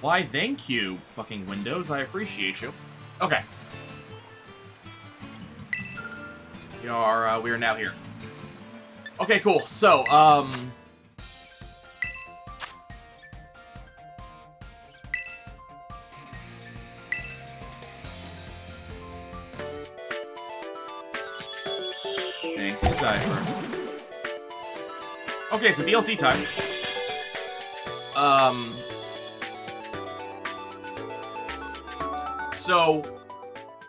Why, thank you, fucking Windows. I appreciate you. Okay. We are now here. Okay, cool. So, thank you, Cypher. Okay, so DLC time. So,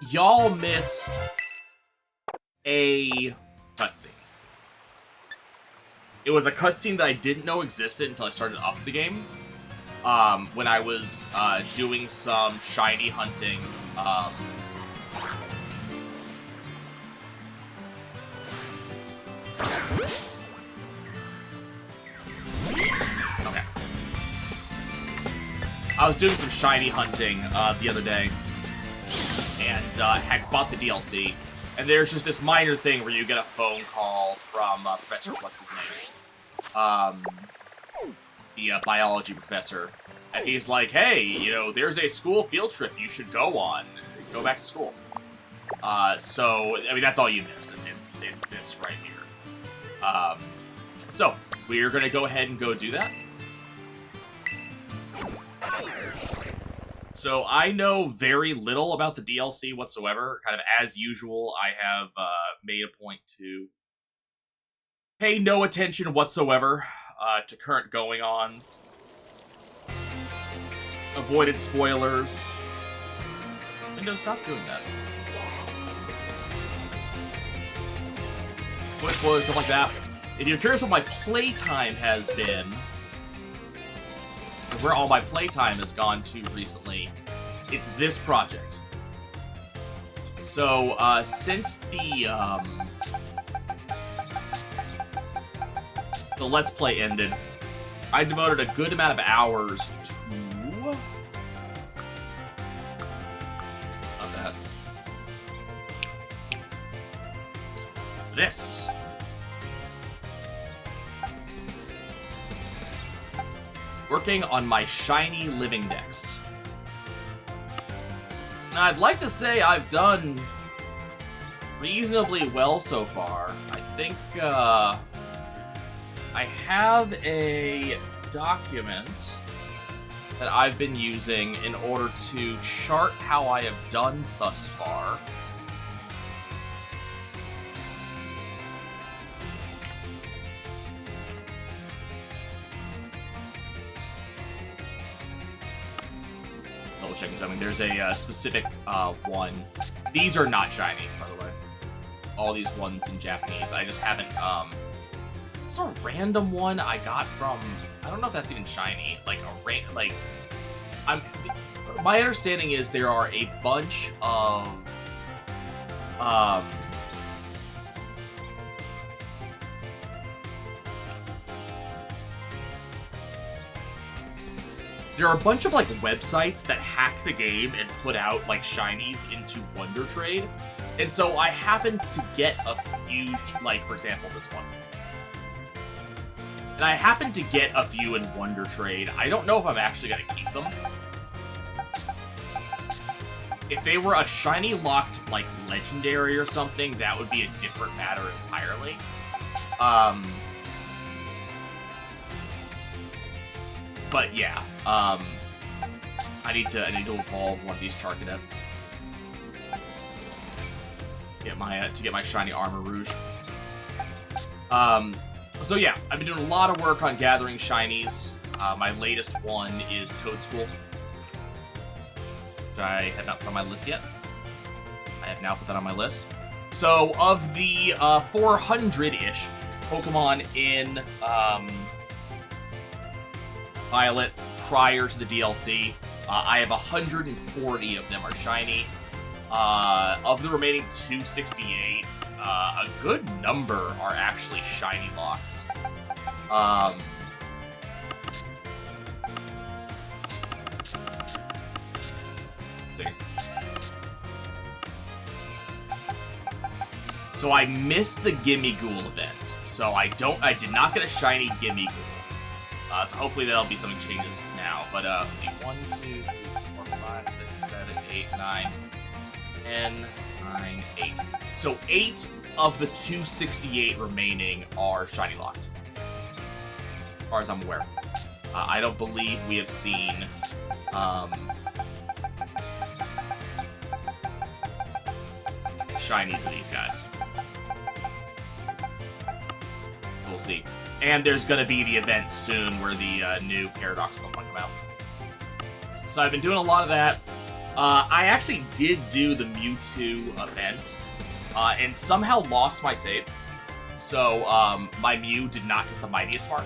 y'all missed a cutscene. It was a cutscene that I didn't know existed until I started up the game. When I was doing some shiny hunting. Okay. I was doing some shiny hunting the other day, and had bought the DLC. And there's just this minor thing where you get a phone call from Professor, what's his name? The biology professor. And he's like, hey, you know, there's a school field trip you should go on. Go back to school. So, I mean, that's all you missed. It's this right here. So, we're going to go ahead and go do that. So, I know very little about the DLC whatsoever. Kind of as usual, I have made a point to pay no attention whatsoever to current going-ons. Avoided spoilers. Windows, stop doing that. Avoided spoilers, stuff like that. If you're curious what my playtime has been, where all my playtime has gone to recently, it's this project. So, since the Let's Play ended, I devoted a good amount of hours to... Not that. This. Working on my shiny living dex. Now, I'd like to say I've done reasonably well so far. I think, I have a document that I've been using in order to chart how I have done thus far. Double checking something. There's a specific one. These are not shiny, by the way. All these ones in Japanese. I just haven't, it's a random one I got from, I don't know if that's even shiny, like my understanding is there are a bunch of, there are a bunch of, like, websites that hack the game and put out, like, shinies into Wonder Trade, and so I happened to get a few, like, for example, this one. And I happened to get a few in Wonder Trade. I don't know if I'm actually going to keep them. If they were a shiny locked, like, legendary or something, that would be a different matter entirely. But yeah, I need to evolve one of these Charcadets. To get my shiny Armor Rouge. So yeah, I've been doing a lot of work on gathering shinies. My latest one is Toad School, which I have not put on my list yet. I have now put that on my list. So of the 400-ish Pokemon in Violet prior to the DLC, I have 140 of them are shiny. Of the remaining 268, a good number are actually shiny locked. So I missed the Gimme Ghoul event. So I did not get a shiny Gimme Ghoul. So hopefully that'll be something changes now, but let's see, 1, 2, 3, 4, 5, 6, 7, 8, 9, 10, 9, 8. So 8 of the 268 remaining are shiny locked, as far as I'm aware. I don't believe we have seen shinies of these guys. We'll see. And there's going to be the event soon where the new Paradox Pokemon come out. So I've been doing a lot of that. I actually did do the Mewtwo event, and somehow lost my save. So my Mew did not hit the Mightiest mark.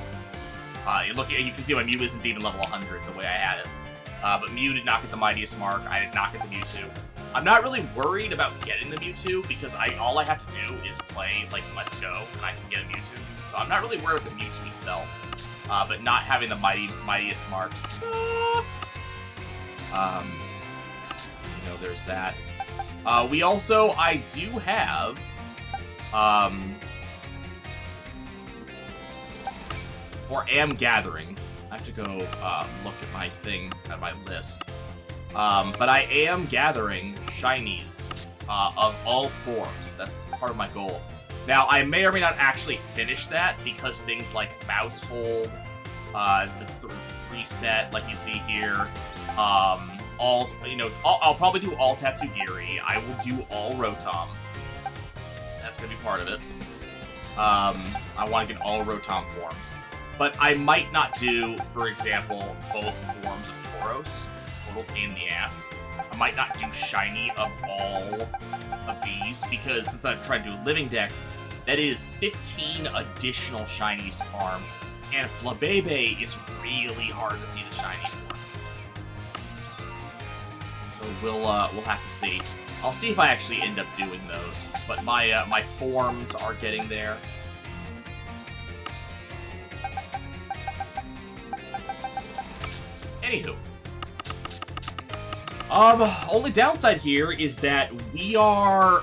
You can see my Mew isn't even level 100 the way I had it. But Mew did not get the Mightiest mark. I did not get the Mewtwo. I'm not really worried about getting the Mewtwo because all I have to do is play like Let's Go and I can get a Mewtwo. So I'm not really worried with the Mewtwo itself. But not having the Mightiest mark sucks. So, there's that. I do have or am gathering. I have to go look at my thing, at my list. But I am gathering shinies of all forms. That's part of my goal. Now, I may or may not actually finish that because things like Mousehold, the 3 set, like you see here, I'll probably do all Tatsugiri. I will do all Rotom. That's gonna be part of it. I want to get all Rotom forms. But I might not do, for example, both forms of Tauros. It's a total pain in the ass. I might not do shiny of all of these, because since I'm trying to do living decks, that is 15 additional shinies to farm, and Flabebe is really hard to see the shinies for. So we'll have to see. I'll see if I actually end up doing those, but my forms are getting there. Anywho. Only downside here is that we are,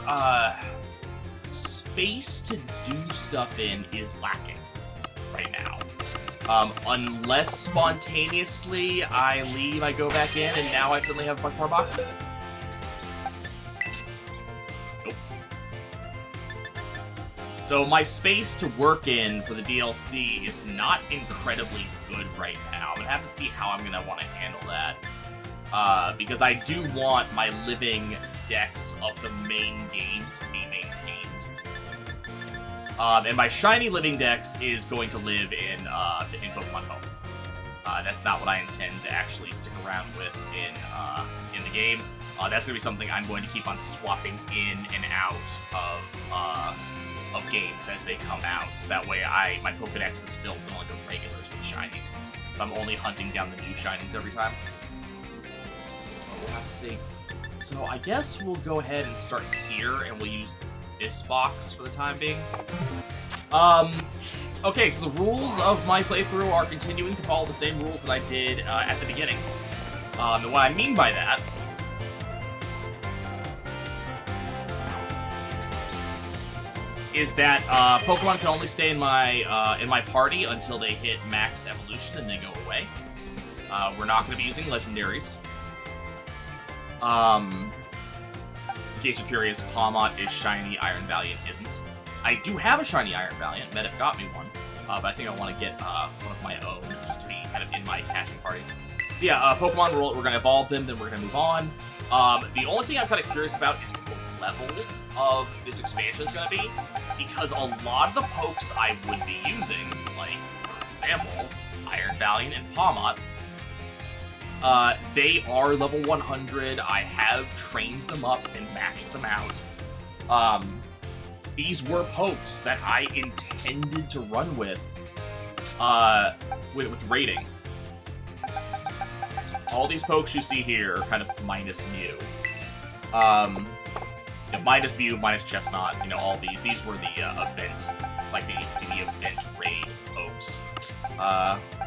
space to do stuff in is lacking right now. Unless spontaneously I leave, I go back in, and now I suddenly have a bunch more boxes. Nope. So my space to work in for the DLC is not incredibly good right now. I'm gonna have to see how I'm gonna want to handle that. Because I do want my living decks of the main game to be maintained. And my shiny living decks is going to live in Pokemon Home. That's not what I intend to actually stick around with in the game. That's going to be something I'm going to keep on swapping in and out of games as they come out. So that way my Pokedex is filled to only the regulars with shinies. So I'm only hunting down the new shinies every time. We'll have to see. So I guess we'll go ahead and start here, and we'll use this box for the time being. Okay, so the rules of my playthrough are continuing to follow the same rules that I did at the beginning. And what I mean by that is that Pokemon can only stay in my party until they hit max evolution and then go away. We're not going to be using legendaries. In case you're curious, Palmot is shiny, Iron Valiant isn't. I do have a shiny Iron Valiant, Medivh got me one, but I think I want to get one of my own, just to be kind of in my catching party. But yeah, Pokemon, we're going to evolve them, then we're going to move on. The only thing I'm kind of curious about is what level of this expansion is going to be, because a lot of the pokes I would be using, like, for example, Iron Valiant and Palmot, they are level 100. I have trained them up and maxed them out. These were pokes that I intended to run with raiding. All these pokes you see here are kind of minus Mew. Minus Mew, minus Chestnut, all these. These were the event, like the event raid pokes.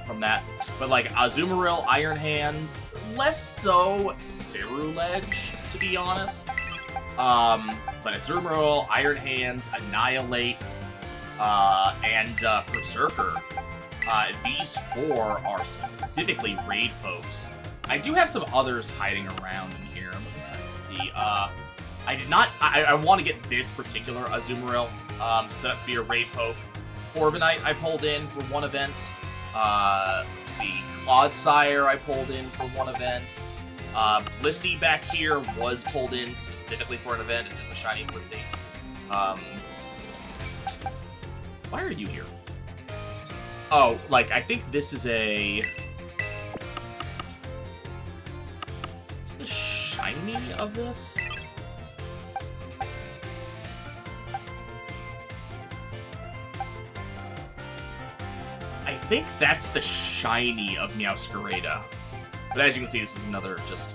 From that. But like Azumarill, Iron Hands, less so Ceruledge, to be honest. But Azumarill, Iron Hands, Annihilate, and Berserker These 4 are specifically raid pokes. I do have some others hiding around in here. Let's see. I did not... I want to get this particular Azumarill set up to be a raid poke. Corviknight I pulled in for one event. Let's see. Clodsire I pulled in for one event. Blissey back here was pulled in specifically for an event. It is a shiny Blissey. Why are you here? Oh, like, I think this is a... What's the shiny of this? I think that's the shiny of Meowscarada. But as you can see, this is another just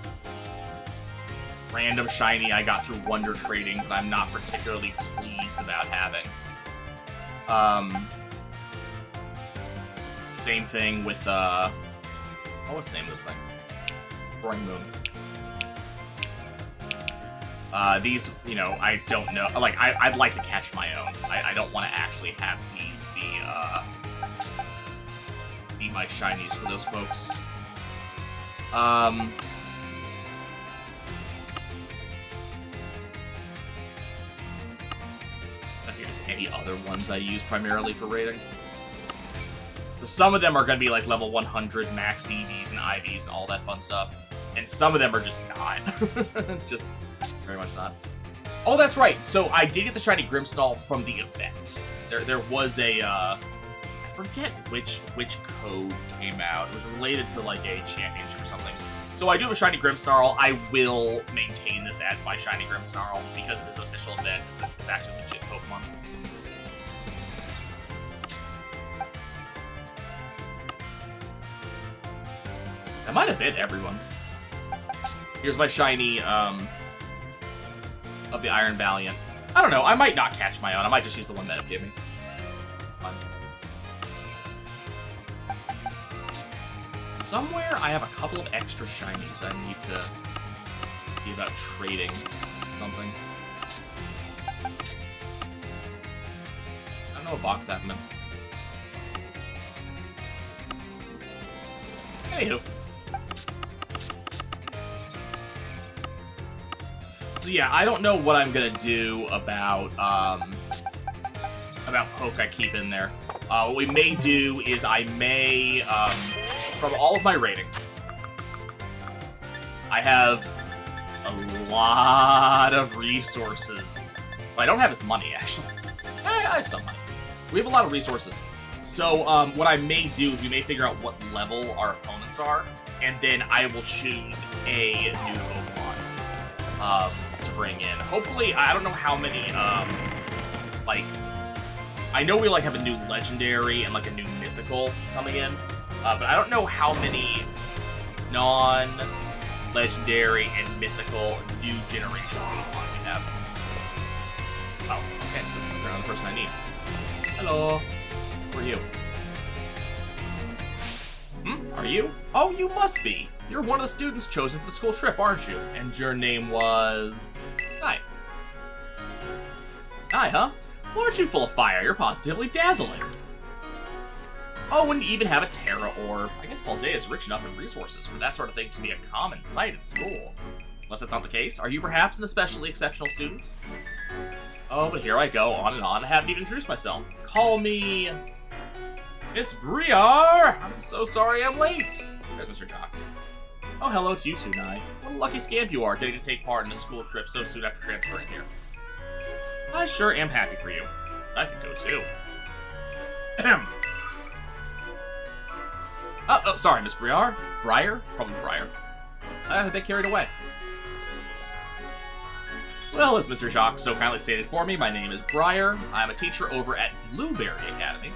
random shiny I got through Wonder Trading that I'm not particularly pleased about having. Same thing with, oh, what's the name of this thing? Roaring Moon. These, you know, I don't know. Like, I'd like to catch my own. I don't want to actually have these be my shinies for those folks. I see there's any other ones I use primarily for raiding. Some of them are going to be like level 100 max DVs and IVs and all that fun stuff. And some of them are just not. Just very much not. Oh, that's right. So I did get the shiny Grimmsnarl from the event. There was a, I forget which code came out. It was related to like a championship or something. So I do have a shiny Grimmsnarl. I will maintain this as my shiny Grimmsnarl because this is an official event. It's actually a legit Pokemon. That might have been everyone. Here's my shiny, of the Iron Valiant. I don't know, I might not catch my own. I might just use the one that it gave me. Fine. Somewhere I have a couple of extra shinies that I need to be about trading something. I don't know what box I'm in. Anywho. So yeah, I don't know what I'm gonna do about poke I keep in there. What we may do is I may, from all of my rating, I have a lot of resources. But I don't have as money, actually. I have some money. We have a lot of resources. So what I may do is we may figure out what level our opponents are, and then I will choose a new Pokemon to bring in. Hopefully, I don't know how many, like, I know we, like, have a new Legendary and, like, a new Mythical coming in, but I don't know how many non-Legendary and Mythical new generation Pokemon we have. Oh, okay, so this is the person I need. Hello. Who are you? Are you? Oh, you must be. You're one of the students chosen for the school trip, aren't you? And your name was... Hi. Hi, huh? Well, aren't you full of fire? You're positively dazzling. Oh, and you even have a Terra Orb. I guess Paldea is rich enough in resources for that sort of thing to be a common sight at school. Unless that's not the case, are you perhaps an especially exceptional student? Oh, but here I go, on and on. I haven't even introduced myself. Call me... Miss Briar! I'm so sorry I'm late. There's Mr. Jock. Oh, hello to you two, Nye. What a lucky scamp you are, getting to take part in a school trip so soon after transferring here. I sure am happy for you. I could go too. Oh, sorry, Miss Briar. Briar? Probably Briar. I got a bit carried away. Well, as Mr. Jacques so kindly stated for me, my name is Briar. I'm a teacher over at Blueberry Academy.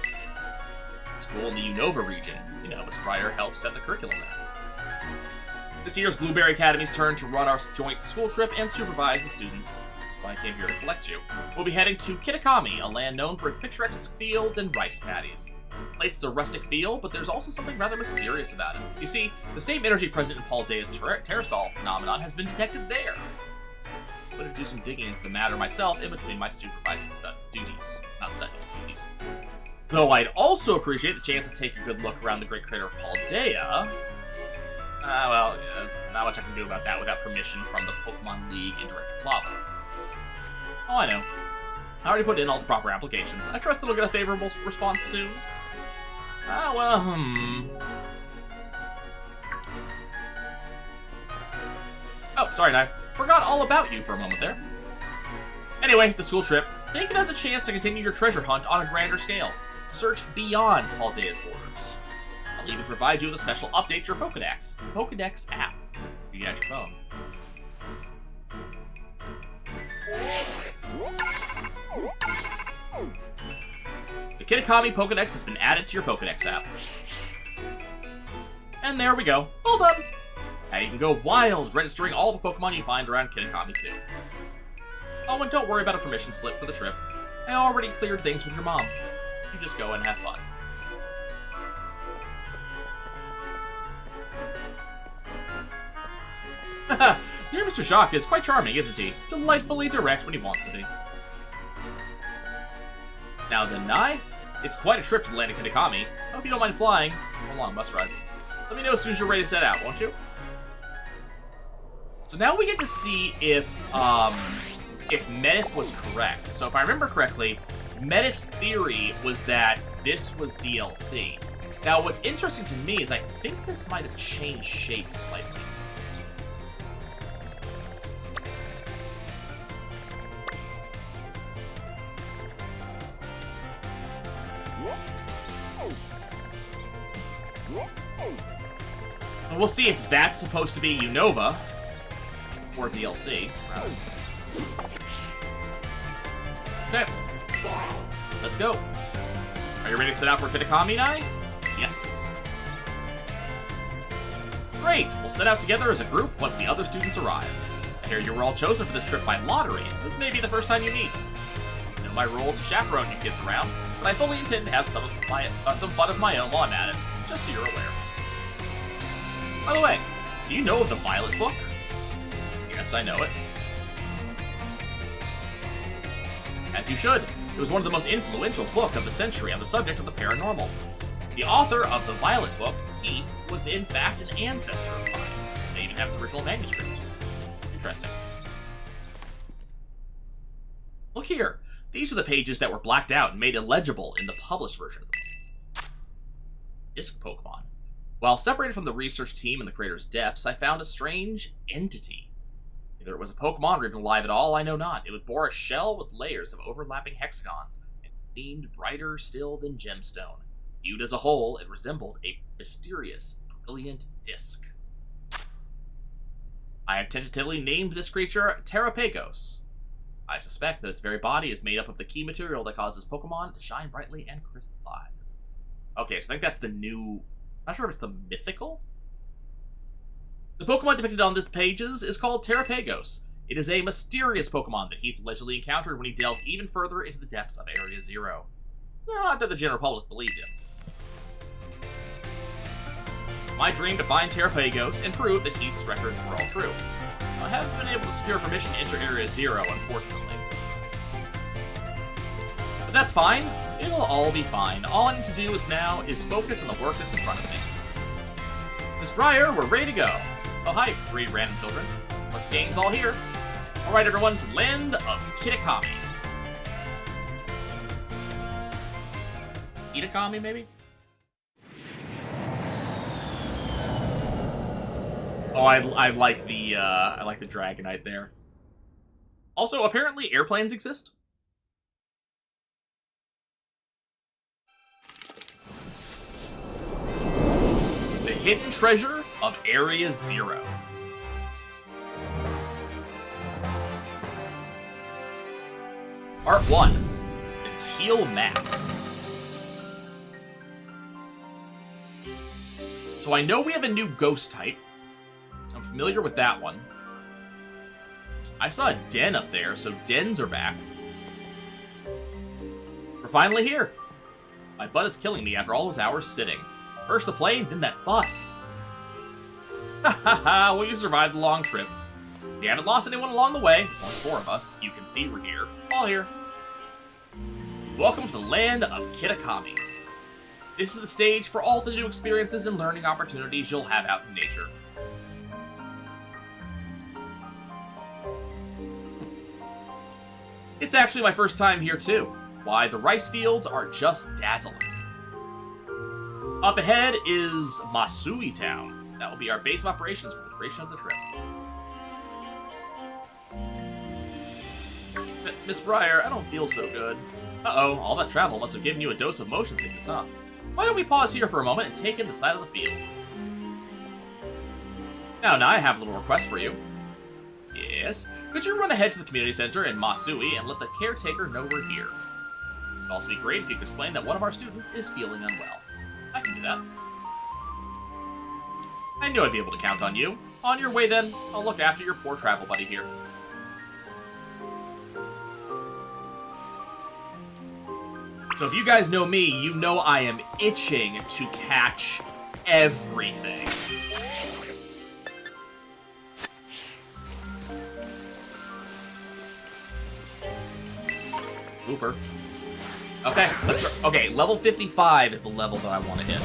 School in the Unova region. You know, Miss Briar helps set the curriculum there. This year's Blueberry Academy's turn to run our joint school trip and supervise the students. I came here to collect you. We'll be heading to Kitakami, a land known for its picturesque fields and rice paddies. The place is a rustic feel, but there's also something rather mysterious about it. You see, the same energy present in Paldea's Terrastall phenomenon has been detected there. I'm going to do some digging into the matter myself in between my supervising duties. Not studies, duties. Though I'd also appreciate the chance to take a good look around the great crater of Paldea. Well, yeah, there's not much I can do about that without permission from the Pokemon League and Director Plava. Oh, I know. I already put in all the proper applications. I trust it'll get a favorable response soon. Oh, sorry, I forgot all about you for a moment there. Anyway, the school trip. Take it as a chance to continue your treasure hunt on a grander scale. To search beyond Paldea's borders. I'll even provide you with a special update to your Pokedex. The Pokedex app. You get your phone. The Kitakami Pokedex has been added to your Pokedex app. And there we go. All done! Now you can go wild, registering all the Pokemon you find around Kitakami too. Oh, and don't worry about a permission slip for the trip. I already cleared things with your mom. You just go and have fun. Your Mr. Jacques is quite charming, isn't he? Delightfully direct when he wants to be. Now then, Nai, it's quite a trip to the land of Kitakami. I hope you don't mind flying or long bus rides. Let me know as soon as you're ready to set out, won't you? So now we get to see if Medivh was correct. So if I remember correctly, Medivh's theory was that this was DLC. Now what's interesting to me is I think this might have changed shape slightly. We'll see if that's supposed to be Unova or DLC. Okay, let's go. Are you ready to set out for Kitakami, Nai? Yes. Great, we'll set out together as a group once the other students arrive. I hear you were all chosen for this trip by lottery, so this may be the first time you meet. I know my role is to chaperone you kids around, but I fully intend to have some fun of my own while I'm at it, just so you're aware. By the way, do you know of the Violet book? Yes, I know it. As you should. It was one of the most influential books of the century on the subject of the paranormal. The author of the Violet book, Heath, was in fact an ancestor of mine. They even have his original manuscript. Interesting. Look here. These are the pages that were blacked out and made illegible in the published version of the book. Disc Pokemon. While separated from the research team in the crater's depths, I found a strange entity. Whether it was a Pokemon or even alive at all, I know not. It would bore a shell with layers of overlapping hexagons, and gleamed brighter still than gemstone. Viewed as a whole, it resembled a mysterious, brilliant disc. I have tentatively named this creature Terrapagos. I suspect that its very body is made up of the key material that causes Pokemon to shine brightly and crystallize. Okay, so I think that's the new... I'm not sure if it's the mythical? The Pokemon depicted on this pages is called Terrapagos. It is a mysterious Pokemon that Heath allegedly encountered when he delved even further into the depths of Area Zero. Not that the general public believed him. My dream to find Terrapagos and prove that Heath's records were all true. I haven't been able to secure permission to enter Area Zero, unfortunately. But that's fine. It'll all be fine. All I need to do now is focus on the work that's in front of me. Miss Briar, we're ready to go. Oh, hi, 3 random children. Look, the gang's all here. All right, everyone, to the land of Kitakami. Kitakami, maybe? Oh, I like the Dragonite there. Also, apparently airplanes exist. The hidden treasure of Area Zero. Part 1. The Teal Mask. So I know we have a new ghost type. So I'm familiar with that one. I saw a den up there, so dens are back. We're finally here. My butt is killing me after all those hours sitting. First the plane, then that bus. Ha ha ha, well, you survived the long trip. We haven't lost anyone along the way. There's only 4 of us. You can see we're here. All here. Welcome to the land of Kitakami. This is the stage for all the new experiences and learning opportunities you'll have out in nature. It's actually my first time here too. Why, the rice fields are just dazzling. Up ahead is Masui Town. That will be our base of operations for the duration of the trip. Miss Briar, I don't feel so good. Uh-oh, all that travel must have given you a dose of motion sickness, huh? Why don't we pause here for a moment and take in the sight of the fields? Now, I have a little request for you. Yes? Could you run ahead to the community center in Masui and let the caretaker know we're here? It'd also be great if you could explain that one of our students is feeling unwell. I can do that. I knew I'd be able to count on you. On your way then, I'll look after your poor travel buddy here. So if you guys know me, you know I am itching to catch everything. Looper. Okay, okay, level 55 is the level that I want to hit.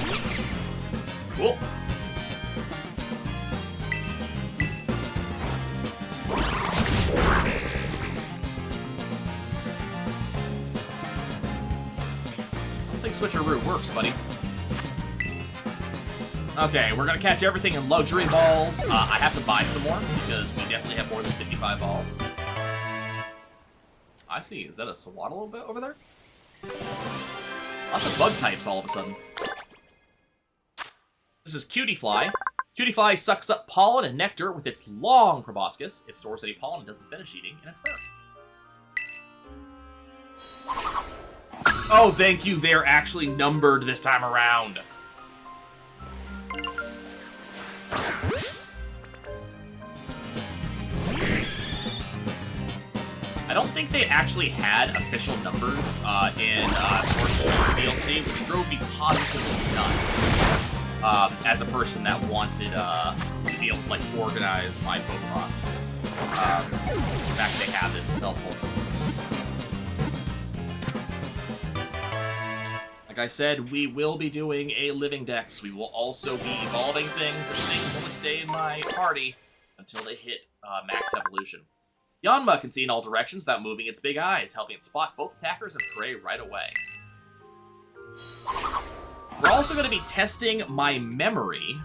Cool. I think switcheroo works, buddy. Okay, we're gonna catch everything in luxury balls. I have to buy some more because we definitely have more than 55 balls. I see. Is that a Swaddle over there? Lots of bug types all of a sudden. This is Cutie Fly. Cutie Fly sucks up pollen and nectar with its long proboscis. It stores any pollen it doesn't finish eating in its fur. Oh, thank you. They're actually numbered this time around. I don't think they actually had official numbers in Sword and Shield DLC, which drove me positively nuts as a person that wanted to be able to like organize my Pokemon's. The fact they have this is helpful. Like I said, we will be doing a living dex. We will also be evolving things, and things only stay in my party until they hit max evolution. Yanma can see in all directions without moving its big eyes, helping it spot both attackers and prey right away. We're also going to be testing my memory.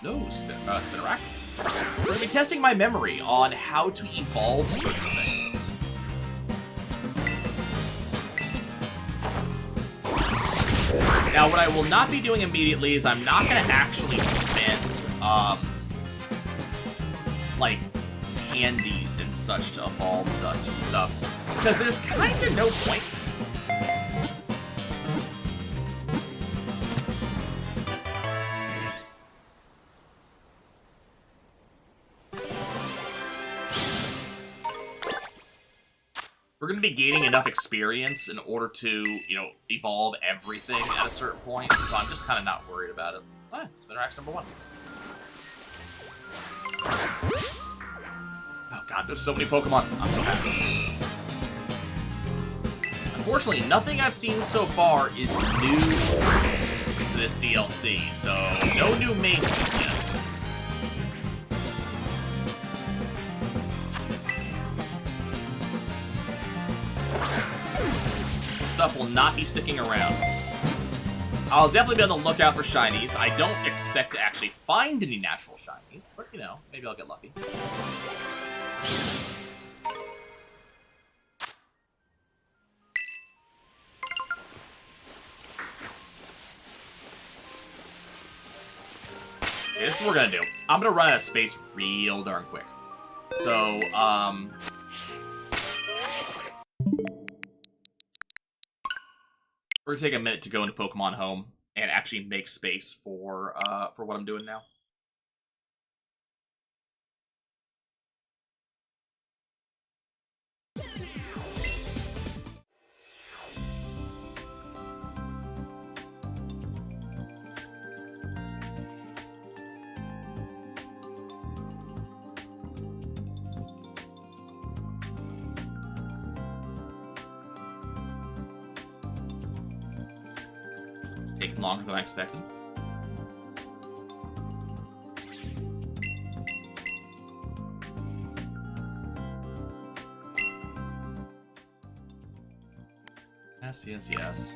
Spinarak. We're going to be testing my memory on how to evolve certain things. Now, what I will not be doing immediately is I'm not going to actually spend, like, candies and such to evolve such stuff. Because there's kind of no point. We're going to be gaining enough experience in order to, you know, evolve everything at a certain point, so I'm just kind of not worried about it. Ah, Spinarak's number 1. Oh god, there's so many Pokemon. I'm so happy. Unfortunately, nothing I've seen so far is new to this DLC, so no new main yet. Stuff will not be sticking around. I'll definitely be on the lookout for shinies. I don't expect to actually find any natural shinies, but, you know, maybe I'll get lucky. Okay, this is what we're gonna do. I'm gonna run out of space real darn quick. So, we're gonna take a minute to go into Pokemon Home and actually make space for what I'm doing now. Taking longer than I expected. Yes.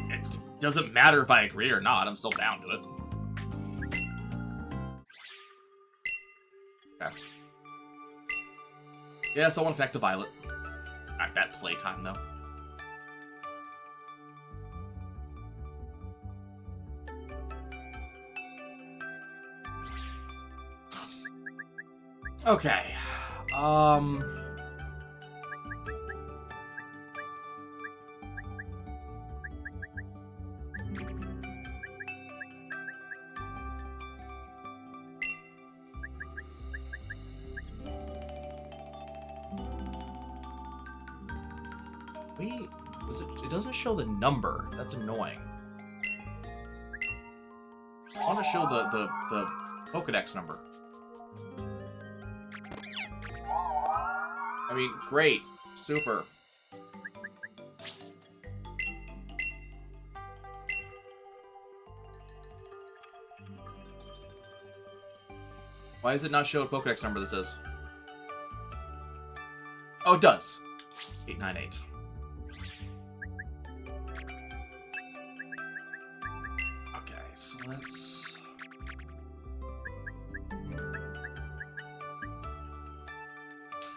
It doesn't matter if I agree or not. I'm still down to it. Okay. Yes, I want to connect to Violet. At that playtime, though. Okay. Wait, it doesn't show the number. That's annoying. I want to show the Pokedex number. I mean, great. Super. Why does it not show a Pokedex number this is? Oh, it does. 898. Okay, so let's...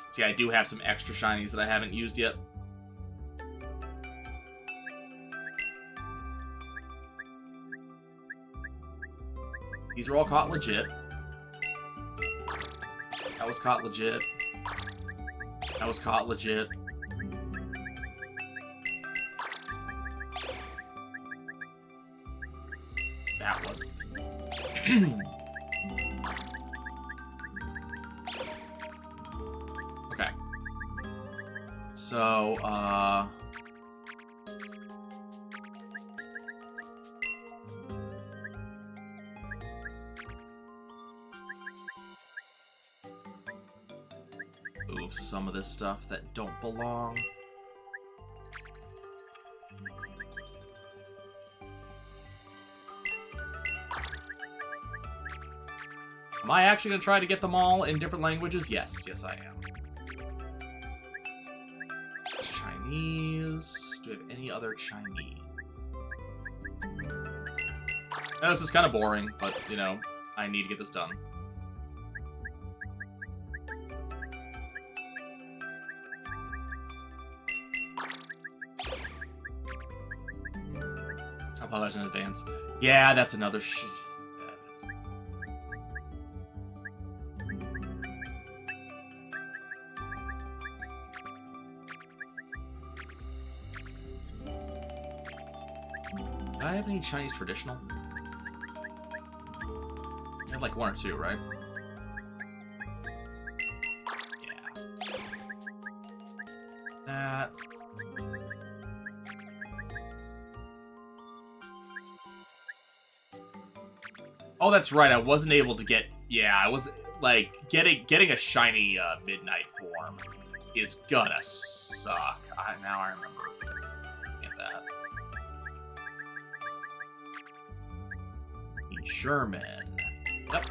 See, I do have some extra shinies that I haven't used yet. These are all caught legit. That was caught legit. That was caught legit. That wasn't. Okay. So, move some of this stuff that don't belong. Am I actually going to try to get them all in different languages? Yes. Yes, I am. Chinese. Do we have any other Chinese? Now, this is kind of boring, but, you know, I need to get this done. I apologize in advance. Yeah, that's another Do I have any Chinese traditional? I have like one or two, right? Yeah. That. Oh, that's right. I wasn't able to get. Yeah, I was like getting a shiny midnight form is gonna suck. Now I remember. Get that. German. Yep.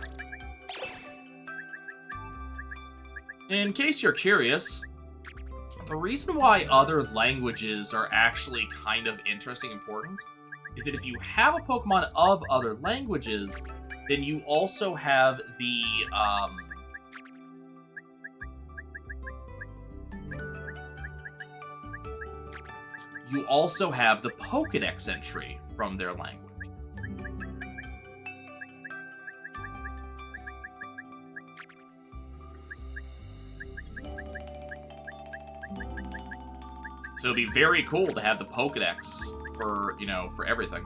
In case you're curious, the reason why other languages are actually kind of interesting and important is that if you have a Pokemon of other languages, then you also have the Pokedex entry from their language. So it'd be very cool to have the Pokedex for, you know, for everything.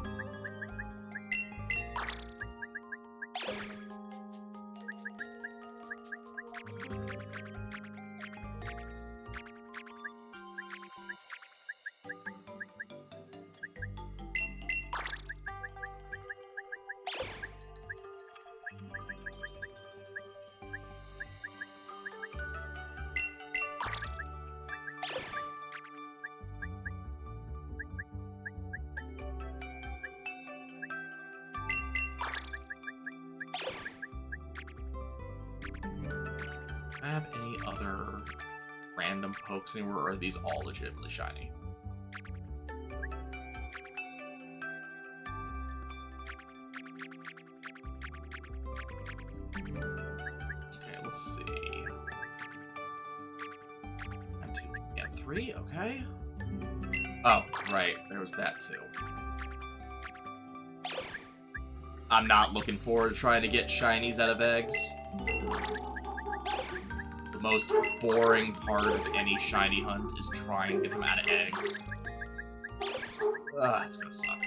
random pokes anywhere, or are these all legitimately shiny? Okay, let's see. And 2, yeah, 3, okay. Oh, right, there was that too. I'm not looking forward to trying to get shinies out of eggs. The most boring part of any shiny hunt is trying to get them out of eggs. It's gonna suck.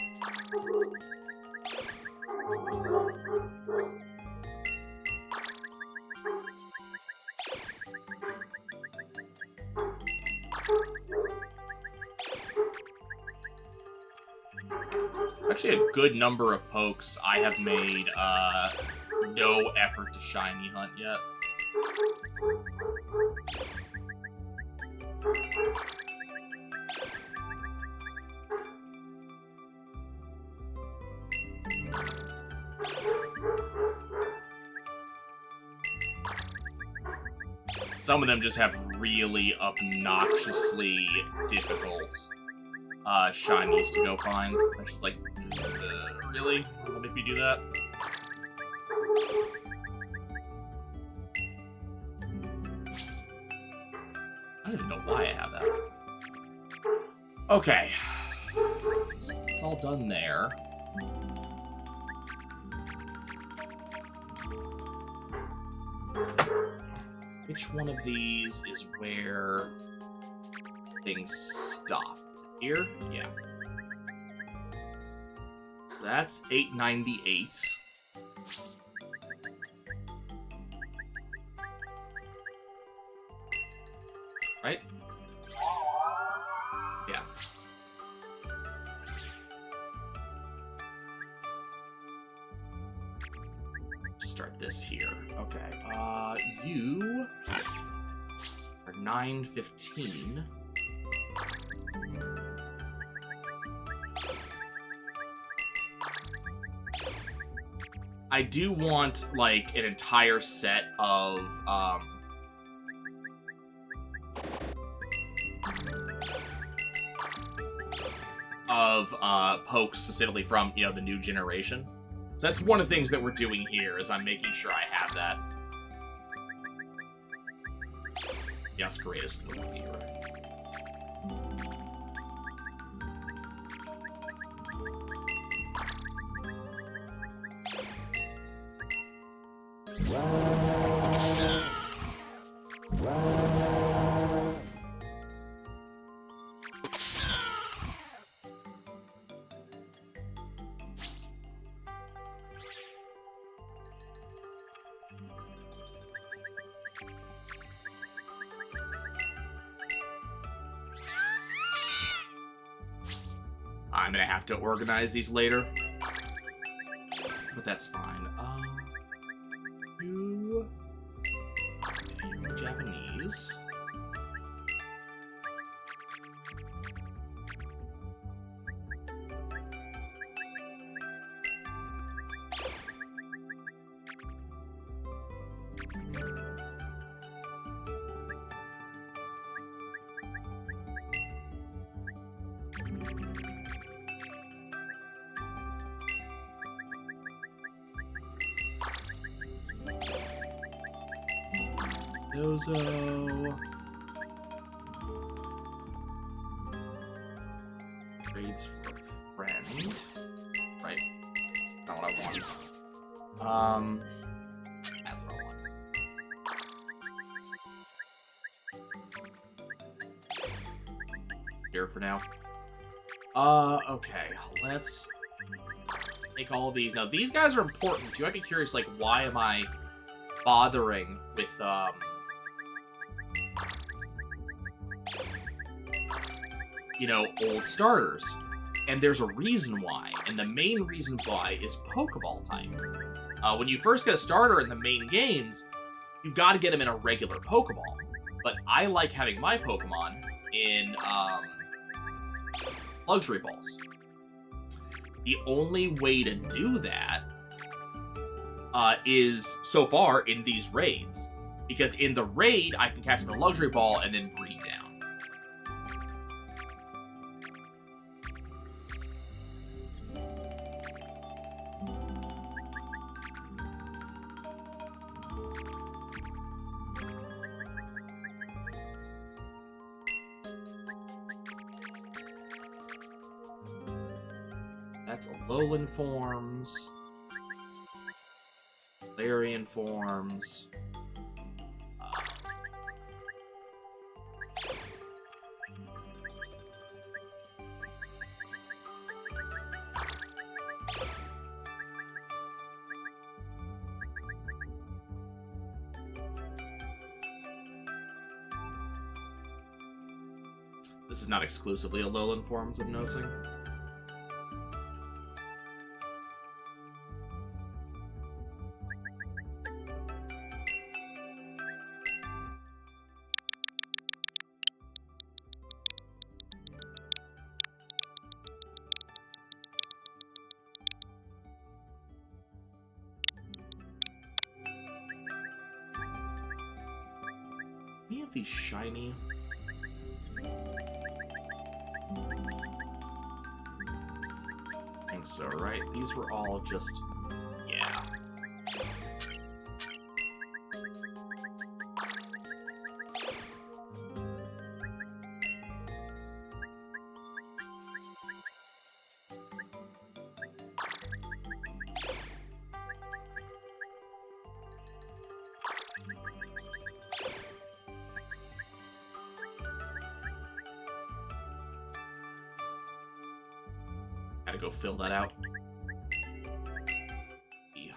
Actually, a good number of pokes I have made no effort to shiny hunt yet. Some of them just have really obnoxiously difficult shinies to go find. I'm just like, really? What make me do that? I don't even know why I have that. Okay. It's all done there. Which one of these is where things stop? Is it here? Yeah. So that's 898. Right? Yeah. Start this here. Okay. You are 915. I do want, like, an entire set of, pokes specifically from, you know, the new generation. So that's one of the things that we're doing here, is I'm making sure I have that. Yes, greatest 3, right? I'm gonna have to organize these later, but that's fine. You Japanese. Dozo. Trades for a friend. Right. Not what I want. That's what I want. Here for now. Okay. Let's take all of these. Now, these guys are important. You might be curious, like, why am I bothering with, you know, old starters. And there's a reason why. And the main reason why is Pokeball type. When you first get a starter in the main games, you gotta get them in a regular Pokeball. But I like having my Pokemon in, luxury balls. The only way to do that is, so far, in these raids, Because in the raid, I can catch them in a luxury ball and then breed down. That's Alolan forms. Larian forms. This is not exclusively Alolan forms, I'm noticing. Any of these shiny? I think so, right? These were all just... yeah. Gotta go fill that out. Yeah.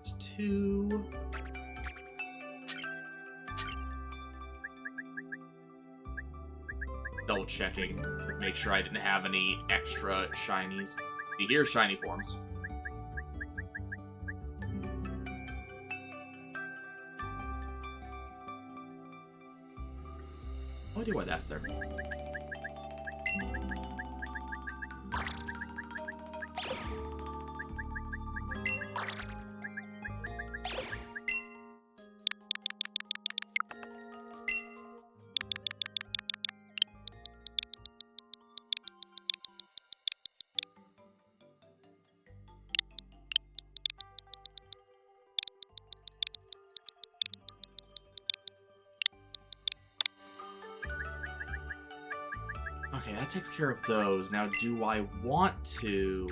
It's 2. Double checking to make sure I didn't have any extra shinies. See, here's shiny forms. No idea why that's there. Okay, that takes care of those. Now, do I want to...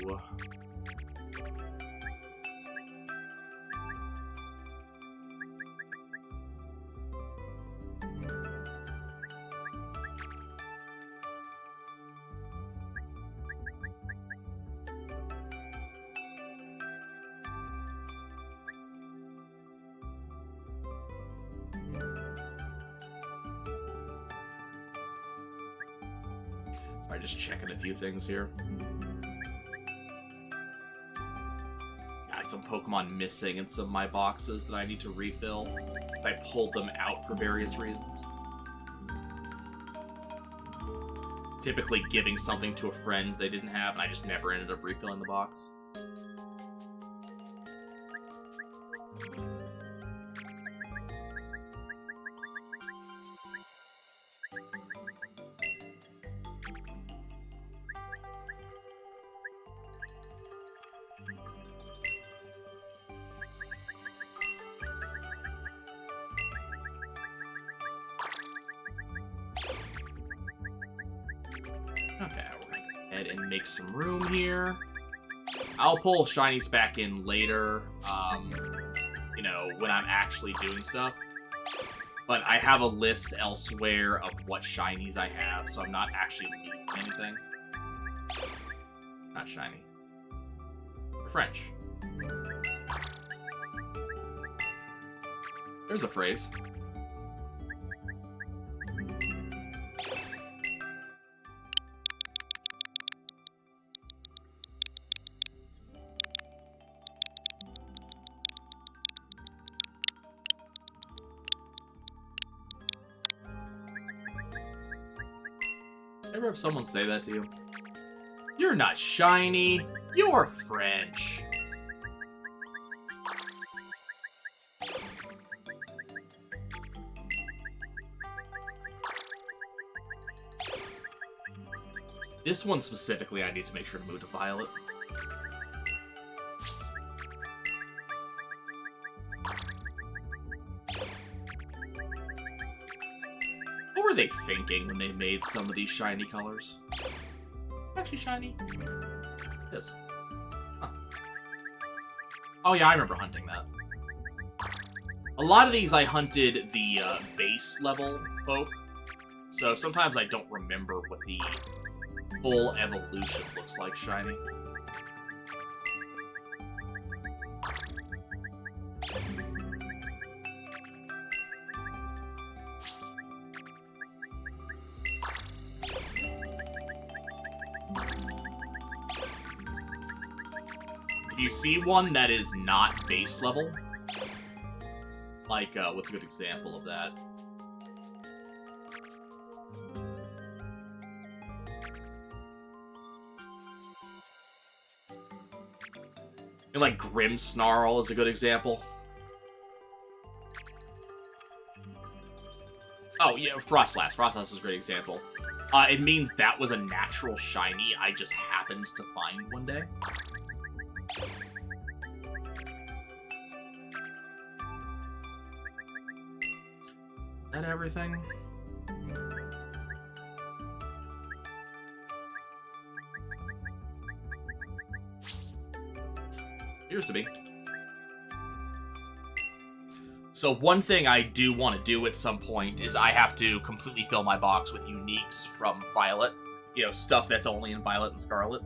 Sorry, just checking a few things here. I have some Pokemon missing in some of my boxes that I need to refill. I pulled them out for various reasons. Typically giving something to a friend they didn't have, and I just never ended up refilling the box. Okay, we're gonna go ahead and make some room here. I'll pull shinies back in later, you know, when I'm actually doing stuff. But I have a list elsewhere of what shinies I have, so I'm not actually losing anything. Not shiny. French. There's a phrase. Ever have someone say that to you? You're not shiny, you're French. This one specifically, I need to make sure to move to Violet. What were they thinking when they made some of these shiny colors? Actually shiny. It is. Huh. Oh yeah, I remember hunting that. A lot of these I hunted the base level folk, so sometimes I don't remember what the full evolution looks like shiny. If you see one that is not base level, like, what's a good example of that? And, like, Grimmsnarl is a good example. Oh, yeah, Frostlass. Frostlass is a great example. It means that was a natural shiny I just happened to find one day. And everything. Appears to be. So one thing I do want to do at some point is I have to completely fill my box with uniques from Violet. You know, stuff that's only in Violet and Scarlet.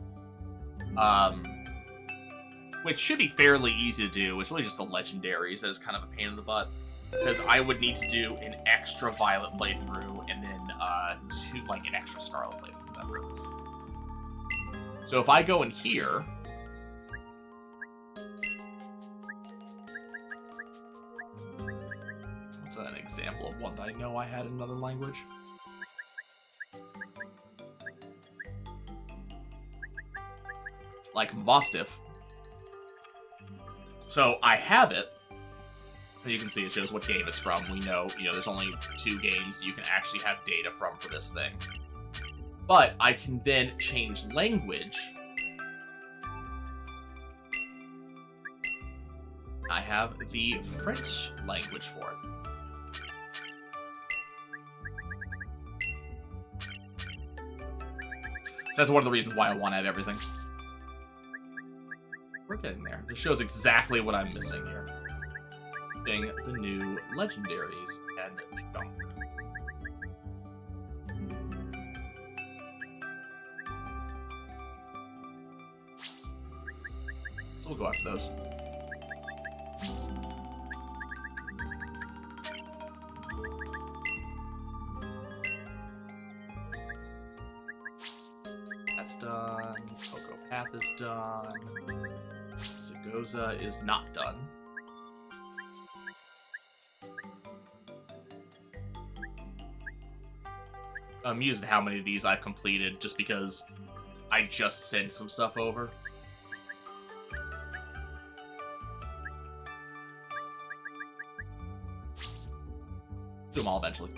Which should be fairly easy to do. It's really just the legendaries that is kind of a pain in the butt. Because I would need to do an extra Violet playthrough and then an extra Scarlet playthrough for that purpose. So if I go in here, what's an example of one that I know I had in another language? Like Mastiff. So I have it. You can see it shows what game it's from. We know, there's only 2 games you can actually have data from for this thing. But I can then change language. I have the French language for it. So that's one of the reasons why I want to have everything. We're getting there. This shows exactly what I'm missing here. The new legendaries and junk. So we'll go after those. That's done. Cocoa Path is done. Zagoza is not done. I'm amused at how many of these I've completed just because I just sent some stuff over. Do them all eventually.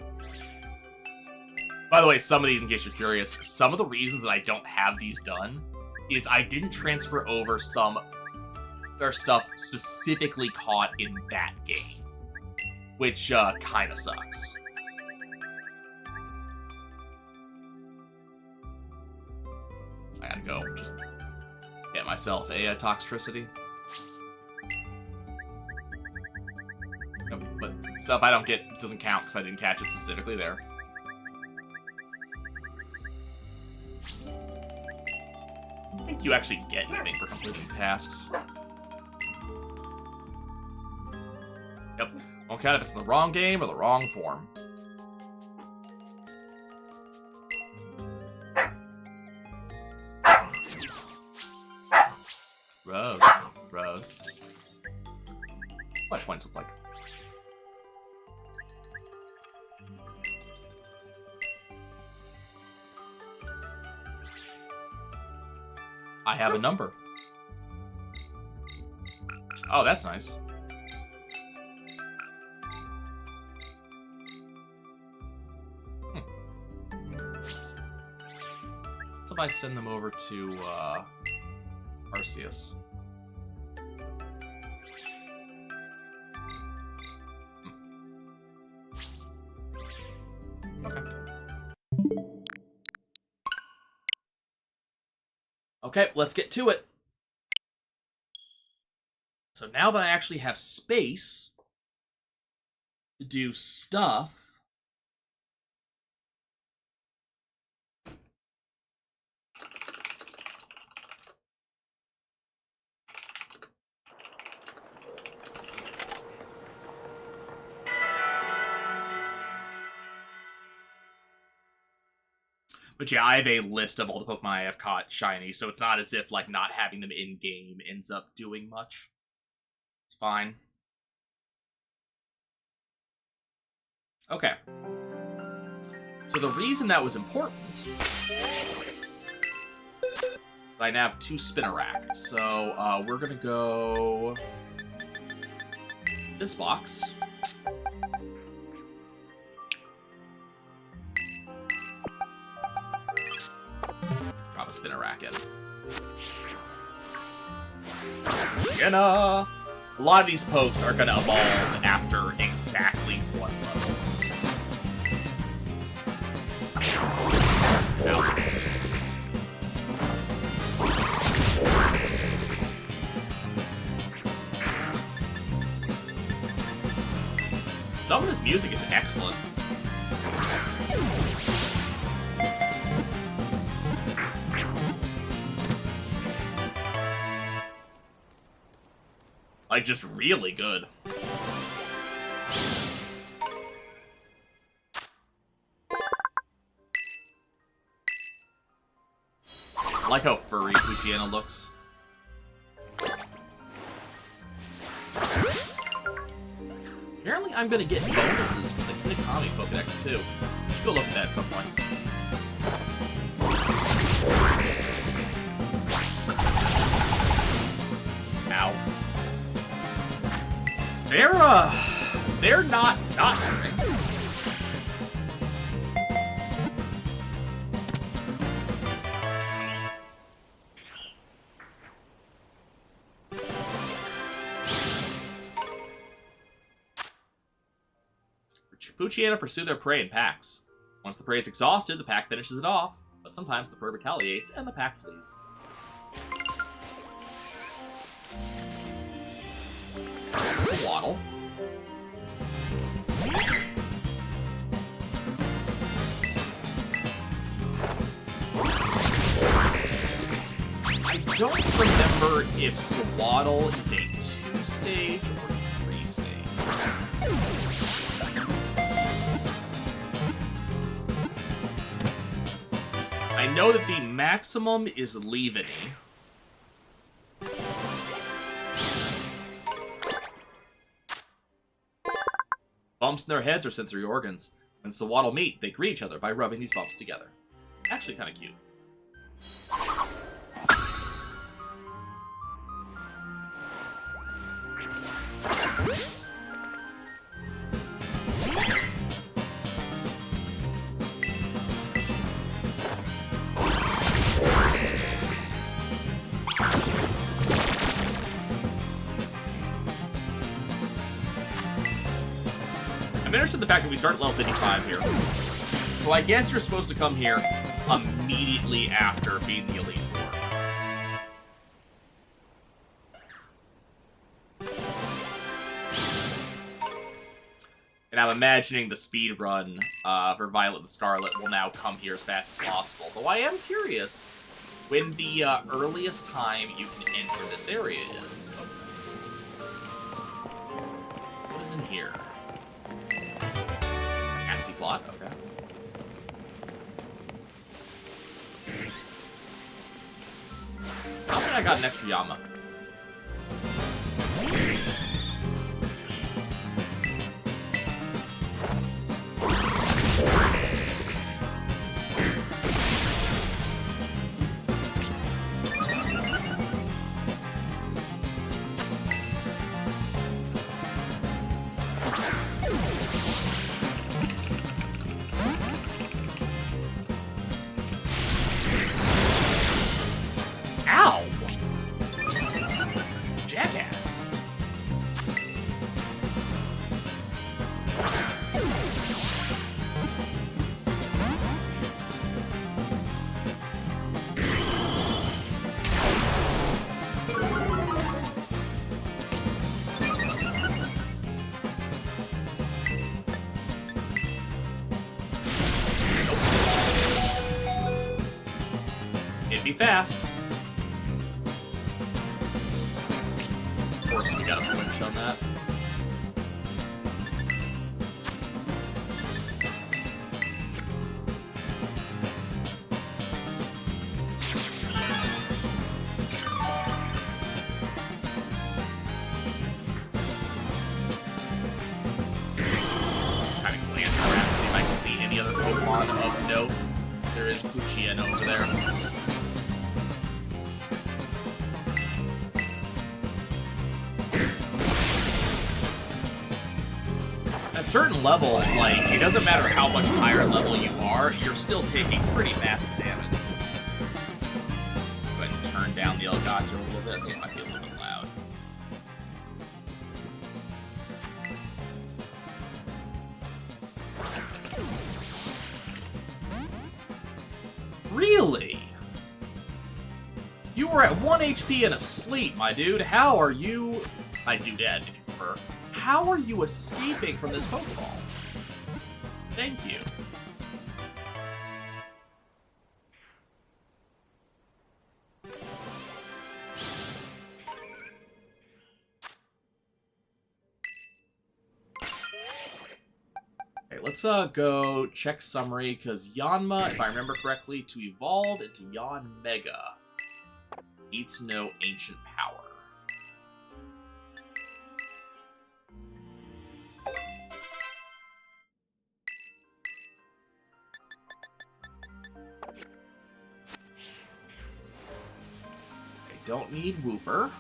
By the way, some of these, in case you're curious, some of the reasons that I don't have these done is I didn't transfer over some or stuff specifically caught in that game, which kind of sucks. I gotta go just get myself a Toxtricity. But stuff I don't get doesn't count because I didn't catch it specifically there. I think you actually get anything for completing tasks. Yep. Won't count if it's in the wrong game or the wrong form. Rose. What points look like? have a number. Oh, that's nice. What if I send them over to Arceus? Okay. Okay, let's get to it. So now that I actually have space to do stuff, but yeah, I have a list of all the Pokemon I have caught shiny, so it's not as if like not having them in game ends up doing much. It's fine. Okay. So the reason that was important, I now have 2 Spinarak. So we're gonna go this box. Drop a Spinarak in. Jenna! A lot of these pokes are gonna evolve after exactly 1 level. Ow. Some of this music is excellent. Like, just really good. I like how furry Poochyena looks. Apparently I'm gonna get bonuses for the Kitakami Pokedex too. Should go look at that at some point. Ow. They're not hurting. Poochyena pursue their prey in packs. Once the prey is exhausted, the pack finishes it off, but sometimes the prey retaliates and the pack flees. Waddle. I don't remember if Swaddle is a 2-stage or 3-stage. I know that the maximum is Leaveney. Bumps in their heads are sensory organs. When Swaddle meet, they greet each other by rubbing these bumps together. Actually kind of cute. I'm interested in the fact that we start at level 55 here. So I guess you're supposed to come here immediately after being the Elite Four. And I'm imagining the speed run for Violet and Scarlet will now come here as fast as possible. Though I am curious when the earliest time you can enter this area is. What is in here? Nasty plot, okay. I don't think I got an extra Yama. be fast. Of course, we got a flinch on that. Kind of glance around to see if I can see any other Pokemon of note. There is Puchien over there. At a certain level, like, it doesn't matter how much higher level you are, you're still taking pretty massive damage. Go ahead and turn down the Elgato a little bit. It might be a little bit loud. Really? You were at 1 HP and asleep, my dude. How are you... My dude-ed, if you prefer. How are you escaping from this Pokeball? Thank you. Okay, let's go check summary, because Yanma, if I remember correctly, to evolve into Yanmega, needs to know ancient power. Don't need Wooper.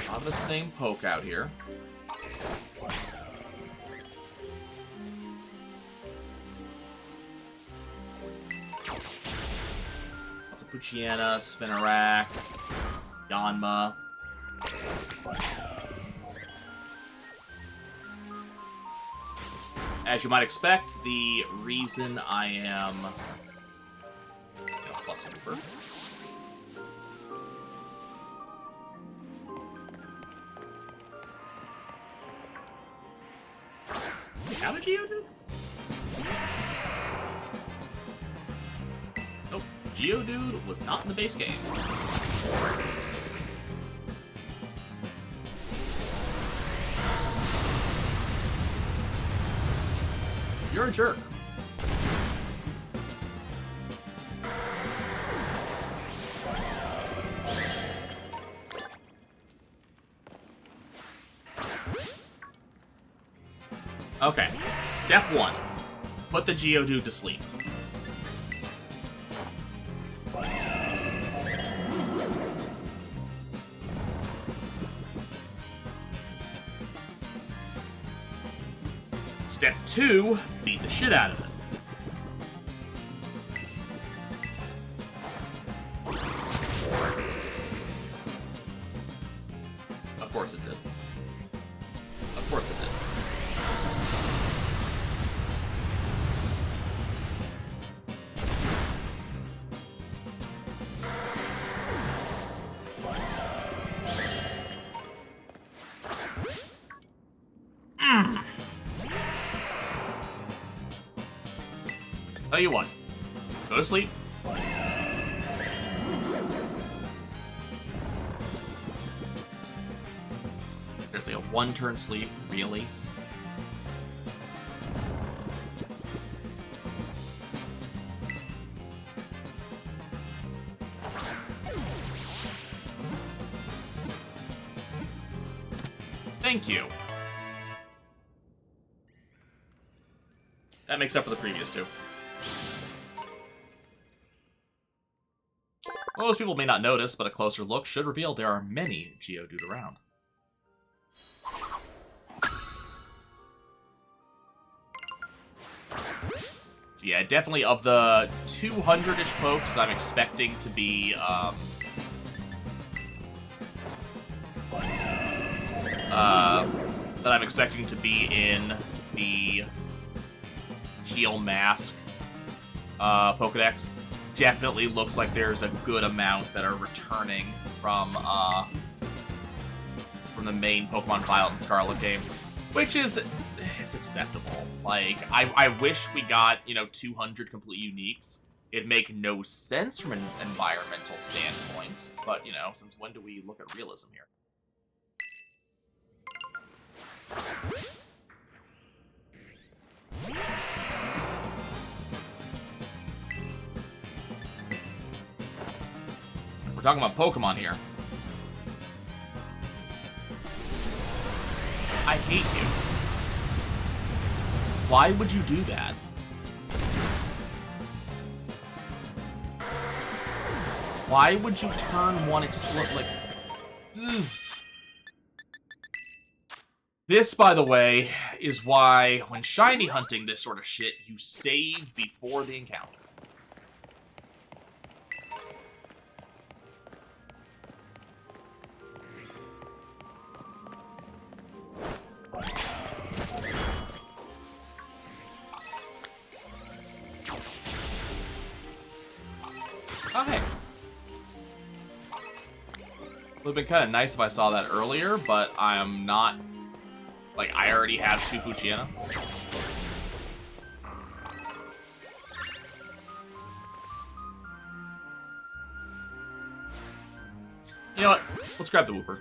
On the same poke out here. Puchiana, Spinarak, Yanma. As you might expect, the reason I am plus Uber. How did you do? Nope. Geodude was not in the base game. You're a jerk. Okay, step 1. Put the Geodude to sleep. Step 2, beat the shit out of it. Of course it did. Of course it did. Tell you what, go to sleep. There's like a 1-turn sleep, really? Thank you. That makes up for the previous 2. Most people may not notice, but a closer look should reveal there are many Geodude around. So yeah, definitely of the 200-ish pokes I'm expecting to be, that I'm expecting to be in the Teal Mask Pokedex, definitely looks like there's a good amount that are returning from the main Pokemon Violet and Scarlet game, which is, it's acceptable. Like, I wish we got, 200 complete uniques. It'd make no sense from an environmental standpoint, but, since when do we look at realism here? We're talking about Pokemon here. I hate you. Why would you do that? Why would you turn one explode like this? This, by the way, is why when shiny hunting this sort of shit, you save before the encounter. Oh, hey. It would have been kind of nice if I saw that earlier, but I am not... Like, I already have 2 Poochyena. You know what? Let's grab the Wooper.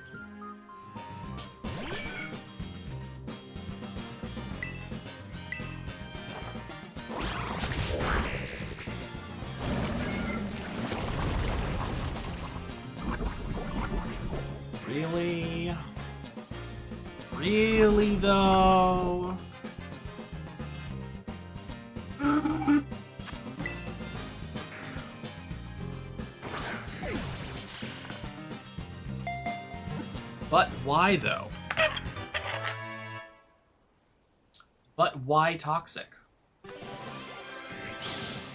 Really? Really, though? But why, though? But why toxic?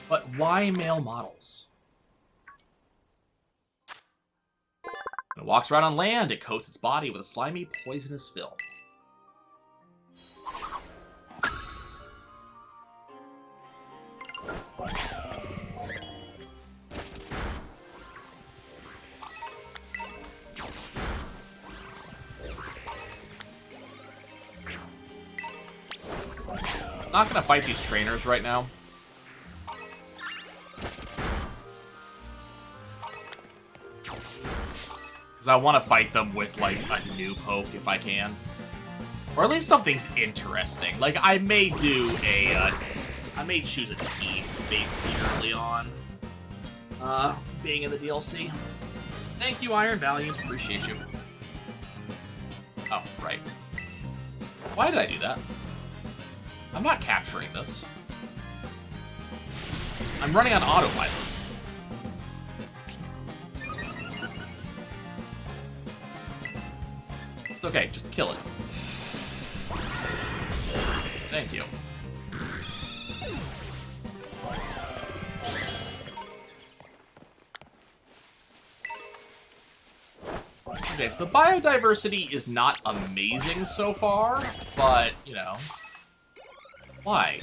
But why male models? When it walks around on land, it coats its body with a slimy, poisonous film. I'm not gonna fight these trainers right now. Because I want to fight them with, like, a new poke if I can. Or at least something's interesting. Like, I may do a, I may choose a team basically early on. Being in the DLC. Thank you, Iron Valiant. Appreciate you. Oh, right. Why did I do that? I'm not capturing this. I'm running on autopilot. It's okay, just kill it. Thank you. Okay, so the biodiversity is not amazing so far, but, you know... Why?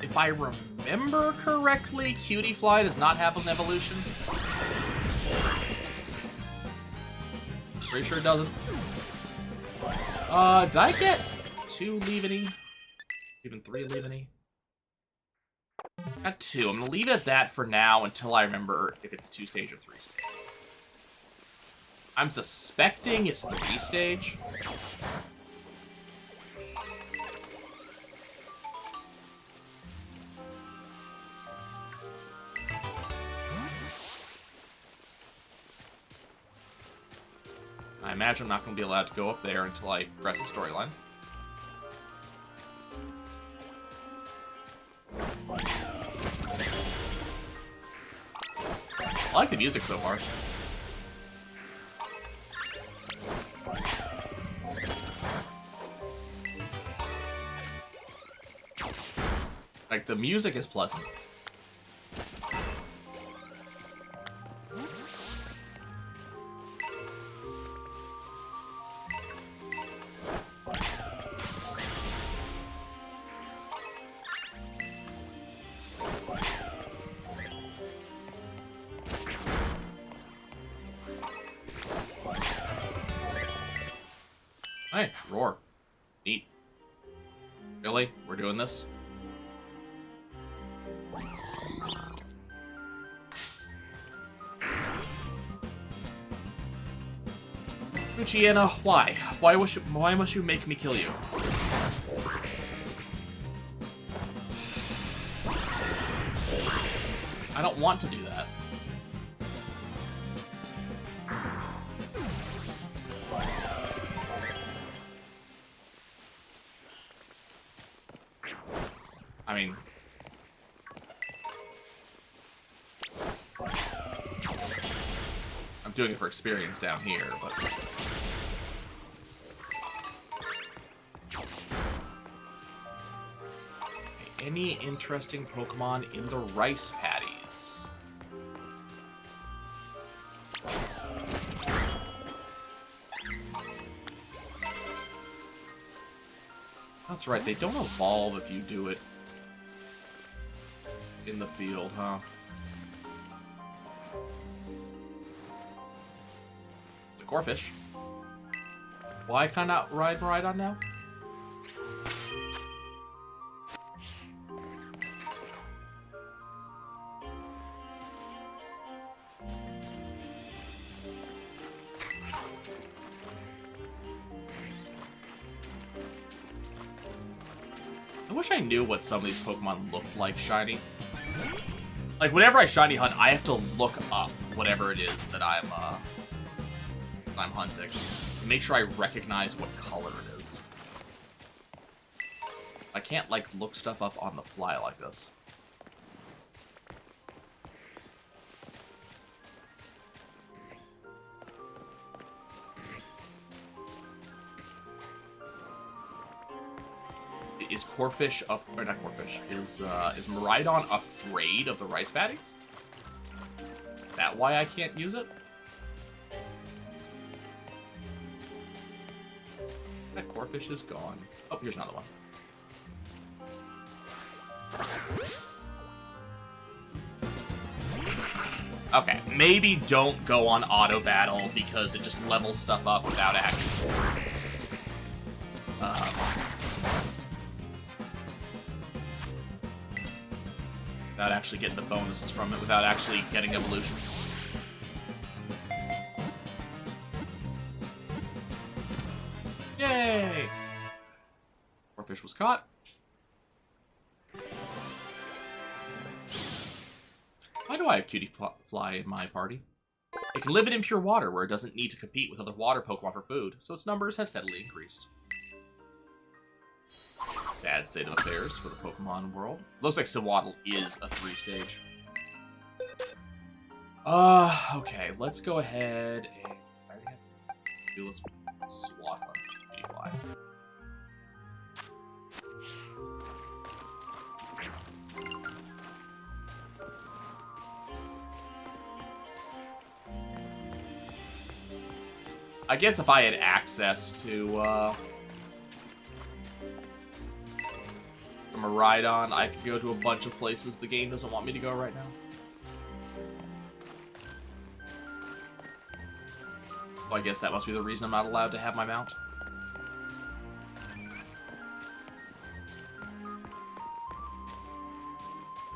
If I remember correctly, Cutie Fly does not have an evolution. Pretty sure it doesn't. Did I get 2 Leaveney? Even 3 Leaveney? Got 2. I'm gonna leave it at that for now until I remember if it's 2-stage or 3-stage. I'm suspecting it's 3-stage. I imagine I'm not going to be allowed to go up there until I progress the storyline. I like the music so far. Like, the music is pleasant. Hey, roar. Neat. Really? We're doing this? Luciana, why? Why must you make me kill you? I don't want to do that. I mean... I'm doing it for experience down here, but... Any interesting Pokemon in the rice paddies? That's right, they don't evolve if you do it in the field, huh? It's a Corphish. Why can't I ride Miraidon now? I wish I knew what some of these Pokemon looked like shiny. Like, whenever I shiny hunt, I have to look up whatever it is that I'm hunting. Make sure I recognize what color it is. I can't, like, look stuff up on the fly like this. Is Corphish or not Corphish? Is Miraidon afraid of the rice paddies? Is that why I can't use it? That Corphish is gone. Oh, here's another one. Okay, maybe don't go on auto battle because it just levels stuff up without actually. Without actually getting the bonuses from it, without actually getting evolutions. Yay! Corphish was caught. Why do I have Cutie Fly in my party? It can live in impure water where it doesn't need to compete with other water Pokemon for food, so its numbers have steadily increased. Sad state of affairs for the Pokemon world. Looks like Sewaddle is a 3-stage. Okay, let's go ahead and... Let's swap on Cutie Fly. I guess if I had access to, Miraidon, I could go to a bunch of places the game doesn't want me to go right now. So I guess that must be the reason I'm not allowed to have my mount.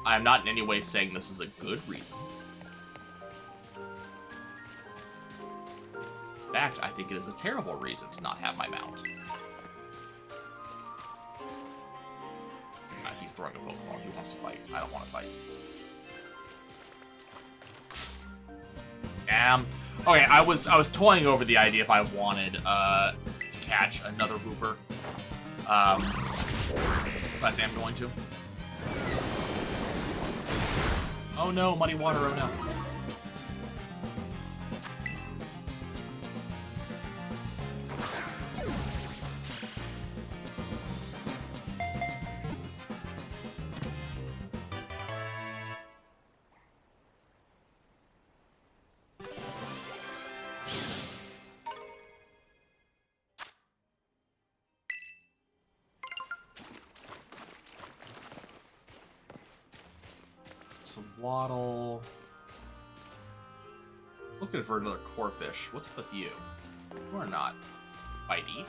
I am not in any way saying this is a good reason. In fact, I think it is a terrible reason to not have my mount. He's throwing a Pokeball. He wants to fight. I don't want to fight. Okay, I was toying over the idea if I wanted to catch another Hooper. But I think I'm going to. Oh no, muddy water, oh no. Waddle. Looking for another Corphish. What's up with you? You are not fighty.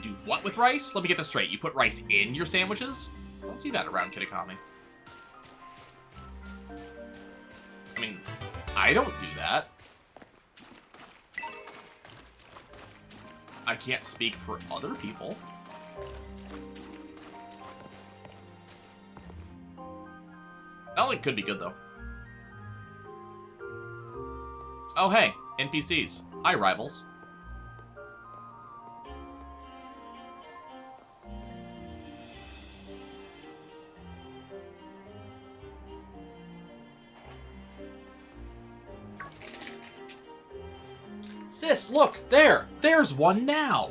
Do what with rice? Let me get this straight. You put rice in your sandwiches? I don't see that around Kitakami. I mean, I don't do that. I can't speak for other people. That one could be good, though. Oh, hey, NPCs. Hi, rivals. Sis, look, there! There's one now!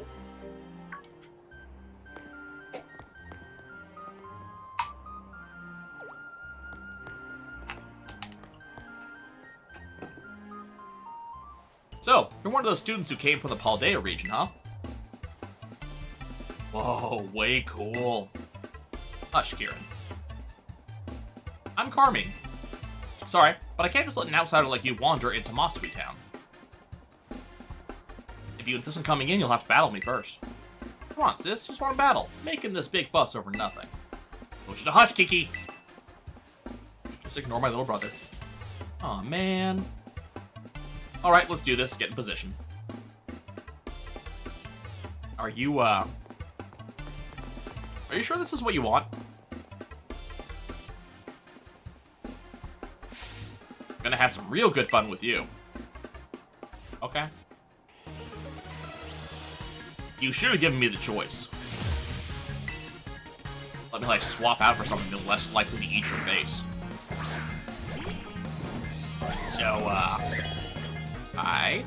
So, you're one of those students who came from the Paldea region, huh? Whoa, way cool. Hush, Kieran. I'm Carmine. Sorry, but I can't just let an outsider like you wander into Masui Town. If you insist on coming in, you'll have to battle me first. Come on, sis, just want to battle. Making this big fuss over nothing. I want you to hush, Kiki! Just ignore my little brother. Aw, man. Alright, let's do this. Get in position. Are you sure this is what you want? I'm gonna have some real good fun with you. Okay. You should have given me the choice. Let me, like, swap out for something less likely to eat your face. So, hi.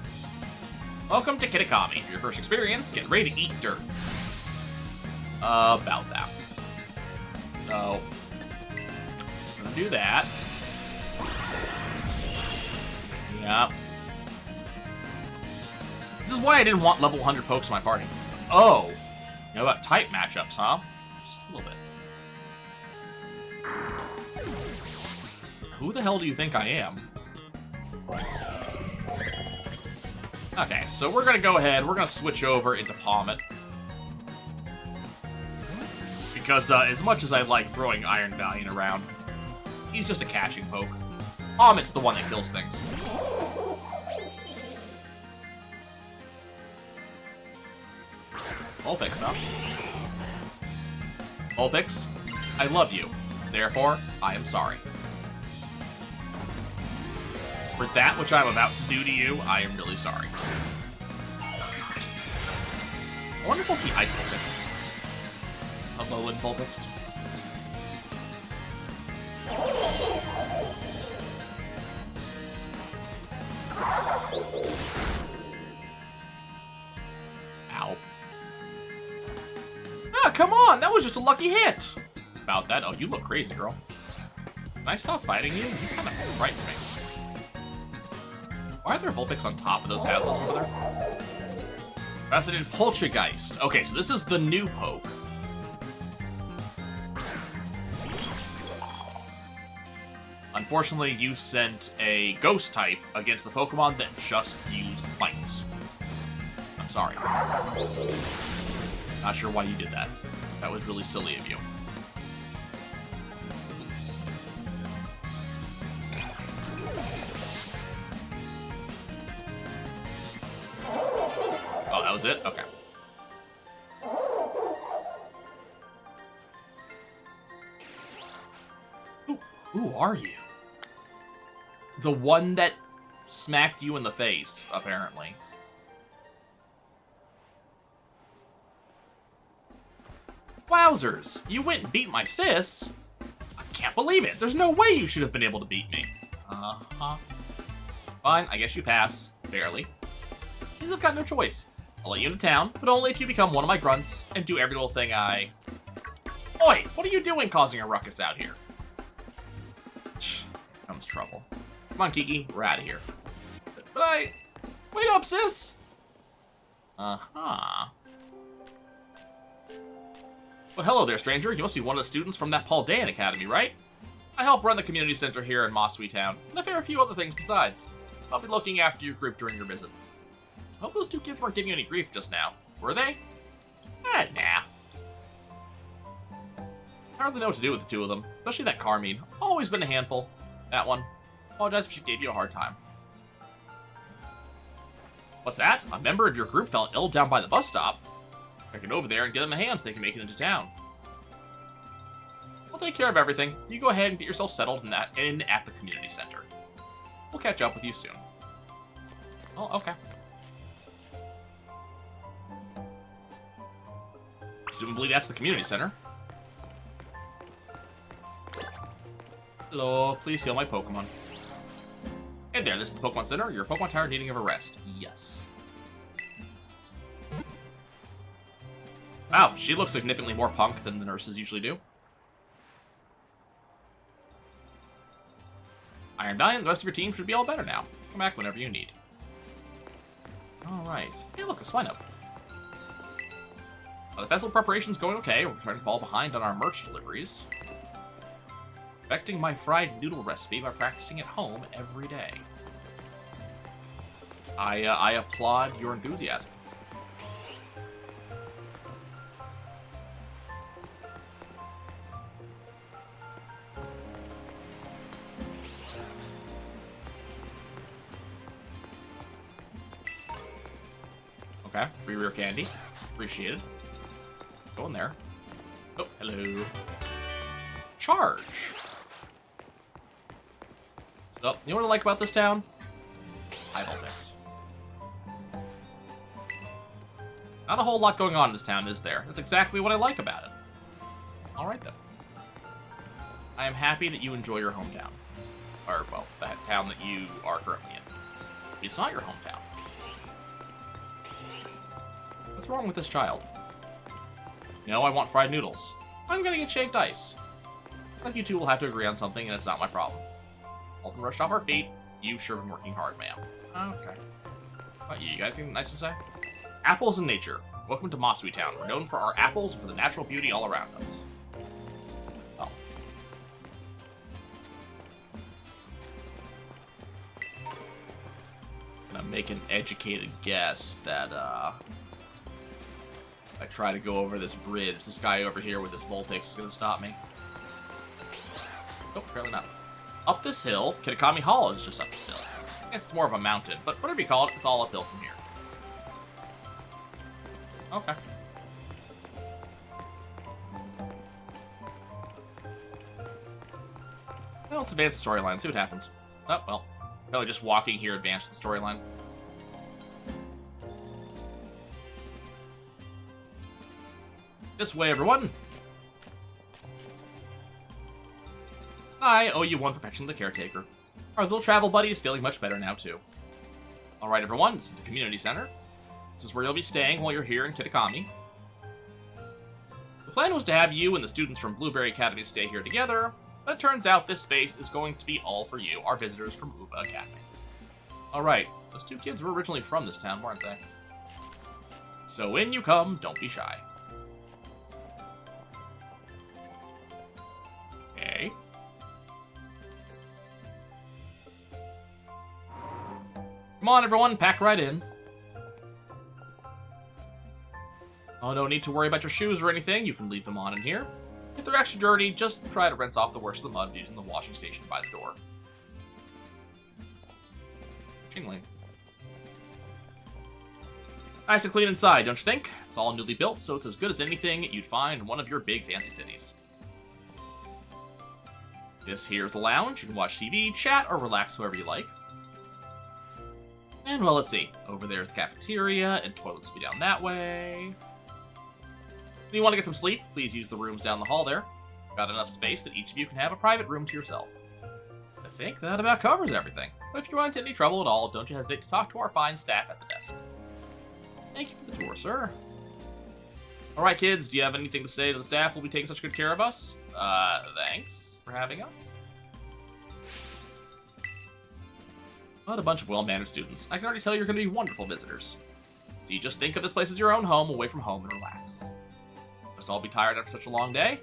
Welcome to Kitakami. For your first experience, get ready to eat dirt. About that. So, just gonna do that. Yep. This is why I didn't want level 100 pokes in my party. Oh. You know about type matchups, huh? Just a little bit. Who the hell do you think I am? Okay, so we're gonna go ahead, we're gonna switch over into Palmet. Because as much as I like throwing Iron Valiant around, he's just a catching poke. Palmet's the one that kills things. Vulpix, huh? Vulpix, I love you. Therefore, I am sorry. For that which I'm about to do to you, I am really sorry. I wonder if we'll see Ice Vulpix. Hello, Vulpix. Ow. Ah, come on! That was just a lucky hit! About that? Oh, you look crazy, girl. Can I stop fighting you? You kind of frighten me. Why are there Vulpix on top of those houses over there? Resident Poltergeist. Okay, so this is the new poke. Unfortunately, you sent a ghost type against the Pokemon that just used Bite. I'm sorry. Not sure why you did that. That was really silly of you. Oh, that was it? Okay. Who are you? The one that smacked you in the face, apparently. Wowzers! You went and beat my sis? I can't believe it! There's no way you should have been able to beat me. Uh-huh. Fine, I guess you pass. Barely. Means I've got no choice. I'll let you into town, but only if you become one of my grunts and do every little thing I... Oi! What are you doing causing a ruckus out here? Here comes trouble. Come on, Kiki. We're out of here. But I... Wait up, sis! Uh-huh. Well, hello there, stranger. You must be one of the students from that Paldean Academy, right? I help run the community center here in Masui Town, and a fair few other things besides. I'll be looking after your group during your visit. I hope those two kids weren't giving you any grief just now. Were they? Nah. I hardly know what to do with the two of them, especially that Carmine. Always been a handful. That one. Apologize if she gave you a hard time. What's that? A member of your group fell ill down by the bus stop. Check it over there and get them a hand so they can make it into town. I'll take care of everything. You go ahead and get yourself settled in at the community center. We'll catch up with you soon. Oh, okay. Presumably that's the community center. Hello, please heal my Pokemon. Hey there, this is the Pokemon Center. You're a Pokemon tired needing of a rest. Yes. Wow, she looks significantly more punk than the nurses usually do. Iron Valiant, the rest of your team should be all better now. Come back whenever you need. Alright. Hey look, a Swinub. The festival preparation's going okay. We're trying to fall behind on our merch deliveries. Perfecting my fried noodle recipe by practicing at home every day. I applaud your enthusiasm. Okay, free rare candy. Appreciate it. Go in there. Oh, hello. Charge. So, you know what I like about this town? High Voltex. Not a whole lot going on in this town, is there? That's exactly what I like about it. Alright then. I am happy that you enjoy your hometown. Or, well, that town that you are currently in. It's not your hometown. What's wrong with this child? No, I want fried noodles. I'm gonna get shaved ice. I think you two will have to agree on something, and it's not my problem. Alton rushed off our feet. You've sure been working hard, ma'am. Okay. How about you? You got anything nice to say? Apples and nature. Welcome to Masui Town. We're known for our apples and for the natural beauty all around us. Oh. Gonna make an educated guess that, I try to go over this bridge. This guy over here with this Voltex is gonna stop me. Nope, apparently not. Up this hill, Kitakami Hall is just up this hill. It's more of a mountain, but whatever you call it, it's all uphill from here. Okay. Well, let's advance the storyline, see what happens. Oh, well. Probably just walking here advanced the storyline. This way, everyone! I owe you one for fetching the caretaker. Our little travel buddy is feeling much better now, too. Alright, everyone, this is the community center. This is where you'll be staying while you're here in Kitakami. The plan was to have you and the students from Blueberry Academy stay here together, but it turns out this space is going to be all for you, our visitors from Uba Academy. Alright, those two kids were originally from this town, weren't they? So in you come, don't be shy. Okay. Come on, everyone, pack right in. Oh, no need to worry about your shoes or anything. You can leave them on in here. If they're extra dirty, just try to rinse off the worst of the mud using the washing station by the door. Jingling. Nice and clean inside, don't you think? It's all newly built, so it's as good as anything you'd find in one of your big fancy cities. This here's the lounge. You can watch TV, chat, or relax however you like. And, well, let's see. Over there's the cafeteria, and toilets will be down that way. If you want to get some sleep, please use the rooms down the hall there. Got enough space that each of you can have a private room to yourself. I think that about covers everything. But if you run into any trouble at all, don't you hesitate to talk to our fine staff at the desk. Thank you for the tour, sir. Alright, kids, do you have anything to say to the staff who will be taking such good care of us? Thanks for having us. What a bunch of well-mannered students. I can already tell you're going to be wonderful visitors. So you just think of this place as your own home, away from home, and relax. Must all be tired after such a long day?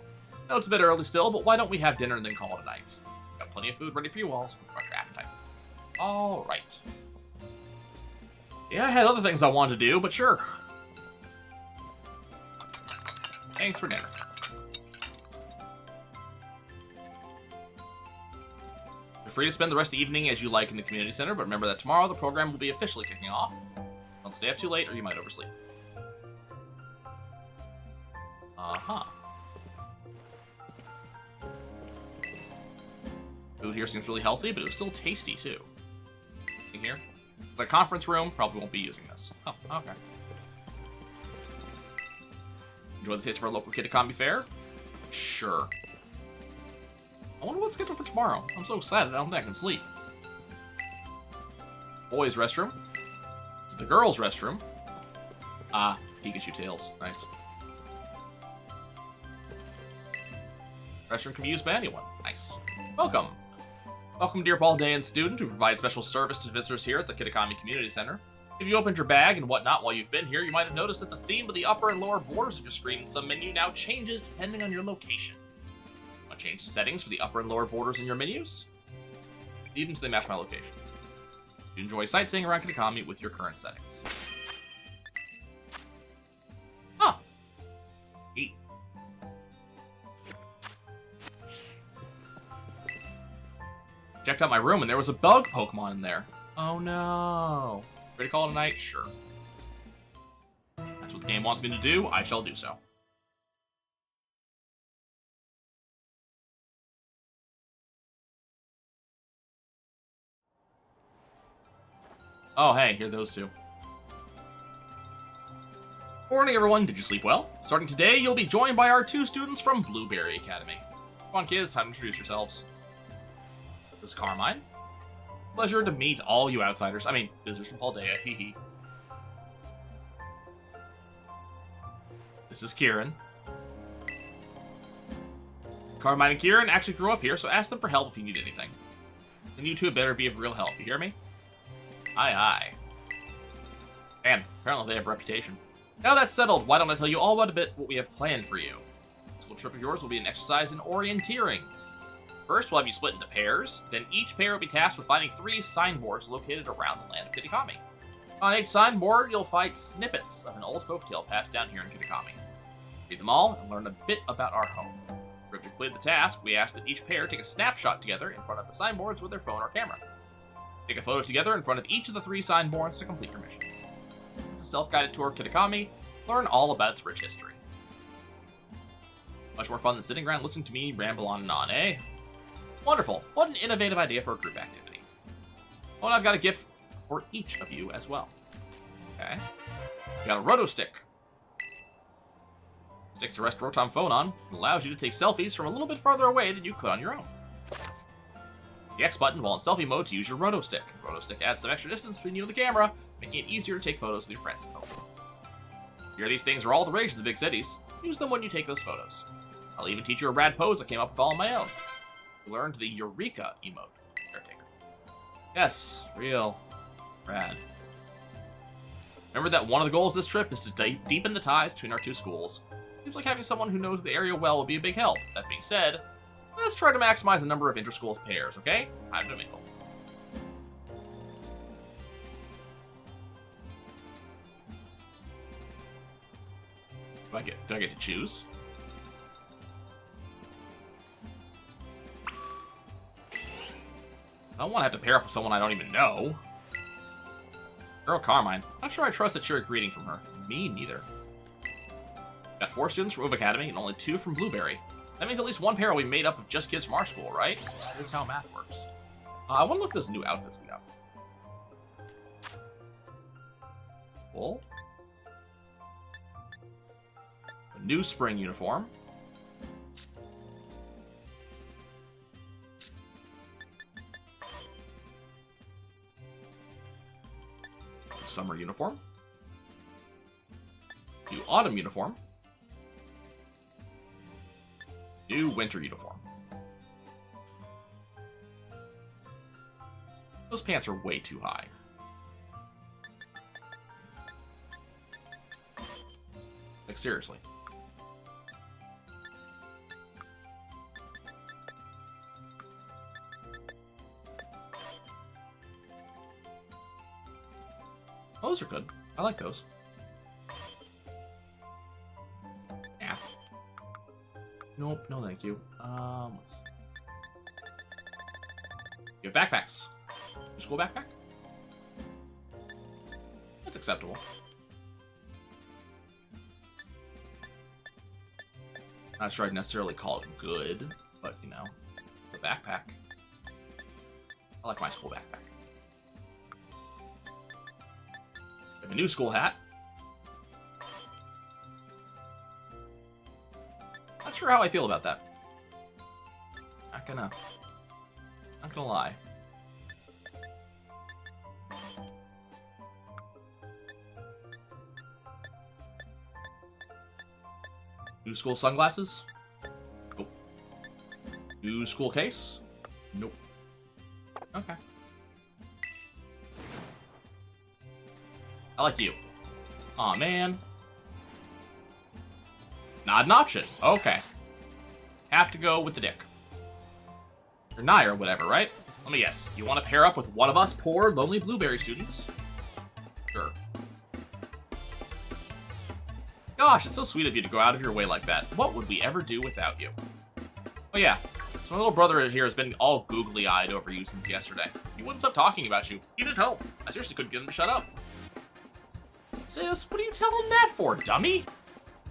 No, it's a bit early still, but why don't we have dinner and then call it a night? Got plenty of food ready for you all, so crush your appetites. Alright. Yeah, I had other things I wanted to do, but sure. Thanks for dinner. You're free to spend the rest of the evening as you like in the community center, but remember that tomorrow the program will be officially kicking off. Don't stay up too late or you might oversleep. Uh-huh. Food here seems really healthy, but it was still tasty, too. In here? The conference room, probably won't be using this. Oh, okay. Enjoy the taste of our local Kitakami fair? Sure. I wonder what's scheduled for tomorrow. I'm so excited, I don't think I can sleep. Boys' restroom. This is the girls' restroom. Ah, Pikachu tails. Nice. Restroom can be used by anyone. Nice. Welcome. Welcome, dear Baldaean student, who provides special service to visitors here at the Kitakami Community Center. If you opened your bag and whatnot while you've been here, you might have noticed that the theme of the upper and lower borders of your screen in some menu now changes depending on your location. Want to change the settings for the upper and lower borders in your menus? Even so they match my location. You enjoy sightseeing around Kitakami with your current settings. Huh. Eat. Checked out my room and there was a bug Pokemon in there. Oh no. Ready to call it a night? Sure. That's what the game wants me to do. I shall do so. Oh, hey, here are those two. Morning, everyone. Did you sleep well? Starting today, you'll be joined by our 2 students from Blueberry Academy. Come on, kids. Time to introduce yourselves. This is Carmine. Pleasure to meet all you outsiders. I mean, visitors from Paldea. Hee hee. This is Kieran. Carmine and Kieran actually grew up here, so ask them for help if you need anything. And you two better be of real help. You hear me? Aye, aye. Man, apparently they have a reputation. Now that's settled, why don't I tell you all about a bit what we have planned for you. This little trip of yours will be an exercise in orienteering. First, we'll have you split into pairs, then each pair will be tasked with finding 3 signboards located around the land of Kitakami. On each signboard, you'll find snippets of an old folktale passed down here in Kitakami. Read them all and learn a bit about our home. To complete the task, we ask that each pair take a snapshot together in front of the signboards with their phone or camera. Take a photo together in front of each of the 3 signboards to complete your mission. It's a self-guided tour of Kitakami. Learn all about its rich history. Much more fun than sitting around listening to me ramble on and on, eh? Wonderful. What an innovative idea for a group activity. Oh, and I've got a gift for each of you as well. Okay. You got a roto stick. Stick to rest Rotom phone on. It allows you to take selfies from a little bit farther away than you could on your own. The X button while in selfie mode to use your roto stick. Roto stick adds some extra distance between you and the camera, making it easier to take photos with your friends at home. Here, these things are all the rage in the big cities. Use them when you take those photos. I'll even teach you a rad pose I came up with all on my own. You learned the Eureka emote. Caretaker. Yes, real. Rad. Remember that one of the goals of this trip is to deepen the ties between our 2 schools. Seems like having someone who knows the area well would be a big help. That being said, let's try to maximize the number of inter-school pairs, okay? Time to mingle. Do I get to choose? I don't want to have to pair up with someone I don't even know. Girl Carmine. Not sure I trust that you're a greeting from her. Me neither. Got 4 students from Uva Academy and only 2 from Blueberry. That means at least 1 pair will be made up of just kids from our school, right? That's how math works. I want to look at those new outfits we got. Cool. A new spring uniform. Summer uniform. New autumn uniform. New winter uniform. Those pants are way too high. Like, seriously. Those are good. I like those. Yeah. Nope, no thank you. Let's... You have backpacks. Your school backpack? That's acceptable. Not sure I'd necessarily call it good, but, you know, it's a backpack. I like my school backpack. I have a new school hat. Not sure how I feel about that. Not gonna lie. New school sunglasses? Nope. New school case? Nope. Okay. I like you. Aw, man. Not an option. Okay. Have to go with the dick. Or Nye or whatever, right? Let me guess. You want to pair up with one of us poor, lonely blueberry students? Sure. Gosh, it's so sweet of you to go out of your way like that. What would we ever do without you? Oh yeah, so my little brother here has been all googly-eyed over you since yesterday. He wouldn't stop talking about you, even at home. I seriously couldn't get him to shut up. Sis, what are you telling that for, dummy?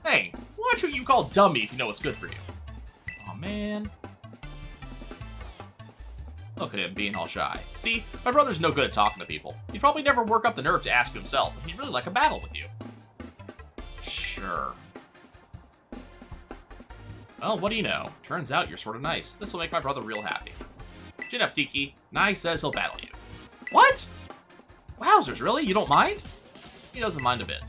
Hey, watch what you call dummy if you know what's good for you. Aw, man. Look at him being all shy. See, my brother's no good at talking to people. He'd probably never work up the nerve to ask himself if he'd really like a battle with you. Sure. Well, what do you know? Turns out you're sort of nice. This will make my brother real happy. Chin up, Tiki. Nye says he'll battle you. What? Wowzers, really? You don't mind? He doesn't mind a bit.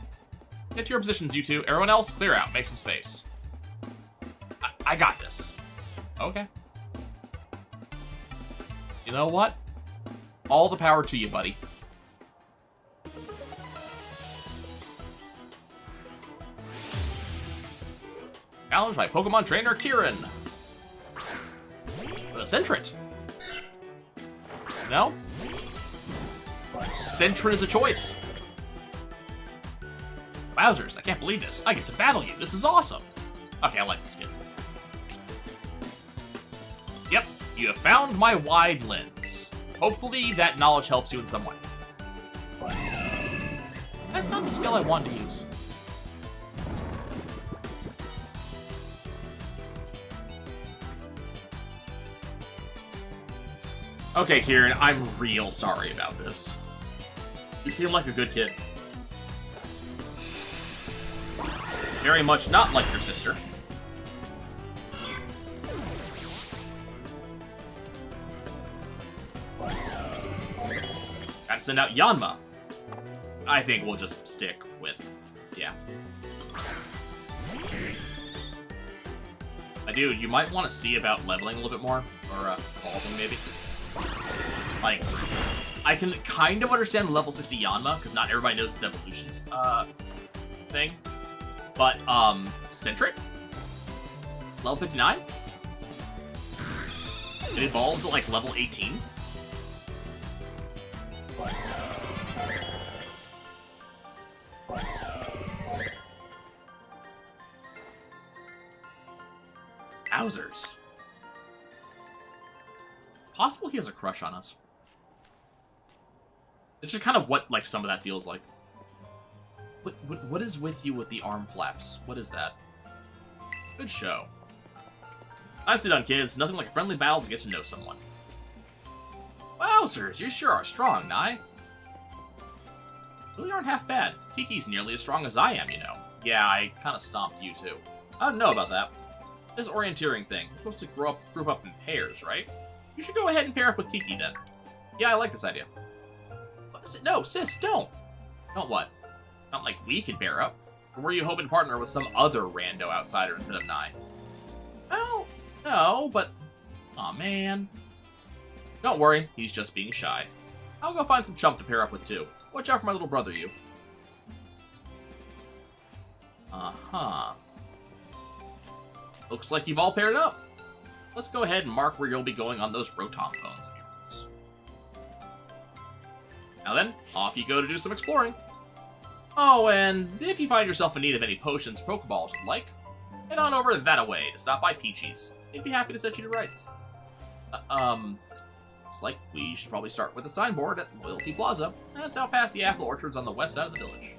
Get to your positions, you two. Everyone else, clear out. Make some space. I got this. Okay. You know what? All the power to you, buddy. Challenged by Pokemon trainer Kieran. The Sentret. No? Sentret is a choice. Wowzers, I can't believe this. I get to battle you. This is awesome. Okay, I like this kid. Yep, you have found my wide lens. Hopefully that knowledge helps you in some way. That's not the skill I wanted to use. Okay, Kieran, I'm real sorry about this. You seem like a good kid. Very much not like your sister. Gotta send out Yanma. I think we'll just stick with, yeah. Dude, you might want to see about leveling a little bit more, or evolving maybe. Like, I can kind of understand level 60 Yanma, because not everybody knows its evolutions, thing. But, Sentret? Level 59? It evolves at, like, level 18? Wowzers. It's possible he has a crush on us. It's just kind of what, like, some of that feels like. What is with you with the arm flaps? What is that? Good show. Nicely done, kids. Nothing like a friendly battle to get to know someone. Wowzers, you sure are strong, Nye. Really aren't half bad. Kiki's nearly as strong as I am, you know. Yeah, I kind of stomped you, too. I don't know about that. This orienteering thing. We're supposed to group up in pairs, right? You should go ahead and pair up with Kiki, then. Yeah, I like this idea. No, sis, don't. Don't what? Not like we can pair up. Or were you hoping to partner with some other rando outsider instead of Nye? Well, no, but... Aw, man. Don't worry, he's just being shy. I'll go find some chump to pair up with, too. Watch out for my little brother, you. Uh-huh. Looks like you've all paired up. Let's go ahead and mark where you'll be going on those Rotom phones of yours. Now then, off you go to do some exploring. Oh, and if you find yourself in need of any potions or Pokeballs you'd like, Head on over that-a-way to stop by Peachy's. They'd be happy to set you to rights. Looks like we should probably start with the signboard at Loyalty Plaza. That's out past the apple orchards on the west side of the village.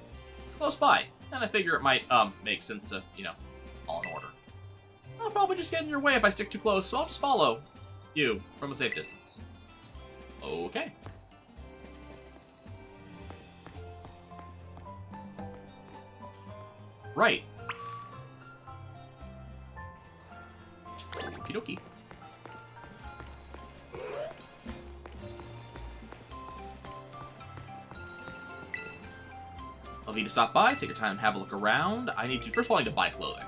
It's close by, and I figure it might, make sense to, you know, all in order. I'll probably just get in your way if I stick too close, so I'll just follow you from a safe distance. Okay. Right. Okie dokie. I'll need to stop by, take your time, and have a look around. I need to, first of all, I need to buy clothing.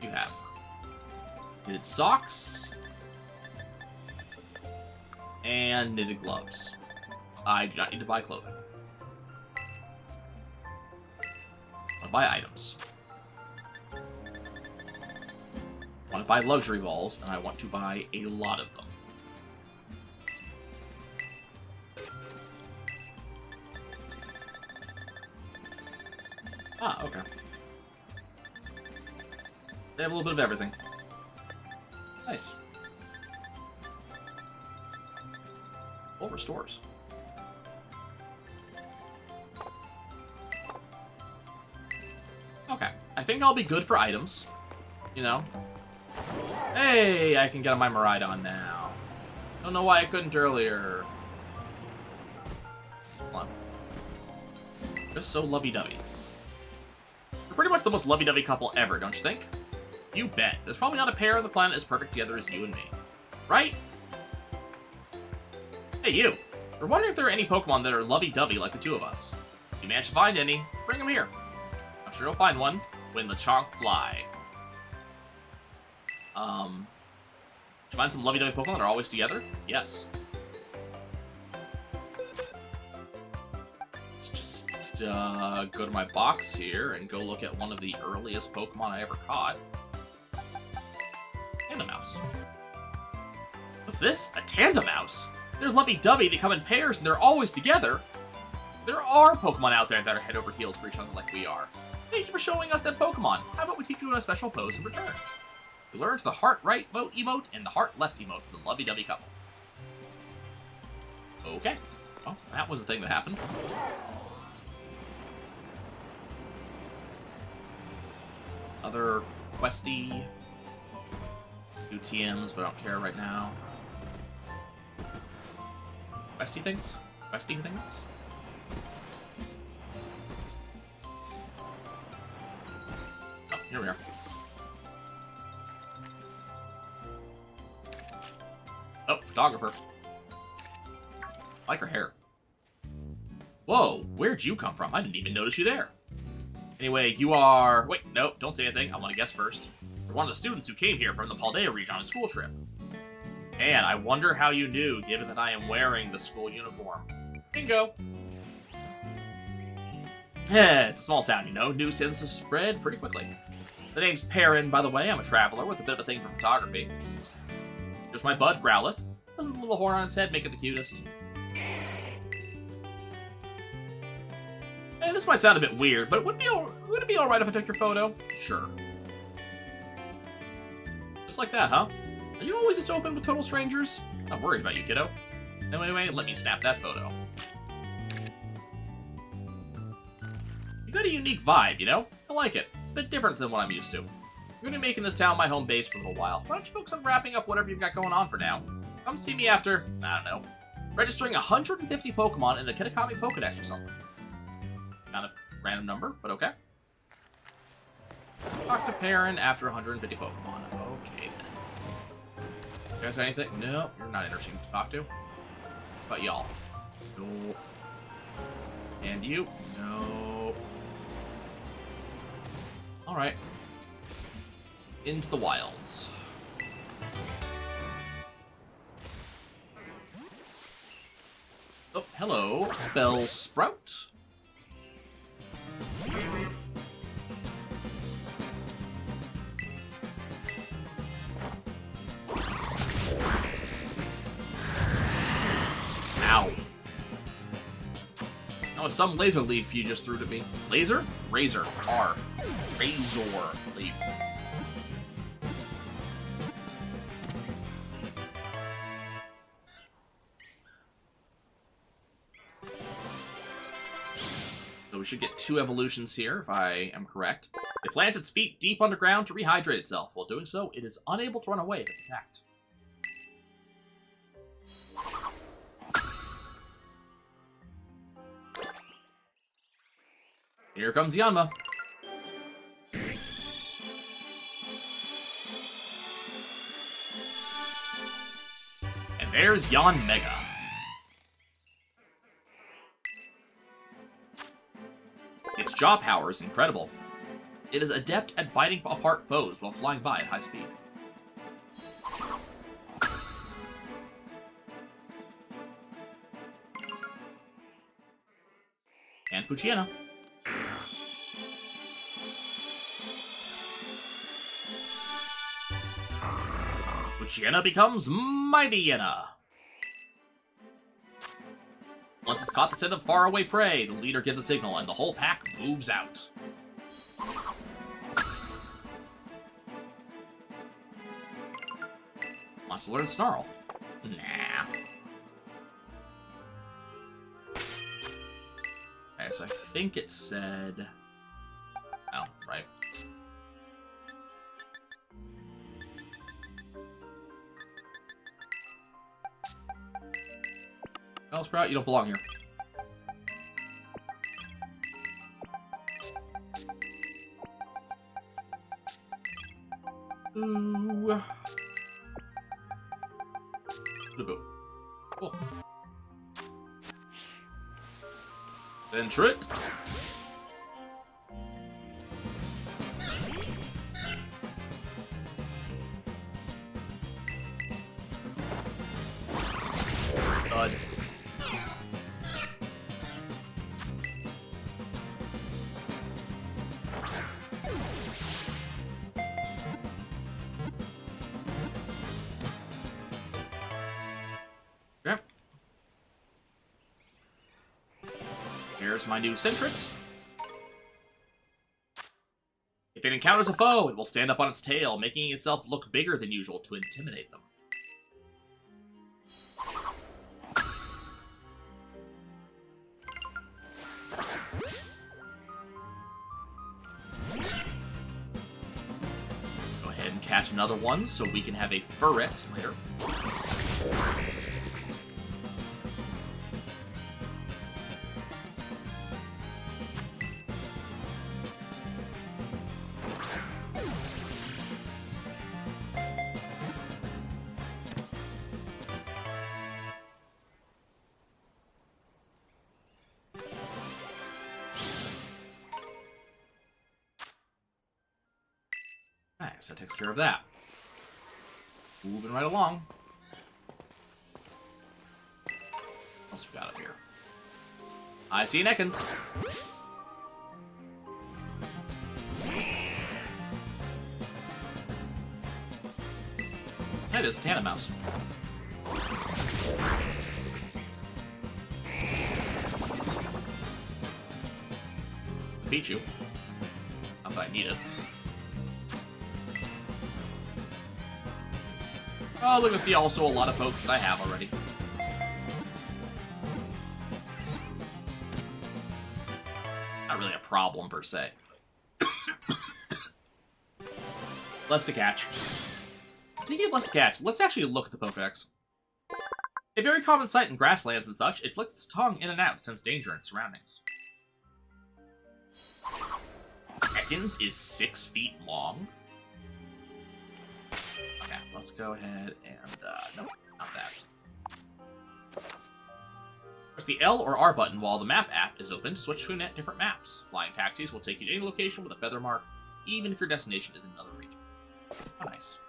You have knitted socks and knitted gloves. I do not need to buy clothing. I want to buy items. I want to buy luxury balls, and I want to buy a lot of them. Ah, okay. They have a little bit of everything. Nice. Full restores. Okay. I think I'll be good for items. You know? Hey, I can get my Miraidon now. Don't know why I couldn't earlier. Come on. Just so lovey-dovey. We're pretty much the most lovey-dovey couple ever, don't you think? You bet. There's probably not a pair on the planet as perfect together as you and me. Right? Hey, you. We're wondering if there are any Pokemon that are lovey-dovey like the two of us. If you manage to find any, bring them here. I'm sure you'll find one when the Chonk fly. Did you find some lovey-dovey Pokemon that are always together? Yes. Let's just go to my box here and go look at one of the earliest Pokemon I ever caught. Tandemouse. What's this? A Tandemouse? They're lovey-dovey, they come in pairs, and they're always together. There are Pokemon out there that are head over heels for each other like we are. Thank you for showing us that Pokemon. How about we teach you a special pose in return? You learned the heart right emote and the heart left emote from the lovey-dovey couple. Okay. Well, that was the thing that happened. Other questy. Do TMs, but I don't care right now. Questy things? Questing things? Oh, here we are. Oh, photographer. I like her hair. Whoa, where'd you come from? I didn't even notice you there. Anyway, you are... Wait, no, don't say anything. I want to guess first. You're one of the students who came here from the Paldea region on a school trip. And I wonder how you knew, given that I am wearing the school uniform. Bingo! It's a small town, you know. News tends to spread pretty quickly. The name's Perrin, by the way. I'm a traveler with a bit of a thing for photography. There's my bud, Growlithe. Doesn't the little horn on its head make it the cutest? Hey, this might sound a bit weird, but would it be alright if I took your photo? Sure. Just like that, huh? Are you always this open with total strangers? I'm worried about you, kiddo. Anyway, let me snap that photo. You got a unique vibe, you know? I like it. It's a bit different than what I'm used to. I'm going to be making this town my home base for a little while. Why don't you focus on wrapping up whatever you've got going on for now? Come see me after, I don't know, registering 150 Pokemon in the Kitakami Pokedex or something. Kind of random number, but okay. Talk to Perrin after 150 Pokemon. Okay, then. You guys got anything? No, you're not interesting to talk to. But y'all. No. And you? No. Alright. Into the wilds. Oh, hello, Bellsprout. Ow. Oh, some laser leaf you just threw to me. Laser? Razor. R. Razor leaf. So we should get 2 evolutions here, if I am correct. It plants its feet deep underground to rehydrate itself. While doing so, it is unable to run away if it's attacked. Here comes Yanma. And there's Yan Mega. Its jaw power is incredible. It is adept at biting apart foes while flying by at high speed. And Poochyena. Poochyena becomes Mighty Yenna. Once it's caught the scent of faraway prey, the leader gives a signal and the whole pack moves out. Wants to learn Snarl. Nah. Okay, so I think it said... Oh, right. Oh, Sprout, you don't belong here. Ooh. Boo. Cool. Ventrit. Thud. Okay. Here's my new Sentret. If it encounters a foe, it will stand up on its tail, making itself look bigger than usual to intimidate them. Go ahead and catch another one so we can have a Furret later. Nice, that takes care of that. Moving right along. What else we got up here? I see Ekans. Hey, there's a Tana Mouse. Pichu. Not that I need it. Oh, look, let's see also a lot of folks that I have already. Not really a problem, per se. Less to catch. Speaking of less to catch, let's actually look at the Pokedex. A very common sight in grasslands and such, it flicks its tongue in and out to sense danger in its surroundings. Ekans is 6 feet long. Okay, let's go ahead and, nope, not that. Press the L or R button while the map app is open to switch between different maps. Flying taxis will take you to any location with a feather mark, even if your destination is in another region. Oh, nice.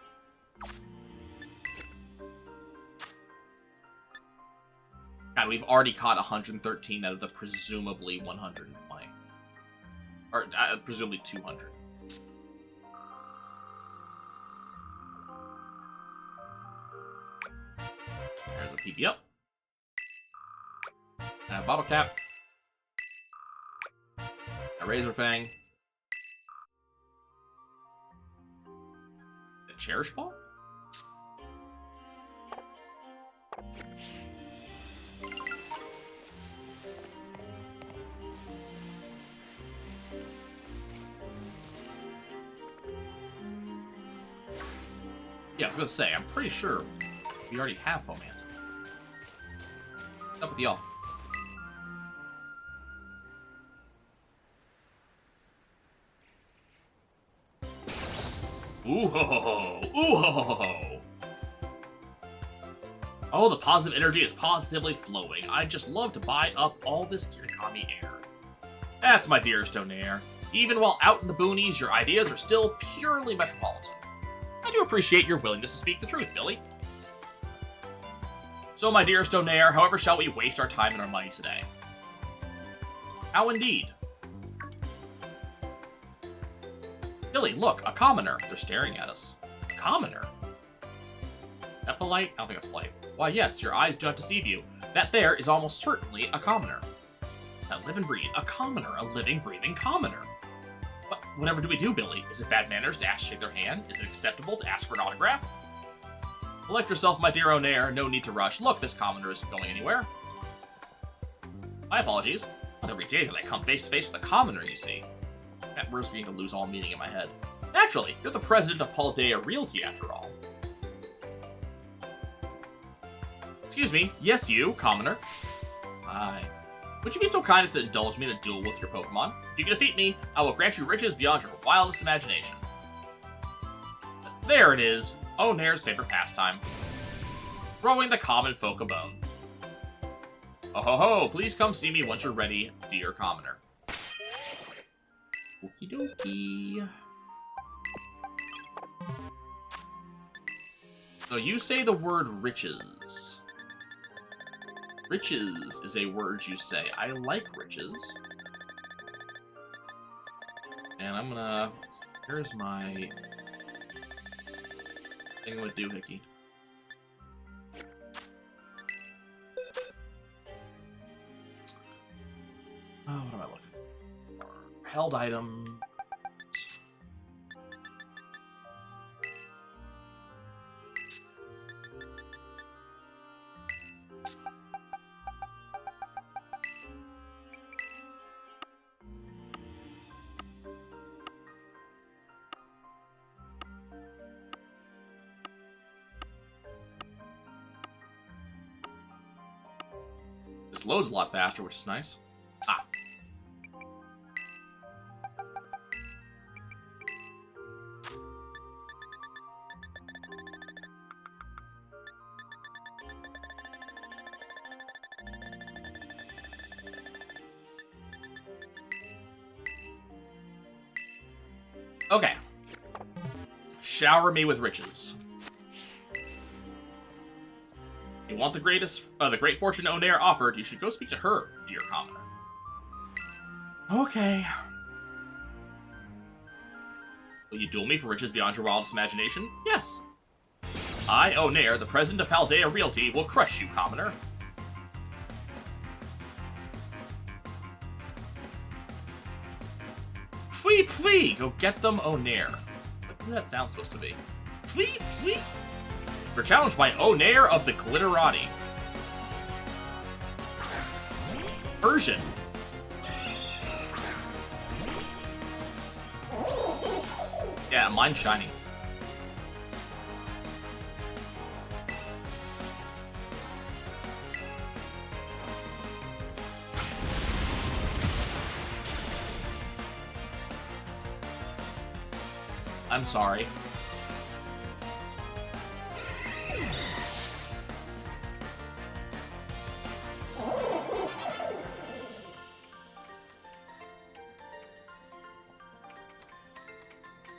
God, we've already caught 113 out of the presumably 120. Or, presumably 200. There's a PP up. And a bottle cap. A Razor Fang. A Cherish Ball? Yeah, I was gonna say, I'm pretty sure we already have Foamant. What's up with y'all? Ooh ho ho ho! Ooh ho ho ho! Oh, the positive energy is positively flowing. I'd just love to buy up all this Kitakami air. That's my dearest Onair. Even while out in the boonies, your ideas are still purely metropolitan. I do appreciate your willingness to speak the truth, Billy. So, my dearest Onair, however shall we waste our time and our money today? How indeed? Billy, look, a commoner. They're staring at us. A commoner? That polite? I don't think that's polite. Why, yes, your eyes do not deceive you. That there is almost certainly a commoner. That live and breathe. A commoner. A living, breathing commoner. But whatever do we do, Billy? Is it bad manners to ask to shake their hand? Is it acceptable to ask for an autograph? Collect yourself, my dear Onair. No need to rush. Look, this commoner isn't going anywhere. My apologies. It's not every day that I come face to face with a commoner, you see. That word's beginning to lose all meaning in my head. Naturally, you're the president of Paldea Realty, after all. Excuse me. Yes, you, commoner. Hi. Would you be so kind as to indulge me in a duel with your Pokemon? If you can defeat me, I will grant you riches beyond your wildest imagination. There it is. Onair's favorite pastime. Throwing the common folk a bone. Oh ho ho, please come see me once you're ready, dear commoner. Okie dokie. So you say the word riches. Riches is a word you say. I like riches. And I'm gonna... Here's my... thing with doohickey. Oh, what am I looking for? Held item. This loads a lot faster, which is nice. Ah. Okay. Shower me with riches. You want the great fortune Onair offered, you should go speak to her, dear commoner. Okay. Will you duel me for riches beyond your wildest imagination? Yes. I, Onair, the president of Paldea Realty, will crush you, commoner. Fwee, fwee! Go get them, Onair. What does that sound supposed to be? Fwee, fwee! You're challenged by Onair of the Glitterati. Persian. Yeah, mine's shiny. I'm sorry.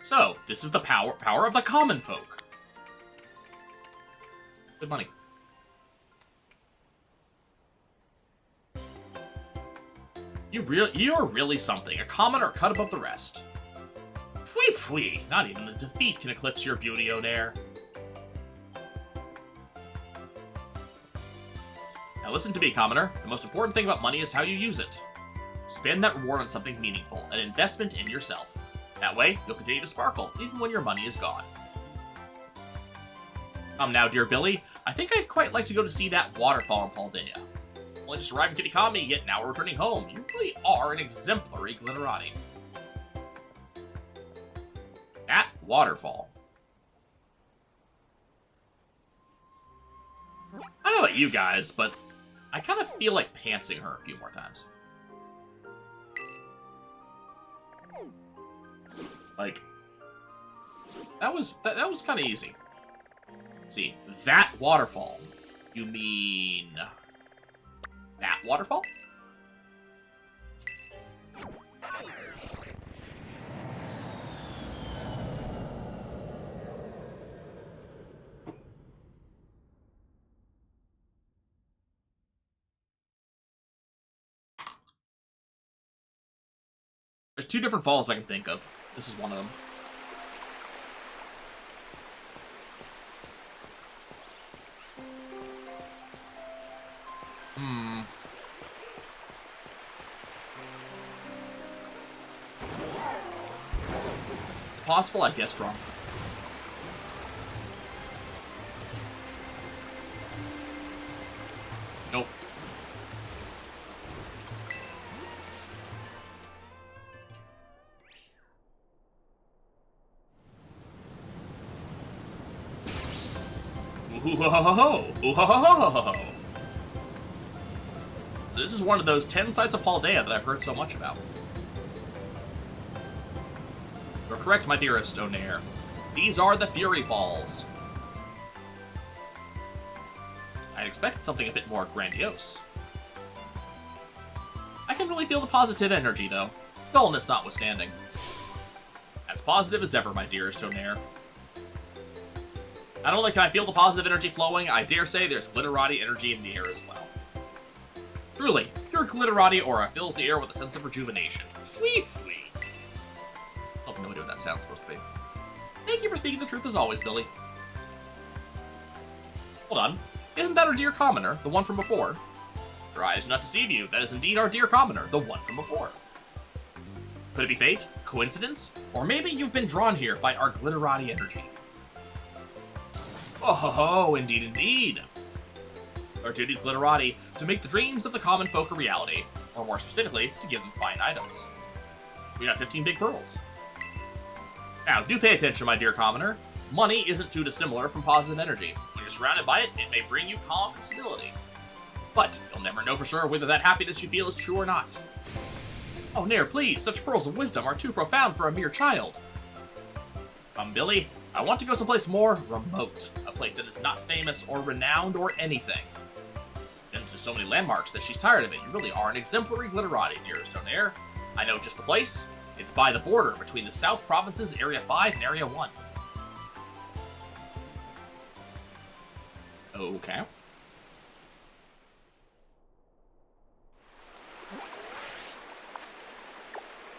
So, this is the power of the common folk. Good money. You're really something. A commoner cut above the rest. Fwee fwee! Not even a defeat can eclipse your beauty, Onair. Now listen to me, commoner. The most important thing about money is how you use it. Spend that reward on something meaningful, an investment in yourself. That way, you'll continue to sparkle, even when your money is gone. Come now, dear Billy. I think I'd quite like to go to see that waterfall in Paldea. Only just arrived in Kitakami, yet now we're returning home. You really are an exemplary glitterati. That waterfall. I don't know about you guys, but I kind of feel like pantsing her a few more times. Like, that was kind of easy. Let's see, that waterfall. You mean that waterfall? There's two different falls I can think of. This is one of them. It's possible I guessed wrong. Nope. Ooh-ho-ho-ho-ho! So this is one of those 10 sites of Paldea that I've heard so much about. You're correct, my dearest Onair. These are the Fury Falls. I'd expected something a bit more grandiose. I can really feel the positive energy, though, dullness notwithstanding. As positive as ever, my dearest Onair. Not only can I feel the positive energy flowing, I dare say there's glitterati energy in the air as well. Truly, your glitterati aura fills the air with a sense of rejuvenation. Fwee fwee. I have no idea what that sound's supposed to be. Thank you for speaking the truth as always, Billy. Hold on. Isn't that our dear commoner, the one from before? Your eyes do not deceive you. That is indeed our dear commoner, the one from before. Could it be fate? Coincidence? Or maybe you've been drawn here by our glitterati energy. Oh ho ho, indeed, indeed. Our duty's glitterati to make the dreams of the common folk a reality, or more specifically, to give them fine items. We got 15 big pearls. Now, do pay attention, my dear commoner. Money isn't too dissimilar from positive energy. When you're surrounded by it, it may bring you calm and stability. But you'll never know for sure whether that happiness you feel is true or not. Oh, Nair, please, such pearls of wisdom are too profound for a mere child. Come, Billy. I want to go someplace more remote, a place that is not famous or renowned or anything. Been to so many landmarks that she's tired of it. You really are an exemplary glitterati, dearest Onair. I know just the place. It's by the border between the South Provinces, Area 5 and Area 1. Okay.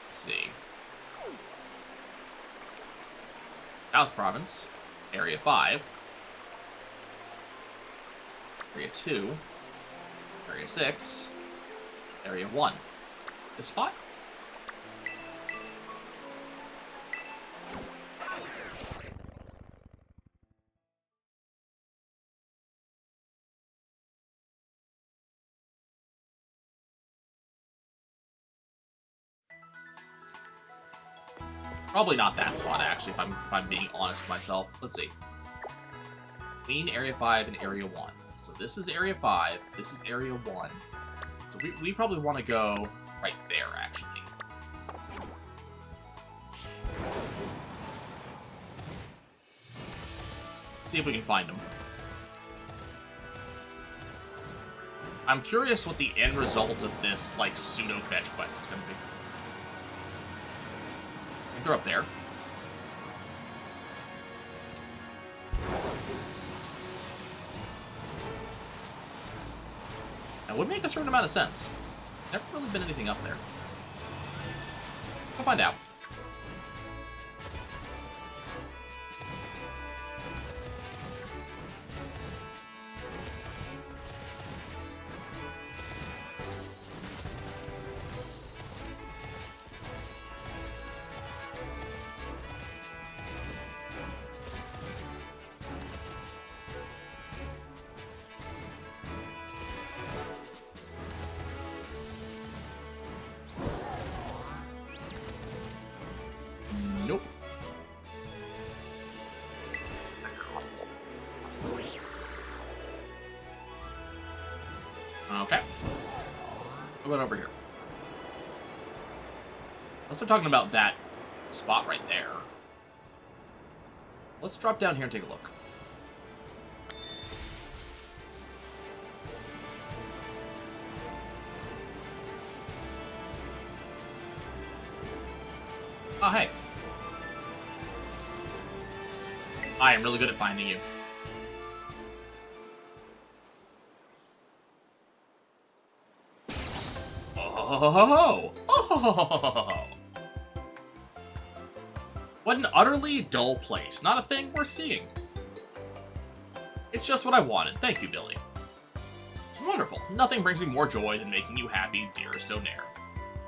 Let's see. South Province, Area 5, Area 2, Area 6, Area 1. This spot? Probably not that spot, actually, if I'm being honest with myself. Let's see. Between Area 5 and Area 1. So this is Area 5, this is Area 1. So we probably want to go right there, actually. See if we can find them. I'm curious what the end result of this, like, pseudo-fetch quest is going to be. They're up there. That would make a certain amount of sense. Never really been anything up there. We'll find out. Okay. What about over here? Let's start talking about that spot right there. Let's drop down here and take a look. Oh, hey. I am really good at finding you. Oh. What an utterly dull place. Not a thing worth seeing. It's just what I wanted. Thank you, Billy. Wonderful. Nothing brings me more joy than making you happy, dearest Onair.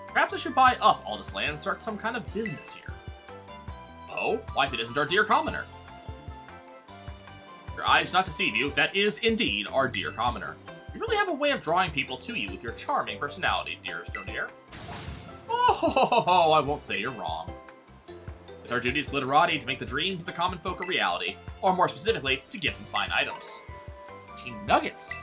Perhaps I should buy up all this land and start some kind of business here. Oh, why if it isn't our dear commoner? Your eyes not deceive you, that is indeed our dear commoner. You really have a way of drawing people to you with your charming personality, dearest Onair. Oh, I won't say you're wrong. It's our duty as glitterati to make the dreams of the common folk a reality, or more specifically, to give them fine items. Team Nuggets!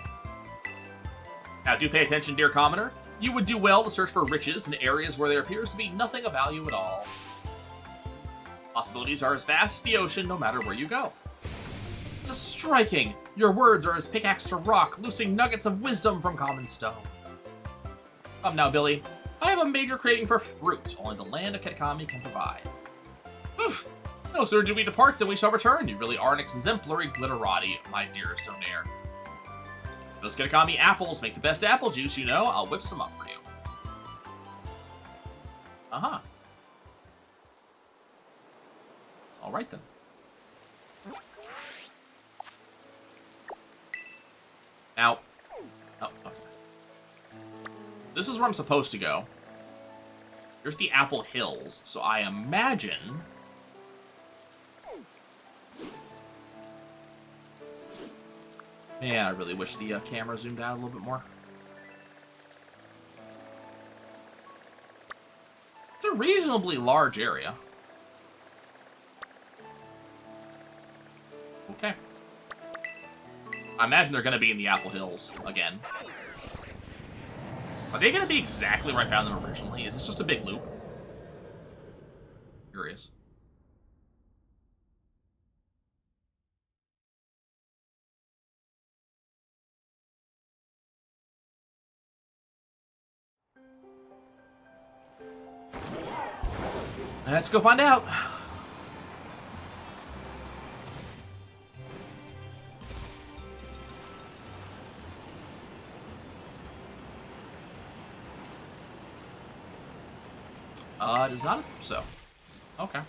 Now do pay attention, dear commoner. You would do well to search for riches in areas where there appears to be nothing of value at all. Possibilities are as vast as the ocean, no matter where you go. It's a striking! Your words are as pickaxe to rock, loosing nuggets of wisdom from common stone. Come now, Billy. I have a major craving for fruit, only the land of Katakami can provide. Oof. No sooner do we depart than we shall return. You really are an exemplary glitterati, my dearest Onair. Those Katakami apples make the best apple juice, you know. I'll whip some up for you. Uh-huh. Alright then. Now, oh, okay. This is where I'm supposed to go. Here's the Apple Hills, so I imagine... Man, I really wish the camera zoomed out a little bit more. It's a reasonably large area. Okay. I imagine they're going to be in the Apple Hills again. Are they going to be exactly where I found them originally? Is this just a big loop? Curious. Let's go find out. It is not so. Okay.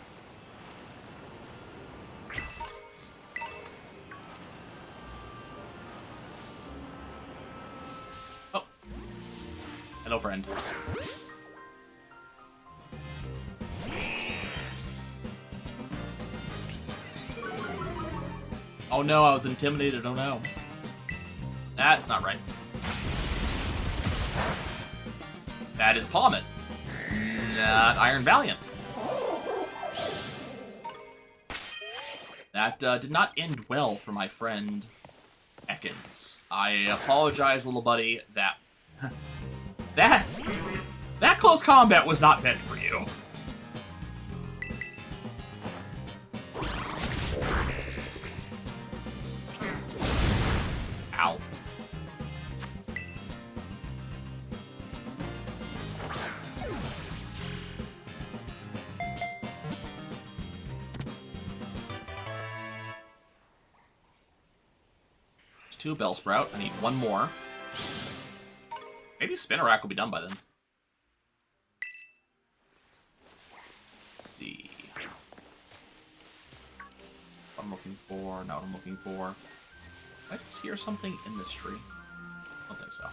Oh. Hello, friend. Oh no, I was intimidated. Oh no. That's not right. That is Palmet. Not Iron Valiant. That did not end well for my friend Ekans. I apologize, little buddy. That close combat was not meant for you. Ow. Two Bellsprout. I need one more. Maybe Spinnerack will be done by then. Let's see. What I'm looking for, not what I'm looking for. Did I just hear something in this tree? I don't think so.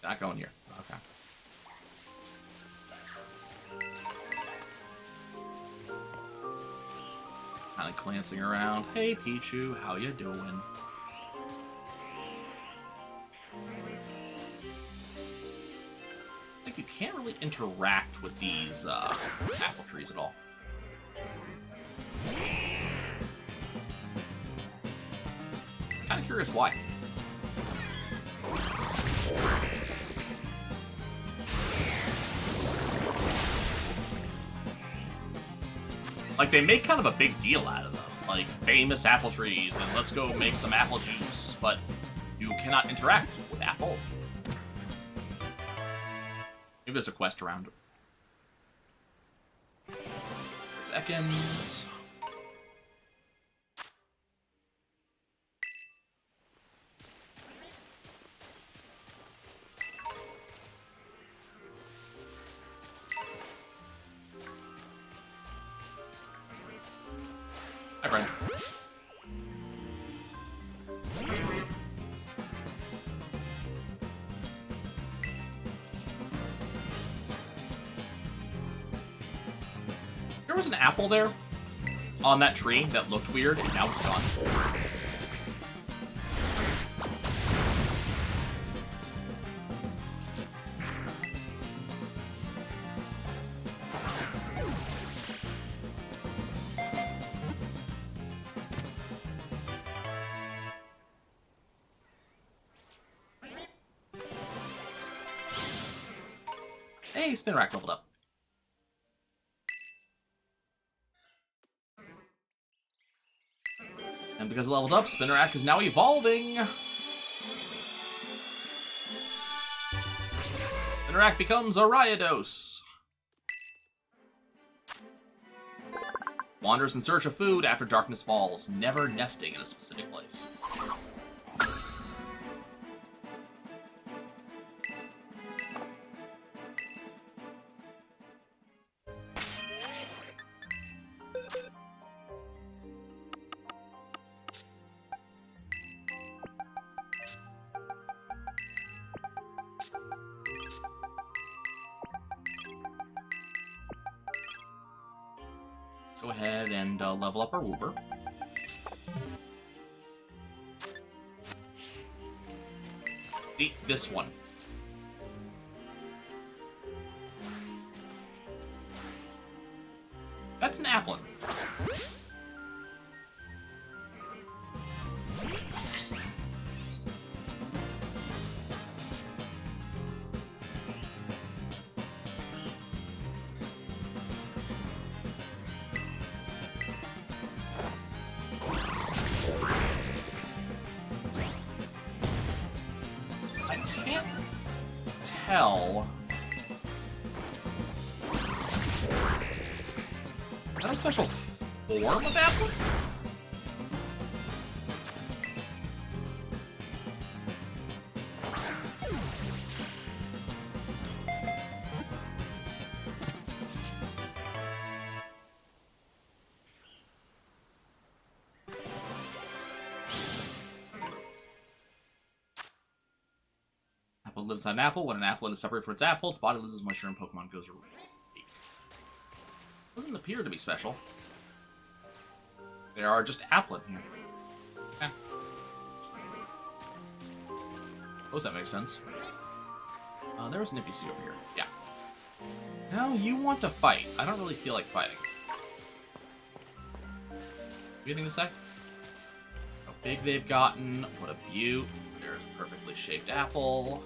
Not going here. Okay. Kind of glancing around. Hey, Pichu, how you doing? I think you can't really interact with these apple trees at all. Kind of curious why. Like, they make kind of a big deal out of them. Like, famous apple trees, and let's go make some apple juice, but you cannot interact with apple. Maybe there's a quest around it. Seconds. Hi, Brian. There was an apple there on that tree that looked weird, and now it's gone. Hey, spin rack leveled up. And because it leveled up, Spinnerack is now evolving! Spinnerack becomes a Ryados! Wanders in search of food after darkness falls, never nesting in a specific place. Go ahead and level up our Wooper. Eat this one. That's an Applin. Tell. Is that a special form of apple? Apple lives on an apple. When an apple is separated from its apple, its body loses moisture and Pokemon goes weak. Doesn't appear to be special. There are just Applin here. Okay. Suppose that makes sense. There's an NPC over here. Yeah. Now you want to fight. I don't really feel like fighting. Anything to say? How big they've gotten. What a beaut. There's a perfectly shaped apple.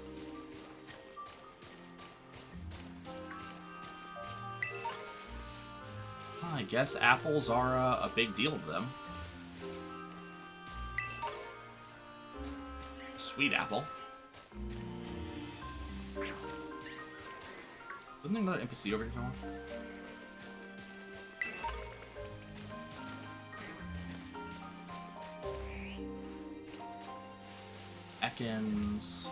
I guess apples are a big deal to them. Sweet apple. Isn't there another NPC over here somewhere? Ekans.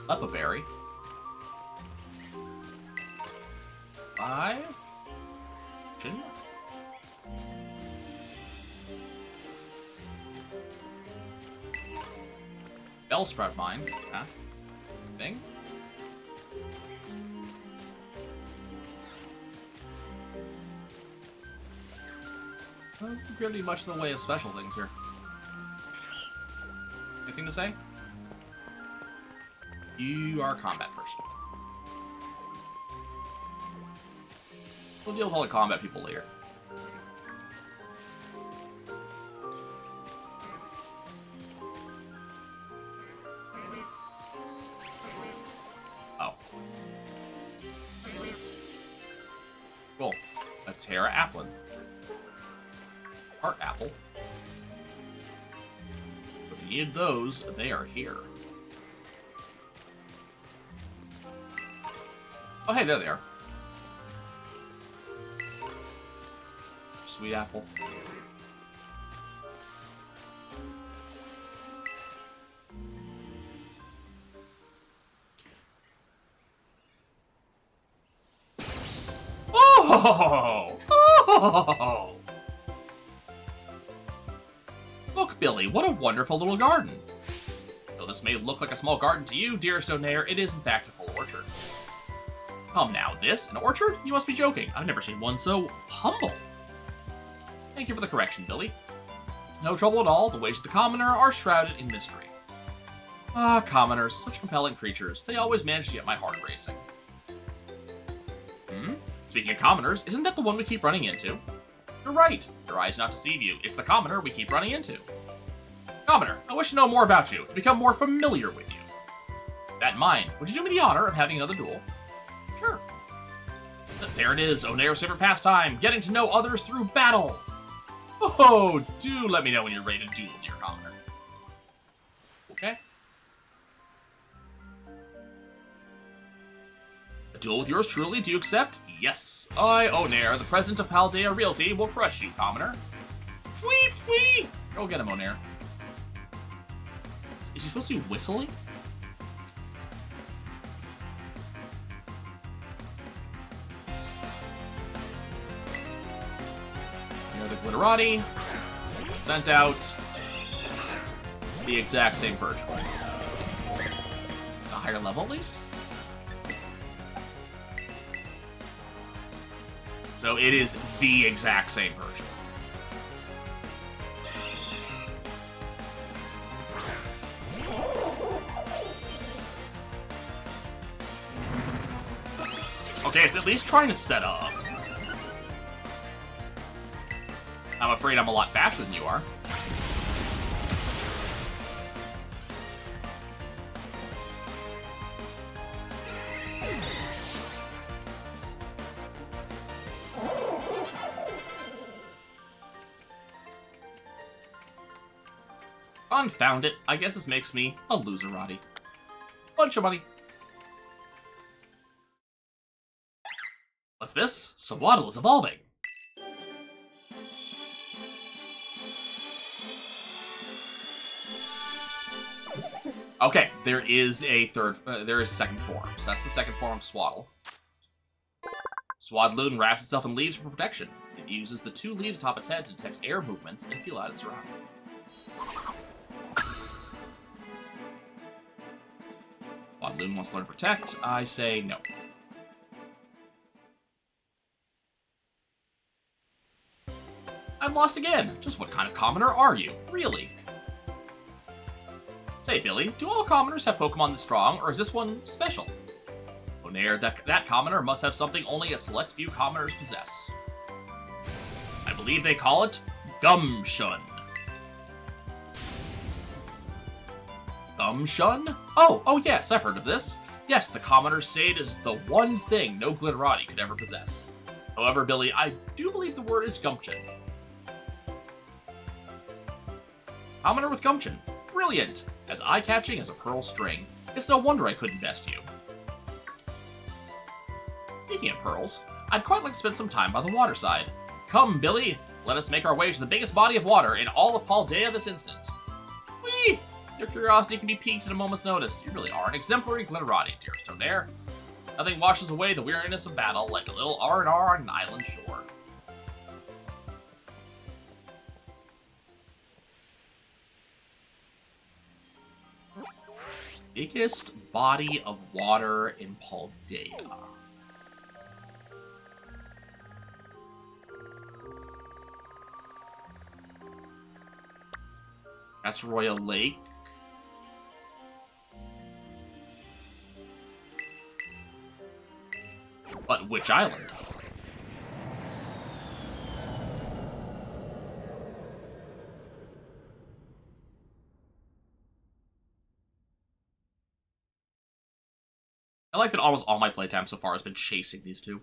Lepaberry. 5? Shouldn't it? Bellsprout mine. Huh? Thing? Well, there's pretty much in the way of special things here. Anything to say? You are a combat person. We'll deal with all the combat people later. Oh. Cool. A Terra Applin. Heart Apple. If you need those, they are here. Oh, hey, there they are. Sweet apple. Oh! Oh! Look, Billy, what a wonderful little garden. Though this may look like a small garden to you, dearest Onair, it is in fact a full orchard. Come now, this? An orchard? You must be joking. I've never seen one so humble. Thank you for the correction, Billy. No trouble at all. The ways of the commoner are shrouded in mystery. Ah, commoners, such compelling creatures. They always manage to get my heart racing. Speaking of commoners, isn't that the one we keep running into? You're right. Your eyes not deceive you. It's the commoner we keep running into. Commoner, I wish to know more about you, to become more familiar with you. That in mind, would you do me the honor of having another duel? Sure. There it is, Onair's favorite pastime, getting to know others through battle. Oh, do let me know when you're ready to duel, dear commoner. Okay. A duel with yours truly, do you accept? Yes. I, Onair, the president of Paldea Realty, will crush you, commoner. Fwee, fwee! Go get him, Onair. Is he supposed to be whistling? The Glitterati sent out the exact same version. A higher level, at least? So it is the exact same version. Okay, it's at least trying to set up. I'm afraid I'm a lot faster than you are. Confound it. I guess this makes me a loserati. Bunch of money. What's this? Swaddle is evolving. Okay, there is a second form. So that's the second form of Swaddle. Swadloon wraps itself in leaves for protection. It uses the 2 leaves atop its head to detect air movements and feel out its surroundings. Swadloon wants to learn Protect. I say no. I'm lost again. Just what kind of commoner are you? Really? Say, Billy, do all commoners have Pokemon this strong, or is this one special? Onair, that commoner must have something only a select few commoners possess. I believe they call it Gumshun. Gumshun? Oh yes, I've heard of this. Yes, the commoners say it is the one thing no Glitterati could ever possess. However, Billy, I do believe the word is Gumption. Commoner with Gumption. Brilliant! As eye-catching as a pearl string. It's no wonder I couldn't best you. Speaking of pearls, I'd quite like to spend some time by the waterside. Come, Billy! Let us make our way to the biggest body of water in all of Paldea this instant. Whee! Your curiosity can be piqued at a moment's notice. You really are an exemplary Glitterati, dearest Onair. Nothing washes away the weariness of battle like a little R&R on an island shore. Biggest body of water in Paldea. That's Royal Lake. But which island? I like that almost all my playtime so far has been chasing these two.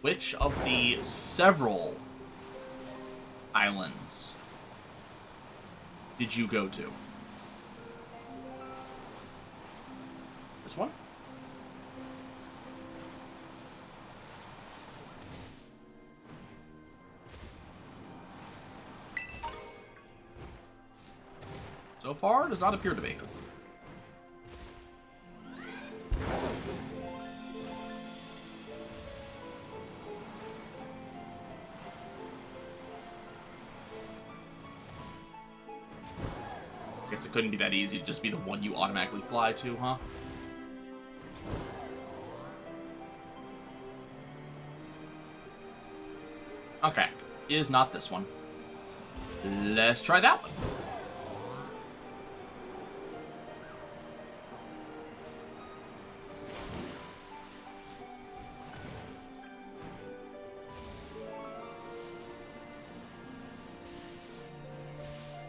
Which of the several islands did you go to? This one? So far, does not appear to be. Guess it couldn't be that easy to just be the one you automatically fly to, huh? Okay, is not this one. Let's try that one.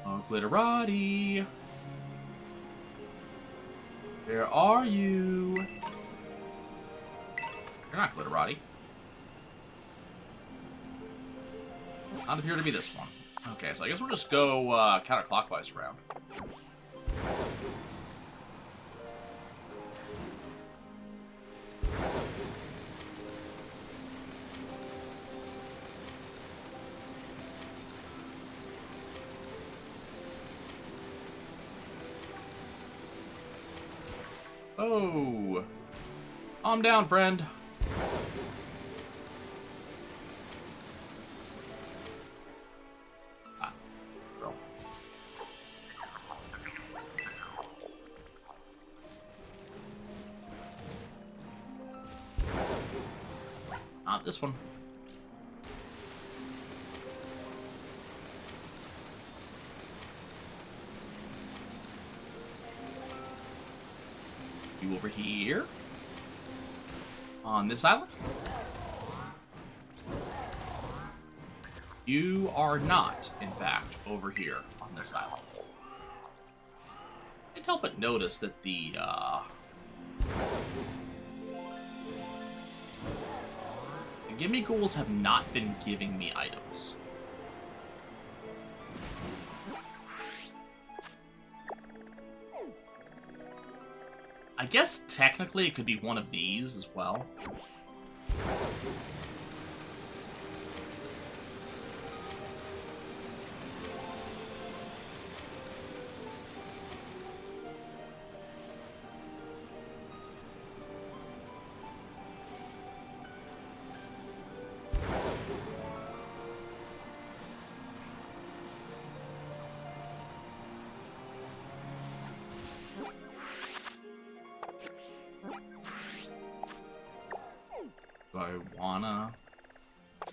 Oh, Glitterati. Where are you? You're not Glitterati. Not appear to be this one. Okay, so I guess we'll just go counterclockwise around. Oh. Calm down, friend. Ah, girl. Not this one. You over here? On this island? You are not, in fact, over here on this island. I can't help but notice that the gimme ghouls have not been giving me items. I guess technically it could be one of these as well.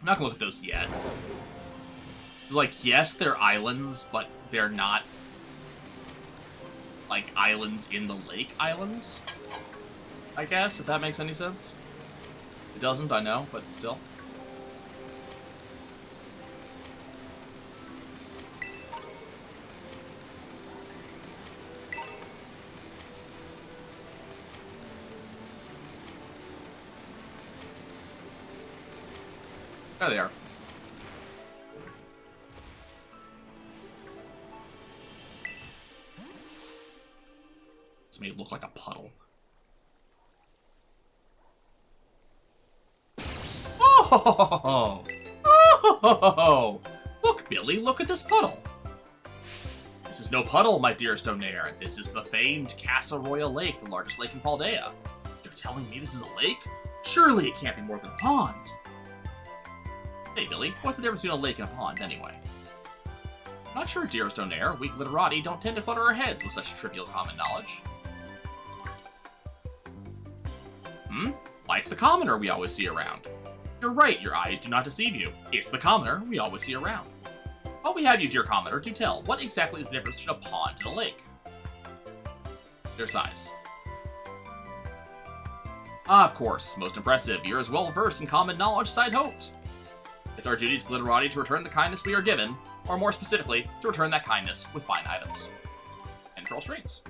I'm not gonna look at those yet. Like, yes, they're islands, but they're not, like, islands in the lake islands, I guess, if that makes any sense. It doesn't, I know, but still. There they are. This made it look like a puddle. Oh! Oh! Look, Billy, look at this puddle. This is no puddle, my dearest Onair. This is the famed Casa Royal Lake, the largest lake in Paldea. You're telling me this is a lake? Surely it can't be more than a pond. Hey, Billy, what's the difference between a lake and a pond, anyway? Not sure, dearest Onair. We glitterati don't tend to clutter our heads with such trivial common knowledge. Why, it's the commoner we always see around. You're right, your eyes do not deceive you. It's the commoner we always see around. While we have you, dear commoner, do tell, what exactly is the difference between a pond and a lake? Their size. Ah, of course, most impressive. You're as well versed in common knowledge as I'd hoped. It's our duty as glitterati to return the kindness we are given, or more specifically, to return that kindness with fine items. And pearl strings.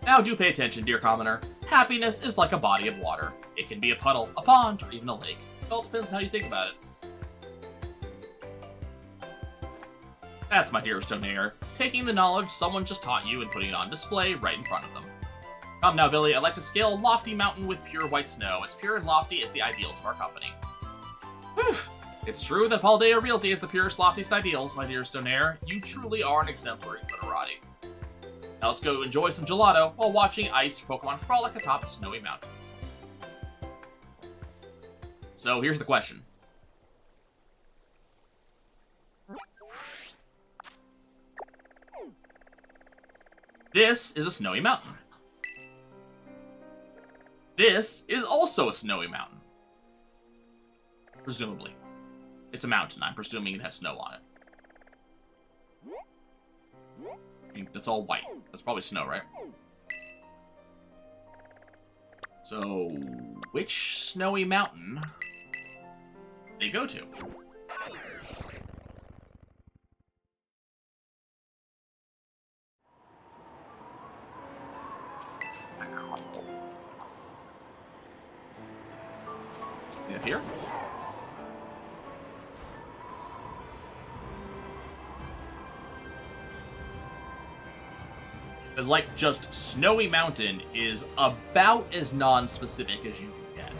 Now do pay attention, dear commoner. Happiness is like a body of water. It can be a puddle, a pond, or even a lake. It all depends on how you think about it. That's my dearest Donair, taking the knowledge someone just taught you and putting it on display right in front of them. Come now, Billy, I'd like to scale a lofty mountain with pure white snow, as pure and lofty as the ideals of our company. Whew. It's true that Paldea Realty is the purest, loftiest ideals, my dearest Donair. You truly are an exemplary glitterati. Now let's go enjoy some gelato while watching Ice Pokemon frolic atop a snowy mountain. So here's the question. This is a snowy mountain. This is also a snowy mountain. Presumably. It's a mountain. I'm presuming it has snow on it. I mean, that's all white. That's probably snow, right? So, which snowy mountain they go to? Up here? Because, like, just Snowy Mountain is about as non-specific as you can get.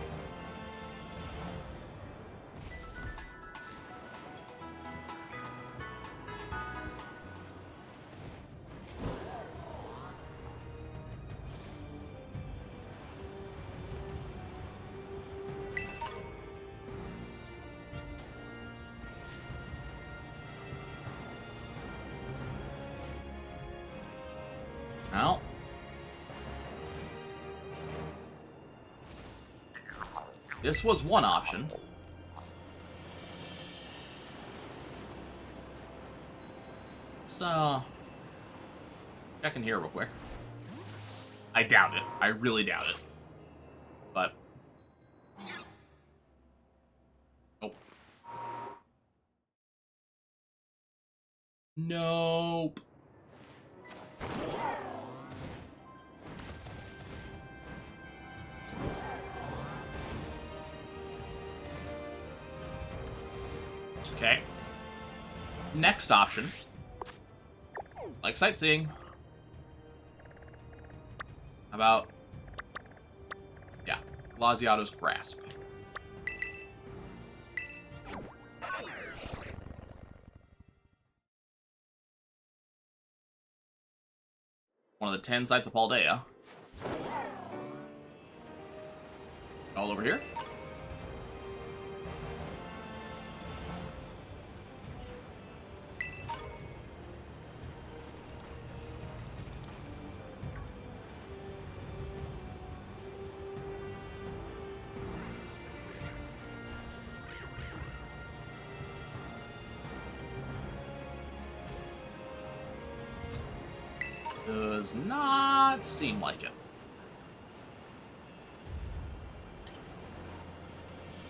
Well, this was one option. Let's check in here real quick. I doubt it. I really doubt it. But nope. Nope. Okay. Next option. Like sightseeing. How about... yeah, Glaziato's Grasp. One of the 10 sites of Paldea. All over here. Does not seem like it.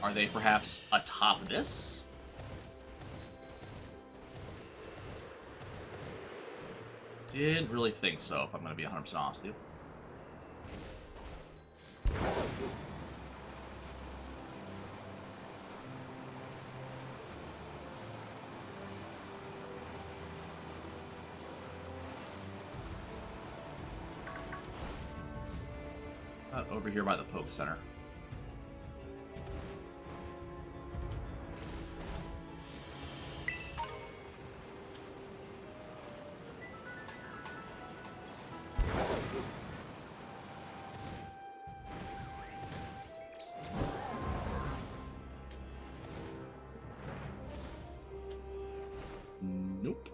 Are they perhaps atop this? Didn't really think so, if I'm going to be 100% honest with you. Over here by the Poke Center. Nope.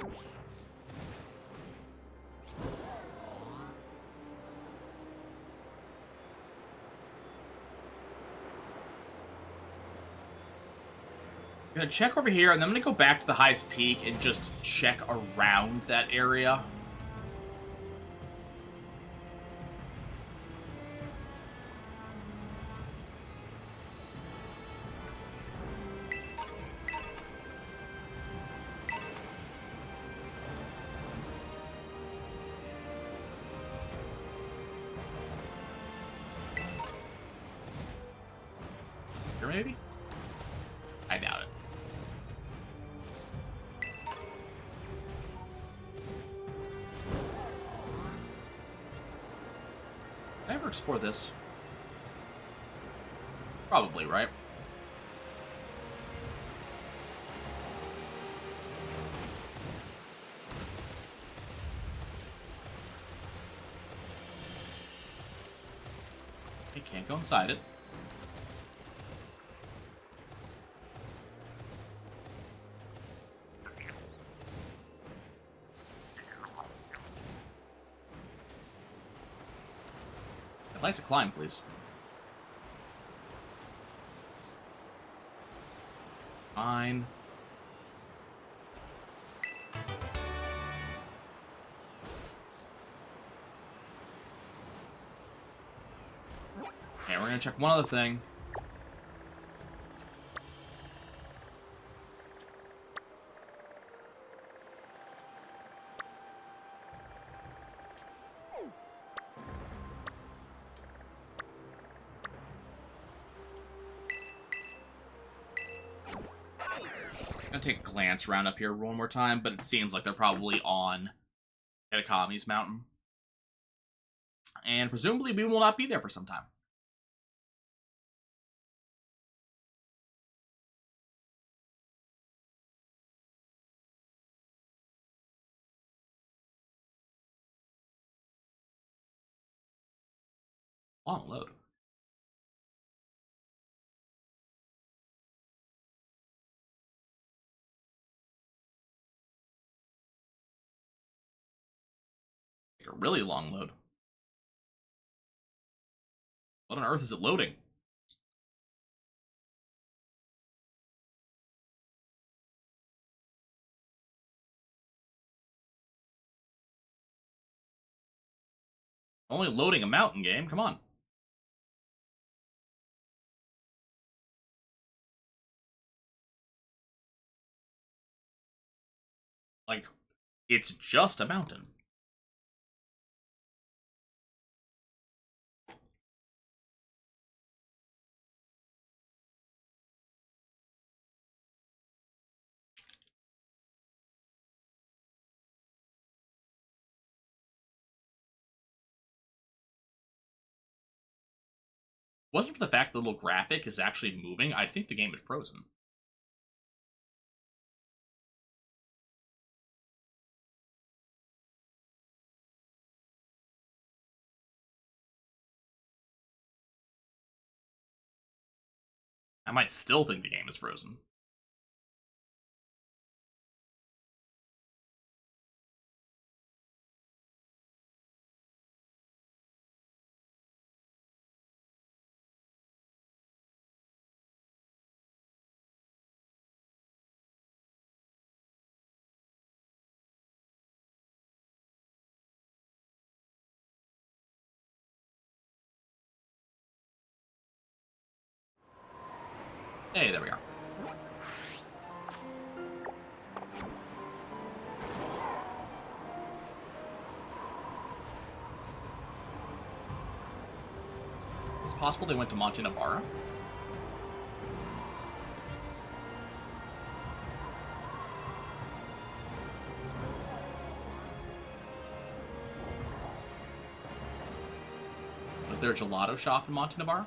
I'm gonna check over here, and then I'm gonna go back to the highest peak and just check around that area. Here, maybe? I doubt it. Did I ever explore this? Probably, right? You can't go inside it. I'd like to climb, please. Fine. Okay, we're gonna check one other thing. I'm gonna take a glance around up here one more time, but it seems like they're probably on Etakami's mountain. And presumably we will not be there for some time. Long load. Like a really long load. What on earth is it loading? Only loading a mountain game, come on. Like, it's just a mountain. Wasn't for the fact the little graphic is actually moving, I'd think the game had frozen. I might still think the game is frozen. Hey, there we are. It's possible they went to Monte Navarro. Was there a gelato shop in Monte Navarro?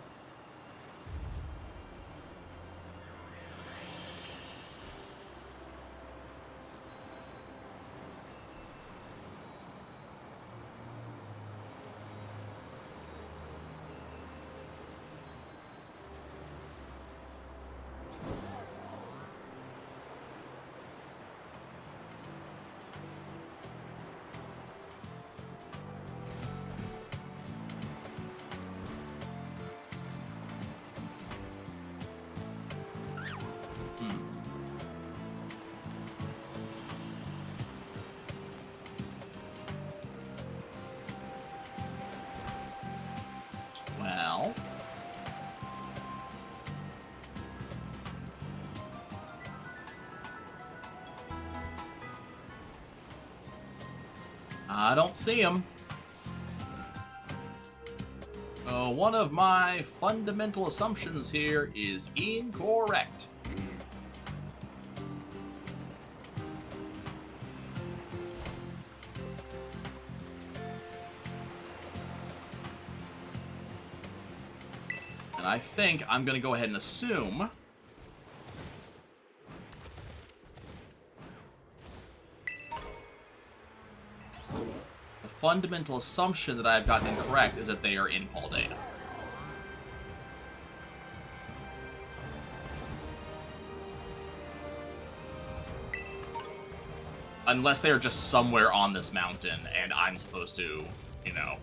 I don't see him. One of my fundamental assumptions here is incorrect. And I think I'm going to go ahead and assume the fundamental assumption that I've gotten incorrect is that they are in Paldea. Unless they are just somewhere on this mountain and I'm supposed to, you know,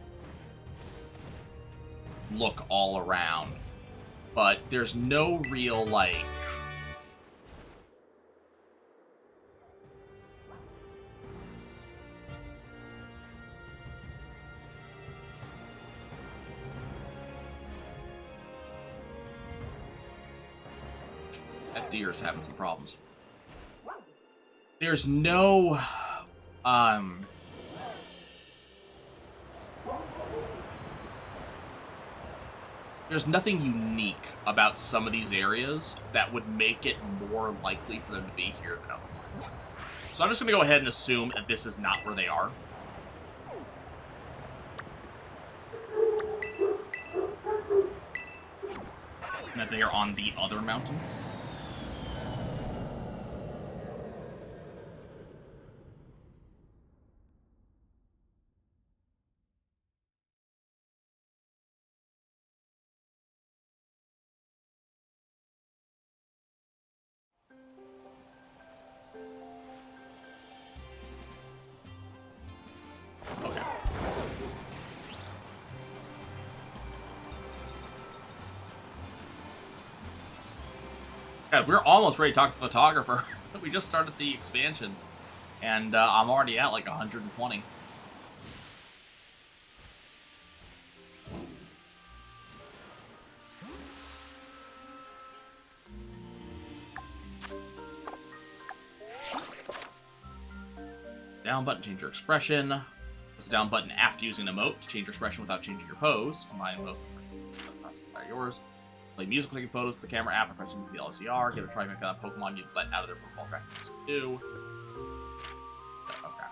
look all around. But there's no real, like... That deer's having some problems. There's no, there's nothing unique about some of these areas that would make it more likely for them to be here than other ones. So I'm just going to go ahead and assume that this is not where they are. And that they are on the other mountain. Okay. God, we're almost ready to talk to the photographer. We just started the expansion, and I'm already at like 120. Down button, change your expression. Press the down button after using an emote to change your expression without changing your pose. Combine emotes are yours. Play music, taking photos with the camera app, and pressing the LCR. Get a trifecta on Pokemon you let out of their Pokeball practice. Do. Okay.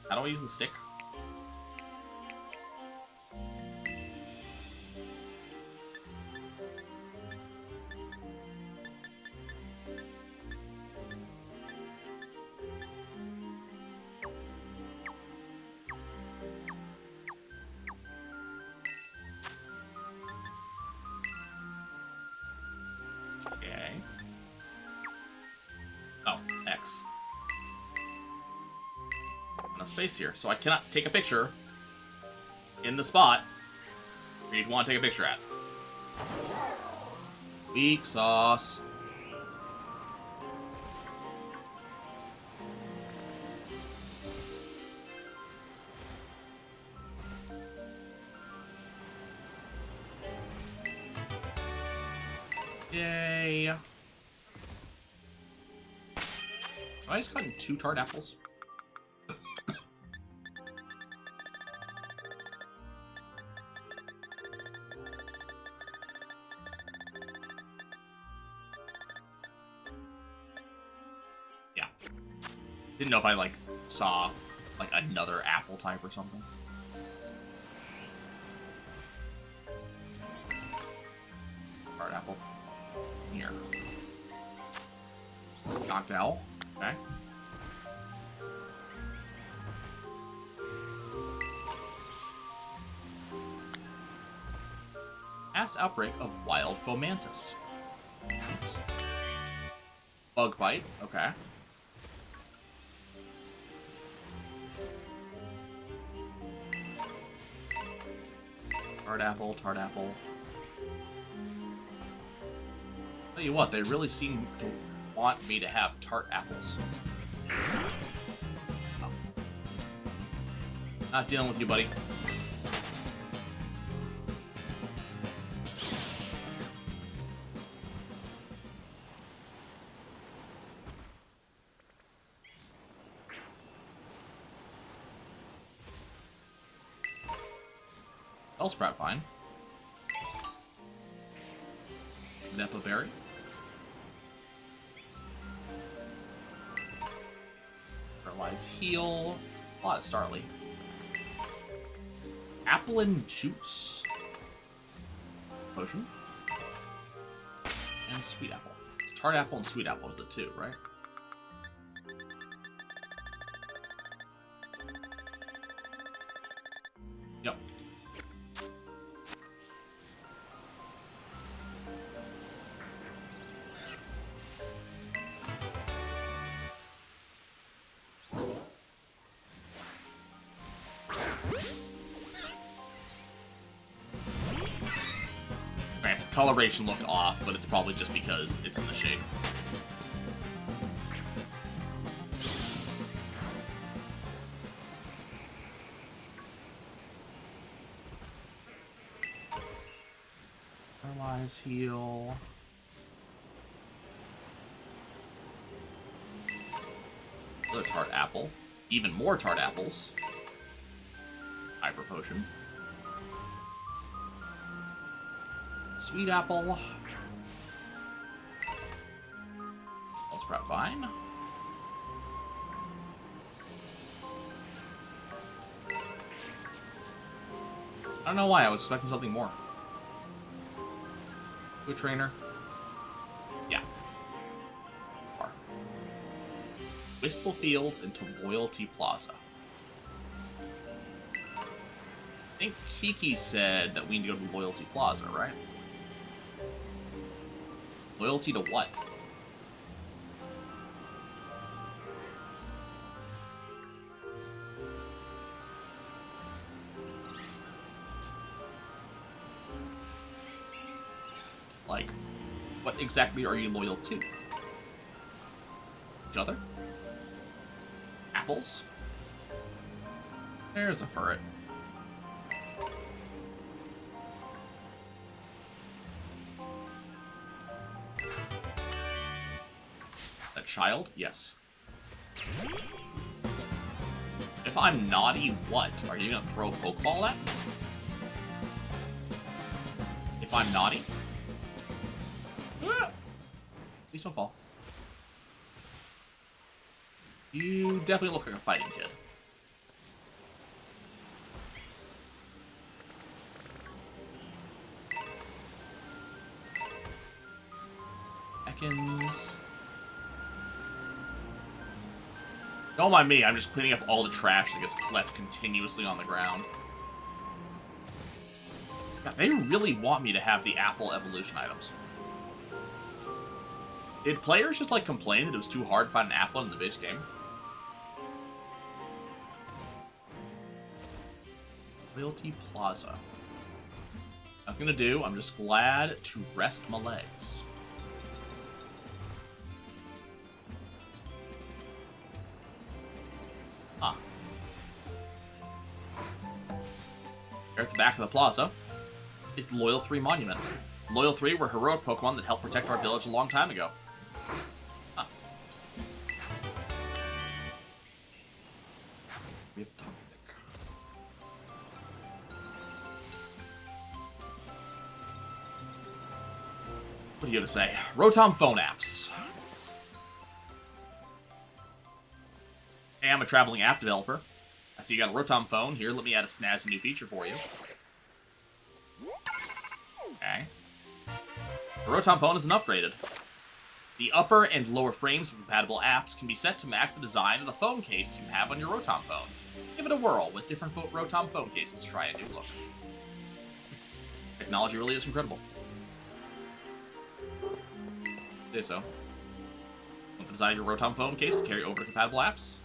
How do I use the stick? Okay. Oh, X. Enough space here, so I cannot take a picture in the spot where you'd want to take a picture at. Weak sauce. Yay. Have I just gotten 2 tart apples? Yeah. Didn't know if I, like, saw, like, another apple type or something. Tart apple. Here. Knocked owl. Okay. Mass outbreak of wild fomantis. Bug bite. Okay. Tart apple, tart apple. Tell you what, they really seem to want me to have tart apples. Oh. Not dealing with you, buddy. Bellsprout, fine. Nepa Berry. Paralyze Heal. A lot of Starly. Apple and Juice. Potion. And Sweet Apple. It's Tart Apple and Sweet Apple is the two, right? Yep. Right, coloration looked off, but it's probably just because it's in the shape. Paralyze, heal. Another Tart Apple. Even more Tart Apples. Hyper Potion. Sweet Apple. Bellsprout Vine. I don't know why, I was expecting something more. Good trainer. Yeah. Far. Wistful Fields into Loyalty Plaza. I think Kiki said that we need to go to Loyalty Plaza, right? Loyalty to what? Like, what exactly are you loyal to? Each other? Apples? There's a furret. That child? Yes. If I'm naughty, what? Are you gonna throw a Pokeball at me? If I'm naughty? Please don't fall. You definitely look like a fighting kid. Ekans. Don't mind me, I'm just cleaning up all the trash that gets left continuously on the ground. God, they really want me to have the Apple evolution items. Did players just, like, complain that it was too hard to find an apple in the base game? Loyalty Plaza. Nothing to do, I'm just glad to rest my legs. Huh. Here at the back of the plaza is the Loyal 3 Monument. Loyal 3 were heroic Pokemon that helped protect our village a long time ago. Huh. We have topic. What are you gonna say? Rotom phone apps. Hey, I'm a traveling app developer. I see you got a Rotom phone. Here, let me add a snazzy new feature for you. Okay. The Rotom phone isn't upgraded. The upper and lower frames of compatible apps can be set to match the design of the phone case you have on your Rotom phone. Give it a whirl with different Rotom phone cases to try a new look. Technology really is incredible. Say so. Want the design of your Rotom phone case to carry over to compatible apps?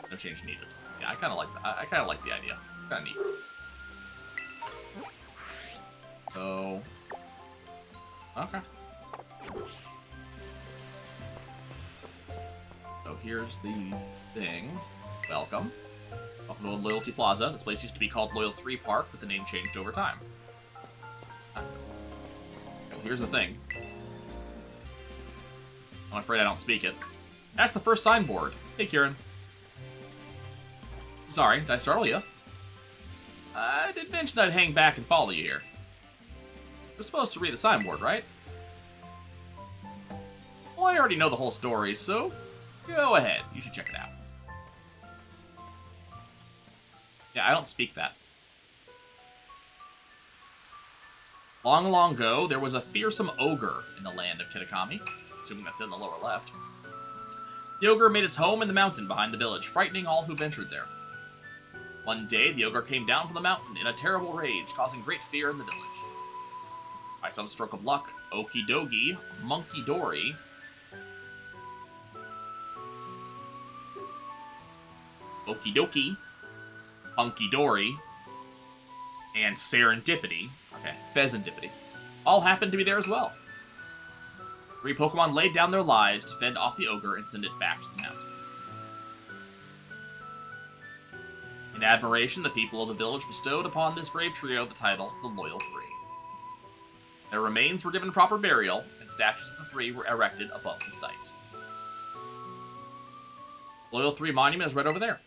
No change needed. Yeah, I kind of like that. I kind of like the idea. It's kind of neat. So, okay. So here's the thing. Welcome. Welcome to Loyalty Plaza. This place used to be called Loyal 3 Park, but the name changed over time. So here's the thing. I'm afraid I don't speak it. That's the first signboard. Hey, Kieran. Sorry, did I startle you? I did mention I'd hang back and follow you here. We're supposed to read the signboard, right? Well, I already know the whole story, so go ahead. You should check it out. Yeah, I don't speak that. Long, long ago, there was a fearsome ogre in the land of Kitakami, assuming that's in the lower left. The ogre made its home in the mountain behind the village, frightening all who ventured there. One day, the ogre came down from the mountain in a terrible rage, causing great fear in the village. By some stroke of luck, Okidogi, Monkey Dory, Okidoki, Hunky Dory, and Serendipity, Pheasantipity, all happened to be there as well. 3 Pokemon laid down their lives to fend off the ogre and send it back to the mountain. In admiration, the people of the village bestowed upon this brave trio the title, the Loyal Three. Their remains were given proper burial, and statues of the 3 were erected above the site. Loyal 3 monument is right over there.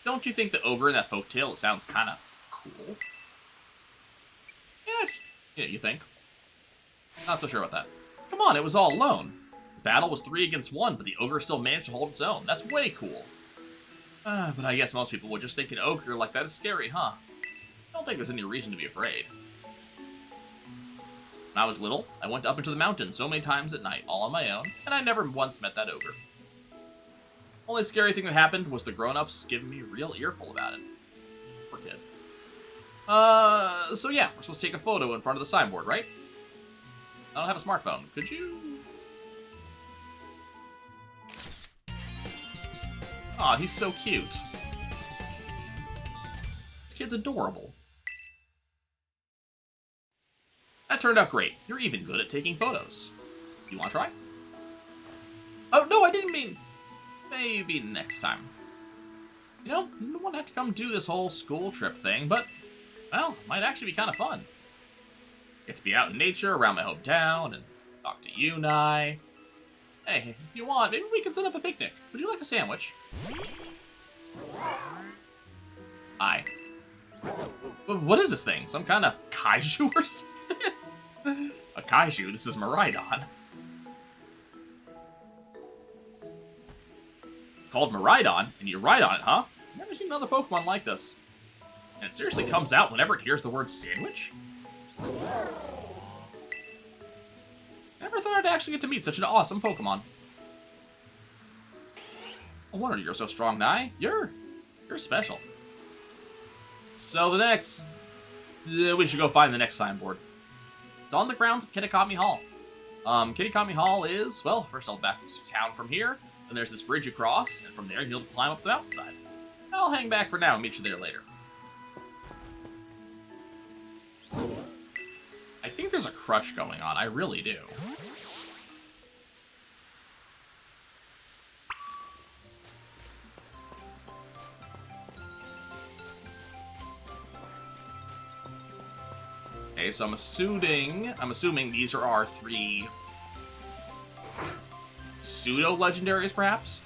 Don't you think the ogre in that folktale sounds kind of cool? Yeah, you think? Not so sure about that. Come on, it was all alone. The battle was 3 against 1, but the ogre still managed to hold its own. That's way cool. But I guess most people would just think an ogre like that is scary, huh? I don't think there's any reason to be afraid. When I was little, I went up into the mountains so many times at night, all on my own, and I never once met that ogre. Only scary thing that happened was the grown-ups giving me a real earful about it. Poor kid. So yeah, we're supposed to take a photo in front of the signboard, right? I don't have a smartphone. Could you? Aw, he's so cute. This kid's adorable. That turned out great. You're even good at taking photos. You want to try? Oh, no, I didn't mean... Maybe next time. You know, you don't want to have to come do this whole school trip thing, but, well, it might actually be kind of fun. Get to be out in nature, around my hometown, and talk to you, Nye. Hey, if you want, maybe we can set up a picnic. Would you like a sandwich? Aye. What is this thing? Some kind of kaiju or something? A kaiju? This is Miraidon. Called Miraidon, and you ride on it, huh? I've never seen another Pokemon like this. And it seriously comes out whenever it hears the word sandwich? Never thought I'd actually get to meet such an awesome Pokemon. No wonder you're so strong, Nye. You're special. So the next... we should go find the next signboard. It's on the grounds of Kitakami Hall. Kitakami Hall is, well, first I'll back to town from here. And there's this bridge across, and from there you'll climb up the mountainside. I'll hang back for now and meet you there later. I think there's a crush going on. I really do. Okay, so I'm assuming these are our 3 pseudo-legendaries, perhaps?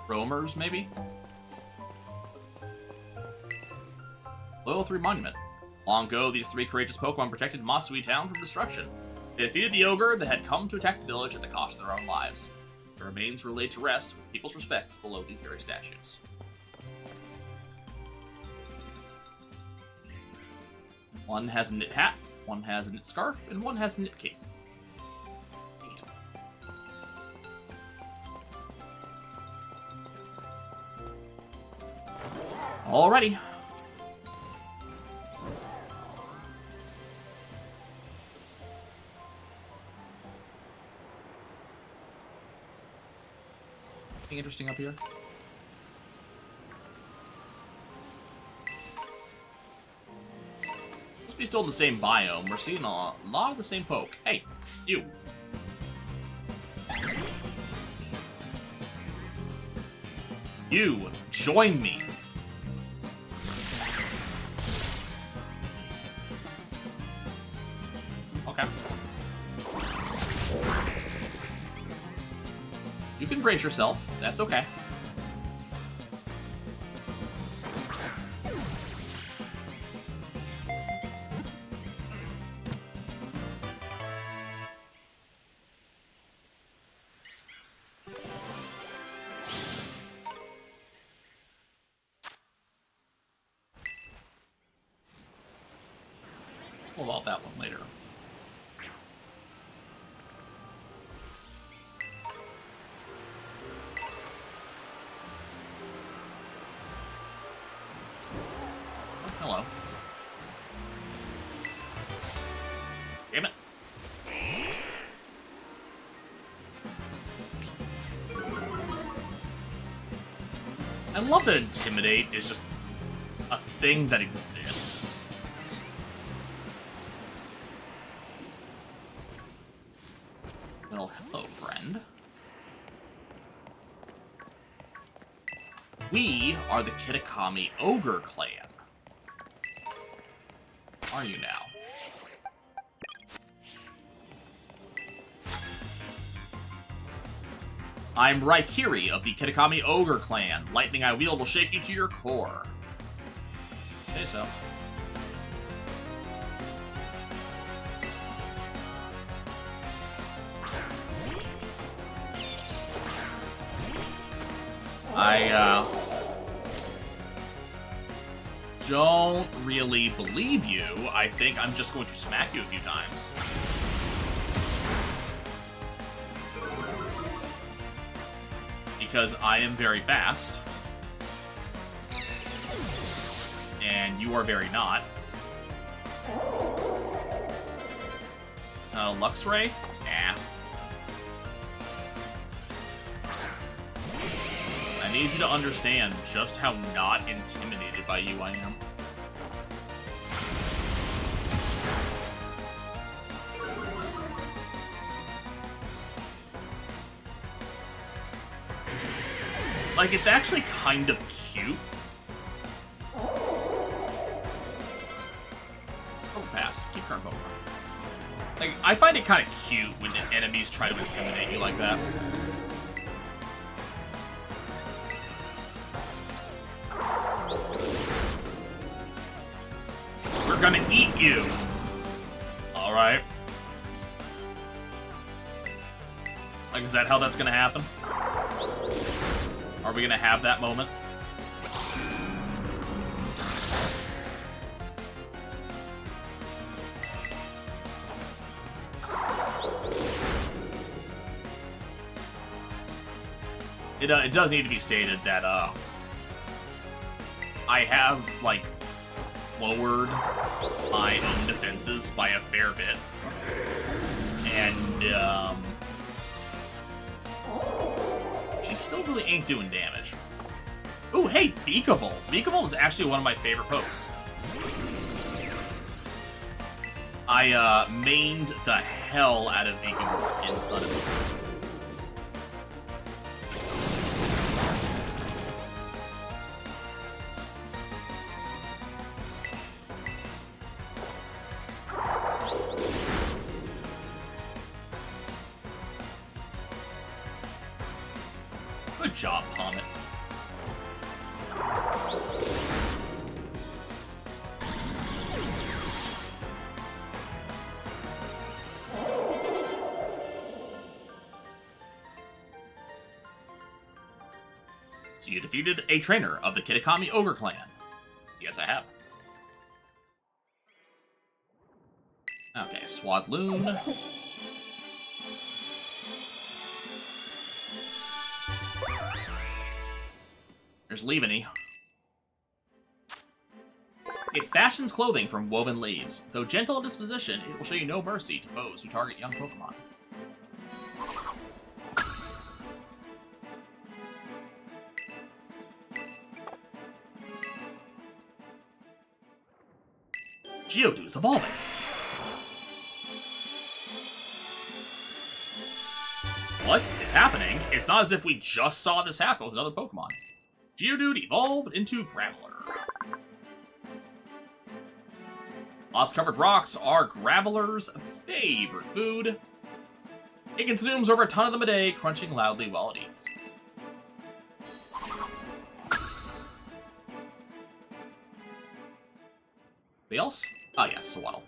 Roamers, maybe? Loyal 3 Monument. Long ago, these 3 courageous Pokemon protected Masui Town from destruction. They defeated the ogre that had come to attack the village at the cost of their own lives. Their remains were laid to rest with people's respects below these very statues. One has a knit hat, one has a knit scarf, and one has a knit cape. Alrighty. Anything interesting up here? Must be still in the same biome. We're seeing a lot of the same poke. Hey, you. You, join me. Okay. You can brace yourself. That's okay. about that one later. Hello. Damn it. I love that Intimidate is just a thing that exists. Well, hello, friend. We are the Kitakami Ogre Clan. Are you now? I'm Raikiri of the Kitakami Ogre Clan. Lightning I wield will shake you to your core. Say so. I don't really believe you. I think I'm just going to smack you a few times. Because I am very fast. And you are very not. It's not a Lux Ray? Nah. I need you to understand just how not intimidated by you I am. Like, it's actually kind of cute. Pass. Keep current Pokemon. Like, I find it kind of cute when the enemies try to intimidate you like that. We're gonna eat you! Alright. Like, is that how that's gonna happen? Are we gonna have that moment? It does need to be stated that, I have, like, lowered my own defenses by a fair bit. And, she still really ain't doing damage. Ooh, hey, Vikavolt! Vikavolt is actually one of my favorite pokes. I, mained the hell out of Vikavolt in Sun and Moon. Good job, Comet. So you defeated a trainer of the Kitakami Ogre Clan. Yes, I have. Okay, Swadloon. There's Leaveney. It fashions clothing from woven leaves. Though gentle of disposition, it will show you no mercy to foes who target young Pokemon. Geodude's evolving. What? It's happening? It's not as if we just saw this happen with another Pokemon. Geodude evolved into Graveler. Moss-covered rocks are Graveler's favorite food. It consumes over a ton of them a day, crunching loudly while it eats. Anybody else? Oh yes, Swaddle.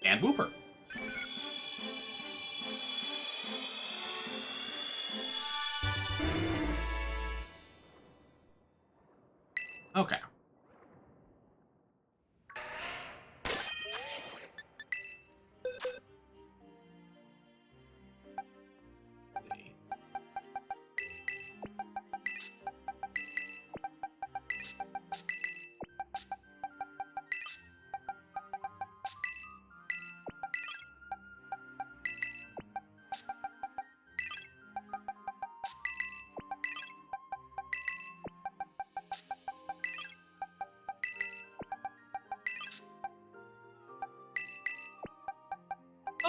And Wooper.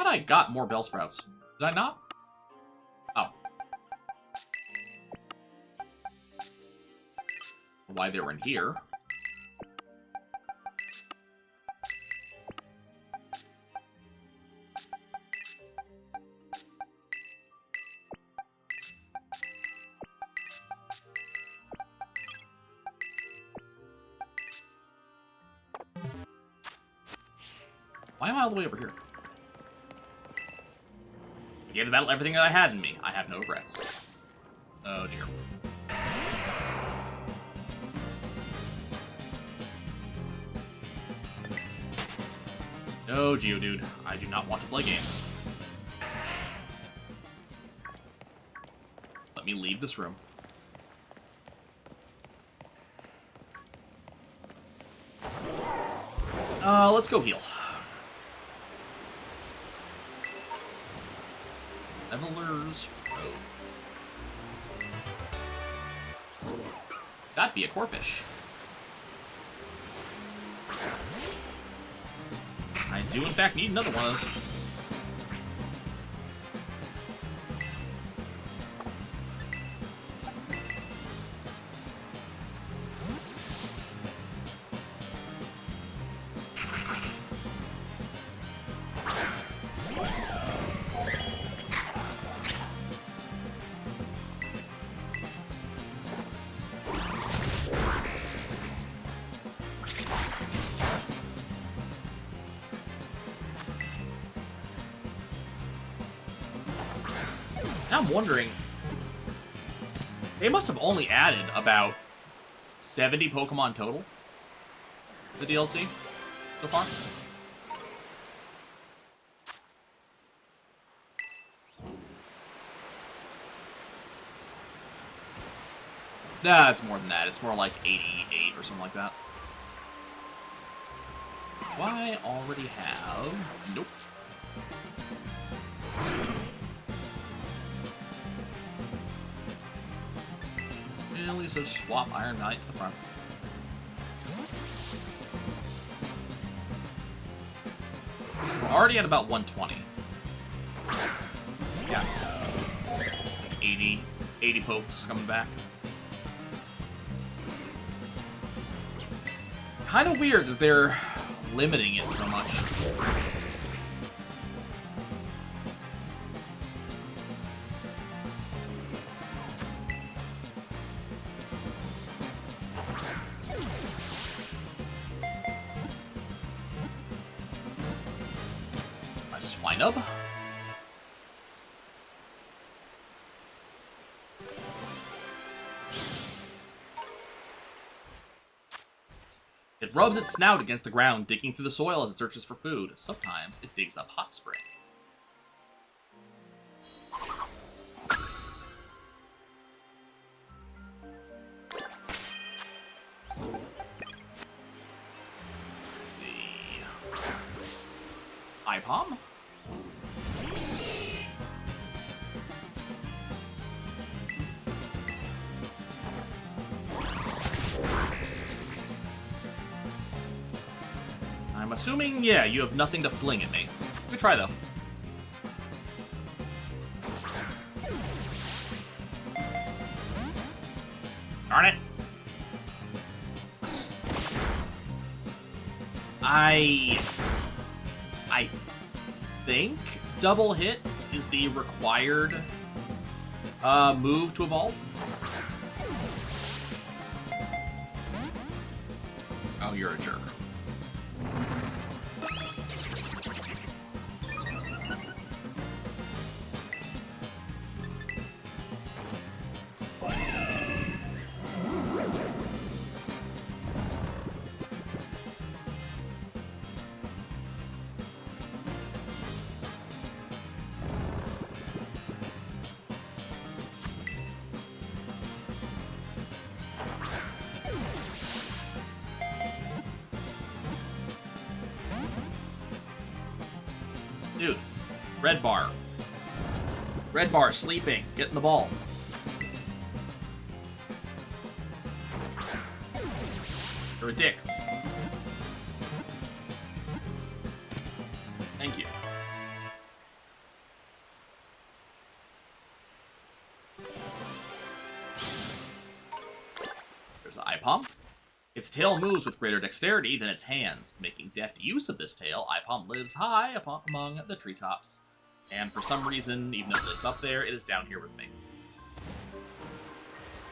I thought I got more bell sprouts. Did I not? Oh. Why they were in here. Why am I all the way over here? I gave the battle everything that I had in me. I have no regrets. Oh dear. No, Geodude. I do not want to play games. Let me leave this room. Let's go heal. Levelers Road. That'd be a corphish. I do, in fact, need another one of those. Now I'm wondering, they must have only added about 70 Pokemon total to the DLC so far. Nah, it's more than that. It's more like 88 or something like that. Do I already have... Nope. At least just swap Iron Knight to the front. We're already at about 120. Yeah. 80 pokes coming back. Kind of weird that they're limiting it so much. Swinub. It rubs its snout against the ground, digging through the soil as it searches for food. Sometimes it digs up hot springs. Let's see. Ipom? I'm assuming, yeah, you have nothing to fling at me. Good try, though. Darn it. I think double hit is the required move to evolve. Oh, you're a jerk. Dude, red bar. Red bar, sleeping. Get in the ball. You're a dick. Thank you. There's an Ipom. Its tail moves with greater dexterity than its hands. Making deft use of this tail, Ipom lives high among the treetops. And for some reason, even though it lives up there, it is down here with me.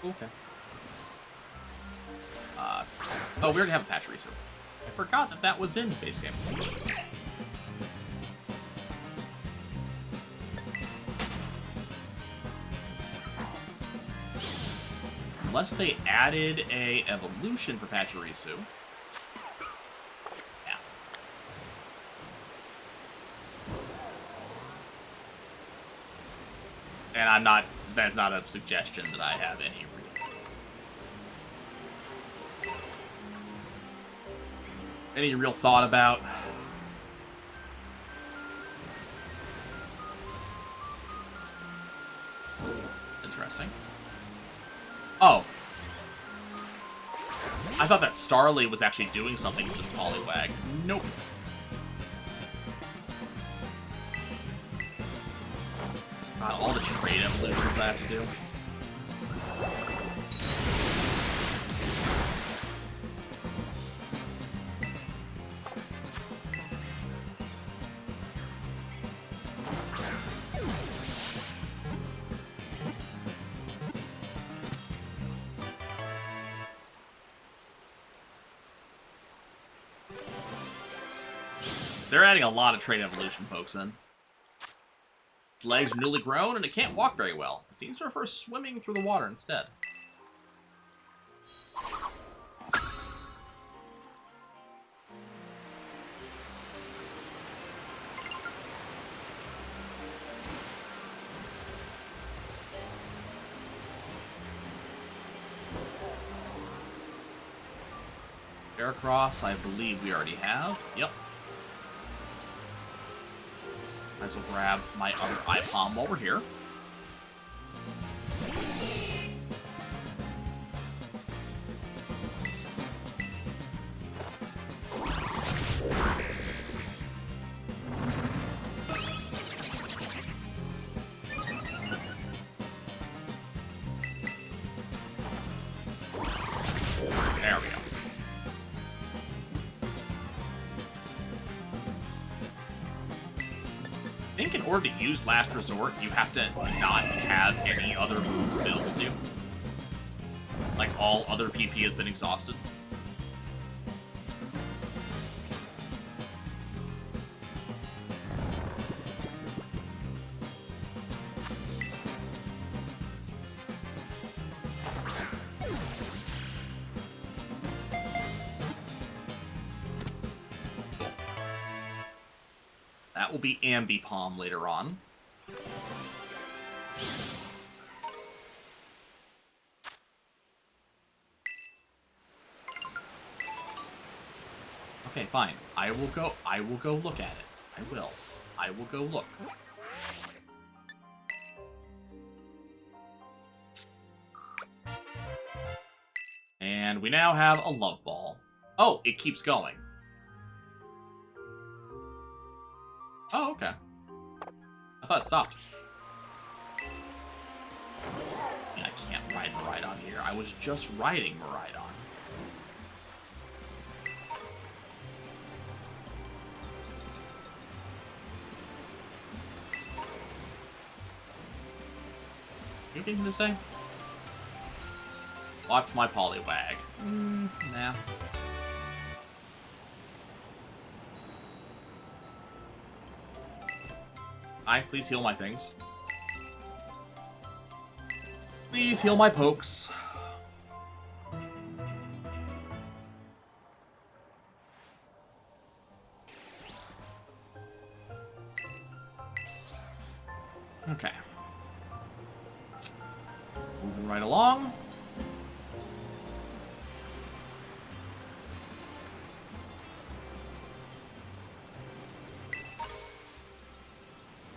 Okay. Oh, we already have a Pachirisu. I forgot that that was in base game. Unless they added a evolution for Pachirisu. Yeah. And that's not a suggestion that I have any real thought about. Interesting. Oh. I thought that Starly was actually doing something with this Poliwag. Nope. God, all the trade evolutions I have to do. They're adding a lot of trade evolution folks in. Its legs are newly grown, and it can't walk very well. It seems to prefer swimming through the water instead. Aircross, I believe we already have. Yep. Might as well grab my other Ipom while we're here. There we go. I think in order to use Last Resort, you have to not have any other moves available to you. Like, all other PP has been exhausted. That will be Ambipom later on. Okay, fine. I will go look at it. I will go look. And we now have a Love Ball. Oh, it keeps going. Oh, okay. I thought it stopped. I can't ride Miraidon here. I was just riding Miraidon. Anything to say? Watch my Poliwag. Nah. Please heal my things. Please heal my pokes. Okay. Moving right along.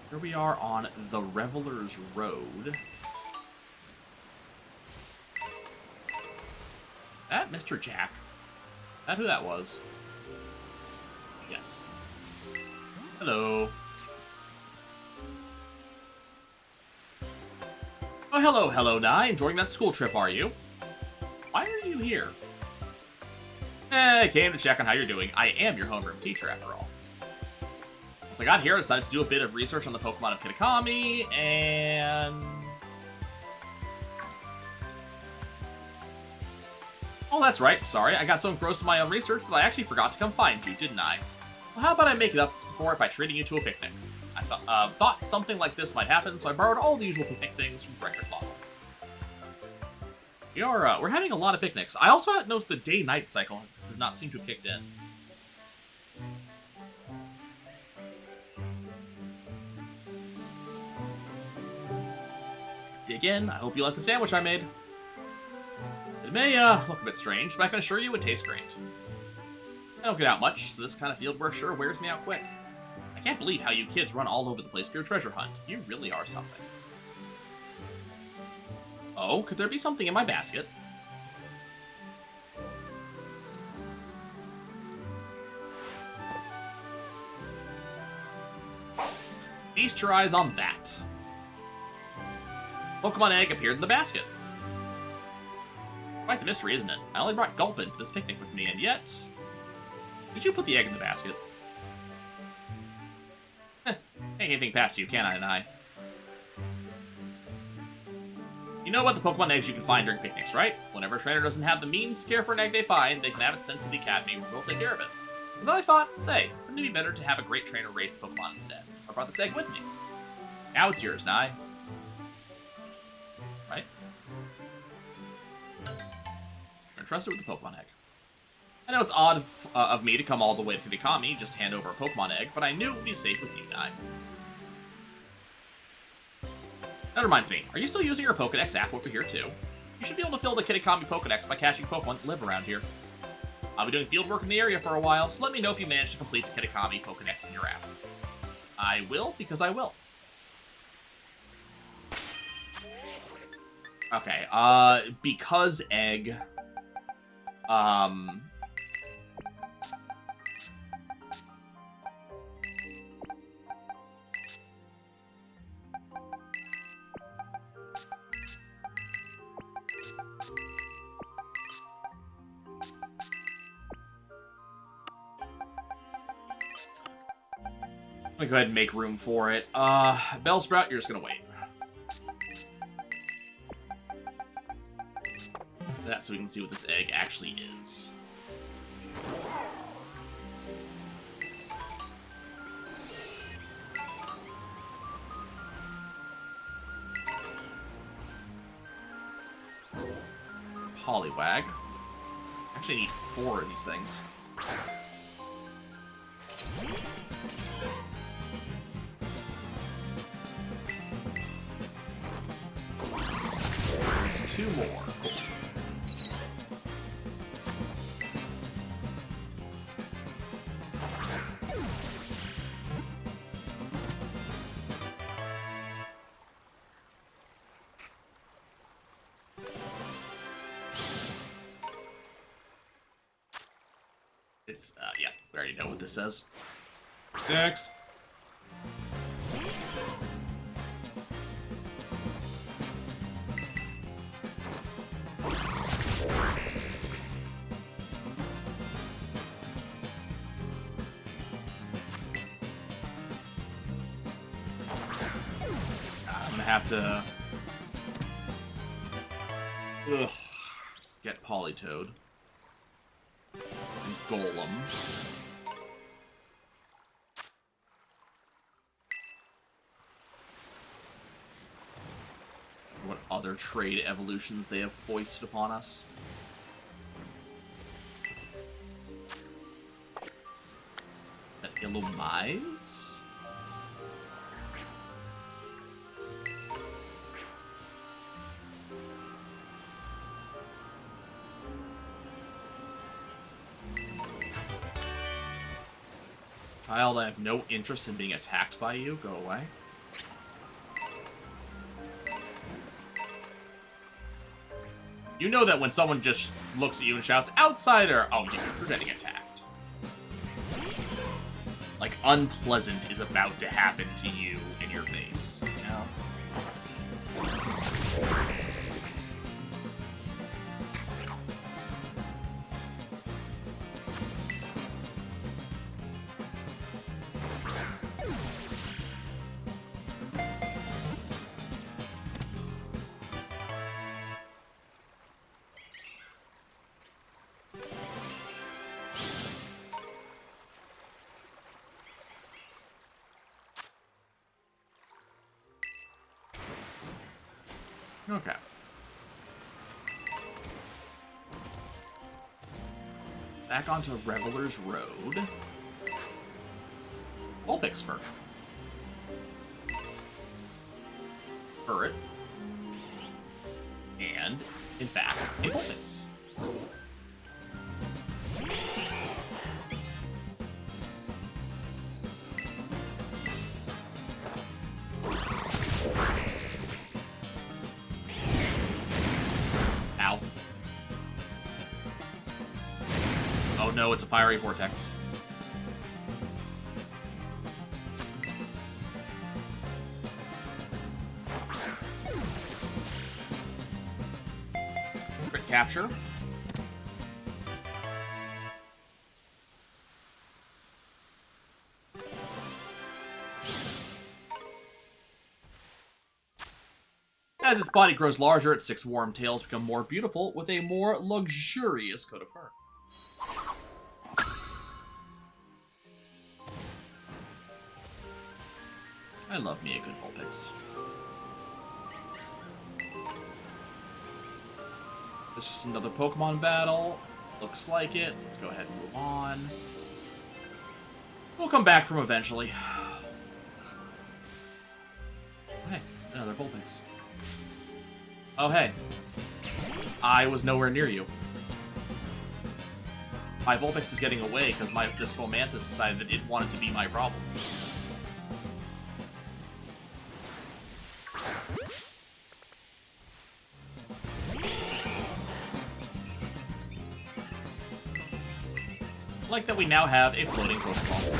Here we are on the Reveler's Road. That Mr. Jack? Is that who that was? Yes. Hello. Oh, hello, Nye. Enjoying that school trip, are you? Why are you here? I came to check on how you're doing. I am your homeroom teacher, after all. Once I got here, I decided to do a bit of research on the Pokemon of Kitakami, and... Oh, that's right. Sorry, I got so engrossed in my own research that I actually forgot to come find you, didn't I? Well, how about I make it up for it by treating you to a picnic? I thought something like this might happen, so I borrowed all the usual picnic things from Director Claw. We're having a lot of picnics. I also noticed the day-night cycle does not seem to have kicked in. Dig in. I hope you like the sandwich I made. It may look a bit strange, but I can assure you it tastes great. I don't get out much, so this kind of field work sure wears me out quick. I can't believe how you kids run all over the place for your treasure hunt. You really are something. Oh, could there be something in my basket? Feast your eyes on that. Pokemon egg appeared in the basket. Quite the mystery, isn't it? I only brought Gulpin to this picnic with me, and yet... Did you put the egg in the basket? Heh, anything past you, can't I? You know about the Pokemon eggs you can find during picnics, right? Whenever a trainer doesn't have the means to care for an egg they find, they can have it sent to the academy where we'll take care of it. And then I thought, say, wouldn't it be better to have a great trainer raise the Pokemon instead? So I brought this egg with me. Now it's yours, Nye. Right? I'm gonna trust it with the Pokemon egg. I know it's odd of me to come all the way to Kitakami just to hand over a Pokemon egg, but I knew it would be safe with you, Nye. That reminds me, are you still using your Pokedex app over here too? You should be able to fill the Kitakami Pokedex by catching Pokemon that live around here. I'll be doing field work in the area for a while, so let me know if you manage to complete the Kitakami Pokedex in your app. I will, because I will. Okay, because egg... I'm gonna go ahead and make room for it. Bellsprout, you're just gonna wait. That so we can see what this egg actually is. Poliwag. Actually, I need 4 of these things. There's 2 more. Cool. It's, yeah, we already know what this says. Next. I'm gonna have to... get Politoed. And Golem. What other trade evolutions they have foisted upon us. Illumise? Child, I have no interest in being attacked by you. Go away. You know that when someone just looks at you and shouts, "Outsider!" Oh, you're getting attacked. Like, unpleasant is about to happen to you in your face, you know? Okay. Back onto Reveler's Road. Vulpix first. Turret. And, in fact, a Vulpix. Ow. Oh no, it's a fiery vortex. Crit capture. As its body grows larger, its 6 warm tails become more beautiful with a more luxurious coat of fur. I love me a good Vulpix. This is just another Pokemon battle. Looks like it. Let's go ahead and move on. We'll come back from eventually. Hey, another Vulpix. Oh, hey. I was nowhere near you. My Vulpix is getting away because this Fomantis decided that it wanted to be my problem. I like that we now have a floating Pokeball.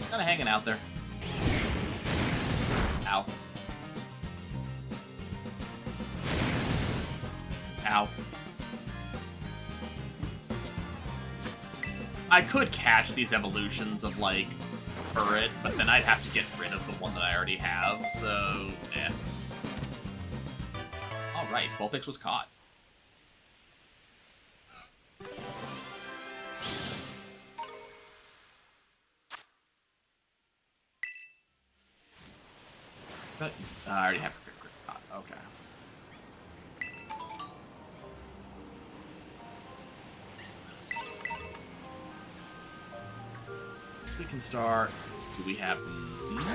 Kind of hanging out there. Ow. Ow. I could catch these evolutions of, like, Turret, but then I'd have to get rid of the one that I already have, so, eh. Alright, Vulpix was caught. But, I already have a crit caught, okay. So we can start. Do we have...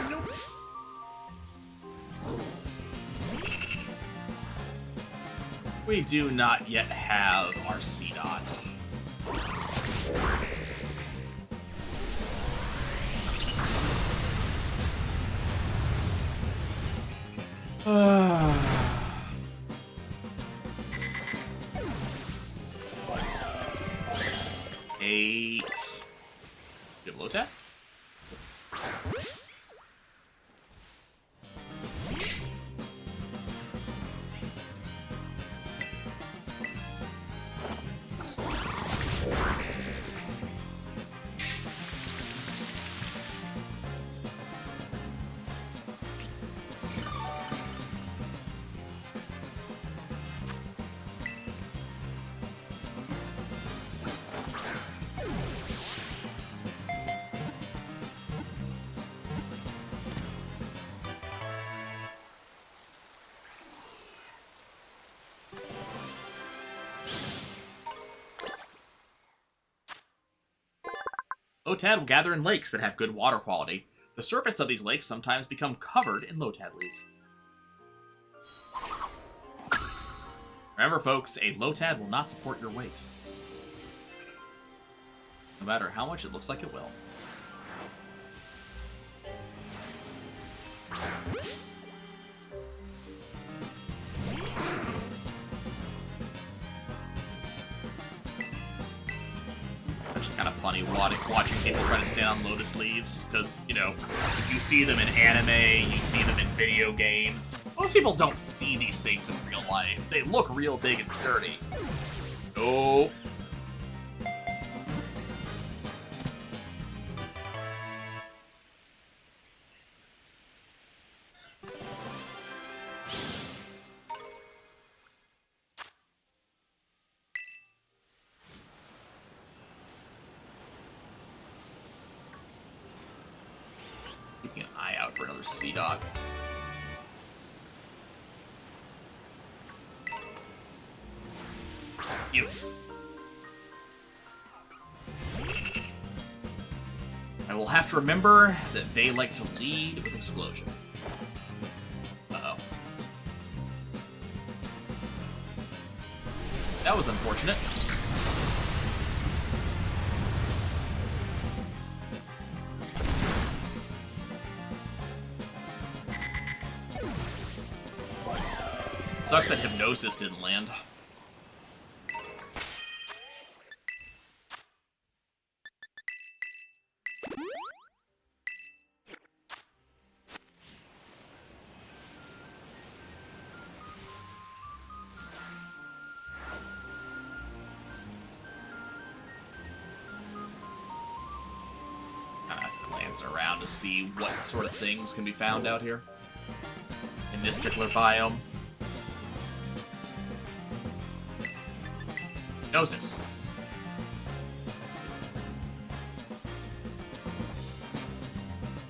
Nope. We do not yet have our C-Dot. Eight. Good low tap. Lotad will gather in lakes that have good water quality. The surface of these lakes sometimes become covered in Lotad leaves. Remember, folks, a Lotad will not support your weight. No matter how much it looks like it will. Actually kind of funny watching people try to stand on lotus leaves, because, you know, you see them in anime, you see them in video games. Most people don't see these things in real life. They look real big and sturdy. Oh. Keeping an eye out for another C-Dot. You. I will have to remember that they like to lead with explosion. Uh-oh. That was unfortunate. Sucks that Hypnosis didn't land. Glance around to see what sort of things can be found out here in this particular biome. Gnosis.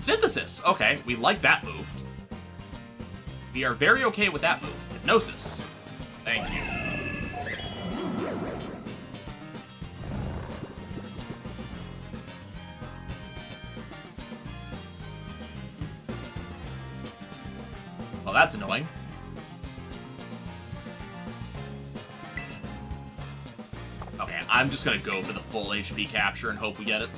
Synthesis. Okay, we like that move. We are very okay with that move. Hypnosis. Thank you. Well, that's annoying. Okay, I'm just gonna go for the full HP capture and hope we get it.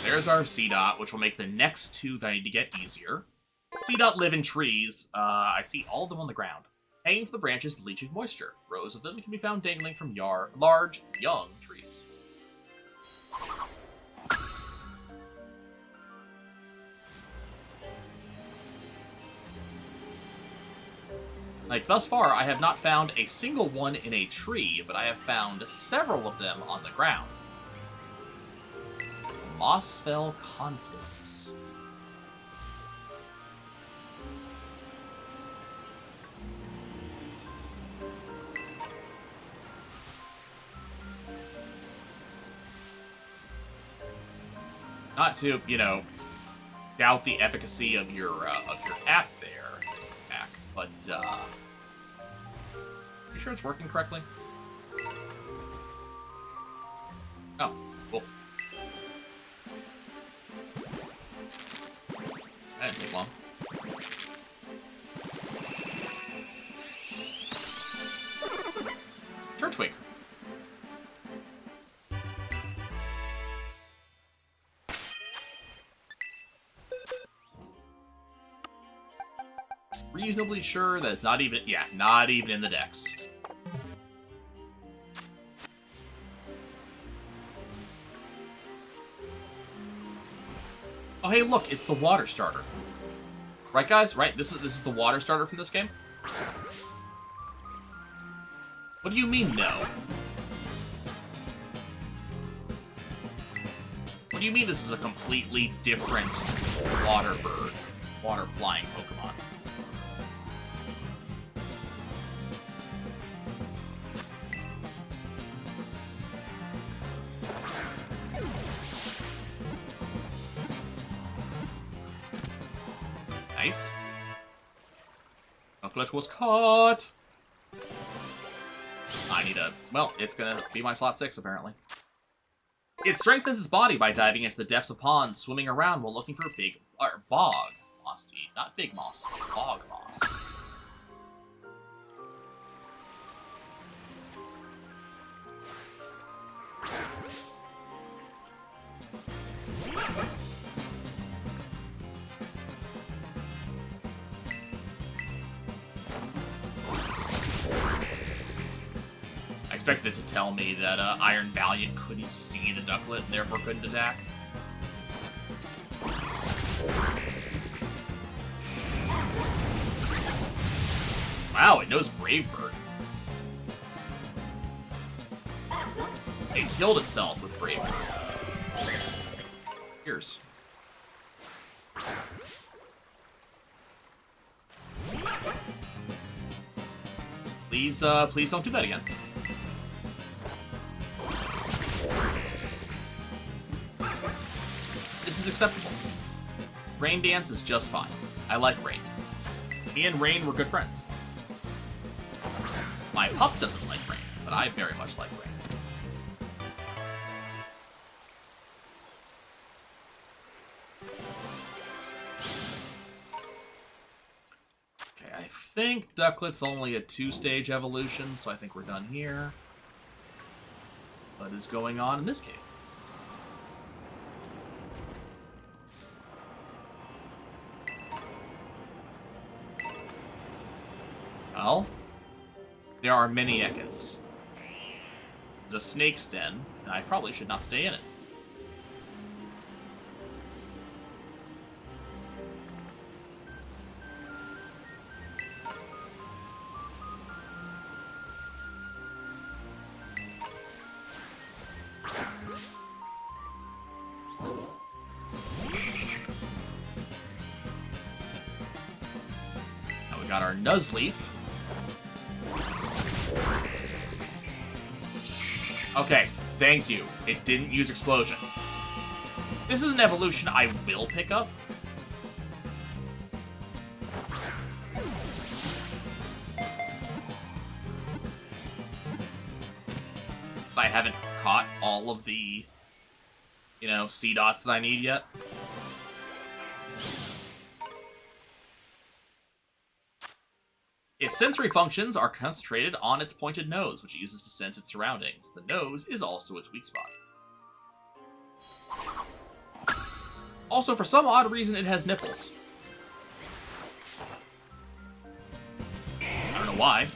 There's our C-Dot, which will make the next two that I need to get easier. C-Dot live in trees. I see all of them on the ground. Hanging from the branches, leaching moisture. Rows of them can be found dangling from large, young trees. Like, thus far, I have not found a single one in a tree, but I have found several of them on the ground. Mossfell Confluence. Not to, you know, doubt the efficacy of your app there, Mac, but you sure it's working correctly? Oh, cool. That didn't take long. Churchwig. Reasonably sure that it's not even, yeah, not even in the decks. Oh, hey, look, it's the water starter. Right, guys? Right? This is the water starter from this game? What do you mean, no? What do you mean this is a completely different water bird, water flying Pokemon? Nice. Knucklet was caught! I need a... Well, it's gonna be my slot 6, apparently. It strengthens its body by diving into the depths of ponds, swimming around while looking for big... bog moss to eat. Not big moss. Bog moss. I expected it to tell me that Iron Valiant couldn't see the Ducklet and therefore couldn't attack. Wow, it knows Brave Bird. It killed itself with Brave. Here's. Please, please don't do that again. This is acceptable. Rain Dance is just fine. I like Rain. Me and Rain were good friends. My pup doesn't like Rain, but I very much like Rain. Okay, I think Ducklet's only a 2-stage evolution, so I think we're done here. What is going on in this cave? Well, there are many Ekans. There's a snake's den, and I probably should not stay in it. Now we got our Nuzleaf. Okay, thank you. It didn't use Explosion. This is an evolution I will pick up. I haven't caught all of the, C-dots that I need yet. Its sensory functions are concentrated on its pointed nose, which it uses to sense its surroundings. The nose is also its weak spot. Also, for some odd reason, it has nipples. I don't know why.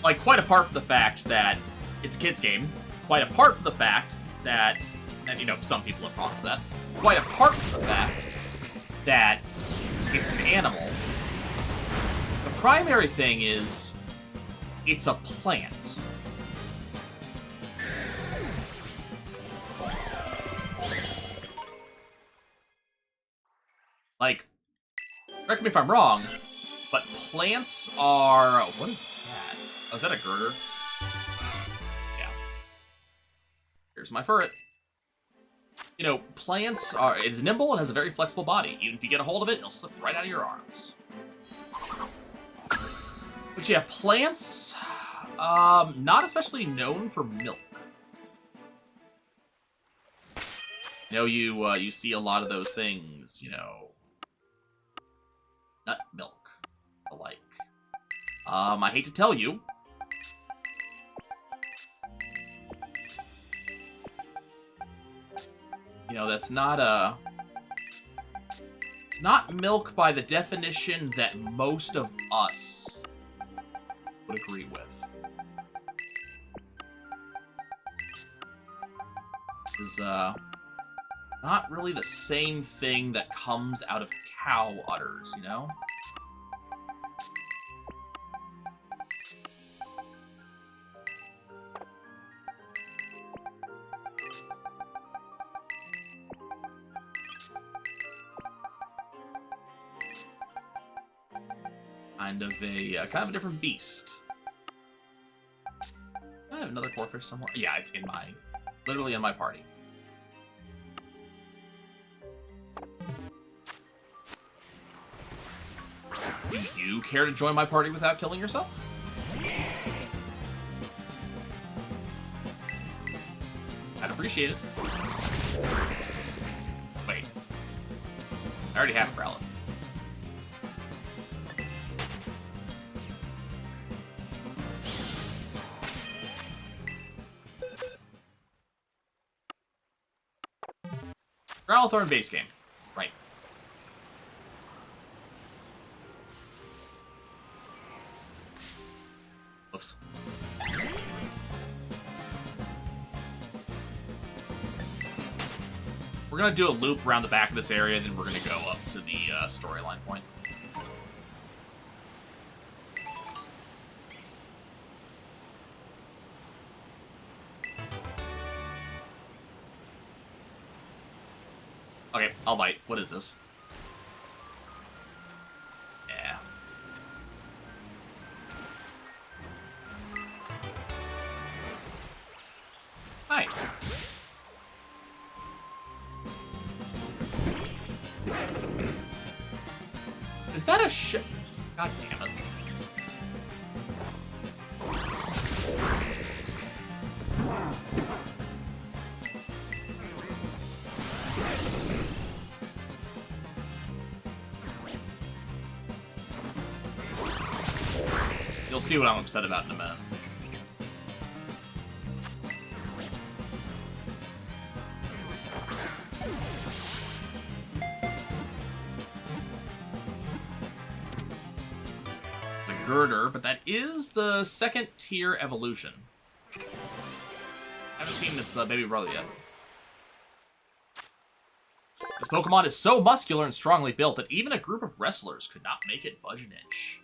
Like, quite apart from the fact that it's a kid's game, quite apart from the fact that, and some people have problems with that, quite apart from the fact that it's an animal, the primary thing is, it's a plant. Like, correct me if I'm wrong, but plants are... What is that? Oh, is that a girder? Yeah. Here's my furret. Plants are... It's nimble and has a very flexible body. Even if you get a hold of it, it'll slip right out of your arms. But yeah, plants... not especially known for milk. You see a lot of those things, nut milk, the like. I hate to tell you, that's not it's not milk by the definition that most of us would agree with. Is not really the same thing that comes out of cow udders, Kind of a different beast. I have another corphish somewhere. Yeah, it's literally in my party. Do you care to join my party without killing yourself? I'd appreciate it. Wait. I already have a Growlithe. Growlithorn base game. Right. Oops. We're gonna do a loop around the back of this area, and then we're gonna go up to the storyline point. Okay, I'll bite. What is this? Yeah. Hi. Is that a God damn it. You'll see what I'm upset about in a minute. The girder, but that is the second tier evolution. I haven't seen its baby brother yet. This Pokemon is so muscular and strongly built that even a group of wrestlers could not make it budge an inch.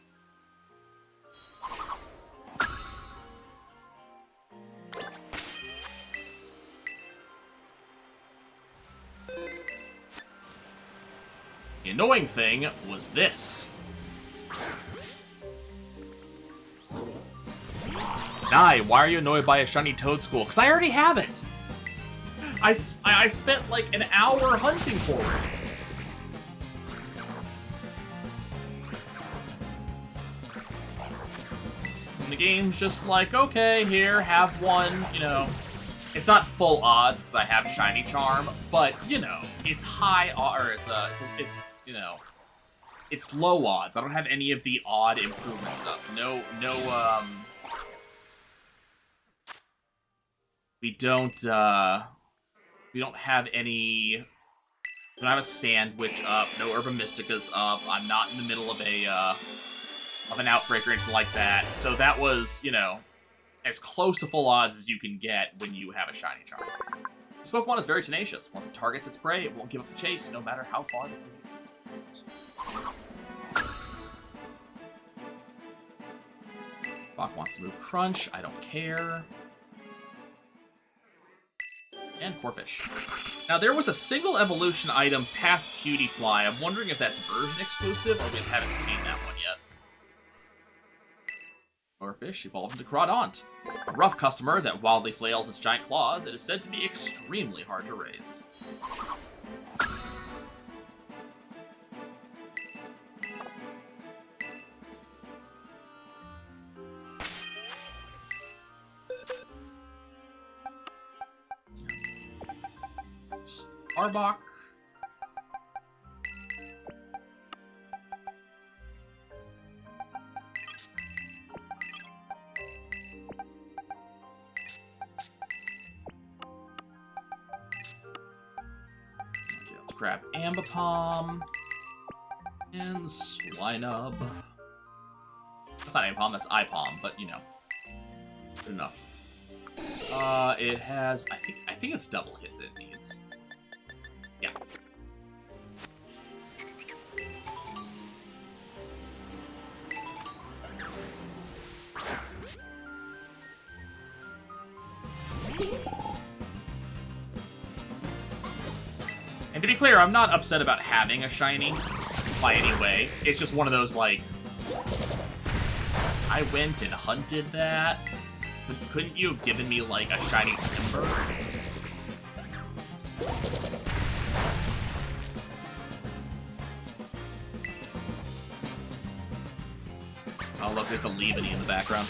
The annoying thing was this. Nye, why are you annoyed by a shiny Toadstool? Because I already have it! I spent like an hour hunting for it. And the game's just like, okay, here, have one, you know. It's not full odds because I have Shiny Charm, but you know, it's high or it's you know, it's low odds. I don't have any of the odd improvement stuff. We don't have any. We don't have a Sandwich up. No Urban Mystica's up. I'm not in the middle of an outbreak or anything like that. So that was, you know, as close to full odds as you can get when you have a Shiny Charm. This Pokemon is very tenacious. Once it targets its prey, it won't give up the chase, no matter how far it goes. Bach wants to move Crunch. I don't care. And Corphish. Now, there was a single evolution item past Cutie Fly. I'm wondering if that's version exclusive, or we just haven't seen that one yet. Corphish evolved into Crawdaunt. A rough customer that wildly flails its giant claws, it is said to be extremely hard to raise. Arbok. Okay, let's grab Ambipom and Swinub. That's not Ambipom, that's Ipom, but you know, good enough. It has, I think it's double hit that it needs. Yeah. And to be clear, I'm not upset about having a shiny by any way. It's just one of those, like, I went and hunted that. Couldn't you have given me, like, a shiny Timber? Oh, look, there's the Leaveney in the background.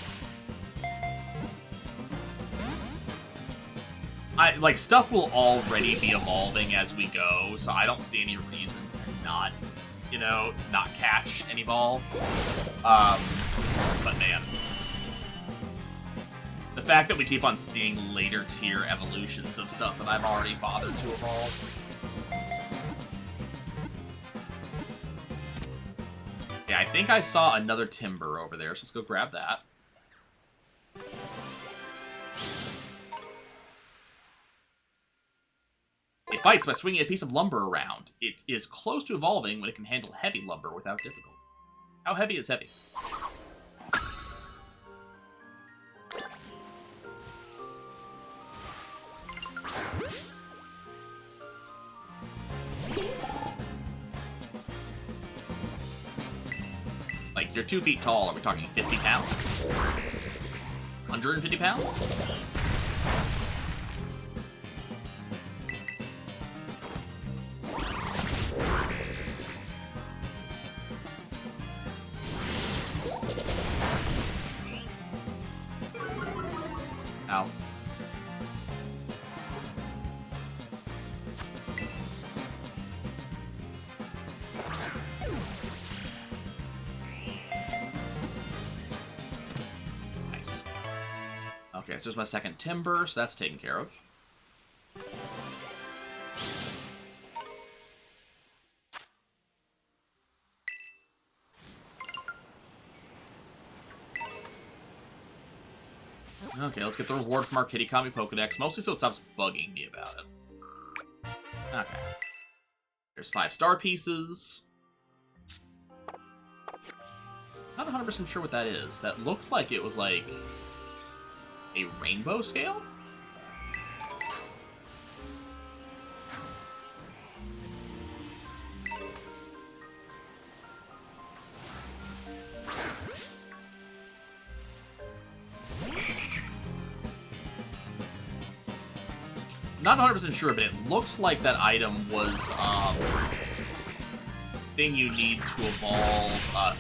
Like, stuff will already be evolving as we go, so I don't see any reason to not, you know, to not catch and evolve. But man. The fact that we keep on seeing later tier evolutions of stuff that I've already bothered to evolve. Yeah, I think I saw another Timber over there, so let's go grab that. It fights by swinging a piece of lumber around. It is close to evolving when it can handle heavy lumber without difficulty. How heavy is heavy? Like, you're 2 feet tall. Are we talking 50 pounds? 150 pounds? Ow. Nice. Okay, so there's my second timber, so that's taken care of. Okay, let's get the reward from our Kitakami Pokedex, mostly so it stops bugging me about it. Okay. There's 5 star pieces. Not 100% sure what that is. That looked like it was like a rainbow scale? Not 100% sure, but it looks like that item was, thing you need to evolve, a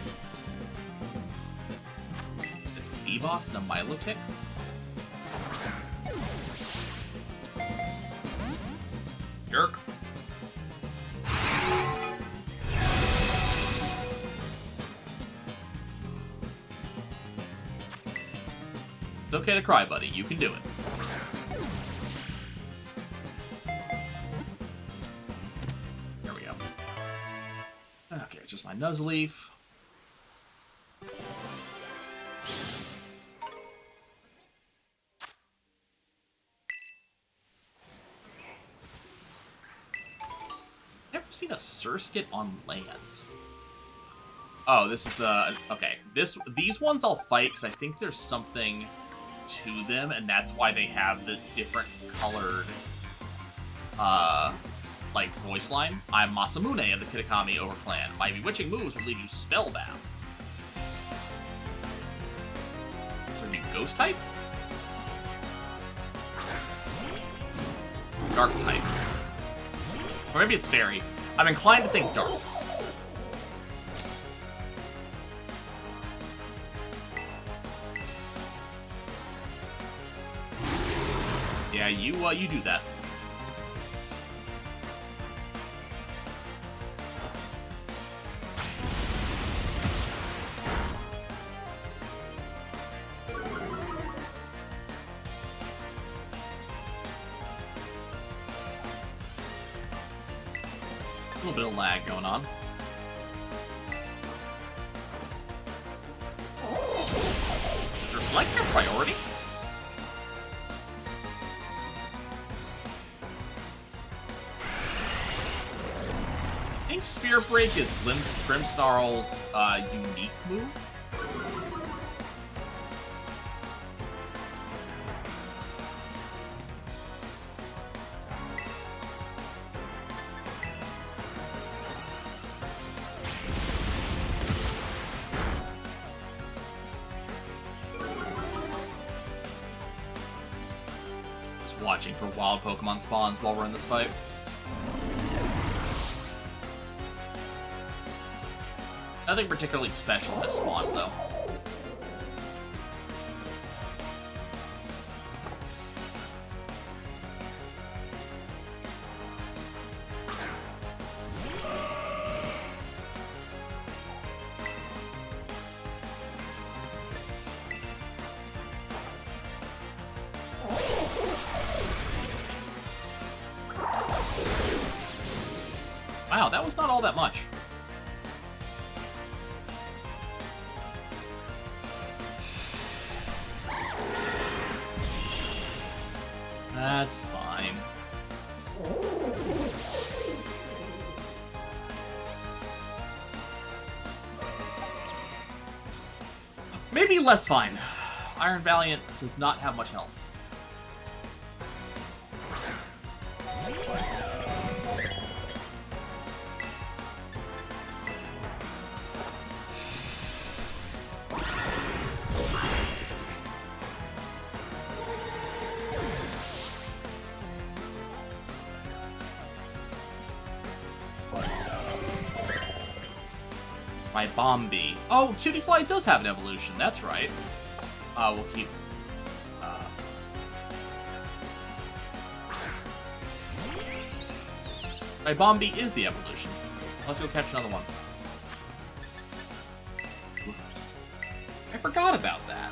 Phoebos and a Milotic. Jerk. It's okay to cry, buddy. You can do it. Okay, it's just my Nuzleaf. Never seen a Surskit on land. Oh, this is the... Okay, these ones I'll fight because I think there's something to them, and that's why they have the different colored, like, voice line. I'm Masamune of the Kitakami Overclan. My bewitching moves will leave you spellbound. So it'd be Ghost type? Dark type. Or maybe it's Fairy. I'm inclined to think Dark. Yeah, you do that. A little bit of lag going on. Is Reflect your priority? I think Spear Break is Grimmsnarl's unique move. Watching for wild Pokemon spawns while we're in this fight. Nothing particularly special has spawned, though. Wow, that was not all that much. That's fine. Maybe less fine. Iron Valiant does not have much health. My Bombi. Oh, Cutie Fly does have an evolution. That's right. We'll keep... My Bombi is the evolution. Let's go catch another one. I forgot about that.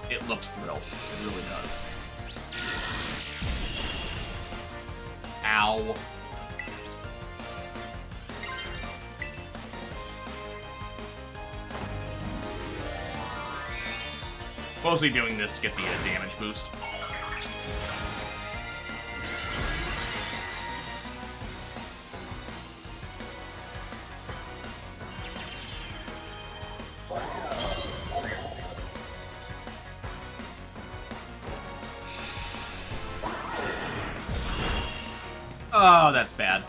It looks thrilled. It really does. Ow. Mostly doing this to get the damage boost. Oh, that's bad.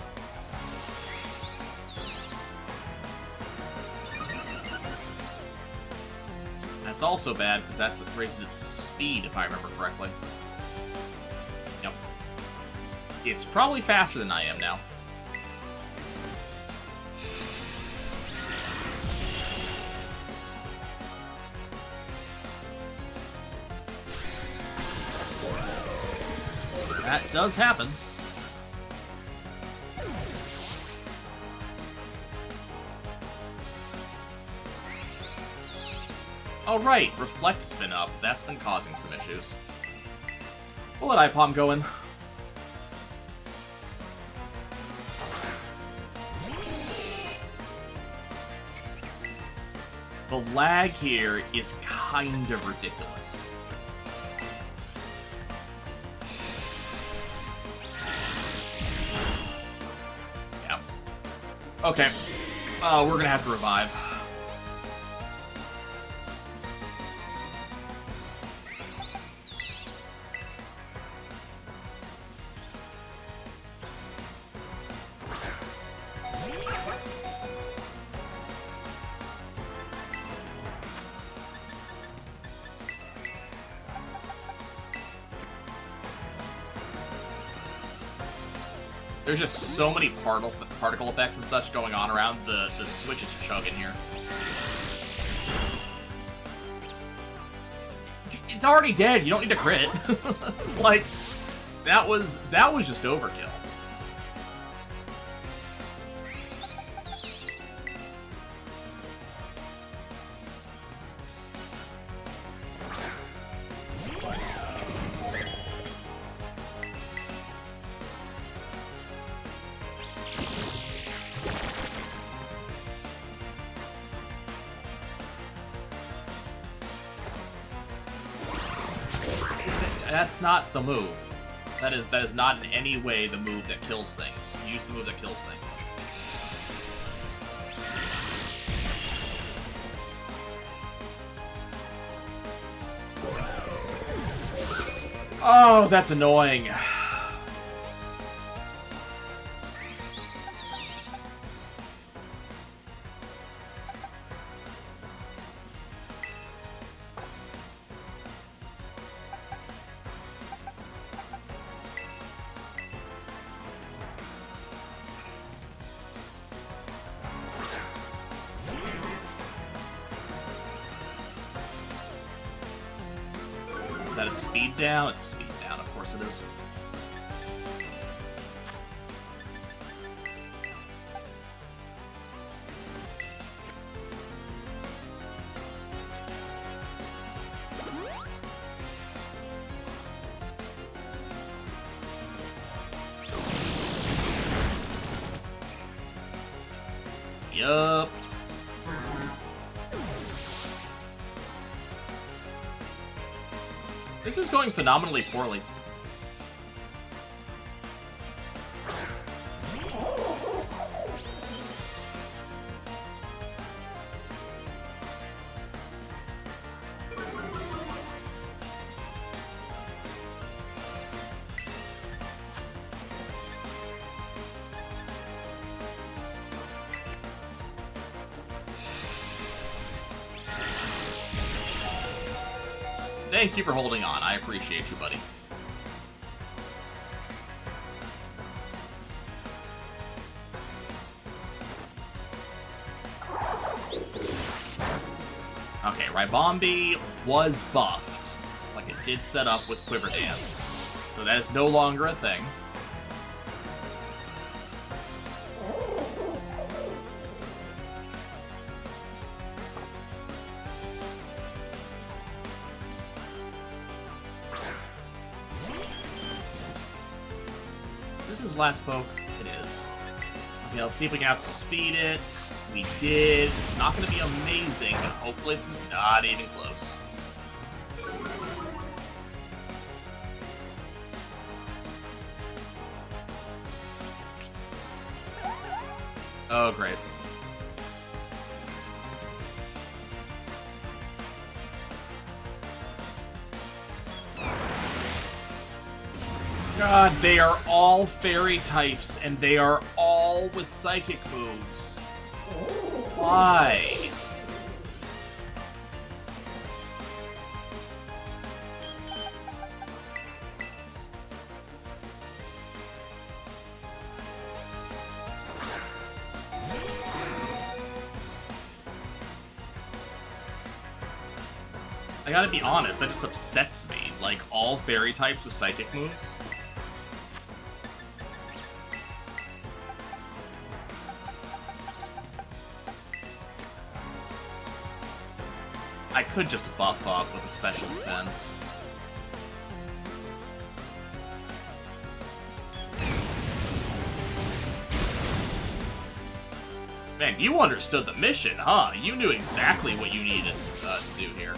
That's also bad, because that raises its speed, if I remember correctly. Yep. It's probably faster than I am now. That does happen. Oh, right. Reflect's been up. That's been causing some issues. We'll let IPOM go in. The lag here is kind of ridiculous. Yeah. Okay. We're gonna have to revive. There's just so many particle effects and such going on around the Switch is chugging here. It's already dead. You don't need to crit. Like, that was just overkill. That's not the move. That is not in any way the move that kills things. Use the move that kills things. Oh, that's annoying. Is that a speed down? It's a speed down, of course it is. Yup. This is going phenomenally poorly. Thank you for holding on. I appreciate you, buddy. Okay, Ribombi was buffed. Like it did set up with Quiver Dance. So that is no longer a thing. Last poke? It is. Okay, let's see if we can outspeed it. We did. It's not going to be amazing, but hopefully it's not even close. Oh, great. God, they are all fairy types, and they are all with psychic moves. Why? I gotta be honest, that just upsets me. Like, all fairy types with psychic moves? I could just buff up with a special defense. Man, you understood the mission, huh? You knew exactly what you needed to do here.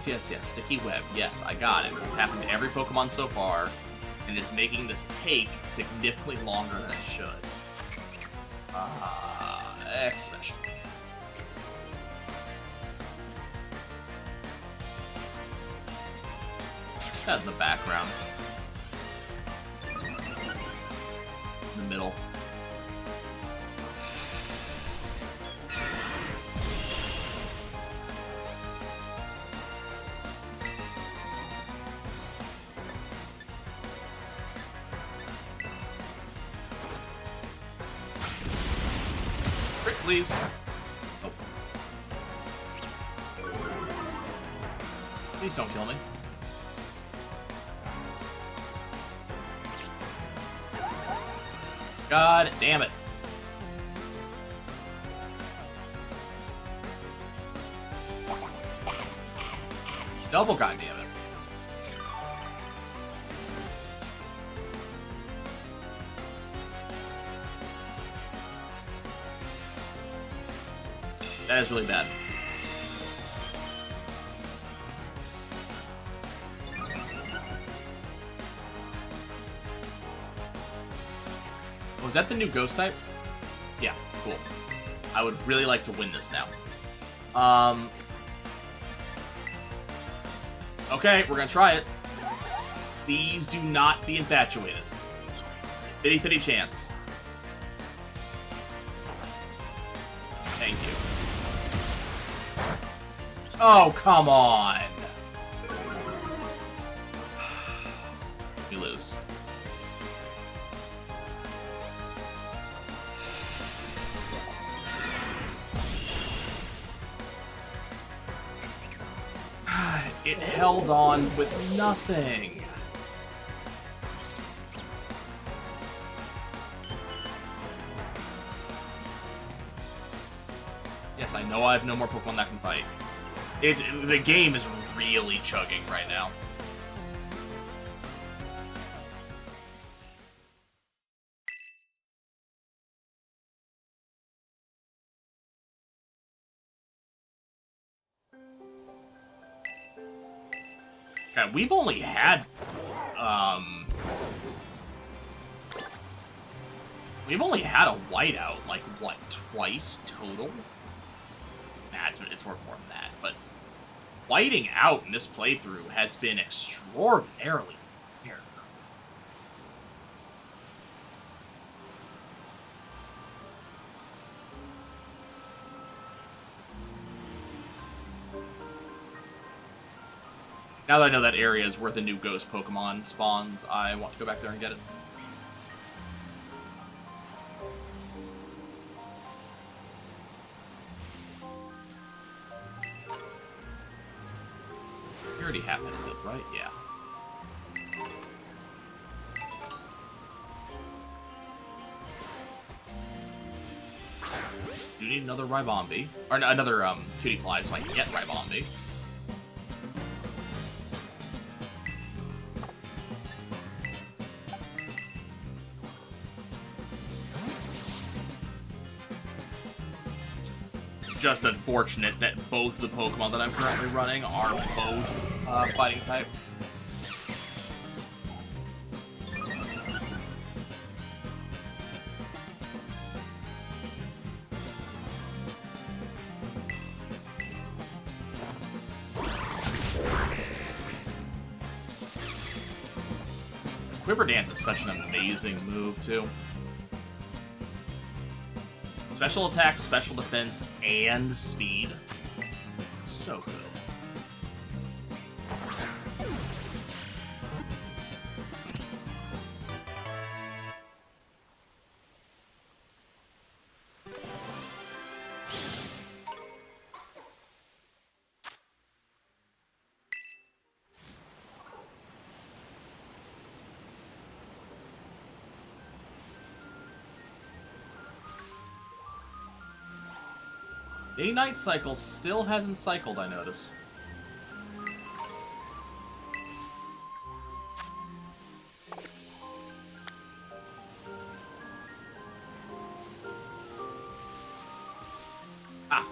Yes, Sticky Web. Yes, I got it. It's happened to every Pokemon so far, and is making this take significantly longer than it should. X special. That in the background. In the middle. Please. Oh. Please don't kill me. God damn it. Double goddamn it. That is really bad. Was that the new ghost type? Yeah, cool. I would really like to win this now. Okay, we're gonna try it. Please do not be infatuated. Fitty chance. Thank you. Oh, come on. We lose. It held on with nothing. Yes, I know I have no more Pokemon that can fight. The game is really chugging right now. God, we've only had a whiteout, like, what, twice total? Nah, it's more than that, but whiting out in this playthrough has been extraordinarily rare. Now that I know that area is where the new ghost Pokemon spawns, I want to go back there and get it. You already have it, right? Yeah. You need another Ribombee. Or another Cutie Fly so I can get Ribombee. Just unfortunate that both the Pokemon that I'm currently running are both fighting type. Quiver Dance is such an amazing move, too. Special attack, special defense, and speed. So good. Day-night cycle still hasn't cycled, I notice. Ah.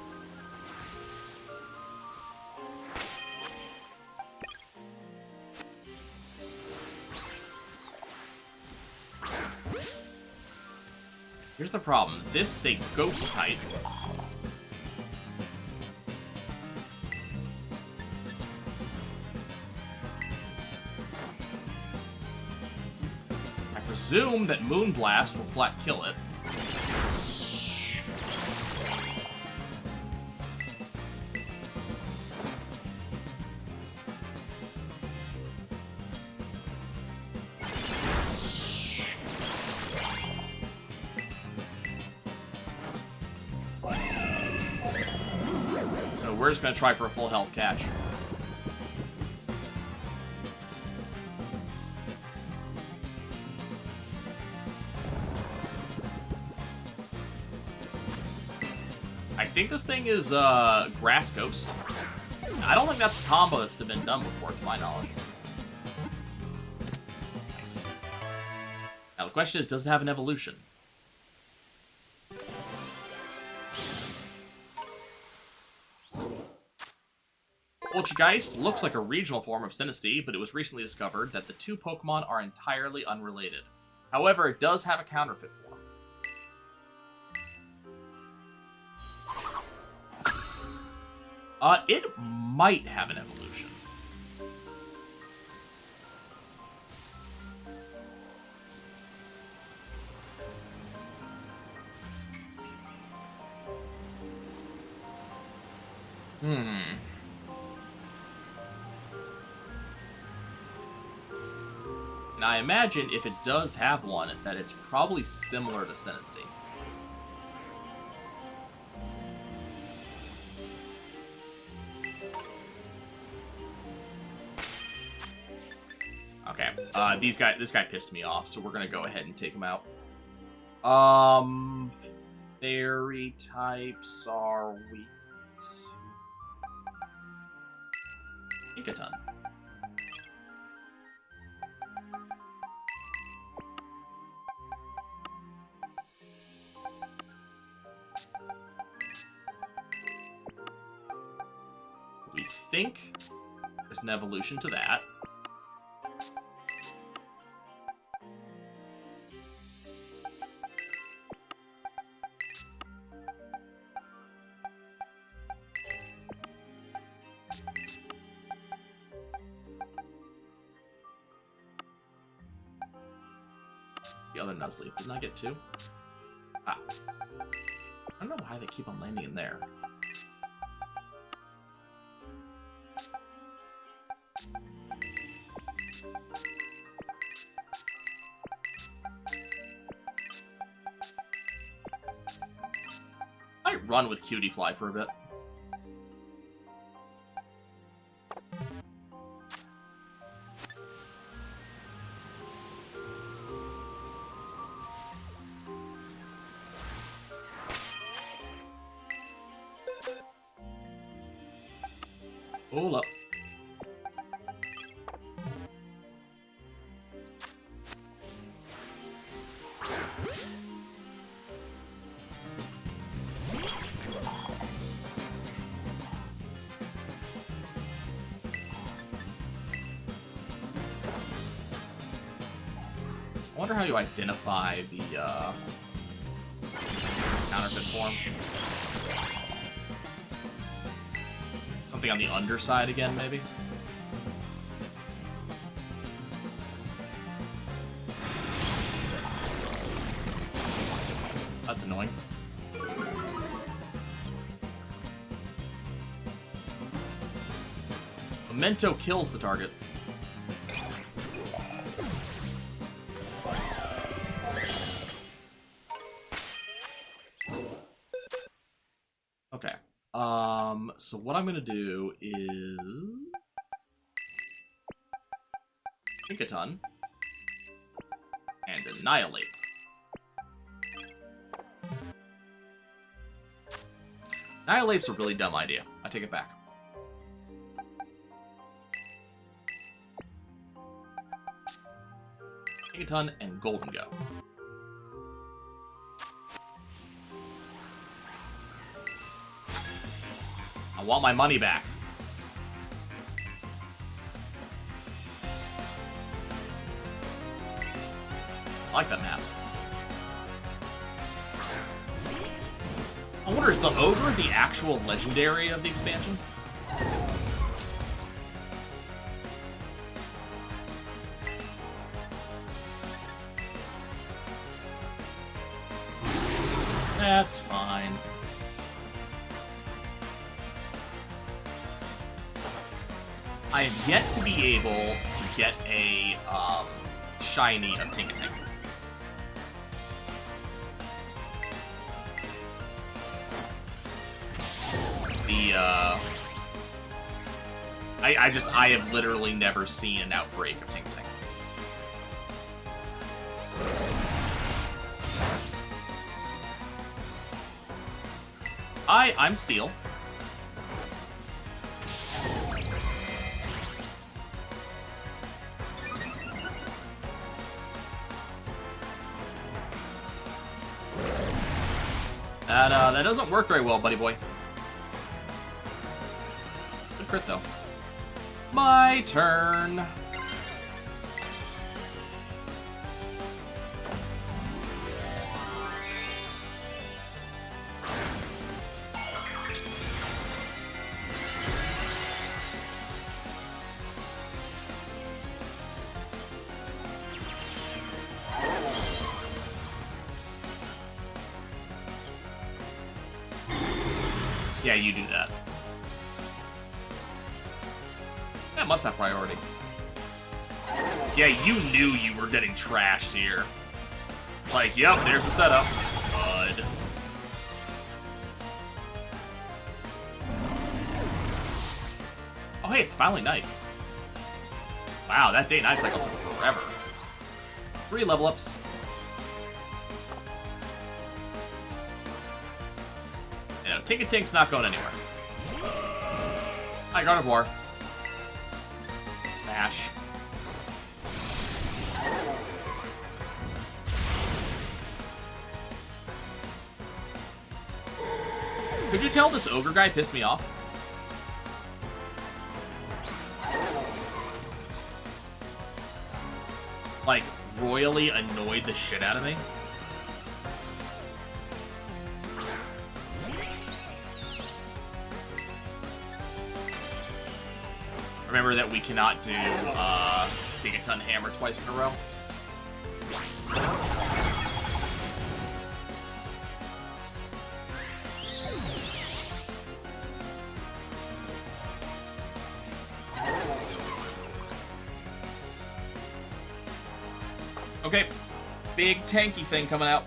Here's the problem. This is a ghost type. Presume that Moonblast will flat kill it. So we're just gonna try for a full health catch. I think this thing is Grass Ghost. I don't think that's a combo that's been done before, to my knowledge. Nice. Now the question is, does it have an evolution? Poltergeist looks like a regional form of Sinistea, but it was recently discovered that the two Pokemon are entirely unrelated. However, it does have a counterfeit form. It might have an evolution. Now, I imagine if it does have one, that it's probably similar to Sinistea. Okay, this guy pissed me off, so we're gonna go ahead and take him out. Fairy types are weak. Ikaton. We think there's an evolution to that. The other Nuzleaf. Didn't I get two? Ah. I don't know why they keep on landing in there. I might run with Cutie Fly for a bit. Hold up. I wonder how you identify the counterfeit form. Something on the underside again, maybe? That's annoying. Memento kills the target. Okay. So what I'm gonna do is Ikaton and Annihilate. Annihilate's a really dumb idea. I take it back. Ikaton and Golden Go. I want my money back. I like that mask. I wonder, is the Ogre the actual legendary of the expansion? That's fine. I have yet to be able to get a shiny of Tinkaton. I have literally never seen an outbreak of Tinkaton. I'm Steel. That doesn't work very well, buddy boy. Good crit, though. My turn. Yeah, you do that. That must have priority. Yeah, you knew you were getting trashed here. Like, yep, there's the setup. Bud. Oh, hey, it's finally night. Wow, that day-night cycle took forever. 3 level ups. Tinkatank's not going anywhere. Hi, Gardevoir. Ash. Could you tell this ogre guy pissed me off? Like, royally annoyed the shit out of me. Remember that we cannot do Gigaton Hammer twice in a row. Okay, big tanky thing coming out.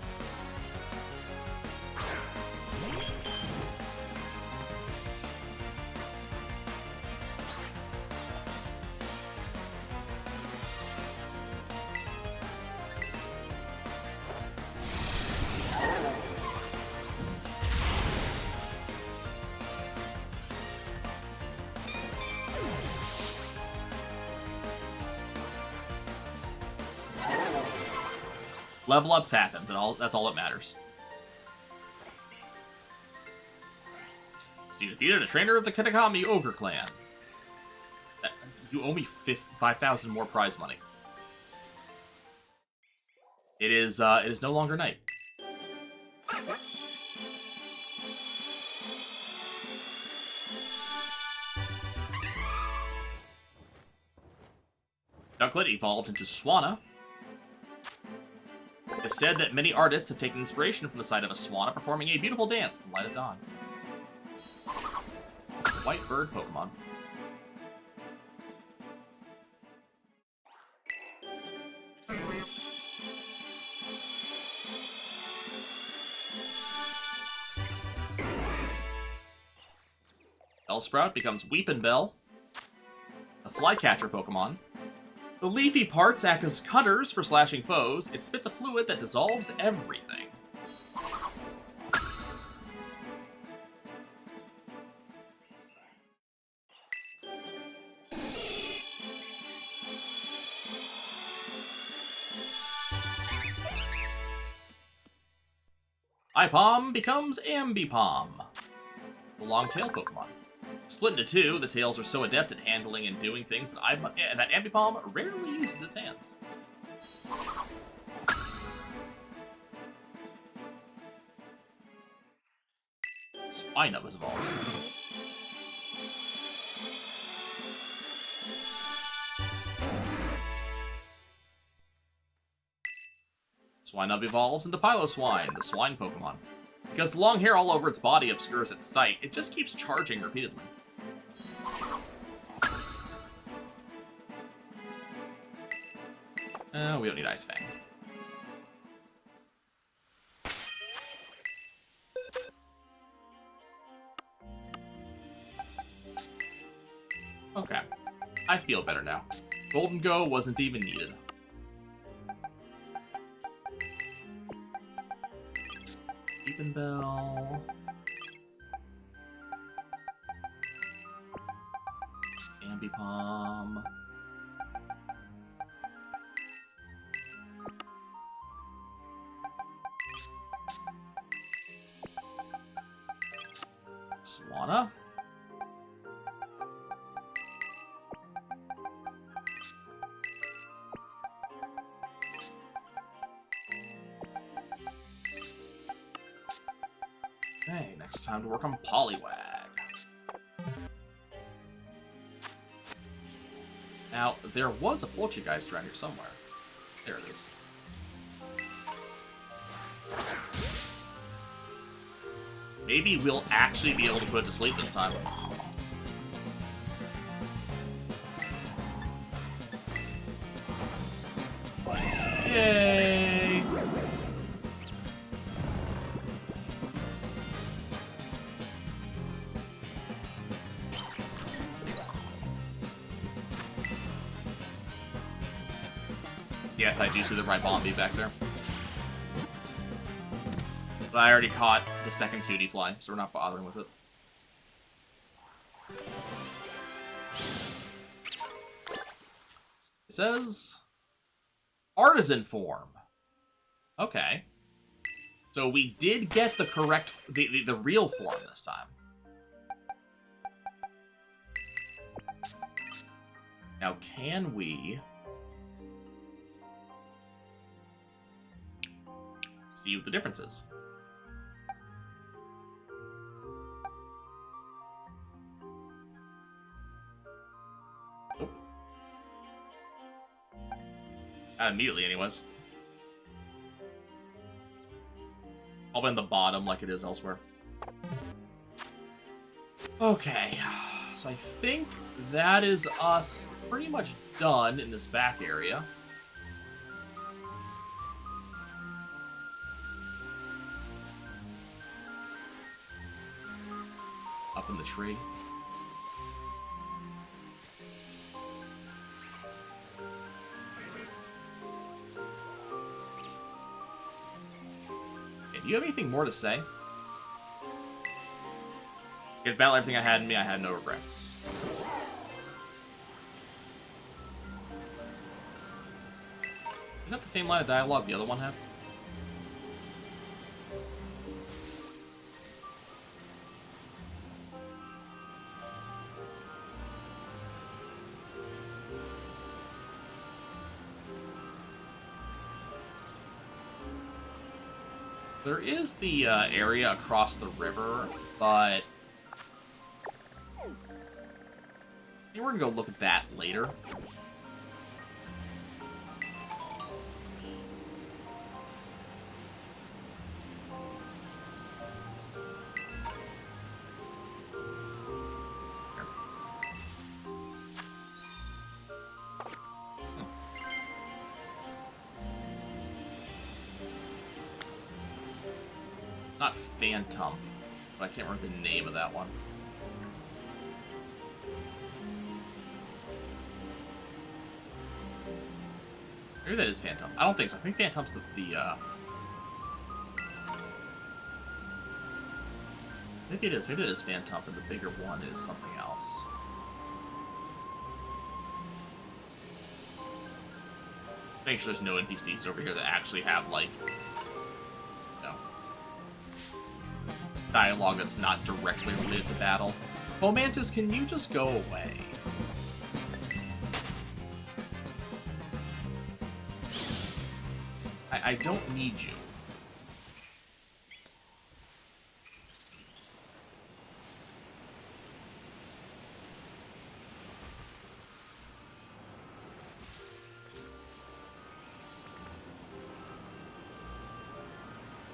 Level ups happen, but that's all that matters. So you defeated a trainer of the Kitakami Ogre Clan. You owe me 5,000 more prize money. It is no longer night. Ducklet evolved into Swanna. It is said that many artists have taken inspiration from the sight of a Swanna performing a beautiful dance in the light of dawn. White bird Pokemon. Bellsprout becomes Weepinbell, a flycatcher Pokemon. The leafy parts act as cutters for slashing foes. It spits a fluid that dissolves everything. Ipom becomes Ambipom, the long-tail Pokemon. Split into two, the tails are so adept at handling and doing things that Ambipom rarely uses its hands. Swinub is evolved. Swinub evolves into Piloswine, the swine Pokemon. Because the long hair all over its body obscures its sight, it just keeps charging repeatedly. We don't need Ice Fang. Okay. I feel better now. Golden Go wasn't even needed. Weepinbell. Ambipom. Swanna? Okay, next time to work on Poliwag. Now, there was a Poltergeist around here somewhere. There it is. Maybe we'll actually be able to put it to sleep this time. Yay! Yes, I do see the right Bombi back there. But I already caught the second Cutie Fly, so we're not bothering with it. It says artisan form. Okay. So we did get the correct, the real form this time. Now, can we see what the difference is? Nope. Not immediately, anyways. Probably in the bottom like it is elsewhere. Okay, so I think that is us pretty much done in this back area. Up in the tree. Okay, do you have anything more to say? If battle everything I had in me, I had no regrets. Is that the same line of dialogue the other one had? There is the area across the river, but I think we're gonna go look at that later. It's not Phantom, but I can't remember the name of that one. Maybe that is Phantom. I don't think so. I think Phantom's maybe it is. Maybe it is Phantom, and the bigger one is something else. Make sure there's no NPCs over here that actually have, like, you know, dialogue that's not directly related to battle. Fomantis, can you just go away? I don't need you.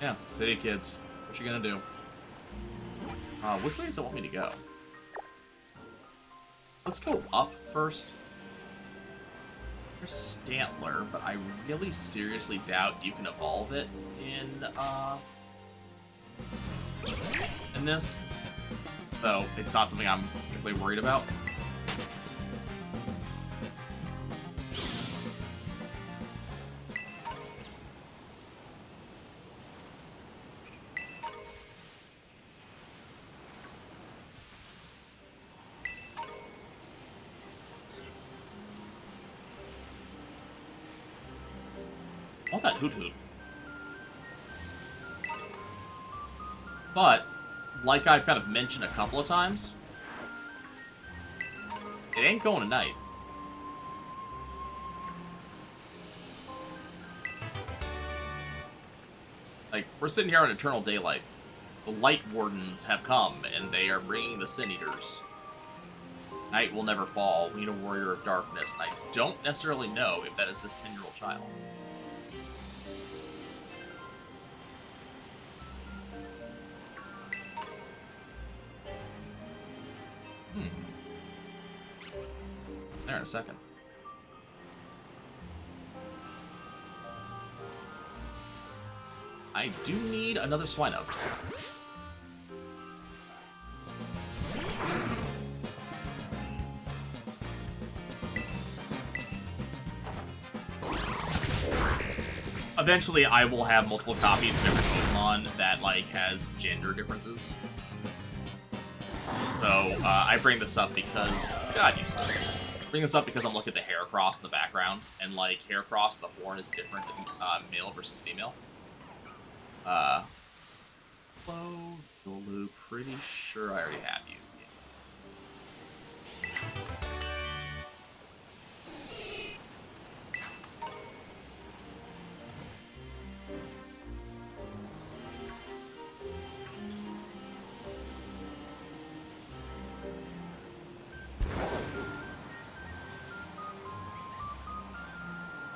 Yeah, city kids. What you gonna do? Which way does it want me to go? Let's go up first. There's Stantler, but I really seriously doubt you can evolve it in this. So it's not something I'm particularly worried about. I want that Hoot Hoot. But, like I've kind of mentioned a couple of times, it ain't going tonight. Like, we're sitting here on Eternal Daylight. The Light Wardens have come, and they are bringing the Sin Eaters. Night will never fall. We need a warrior of darkness, and I don't necessarily know if that is this 10-year-old child. There in a second. I do need another Swino. Eventually, I will have multiple copies of every Pokemon that, like, has gender differences. So, I bring this up because, God, you suck. bring this up because I'm looking at the hair cross in the background, and like hair cross, the horn is different than male versus female. Hello, Yolu. Pretty sure I already have you.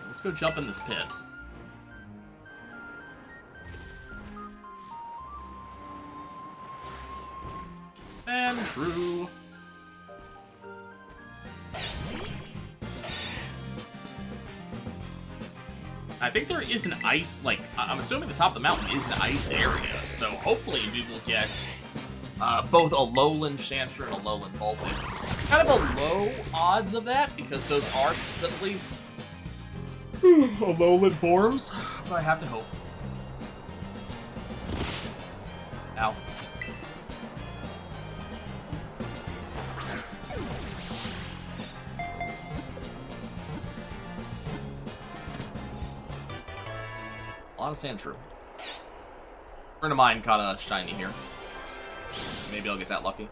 Let's go jump in this pit. Sandshrew. I think there is an ice, like, I'm assuming the top of the mountain is an ice area, so hopefully we will get both a lowland Sandshrew and a lowland Vulpix. Kind of a low odds of that, because those are specifically lowland forms, but I have to hope. Ow. A lot of Sandshrew. A friend of mine caught a shiny here. Maybe I'll get that lucky.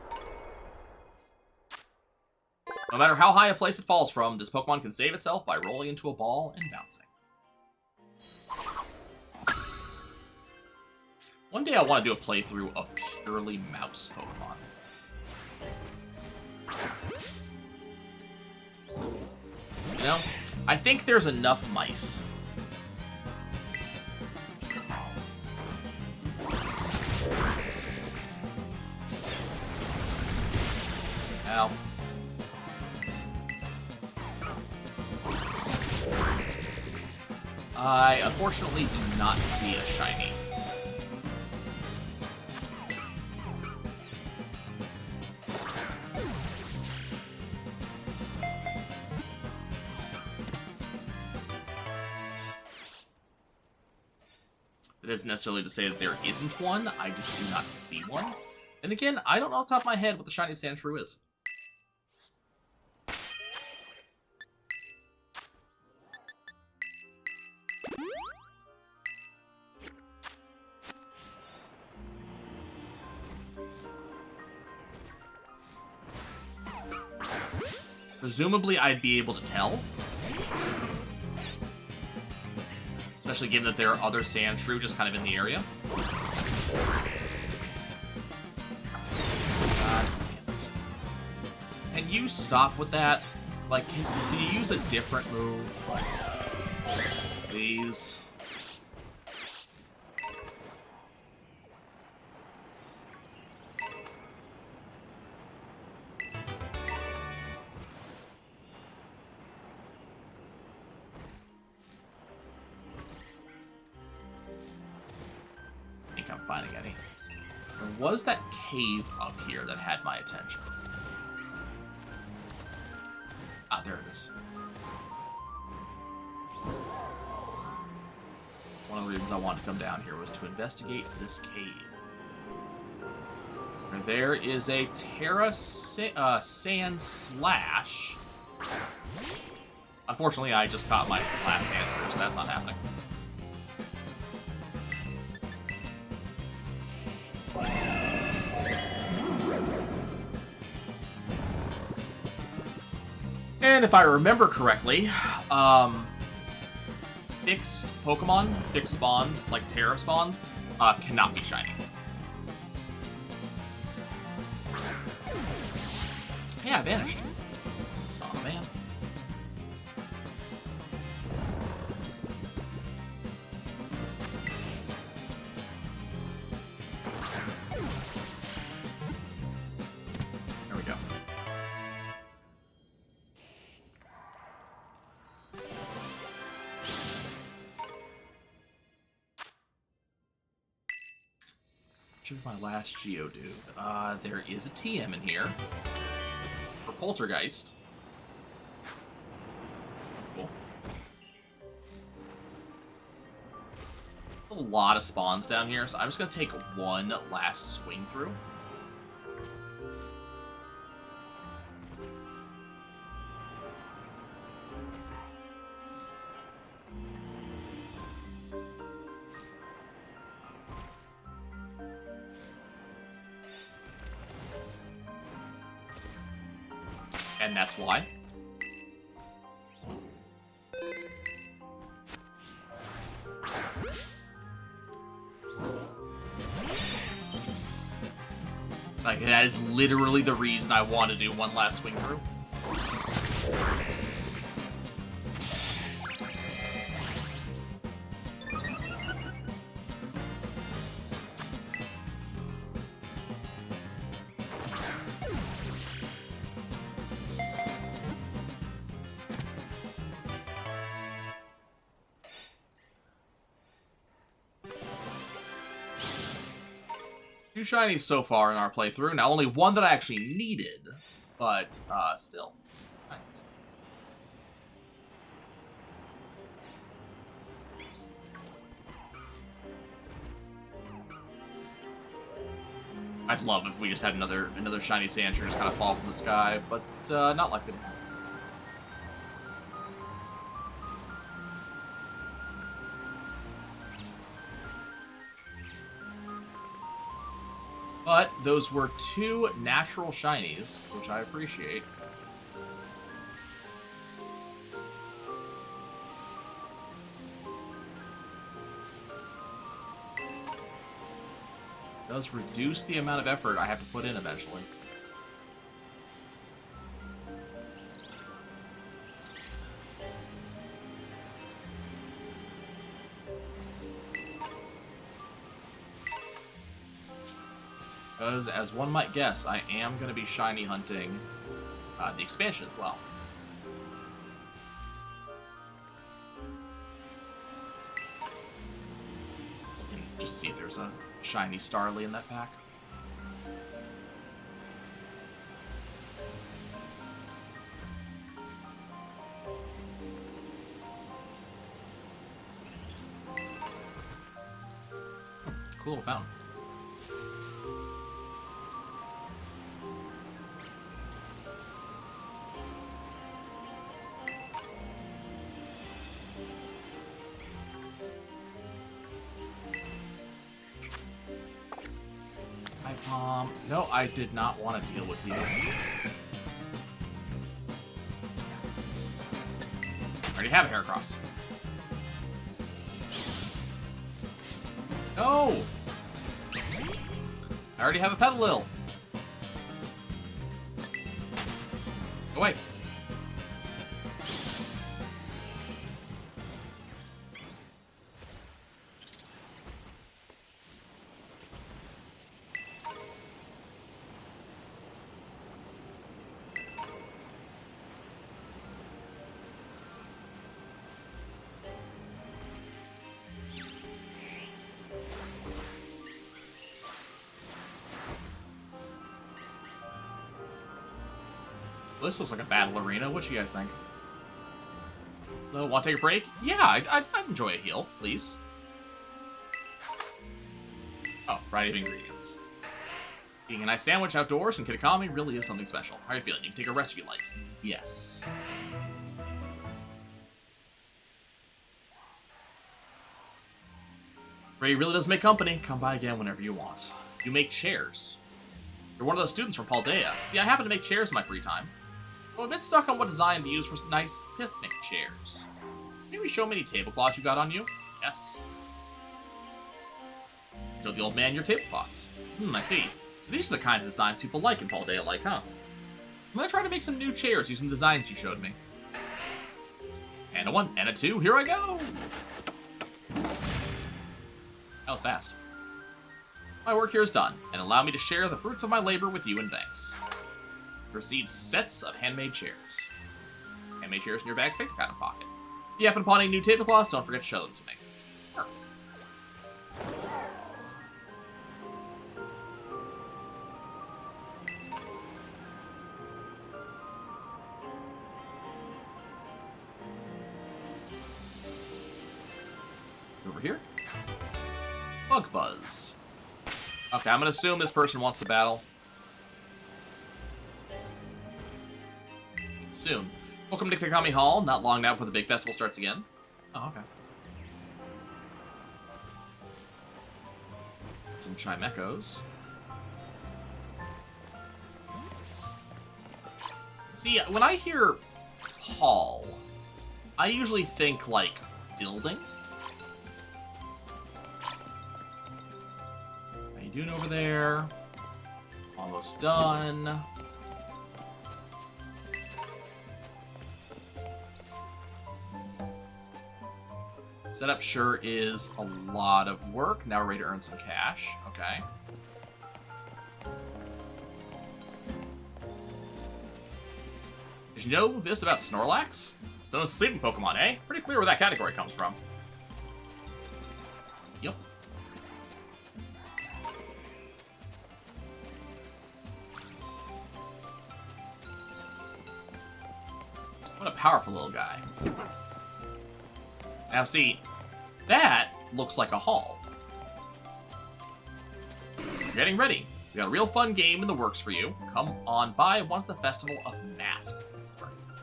No matter how high a place it falls from, this Pokemon can save itself by rolling into a ball and bouncing. One day I want to do a playthrough of purely mouse Pokemon. You know, I think there's enough mice. Ow. I unfortunately do not see a shiny. That isn't necessarily to say that there isn't one, I just do not see one. And again, I don't know off the top of my head what the shiny of Sandshrew is. Presumably, I'd be able to tell. Especially given that there are other Sandshrew just kind of in the area. God damn it. Can you stop with that? Like, can you use a different move? Please. I'm finding any. There was that cave up here that had my attention. Ah, there it is. One of the reasons I wanted to come down here was to investigate this cave. And there is a Sand Slash. Unfortunately, I just caught my last answer, so that's not happening. And if I remember correctly, fixed Pokemon, fixed spawns, like Terra spawns, cannot be shiny. Hey, I vanished. Oh, man. There we go. My last Geodude. There is a TM in here. For Poltergeist. Cool. A lot of spawns down here, so I'm just going to take one last swing through. And that's why. Like, that is literally the reason I want to do one last swing through. Two shinies so far in our playthrough. Now, only one that I actually needed, but still. Nice. I'd love if we just had another shiny Sandshrew just kind of fall from the sky, but not likely to happen. But those were two natural shinies, which I appreciate. It does reduce the amount of effort I have to put in eventually. Because, as one might guess, I am going to be shiny hunting the expansion as well. We can just see if there's a shiny Starly in that pack. Cool little fountain. No, I did not want to deal with you. I already have a Heracross. No! I already have a Petalil. Go away. This looks like a battle arena. What do you guys think? Want to take a break? Yeah, I'd enjoy a heal, please. Oh, variety of ingredients. Eating a nice sandwich outdoors in Kitakami really is something special. How are you feeling? You can take a rest if you like. Yes. Ray really does make company. Come by again whenever you want. You make chairs. You're one of those students from Paldea. See, I happen to make chairs in my free time. I'm a bit stuck on what design to use for nice picnic chairs. Maybe show me any tablecloths you got on you? Yes. Show the old man your tablecloths. I see. So these are the kind of designs people like in Paldea, like, huh? I'm gonna try to make some new chairs using the designs you showed me. And a 1, and a 2, here I go! That was fast. My work here is done, and allow me to share the fruits of my labor with you in thanks. Proceeds sets of handmade chairs. Handmade chairs in your bag's pick out of pocket. If you happen upon any new tablecloths, don't forget to show them to me. Sure. Over here. Bug Buzz. Okay, I'm gonna assume this person wants to battle. Soon. Welcome to Kitakami Hall, not long now before the big festival starts again. Oh, okay. Some Chimechos. See, when I hear hall, I usually think, like, building. How you doing over there? Almost done. Setup sure is a lot of work. Now we're ready to earn some cash. Okay. Did you know this about Snorlax? So it's a sleeping Pokemon, eh? Pretty clear where that category comes from. Yep. What a powerful little guy. Now see, that looks like a hall. You're getting ready. We got a real fun game in the works for you. Come on by once the Festival of Masks starts.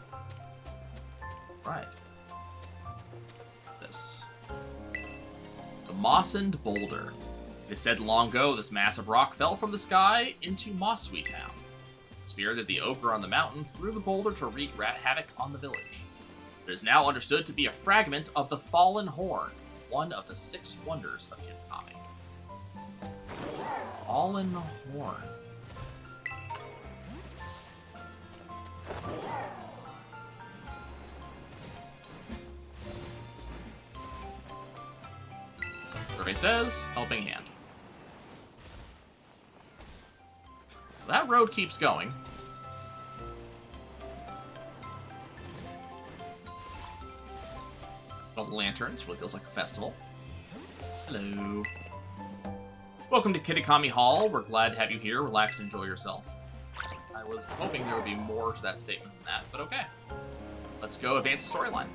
Right. This. The Mossend Boulder. It is said long ago this massive rock fell from the sky into Mossui Town. It's feared that the ogre on the mountain threw the boulder to wreak havoc on the village. It is now understood to be a fragment of the Fallen Horn, one of the 6 wonders of Kitakami. Fallen Horn. Survey says, helping hand. That road keeps going. All the lanterns, what feels like a festival. Hello. Welcome to Kitakami Hall. We're glad to have you here. Relax and enjoy yourself. I was hoping there would be more to that statement than that, but okay. Let's go advance the storyline.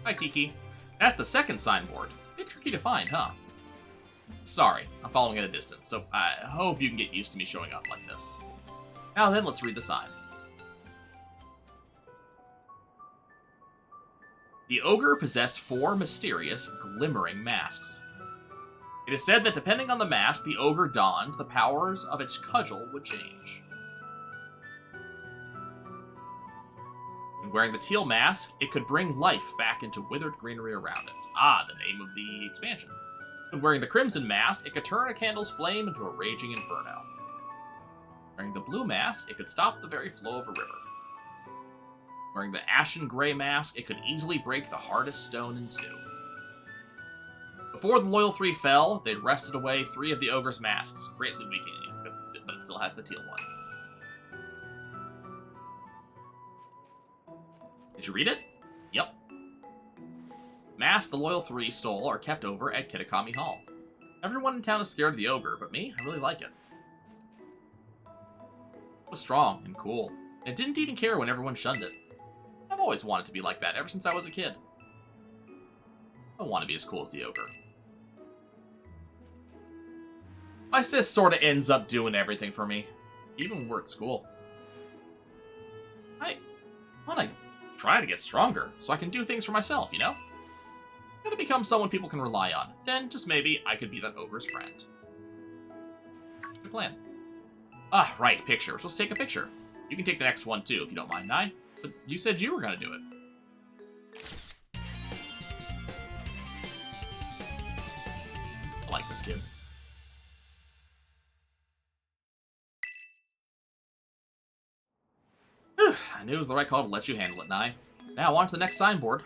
Hi, Kiki. That's the second signboard. Bit tricky to find, huh? Sorry, I'm following at a distance, so I hope you can get used to me showing up like this. Now then, let's read the sign. The ogre possessed 4 mysterious, glimmering masks. It is said that depending on the mask the ogre donned, the powers of its cudgel would change. When wearing the Teal Mask, it could bring life back into withered greenery around it. Ah, the name of the expansion. When wearing the Crimson Mask, it could turn a candle's flame into a raging inferno. Wearing the Blue Mask, it could stop the very flow of a river. Wearing the Ashen Gray Mask, it could easily break the hardest stone in 2. Before the Loyal 3 fell, they'd wrested away 3 of the ogre's masks, greatly weakening it, but it still has the teal one. Did you read it? Yep. Masks the Loyal 3 stole are kept over at Kitakami Hall. Everyone in town is scared of the ogre, but me, I really like it. It was strong and cool, and it didn't even care when everyone shunned it. I've always wanted to be like that ever since I was a kid. I want to be as cool as the ogre. My sis sorta ends up doing everything for me, even when we're at school. I want to try to get stronger so I can do things for myself, you know? Gotta become someone people can rely on. Then, just maybe, I could be that ogre's friend. Good plan. Ah, right, picture. We're supposed to take a picture. You can take the next one, too, if you don't mind, Nai. But you said you were gonna do it. I like this kid. Whew, I knew it was the right call to let you handle it, Nai. Now, on to the next signboard.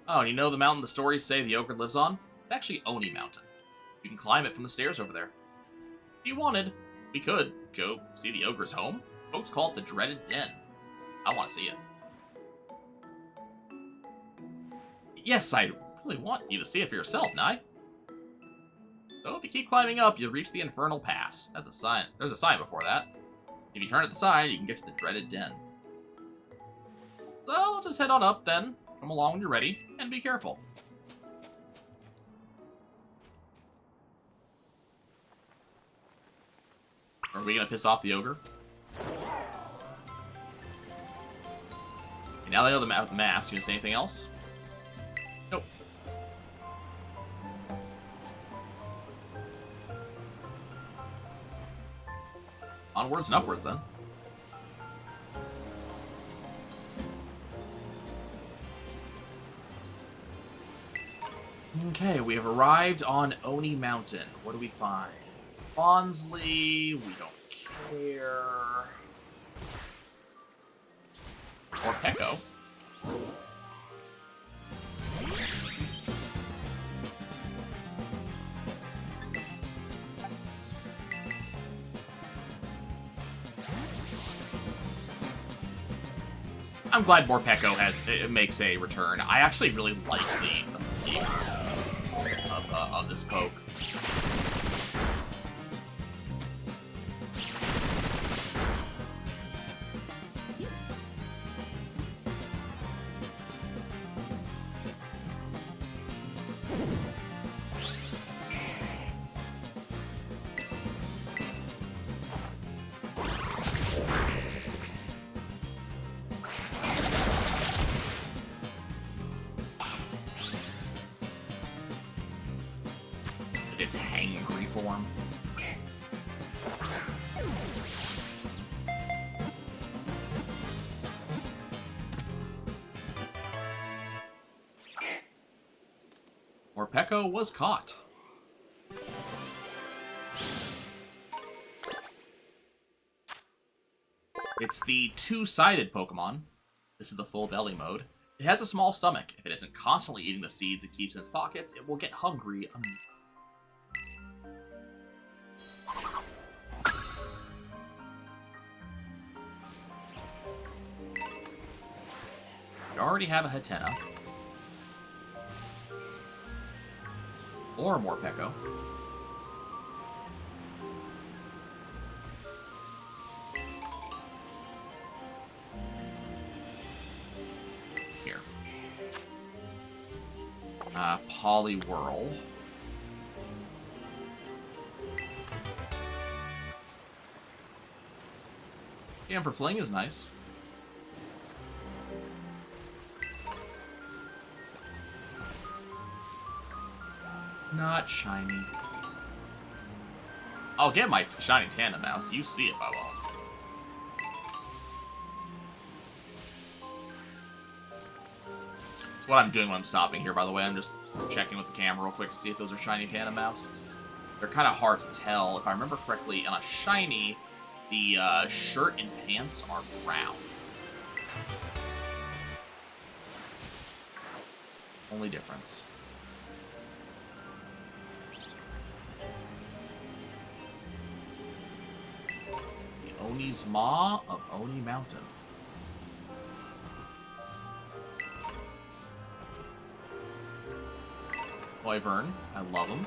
Oh, and you know the mountain the stories say the ogre lives on? It's actually Oni Mountain. You can climb it from the stairs over there. If you wanted, we could go see the ogre's home. Folks call it the Dreaded Den. I want to see it. Yes, I really want you to see it for yourself, Nai. So if you keep climbing up, you'll reach the Infernal Pass. That's a sign. There's a sign before that. If you turn at the side, you can get to the Dreaded Den. So just head on up then. Come along when you're ready, and be careful. Are we gonna piss off the ogre? Okay, now that I know the mask, you gonna say anything else? Nope. Onwards and upwards, then. Okay, we have arrived on Oni Mountain. What do we find? Bonsley, we don't care. Or Pecco. I'm glad Morpeko makes a return. I actually really like the theme of this poke. Its hangry form. Morpeko was caught. It's the two-sided Pokemon. This is the full belly mode. It has a small stomach. If it isn't constantly eating the seeds it keeps in its pockets, it will get hungry. We already have a Hatena. Or Morpeko. Here. Poliwhirl. Yeah, for Fling is nice. Not shiny. I'll get my shiny Tandem Mouse. You see if I won't. That's what I'm doing when I'm stopping here, by the way. I'm just checking with the camera real quick to see if those are shiny Tandem Mouse. They're kind of hard to tell. If I remember correctly, on a shiny, the shirt and pants are brown. Only difference. Oni's Maw of Oni Mountain. Wyvern, I love him.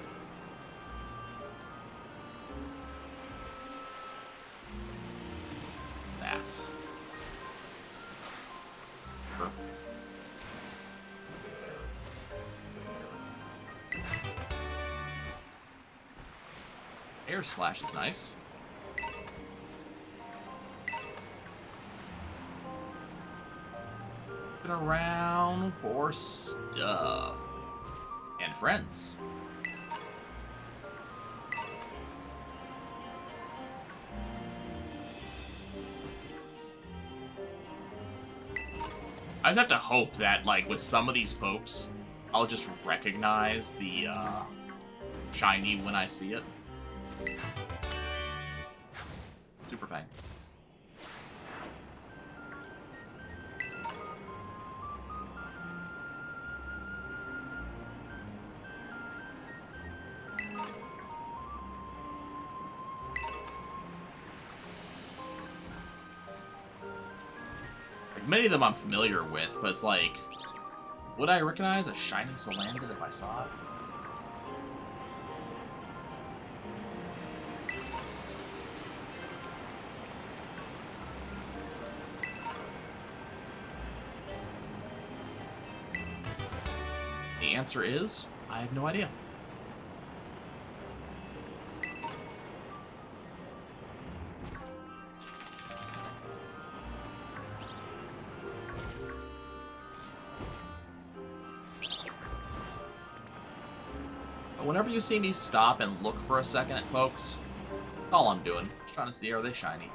That. Sure. Air Slash is nice. Around for stuff and friends. I just have to hope that, like, with some of these pokes, I'll just recognize the shiny when I see it. Super Fang. Many of them I'm familiar with, but it's like, would I recognize a shiny Salandit if I saw it? The answer is, I have no idea. Whenever you see me stop and look for a second at folks, that's all I'm doing. Just Trying to see, are they shiny?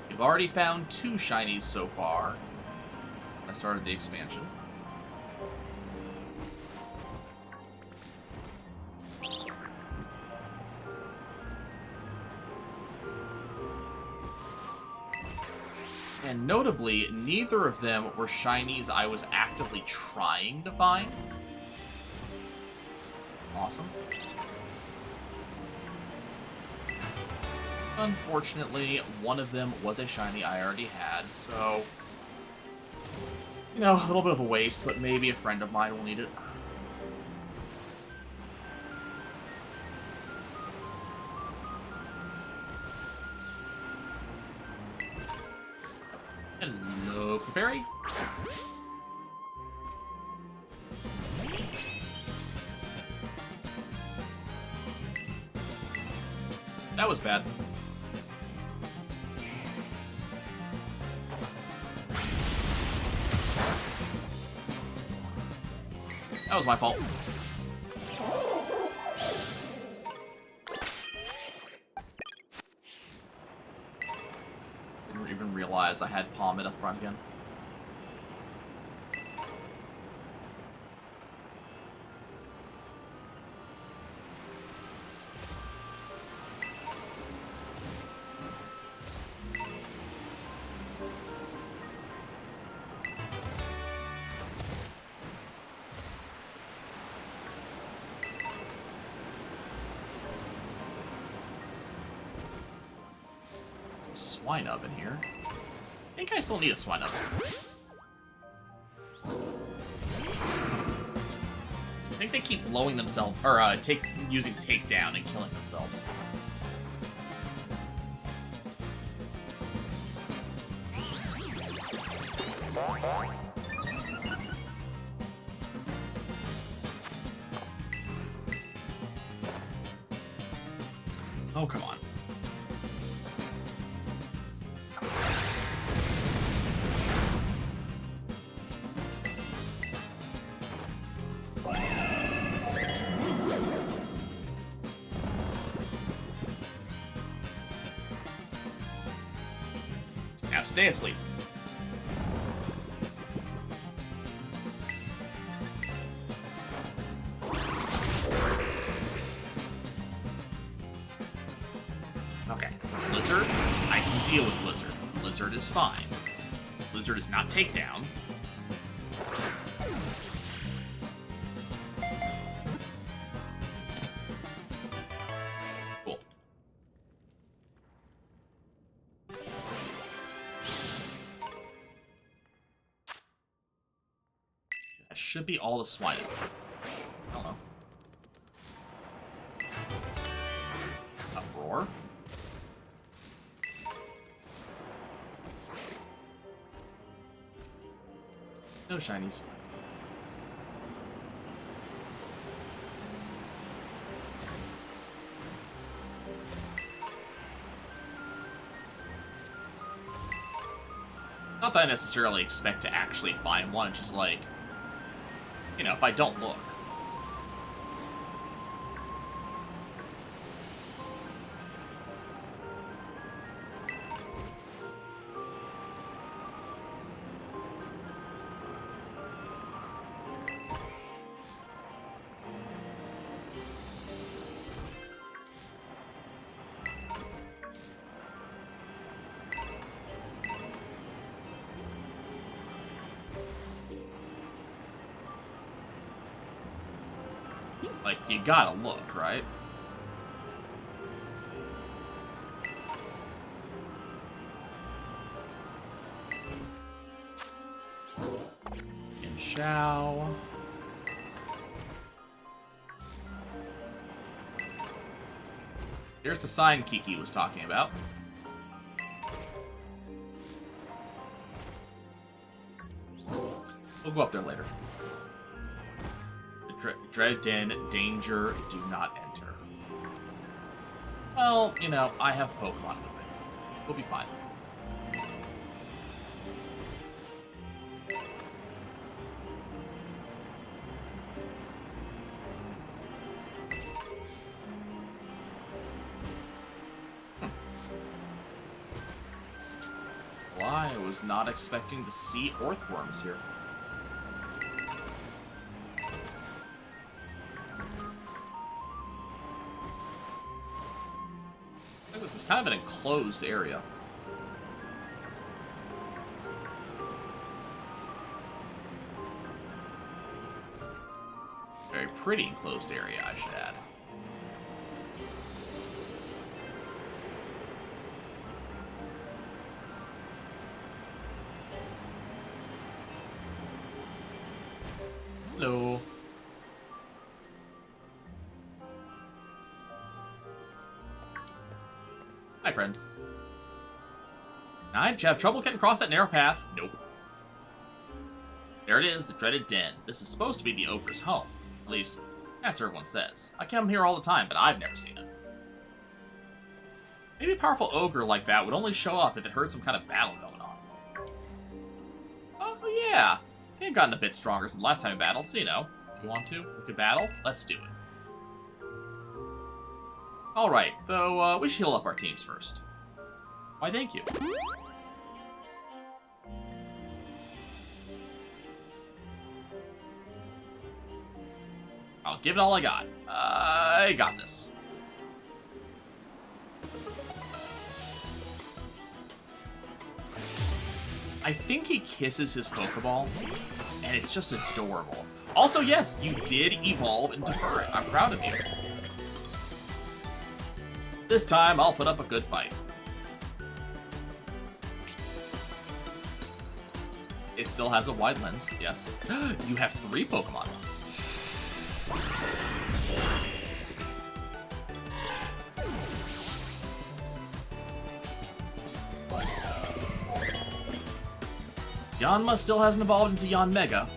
We've already found 2 shinies so far. I started the expansion. And notably, neither of them were shinies I was actively trying to find. Awesome. Unfortunately, one of them was a shiny I already had, so... You know, a little bit of a waste, but maybe a friend of mine will need it. Hello, Clefairy. That was bad. That was my fault. Didn't even realize I had Palmet up front again. Swine oven here. I think I still need a swine oven. I think they keep blowing themselves, or using takedown and killing themselves. Oh, come on. Now stay asleep. Okay, so Blizzard, I can deal with Blizzard. Blizzard is fine. Blizzard is not takedown. Cool. That should be all the swine. I don't know. Uproar. No shinies. Not that I necessarily expect to actually find one, just like, you know, if I don't look. Like, you gotta look, right? In Shao. There's the sign Kiki was talking about. We'll go up there later. Dread Den, danger, do not enter. Well, you know, I have Pokemon with me. We'll be fine. was not expecting to see earthworms here. This is kind of an enclosed area. Very pretty enclosed area, I should add. Hello. Hi, friend. Did you have trouble getting across that narrow path? Nope. There it is, the dreaded den. This is supposed to be the ogre's home. At least, that's what everyone says. I come here all the time, but I've never seen it. Maybe a powerful ogre like that would only show up if it heard some kind of battle going on. Oh, yeah. They've gotten a bit stronger since the last time we battled, so you know. If you want to, we could battle. Let's do it. Alright, though we should heal up our teams first. Why, thank you. I'll give it all I got. I got this. I think he kisses his Pokeball, and it's just adorable. Also, yes, you did evolve into Furret. I'm proud of you. This time, I'll put up a good fight. It still has a wide lens, yes. You have 3 Pokemon. Yanma still hasn't evolved into Yanmega.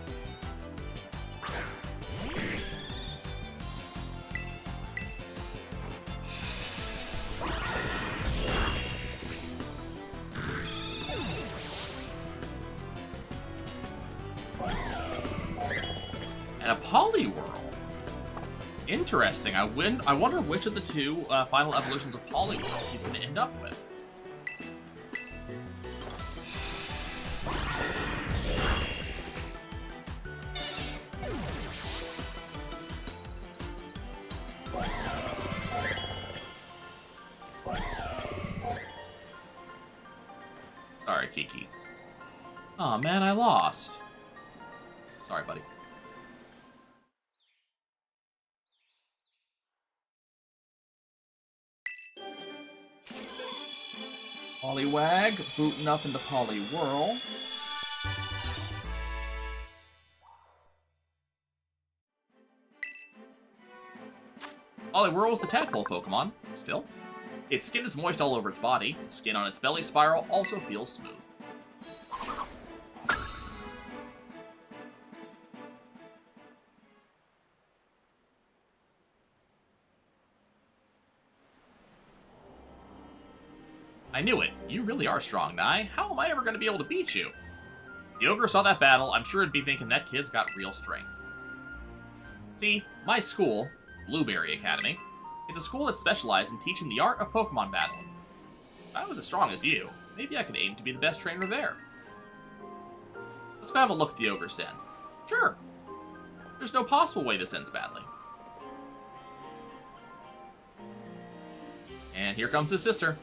And a Poliwhirl. Interesting. I wonder which of the 2 final evolutions of Poliwhirl he's going to end up with. Sorry, Kiki. Aw, man, I lost. Sorry, buddy. Poliwag, booting up into Poliwhirl. Poliwhirl is the tadpole Pokemon, still. Its skin is moist all over its body. The skin on its belly spiral also feels smooth. I knew it. You really are strong, Nai. How am I ever going to be able to beat you? The ogre saw that battle. I'm sure it'd be thinking that kid's got real strength. See, my school, Blueberry Academy, it's a school that specializes in teaching the art of Pokemon battling. If I was as strong as you, maybe I could aim to be the best trainer there. Let's go have a look at the ogre's den. Sure. There's no possible way this ends badly. And here comes his sister.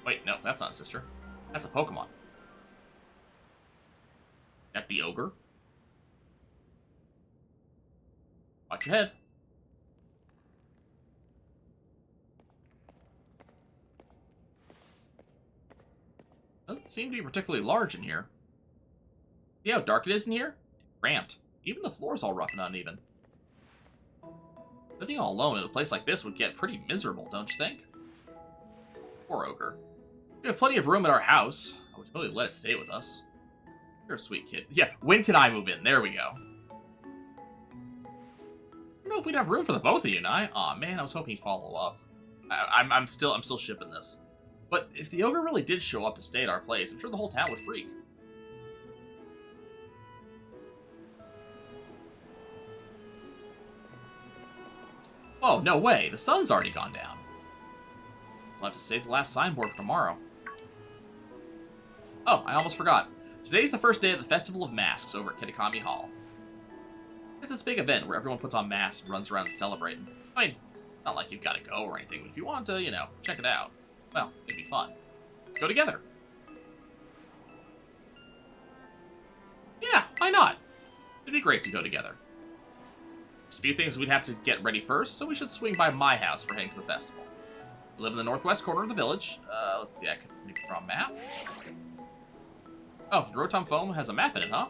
Wait, no, that's not a sister. That's a Pokemon. That the ogre? Watch your head. Doesn't seem to be particularly large in here. See how dark it is in here? Cramped. Even the floor's all rough and uneven. Living all alone in a place like this would get pretty miserable, don't you think? Poor ogre. We have plenty of room at our house. I would totally let it stay with us. You're a sweet kid. Yeah, when can I move in? There we go. I don't know if we'd have room for the both of you and I. Aw, man, I was hoping he'd follow up. I'm still shipping this. But if the ogre really did show up to stay at our place, I'm sure the whole town would freak. Oh, no way. The sun's already gone down. So I'll have to save the last signboard for tomorrow. Oh, I almost forgot. Today's the first day of the Festival of Masks over at Kitakami Hall. It's this big event where everyone puts on masks and runs around celebrating. I mean, it's not like you've got to go or anything, but if you want to, you know, check it out, well, it'd be fun. Let's go together. Yeah, why not? It'd be great to go together. There's a few things we'd have to get ready first, so we should swing by my house for heading to the festival. We live in the northwest corner of the village. Let's see, I can maybe draw a map. Oh, your Rotom phone has a map in it, huh?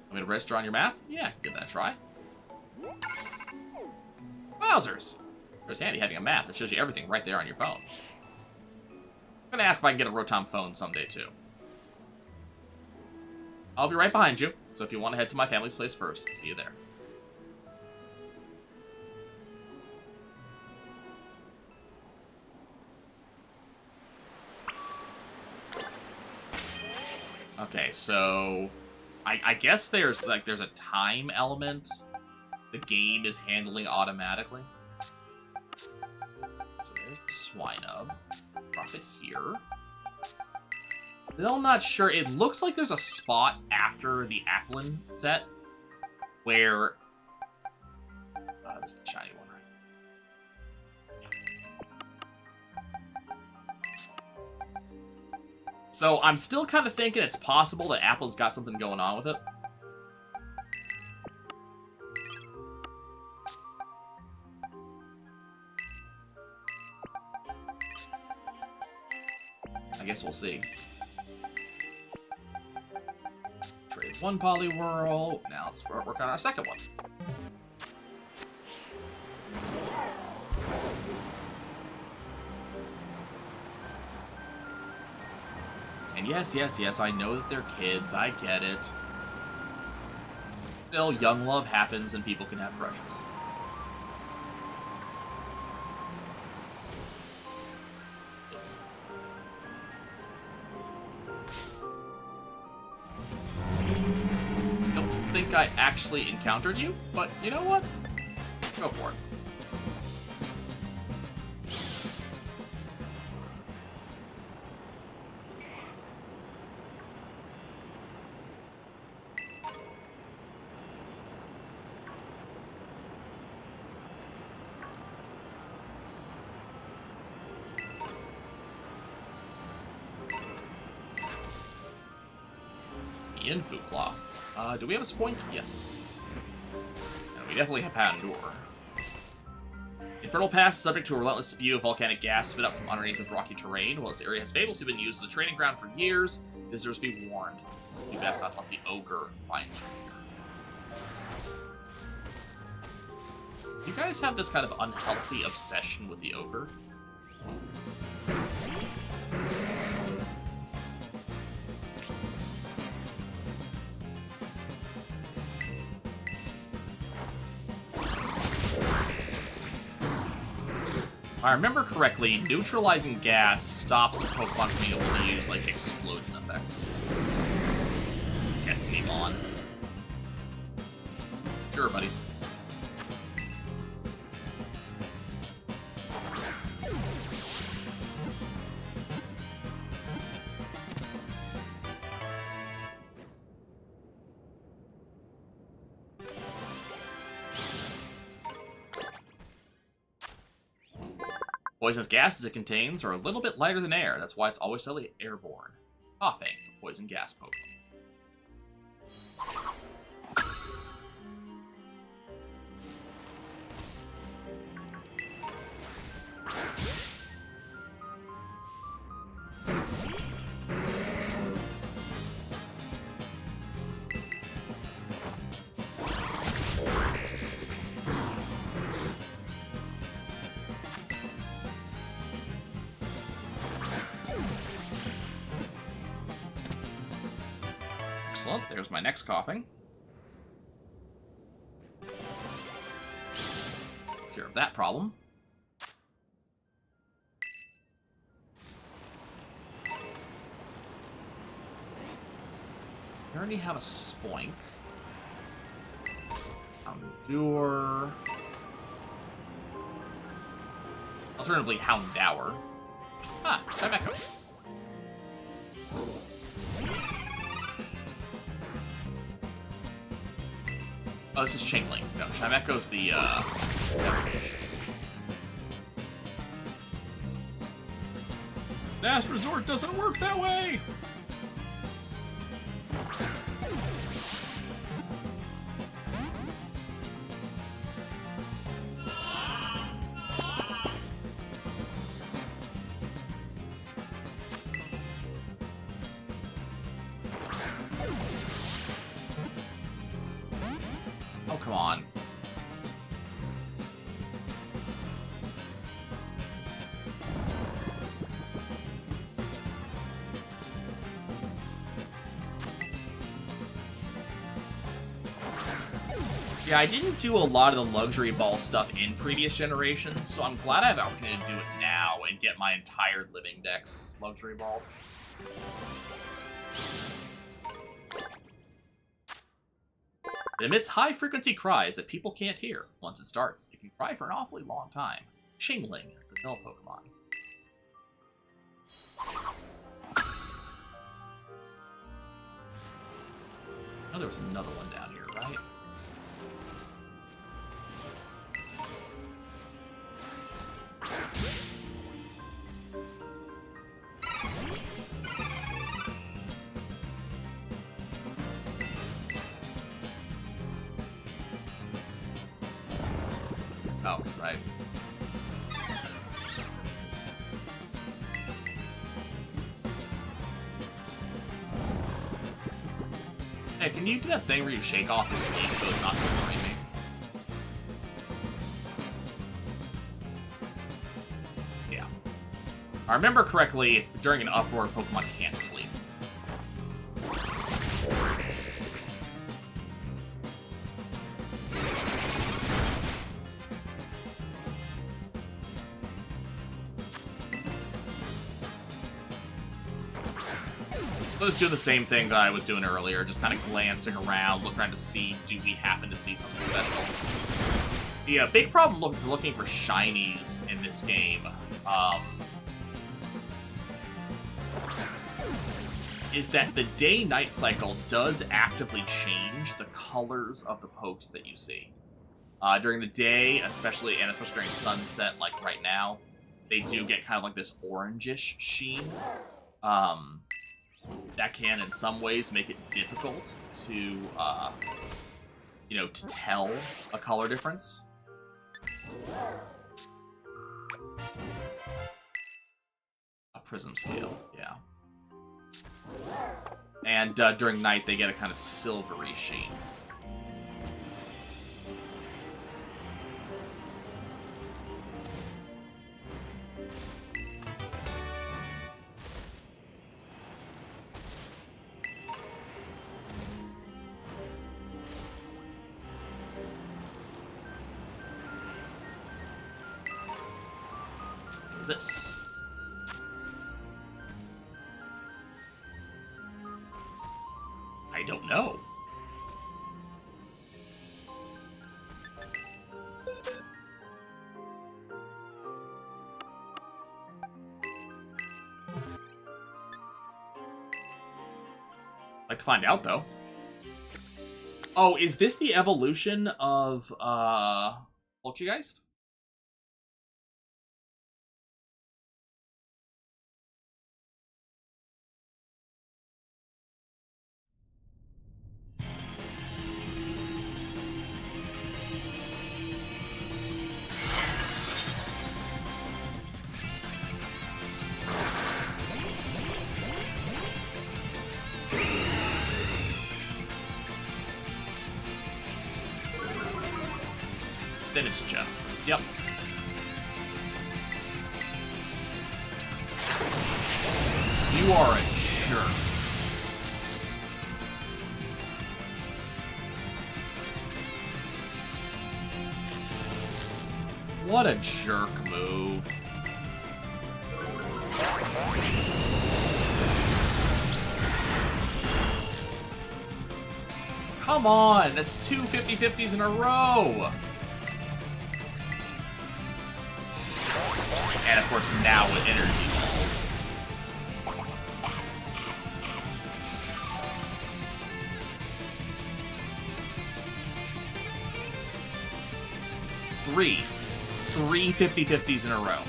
Want me to register on your map? Yeah, give that a try. Wowzers! It's handy having a map that shows you everything right there on your phone. I'm gonna ask if I can get a Rotom phone someday, too. I'll be right behind you, so if you want to head to my family's place first, see you there. Okay, so I guess there's a time element the game is handling automatically. So there's the Swinub. Drop it here. Still not sure. It looks like there's a spot after the Applin set where that's the shiny one, right? So I'm still kind of thinking it's possible that Applin's got something going on with it. I guess we'll see. Trade one Poliwhirl. Now let's work on our second one. And yes, I know that they're kids. I get it. Still, young love happens and people can have crushes. Don't think I actually encountered you, but you know what? Go for it. Info Claw. Do we have a Spoink? Yes. And we definitely have Houndour. Infernal Pass is subject to a relentless spew of volcanic gas spit up from underneath its rocky terrain. While this area has famously been used as a training ground for years, visitors be warned. You best not let the ogre find you here. You guys have this kind of unhealthy obsession with the ogre? If I remember correctly, neutralizing gas stops Pokemon from being able to use, like, explosion effects. Testing on. Sure, buddy. Poisonous gases it contains are a little bit lighter than air. That's why it's always slightly airborne. Coughing, the poison gas Pokemon. Excellent, there's my next coughing. Let's cure that problem. I already have a Spoink. Houndour. Alternatively, Houndour. Ah, Chimecho. Oh, this is Chingling. No, Chimecho's the, Last Resort doesn't work that way! Oh, come on. Yeah, I didn't do a lot of the luxury ball stuff in previous generations, so I'm glad I have the opportunity to do it now and get my entire living deck's luxury ball. It emits high-frequency cries that people can't hear. Once it starts, it can cry for an awfully long time. Chingling, the vanilla Pokemon. I know there was another one down here, right? Oh, right. Hey, can you do that thing where you shake off the sleeve so it's not bothering me? Yeah. I remember correctly, during an uproar, Pokemon can't sleep. Let's do the same thing that I was doing earlier, just kind of glancing around, looking around to see, do we happen to see something special? The big problem looking for shinies in this game is that the day-night cycle does actively change the colors of the pokes that you see. During the day, especially during sunset, like right now, they do get kind of like this orangish sheen. That can, in some ways, make it difficult to, you know, to tell a color difference. A prism scale, yeah. And during night, they get a kind of silvery sheen. This? I don't know. I'd like to find out, though. Oh, is this the evolution of, Poltergeist? Sinister. Yep. You are a jerk. What a jerk move. Come on, that's two 50-50s in a row. And of course now with energy balls. Three 50-50s in a row.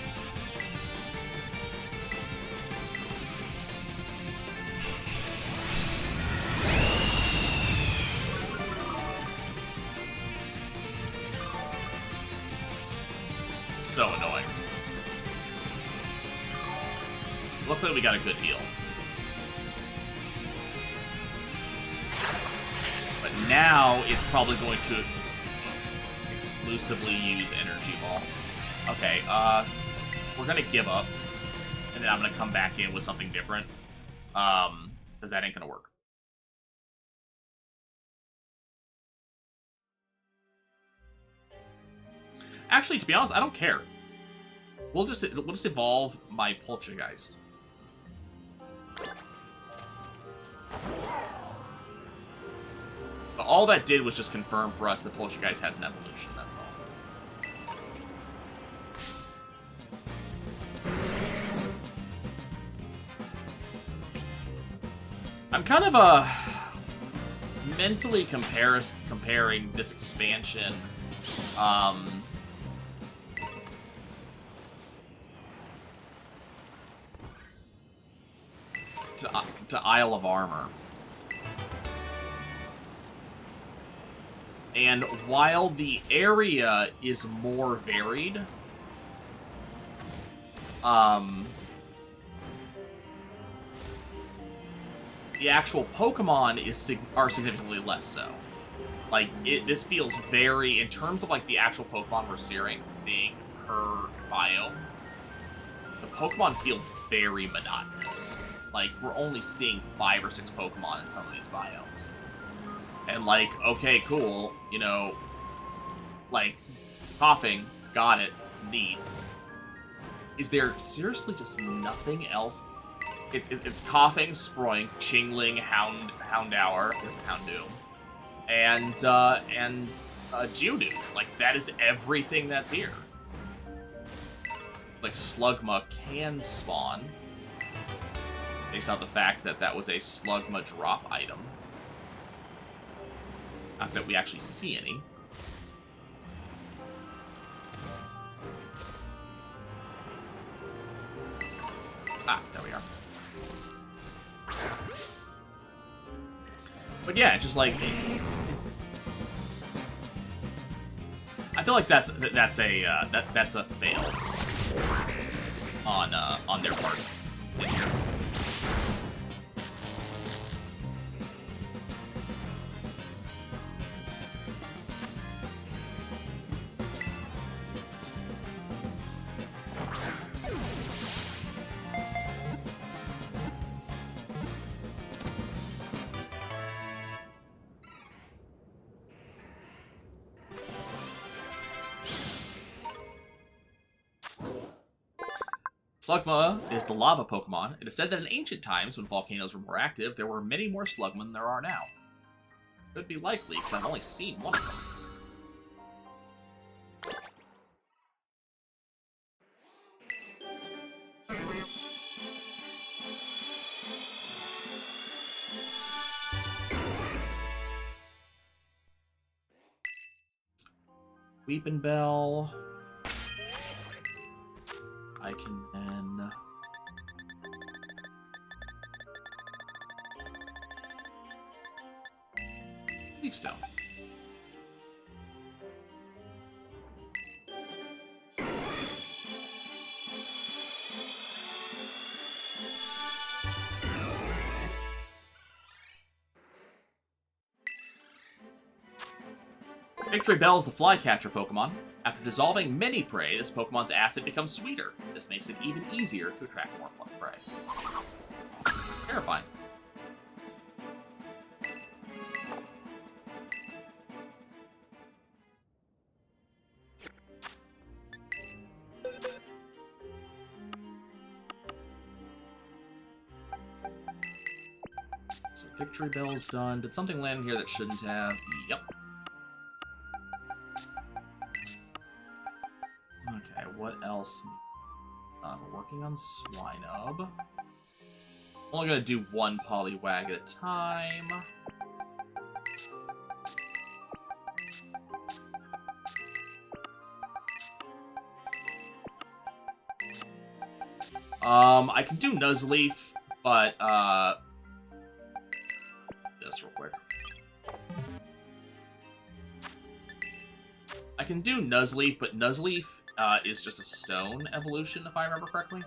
So annoying. Luckily we got a good heal. But now it's probably going to exclusively use Energy Ball. Okay, we're gonna give up. And then I'm gonna come back in with something different. Because that ain't gonna work. Actually, to be honest, I don't care. We'll just evolve my Poltergeist. But all that did was just confirm for us that Poltergeist has an evolution, that's all. I'm kind of mentally comparing this expansion to Isle of Armor. And while the area is more varied, the actual Pokemon are significantly less so. Like, this feels very, in terms of like the actual Pokemon we're seeing per biome, the Pokemon feel very monotonous. Like, we're only seeing 5 or 6 Pokemon in some of these biomes. And like, okay, cool, you know, like, coughing, got it, neat. Is there seriously just nothing else? It's coughing, Sproink, Chingling, Houndour, and Geodude. Like, that is everything that's here. Like, Slugma can spawn, based on the fact that that was a Slugma drop item. Not that we actually see any. Ah, there we are. But yeah, just like, I feel like that's a fail on their part in here. Slugma is the lava Pokemon. It is said that in ancient times, when volcanoes were more active, there were many more Slugma than there are now. Could be likely, because I've only seen one of them. Weepinbell. I can then... Leafstone. Victory Bell is the flycatcher Pokemon. After dissolving many prey, this Pokemon's acid becomes sweeter. This makes it even easier to attract more prey. Terrifying. So Victory Bell's done. Did something land in here that shouldn't have? Yep. Okay, what else? We're working on Swinub. Only gonna do one Poliwag at a time. I can do Nuzleaf, but, this real quick. I can do Nuzleaf, but Nuzleaf, is just a stone evolution, if I remember correctly.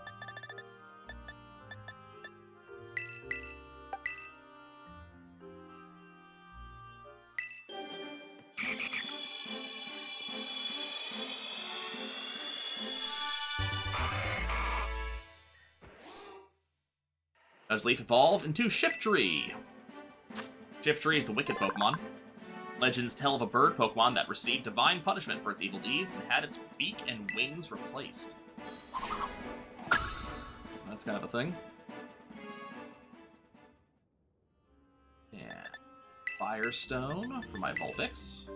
Nuzleaf evolved into Shiftry. Shiftry is the wicked Pokemon. Legends tell of a bird Pokemon that received divine punishment for its evil deeds and had its beak and wings replaced. That's kind of a thing. Yeah. Firestone for my Vulpix.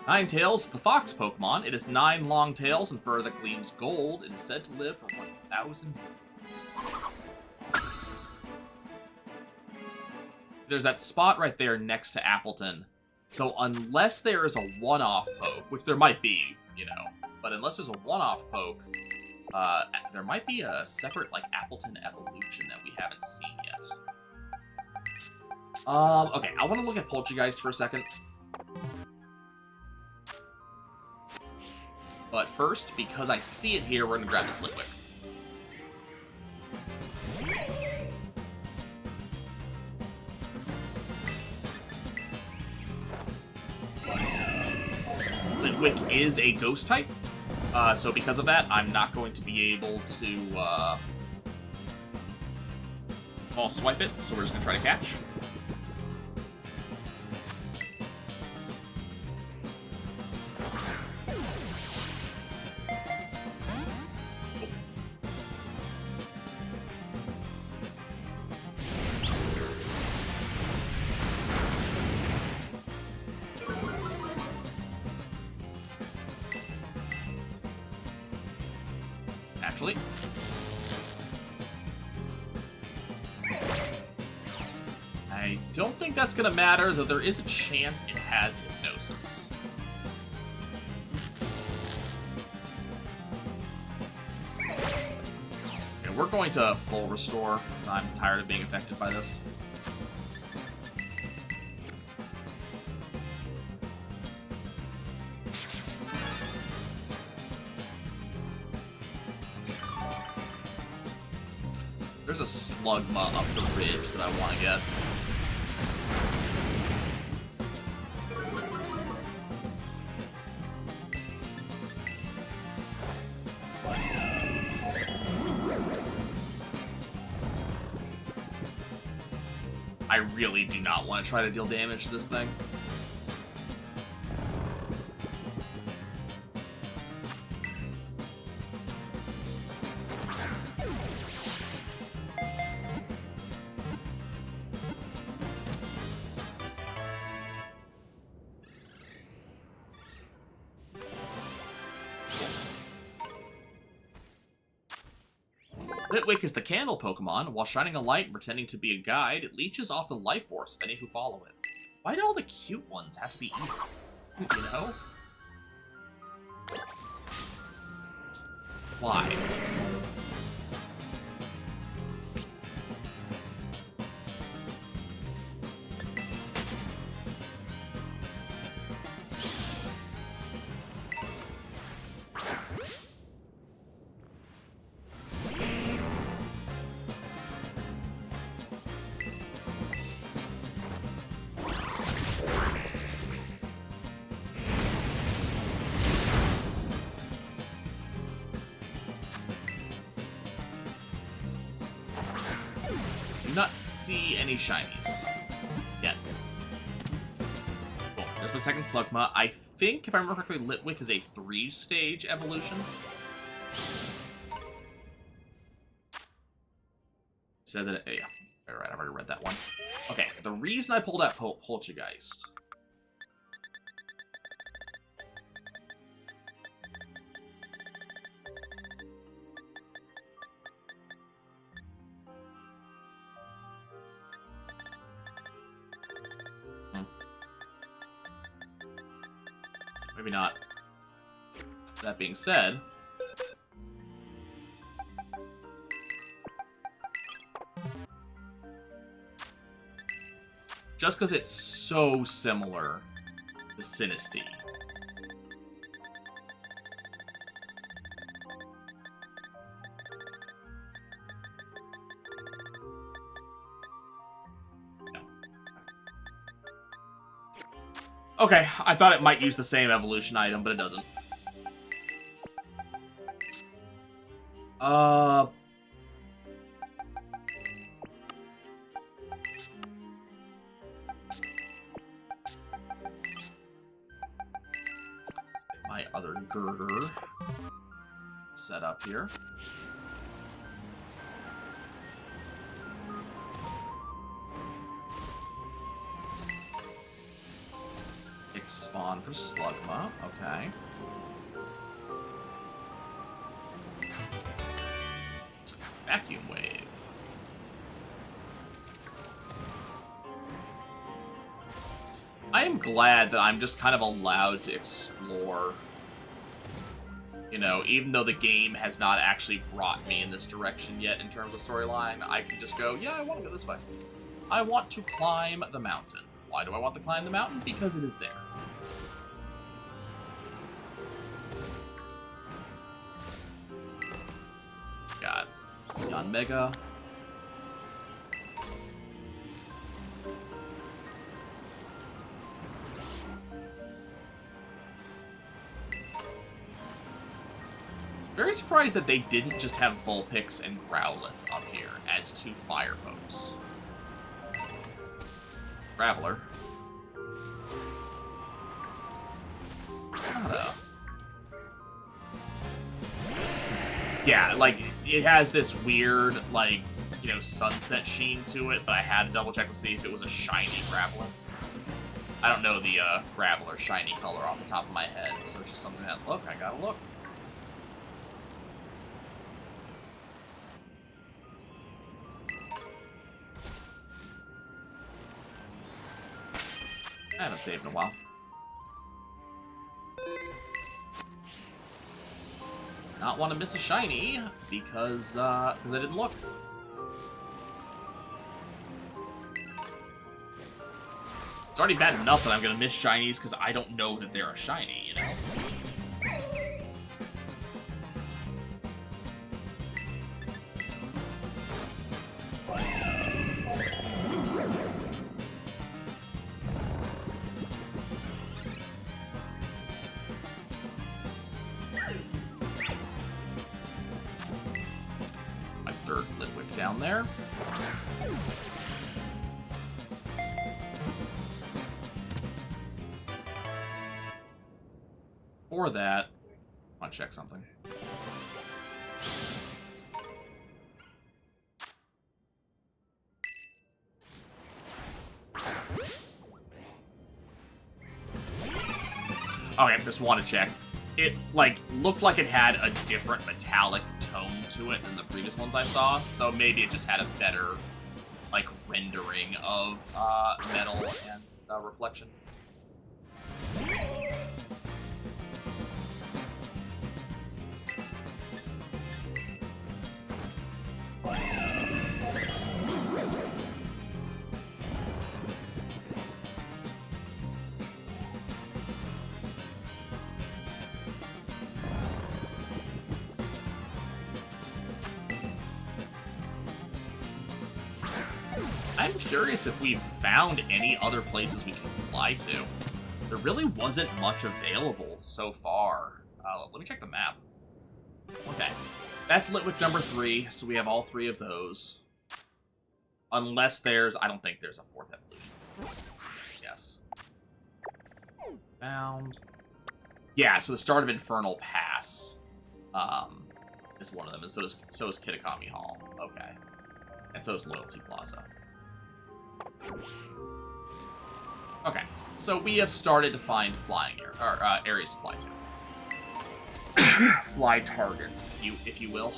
Ninetales, the fox Pokemon. It has 9 long tails and fur that gleams gold. It is said to live for 1,000 years. There's that spot right there next to Appleton. So unless there is a one-off poke, which there might be, you know, but unless there's a one-off poke, there might be a separate, like, Appleton evolution that we haven't seen yet. Okay, I want to look at Poltergeist for a second. But first, because I see it here, we're going to grab this Litwick. Litwick is a ghost type, so because of that, I'm not going to be able to swipe it, so we're just going to try to catch. Actually. I don't think that's going to matter, though there is a chance it has Hypnosis. Okay, we're going to full restore, because I'm tired of being affected by this. There's a Slugma up the ridge that I want to get. I really do not want to try to deal damage to this thing. Litwick is the candle Pokemon. While shining a light and pretending to be a guide, it leeches off the life force of any who follow it. Why do all the cute ones have to be evil? You know? Why? Not see any shinies yet. Cool. There's my second Slugma. I think, if I remember correctly, Litwick is a 3-stage evolution. Said that. Yeah. Alright, I've already read that one. Okay, the reason I pulled out Poltergeist. Maybe not. That being said... just because it's so similar to Sinistea. No. Okay, I thought it might use the same evolution item, but it doesn't. My other girder set up here. Spawn for Slugma, okay. Vacuum Wave. I am glad that I'm just kind of allowed to explore. You know, even though the game has not actually brought me in this direction yet in terms of storyline, I can just go, yeah, I want to go this way. I want to climb the mountain. Why do I want to climb the mountain? Because it is there. Got Neon Mega. Very surprised that they didn't just have Vulpix and Growlithe up here as two fire pokes. Graveler. Yeah, like, it has this weird, like, you know, sunset sheen to it, but I had to double check to see if it was a shiny Graveler. I don't know the Graveler shiny color off the top of my head, so it's just something that, look, I gotta look. I haven't saved in a while. Not want to miss a shiny because I didn't look. It's already bad enough that I'm gonna miss shinies because I don't know that they're a shiny, you know? Down there. For that, I want to check something. Okay, just want to check. It, like, looked like it had a different metallic tone to it than the previous ones I saw, so maybe it just had a better, like, rendering of metal and reflection. I'm curious if we've found any other places we can fly to. There really wasn't much available so far. Let me check the map. Okay. That's Litwick number 3, so we have all 3 of those. Unless there's... I don't think there's a 4th evolution. Yes. Found. Yeah, so the start of Infernal Pass is one of them, and so is Kitakami Hall. Okay. And so is Loyalty Plaza. Okay, so we have started to find flying areas to fly to. Fly targets, if you will.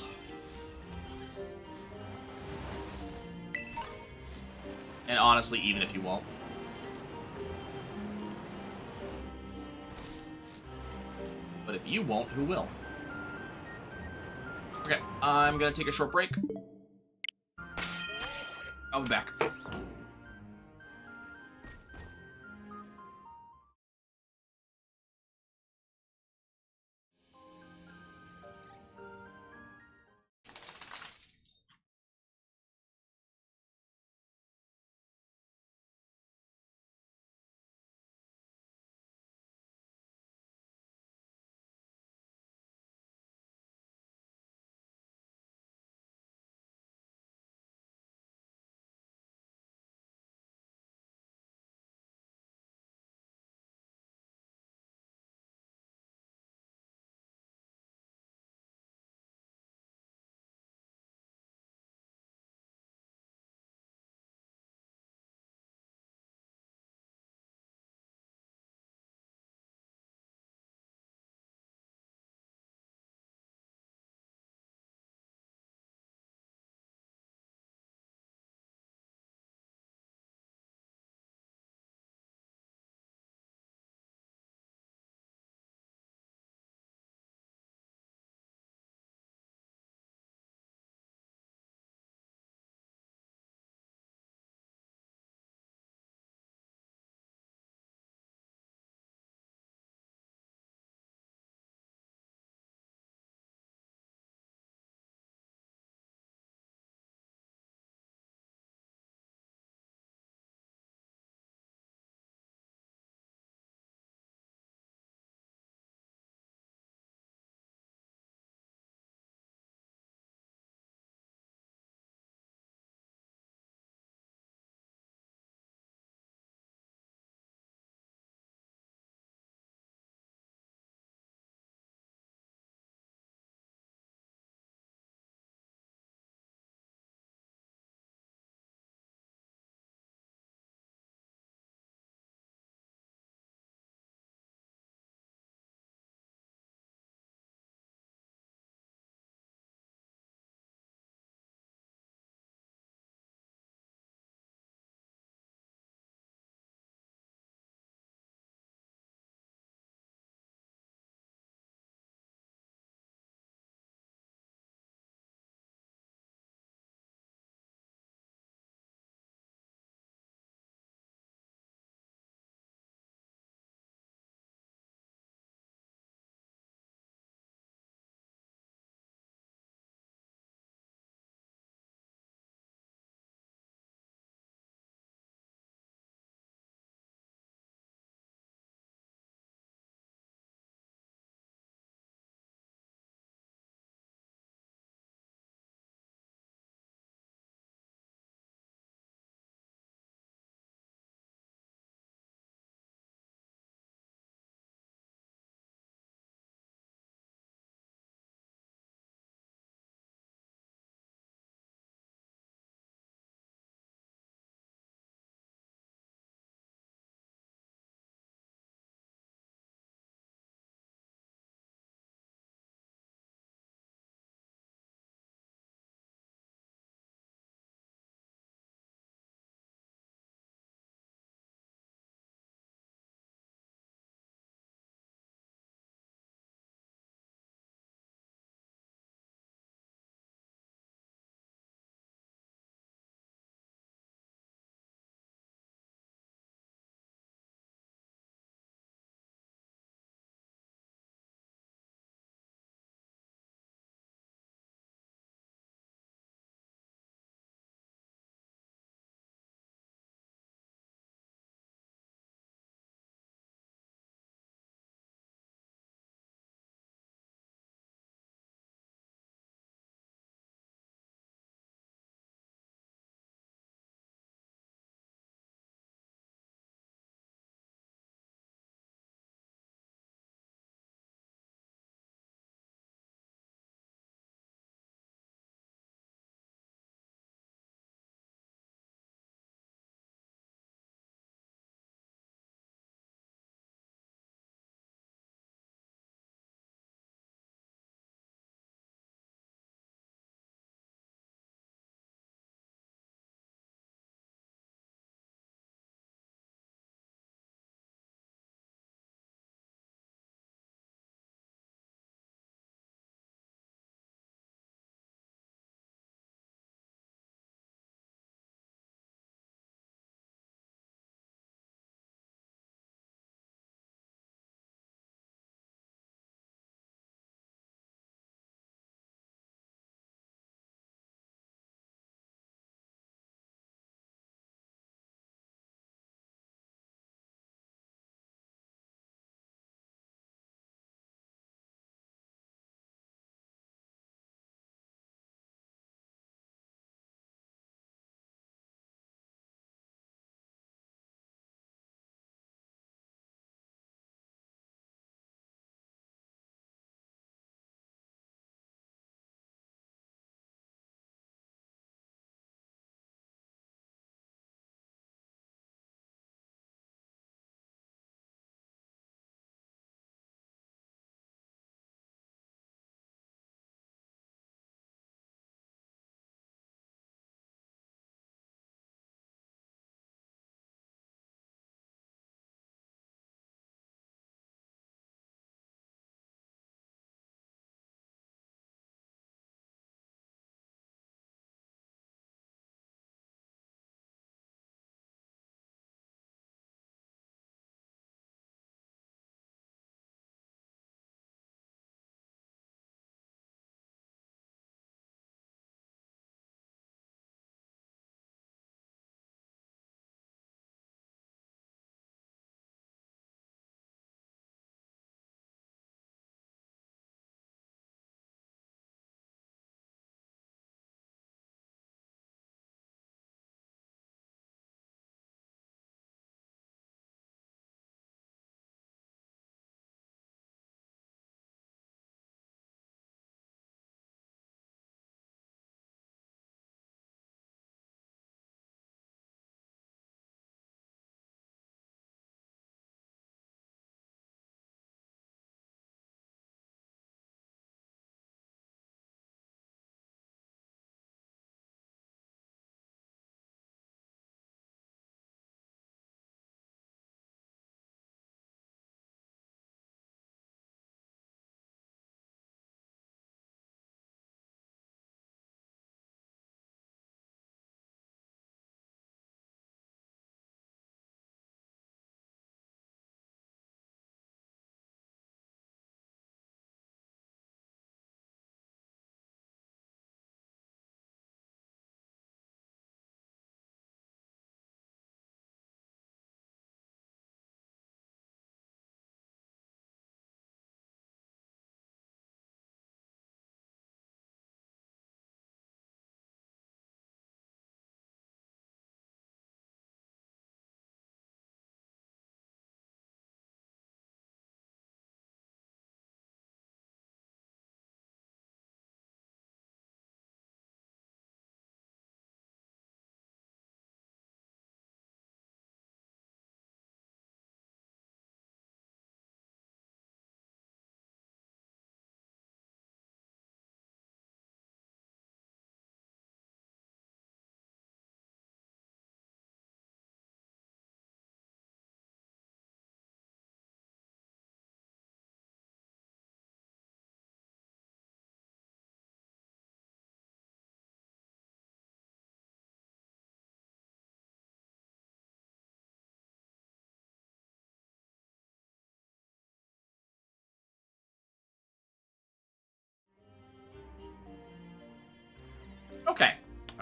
And honestly, even if you won't. you won't, who will? Okay, I'm gonna take a short break. I'll be back.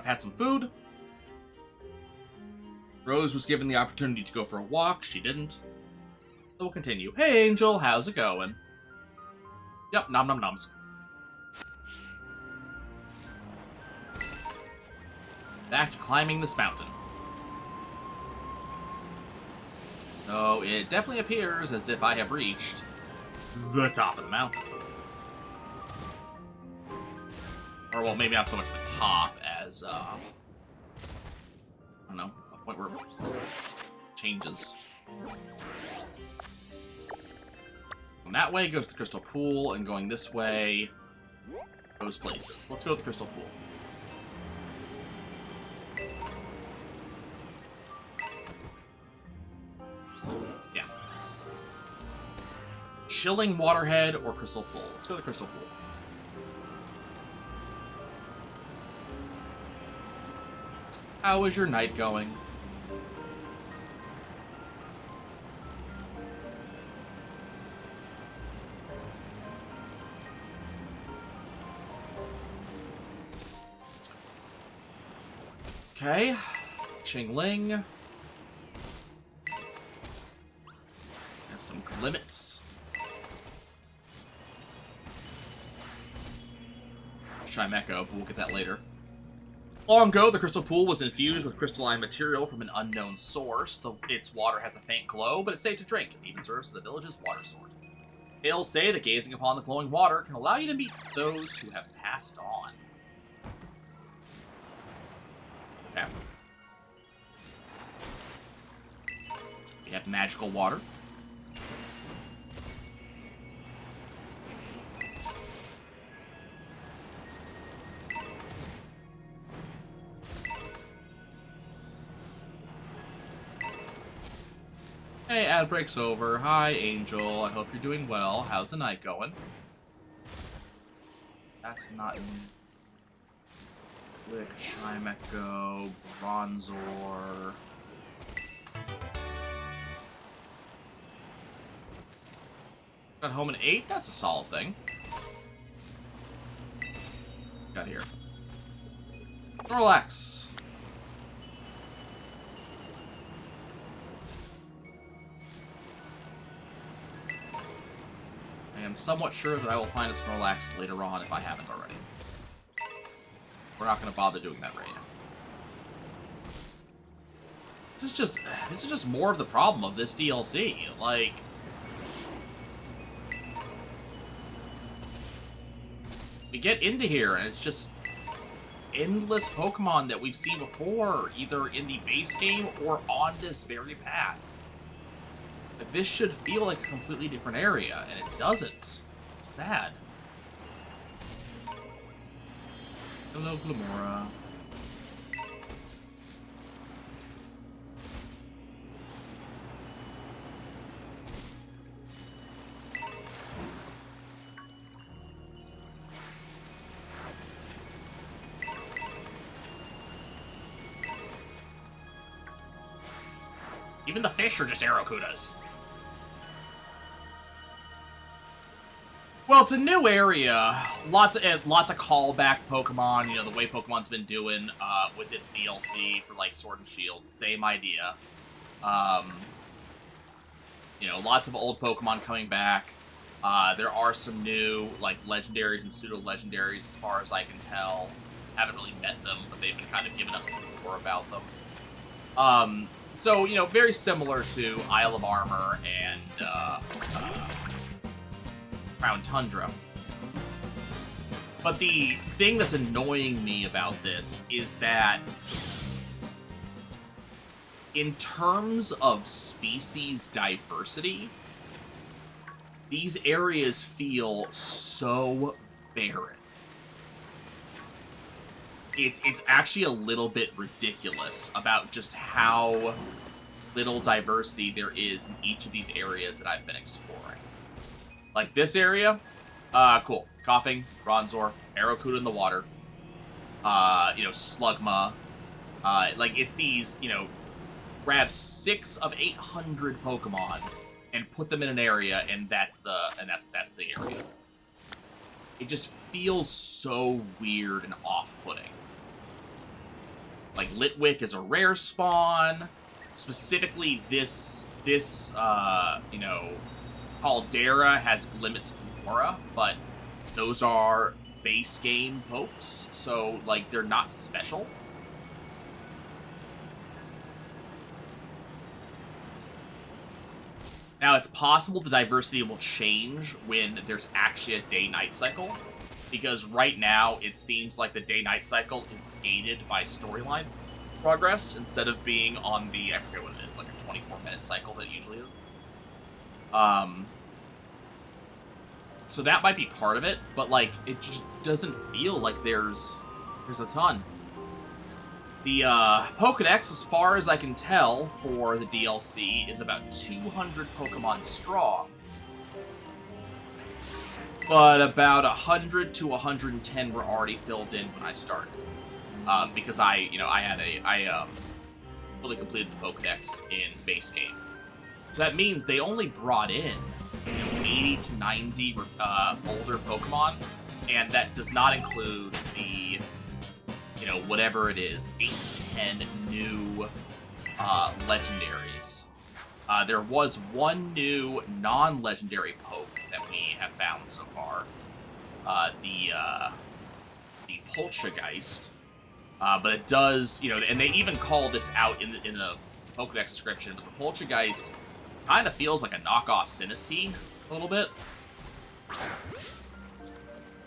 had some food. Rose was given the opportunity to go for a walk. She didn't. So we'll continue. Hey, Angel, how's it going? Yep, nom nom noms. Back to climbing this mountain. So it definitely appears as if I have reached the top of the mountain. Or, well, maybe not so much the top as, I don't know, a point where it changes. Going that way goes the Crystal Pool, and going this way goes places. Let's go to the Crystal Pool. Yeah. Chilling Waterhead or Crystal Pool? Let's go to the Crystal Pool. How is your night going? Okay. Qingling. Have some limits. Chimecho, but we'll get that later. Long ago, the crystal pool was infused with crystalline material from an unknown source. Its water has a faint glow, but it's safe to drink. It even serves as the village's water source. Tales say that gazing upon the glowing water can allow you to meet those who have passed on. Okay. We have magical water. Hey, ad break's over. Hi, Angel. I hope you're doing well. How's the night going? That's not... Lick, Chimecho, Bronzor... Got home at 8? That's a solid thing. Got here. Relax. I am somewhat sure that I will find a Snorlax later on if I haven't already. We're not going to bother doing that right now. This is just more of the problem of this DLC. Like, we get into here and it's just endless Pokemon that we've seen before, either in the base game or on this very path. Like, this should feel like a completely different area, and it doesn't. It's sad. Hello, Glamora. Even the fish are just Arrokudas. Well, it's a new area. Lots of callback Pokemon. You know, the way Pokemon's been doing with its DLC for like Sword and Shield. Same idea. You know, lots of old Pokemon coming back. There are some new like legendaries and pseudo legendaries, as far as I can tell. Haven't really met them, but they've been kind of giving us the lore about them. So you know, very similar to Isle of Armor and Crown Tundra. But the thing that's annoying me about this is that in terms of species diversity, these areas feel so barren. It's actually a little bit ridiculous about just how little diversity there is in each of these areas that I've been exploring. Like this area, cool. Coughing, Bronzor, Arrokuda in the water, you know, Slugma. Like, it's these, you know, grab 6 of 800 Pokemon and put them in an area, and that's the area. It just feels so weird and off-putting. Like, Litwick is a rare spawn. Specifically, this you know, Caldera has limits Aura, but those are base game pokes, so, like, they're not special. Now, it's possible the diversity will change when there's actually a day-night cycle, because right now, it seems like the day-night cycle is gated by storyline progress, instead of being on the, I forget what it is, like a 24-minute cycle that it usually is. So that might be part of it, but, like, it just doesn't feel like there's a ton. The Pokédex, as far as I can tell, for the DLC, is about 200 Pokemon strong. But about 100 to 110 were already filled in when I started. Because I fully completed the Pokédex in base game. So that means they only brought in 80 to 90 older Pokemon, and that does not include the, whatever it is, 8 to 10 new legendaries. There was one new non-legendary poke that we have found so far. The Poltergeist. But it does, and they even call this out in the Pokédex description, but the Poltergeist kind of feels like a knockoff Sinistee, a little bit.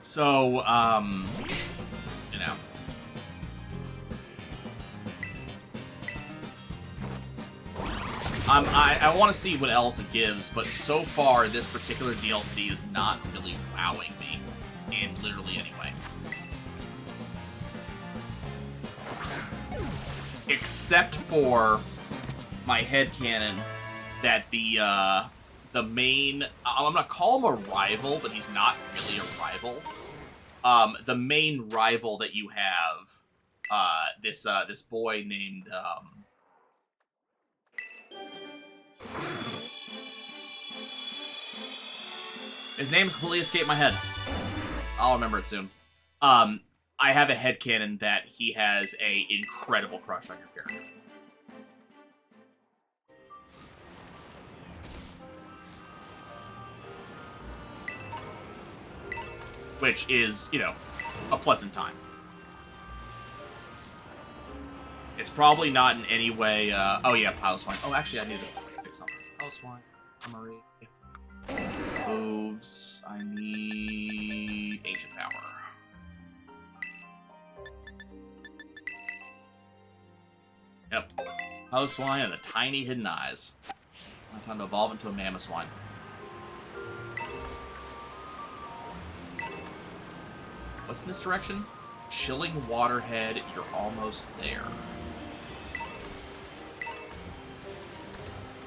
So, I want to see what else it gives, but so far, this particular DLC is not really wowing me in literally any way. Except for my headcanon that the main... I'm gonna call him a rival, but he's not really a rival. The main rival that you have, this boy named... His name's completely escaped my head. I'll remember it soon. I have a headcanon that he has a incredible crush on your character. Which is, a pleasant time. It's probably not in any way, oh yeah, Piloswine. Oh, actually, I need to pick something. Piloswine, Marie. Moves. I need Ancient Power. Yep. Piloswine and the tiny hidden eyes. Now time to evolve into a Mamoswine. What's in this direction? Chilling Waterhead, you're almost there.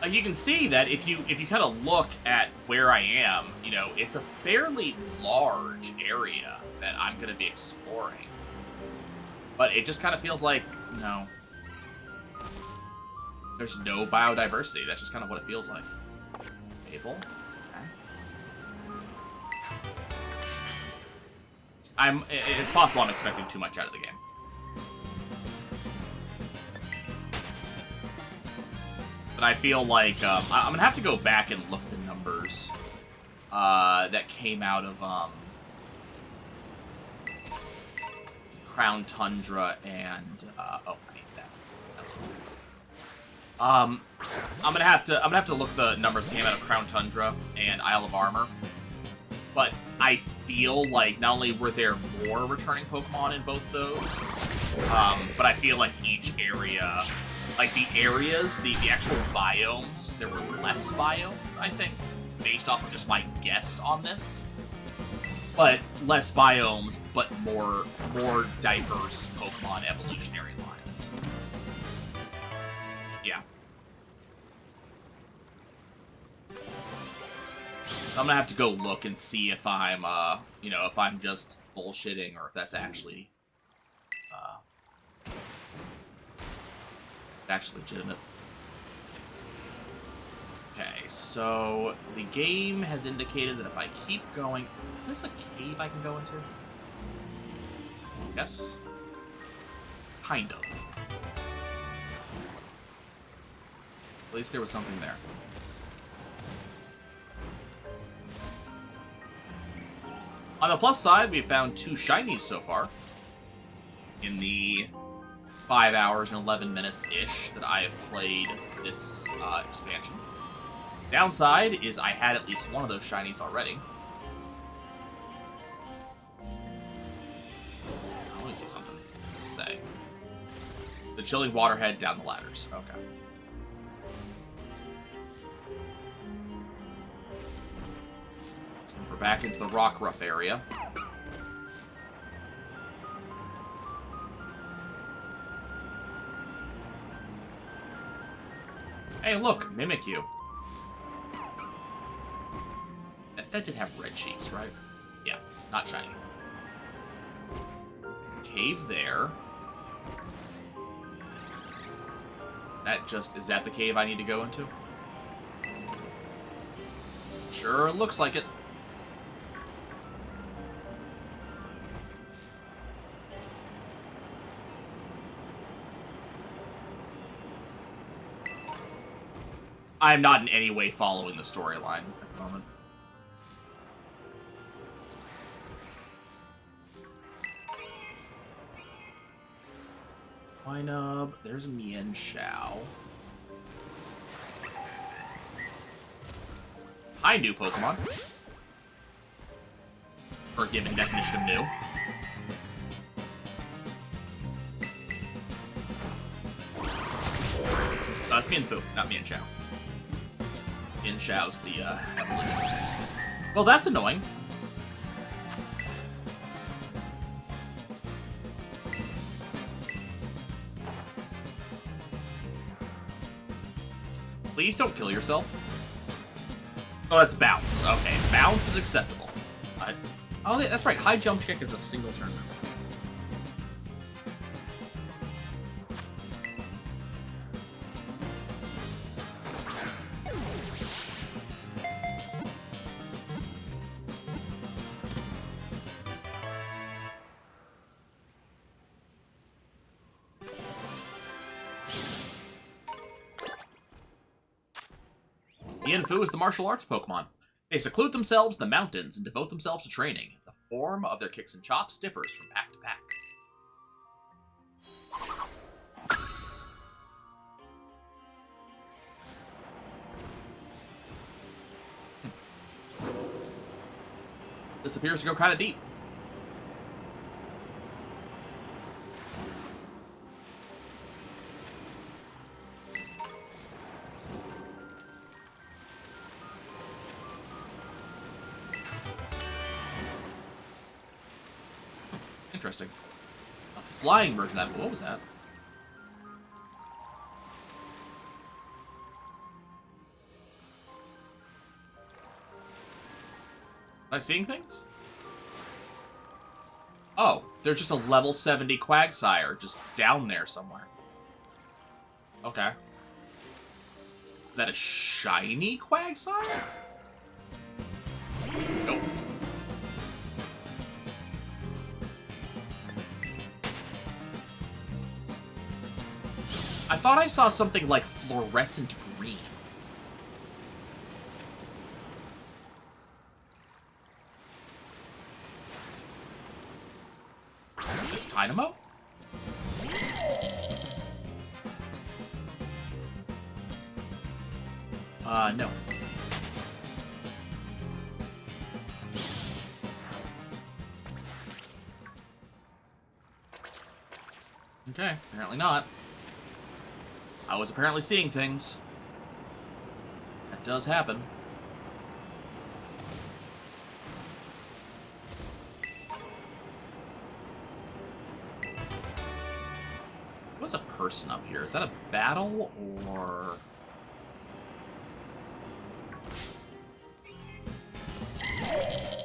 You can see that if you kind of look at where I am, it's a fairly large area that I'm going to be exploring. But it just kind of feels like, there's no biodiversity. That's just kind of what it feels like. Fable? Okay. It's possible I'm expecting too much out of the game. But I feel like I'm going to have to go back and look the numbers that came out of Crown Tundra and oh, I need that. I'm gonna have to look the numbers that came out of Crown Tundra and Isle of Armor. But I feel like not only were there more returning Pokemon in both those, but I feel like each area, like the areas, the actual biomes, there were less biomes, I think, based off of just my guess on this. But less biomes, but more diverse Pokemon evolutionary lines. Yeah. I'm gonna have to go look and see if I'm, if I'm just bullshitting or if that's actually, legitimate. Okay, so the game has indicated that if I keep going... Is this a cave I can go into? Yes. Kind of. At least there was something there. On the plus side, we've found 2 shinies so far. In the 5 hours and 11 minutes-ish that I have played this expansion. Downside is I had at least one of those shinies already. Let me see something to say. The chilling waterhead down the ladders. Okay. We're back into the rock rough area. Hey, look, Mimikyu. That did have red cheeks, right? Yeah, not shiny. Cave there. Is that the cave I need to go into? Sure looks like it. I'm not in any way following the storyline at the moment. Winub, there's a Mian Shao. Hi, new Pokemon. Or given definition of new. It's Mienfoo, not Mian Shao. Mian Shao's the evolution. Well, that's annoying. Please don't kill yourself. Oh, that's bounce. Okay, bounce is acceptable. Oh, that's right. High jump kick is a single turn member. Mienfoo is the martial arts Pokemon. They seclude themselves in the mountains and devote themselves to training. The form of their kicks and chops differs from pack to pack. This appears to go kind of deep. Interesting. A flying version of that. What was that? Am I seeing things? Oh, there's just a level 70 Quagsire just down there somewhere. Okay. Is that a shiny Quagsire? Nope. I thought I saw something like fluorescent green. Is this Dynamo? No. Okay, apparently not. I was apparently seeing things. That does happen. What's a person up here? Is that a battle or...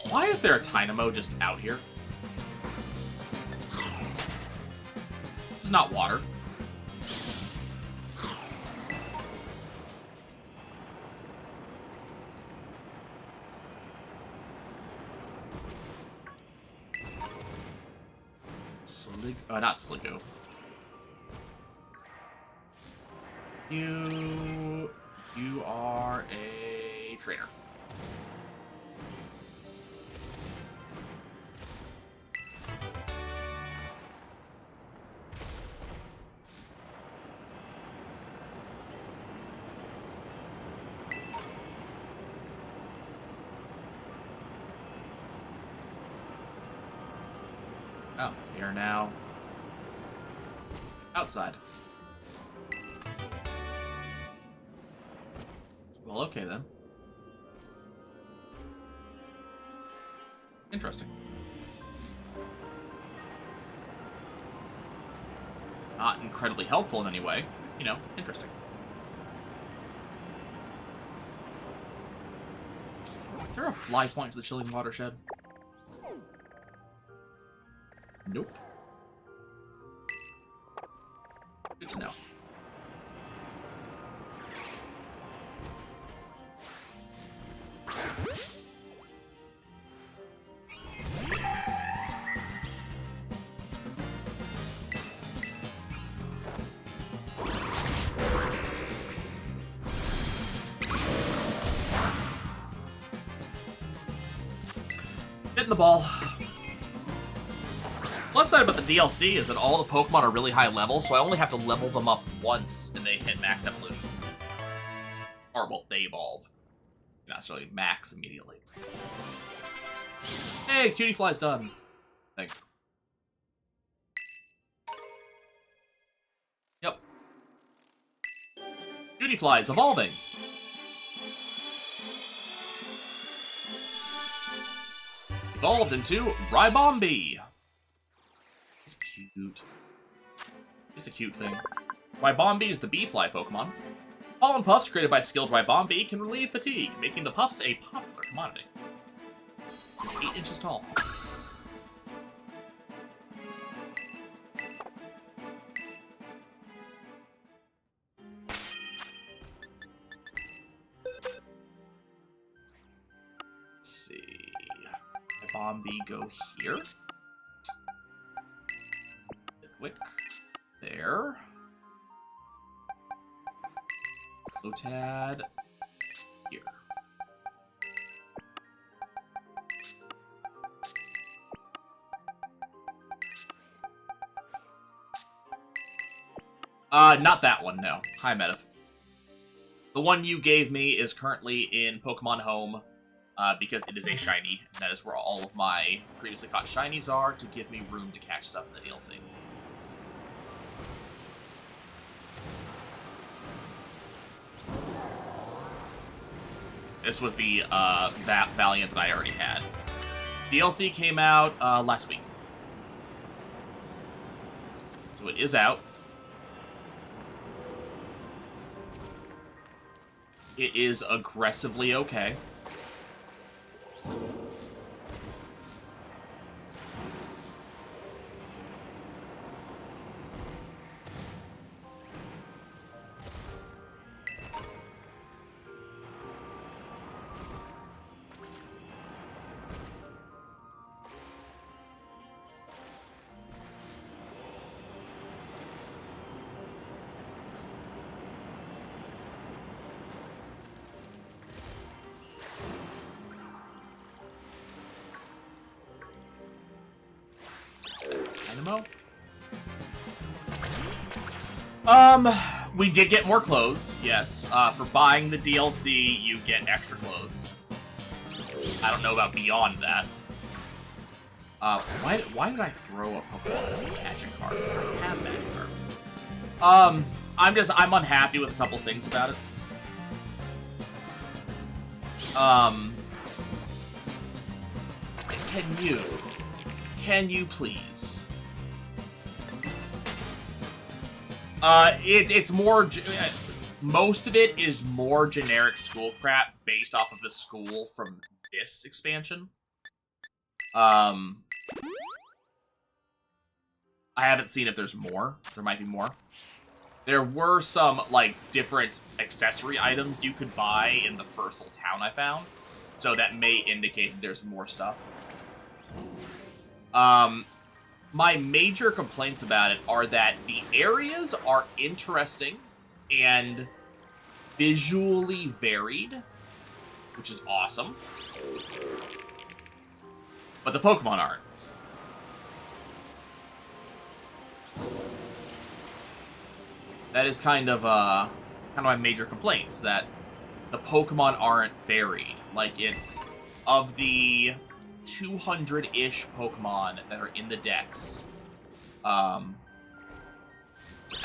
Why is there a Dynamo just out here? This is not water. Not Sliggoo. You... You are a trainer. Oh, we are now outside. Well, okay then. Interesting. Not incredibly helpful in any way. You know, interesting. Is there a fly point to the chilling watershed? Nope. Good to know. Hitting the ball. Plus side about the DLC is that all the Pokemon are really high level, so I only have to level them up once and they hit max evolution. Or, well, they evolve. Not necessarily max immediately. Hey, Cutie Fly's done. Thanks. Yep. Cutie Fly is evolving. Evolved into Ribombi. It's cute. It's a cute thing. Ribombi is the bee-fly Pokemon. Pollen puffs created by skilled Ribombi can relieve fatigue, making the puffs a popular commodity. It's 8 inches tall. Let's see. Ribombi go here. Quick. There. Lotad here. Not that one, no. Hi, Medivh. The one you gave me is currently in Pokemon Home, because it is a shiny, and that is where all of my previously caught shinies are to give me room to catch stuff in the DLC. This was the Valiant that I already had. DLC came out last week. So it is out. It is aggressively okay. Dynamo? We did get more clothes, yes. For buying the DLC, you get extra clothes. I don't know about beyond that. Why did I throw a Pokemon at the magic card? I have magic card. I'm unhappy with a couple things about it. Can you please? It's more, most of it is more generic school crap based off of the school from this expansion. I haven't seen if there's more. There might be more. There were some, like, different accessory items you could buy in the first little town I found. So that may indicate that there's more stuff. My major complaints about it are that the areas are interesting, and visually varied, which is awesome. But the Pokemon aren't. That is kind of my major complaint, is that the Pokemon aren't varied. Like, it's of the 200-ish Pokemon that are in the decks. Let's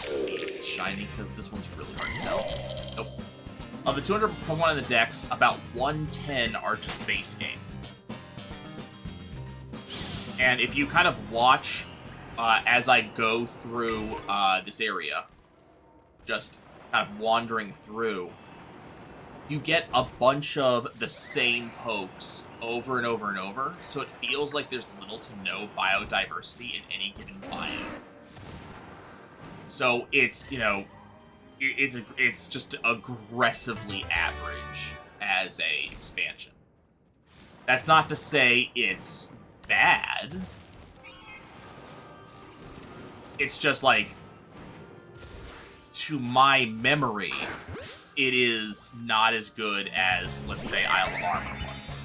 see if it's shiny, because this one's really hard to tell. Nope. Of the 200 Pokemon in the decks, about 110 are just base game. And if you kind of watch as I go through this area, just kind of wandering through, you get a bunch of the same pokes over and over and over, so it feels like there's little to no biodiversity in any given biome. So it's, you know, it's just aggressively average as a expansion. That's not to say it's bad. It's just like, to my memory, it is not as good as, let's say, Isle of Armor was.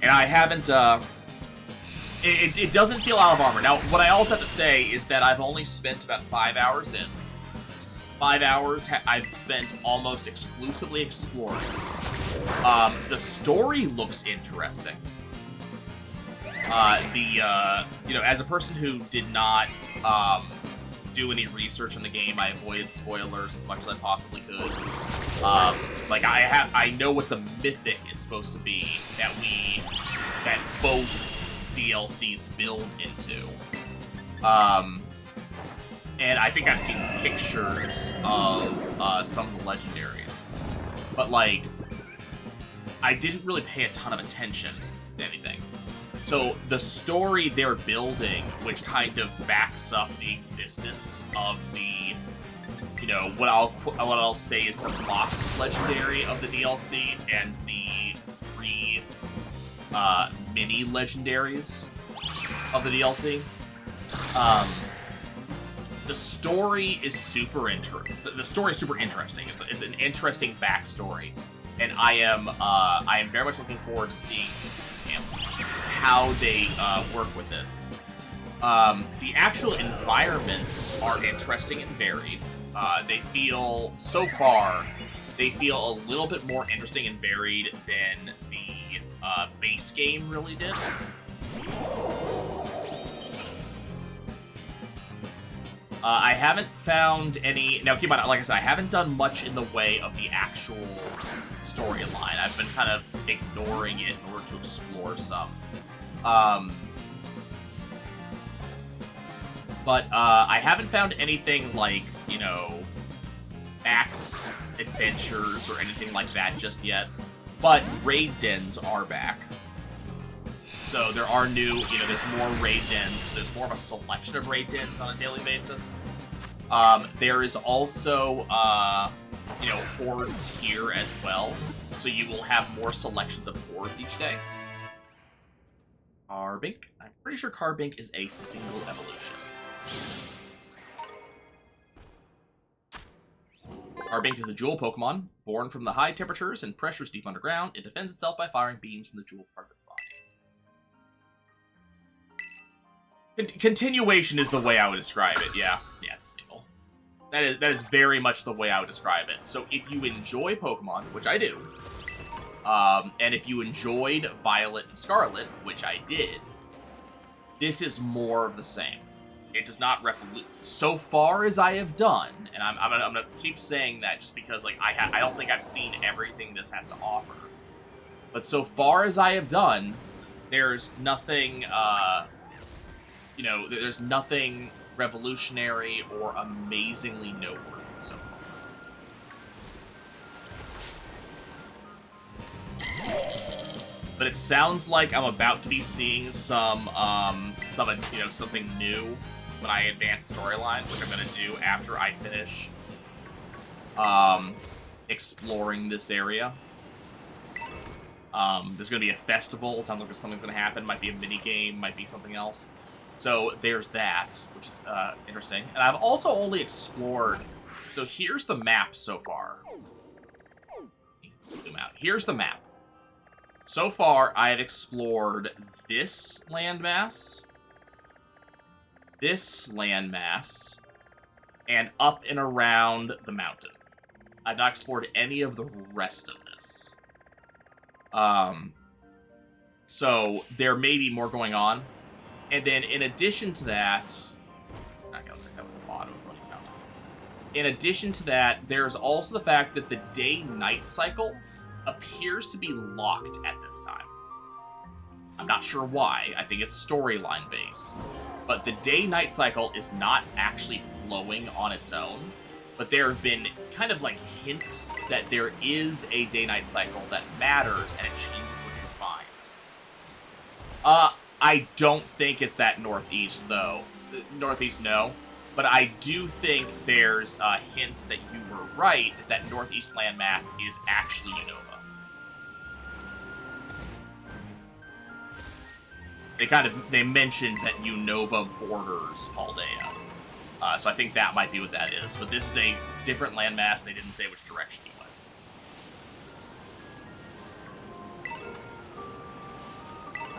And I haven't, it doesn't feel Isle of Armor. Now, what I also have to say is that I've only spent about 5 hours in. 5 hours I've spent almost exclusively exploring. The story looks interesting. You know, as a person who did not do any research on the game, I avoided spoilers as much as I possibly could. Like, I know what the mythic is supposed to be that both DLCs build into. And I think I've seen pictures of some of the legendaries. But, like, I didn't really pay a ton of attention to anything. So the story they're building, which kind of backs up the existence of the, you know, what I'll say is the box legendary of the DLC and the 3 mini legendaries of the DLC. The story is super interesting. It's an interesting backstory, and I am very much looking forward to seeing how they work with it. The actual environments are interesting and varied. So far, they feel a little bit more interesting and varied than the base game really did. I haven't found any... Now, keep in mind, like I said, I haven't done much in the way of the actual storyline. I've been kind of ignoring it in order to explore some. But I haven't found anything like, you know, Max Adventures or anything like that just yet. But raid dens are back. So there are new, you know, there's more raid dens. There's more of a selection of raid dens on a daily basis. There is also, you know, hordes here as well. So you will have more selections of hordes each day. Carbink. I'm pretty sure Carbink is a single evolution. Carbink is a jewel Pokemon, born from the high temperatures and pressures deep underground. It defends itself by firing beams from the jewel part of its body. Continuation is the way I would describe it, yeah. Yeah, it's a single. That is very much the way I would describe it. So if you enjoy Pokemon, which I do, and if you enjoyed Violet and Scarlet, which I did, this is more of the same. It does not so far as I have done, and I'm gonna keep saying that just because, like, I don't think I've seen everything this has to offer. But so far as I have done, there's nothing, you know, there's nothing revolutionary or amazingly noteworthy so far. But it sounds like I'm about to be seeing some you know, something new when I advance the storyline, which I'm gonna do after I finish exploring this area. There's gonna be a festival. It sounds like something's gonna happen. Might be a mini game. Might be something else. So there's that, which is interesting. And I've also only explored... So here's the map so far. Zoom out. Here's the map. So far, I have explored this landmass, this landmass, and up and around the mountain. I've not explored any of the rest of this. So there may be more going on. And then in addition to that... I gotta think that was the bottom of the mountain. In addition to that, there's also the fact that the day-night cycle appears to be locked at this time. I'm not sure why. I think it's storyline based. But the day-night cycle is not actually flowing on its own. But there have been kind of like hints that there is a day-night cycle that matters and it changes what you find. I don't think it's that northeast, though. Northeast, no. But I do think there's hints that you were right, that northeast landmass is actually Unova. They mentioned that Unova borders Paldea. So I think that might be what that is. But this is a different landmass, and they didn't say which direction he went.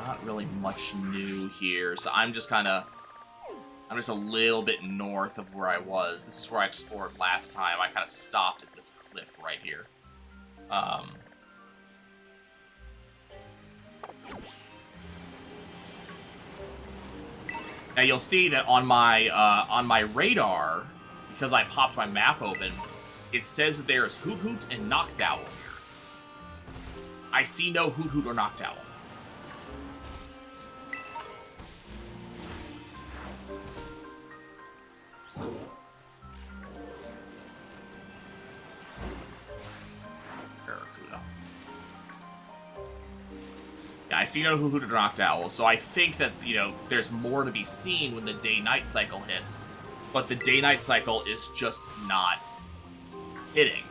Not really much new here, so I'm just a little bit north of where I was. This is where I explored last time. I kind of stopped at this cliff right here. Now you'll see that on my radar, because I popped my map open, it says that there's Hoot Hoot and Noctowl here. I see no Hoot Hoot or Noctowl. Yeah, I see no Hoot Hoot or Noctowl, so I think that, there's more to be seen when the day-night cycle hits, but the day-night cycle is just not hitting.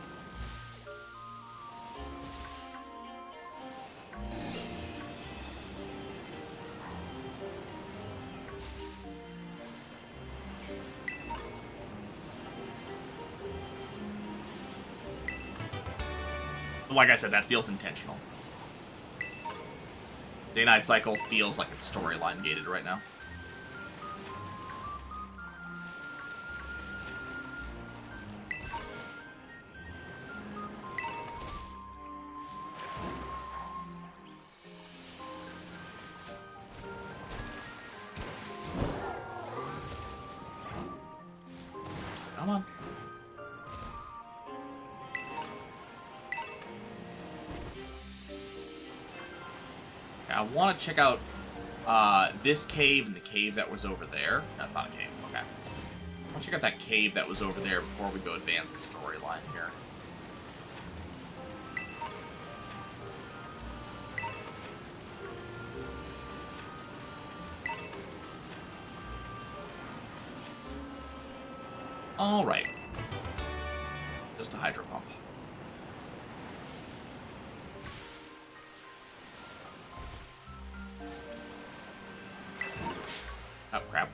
Like I said, that feels intentional. Day-night cycle feels like it's storyline gated right now. Come on. I want to check out this cave and the cave that was over there. That's not a cave. Okay. I want to check out that cave that was over there before we go advance the storyline here. All right. Just a hydro pump. Oh, crap.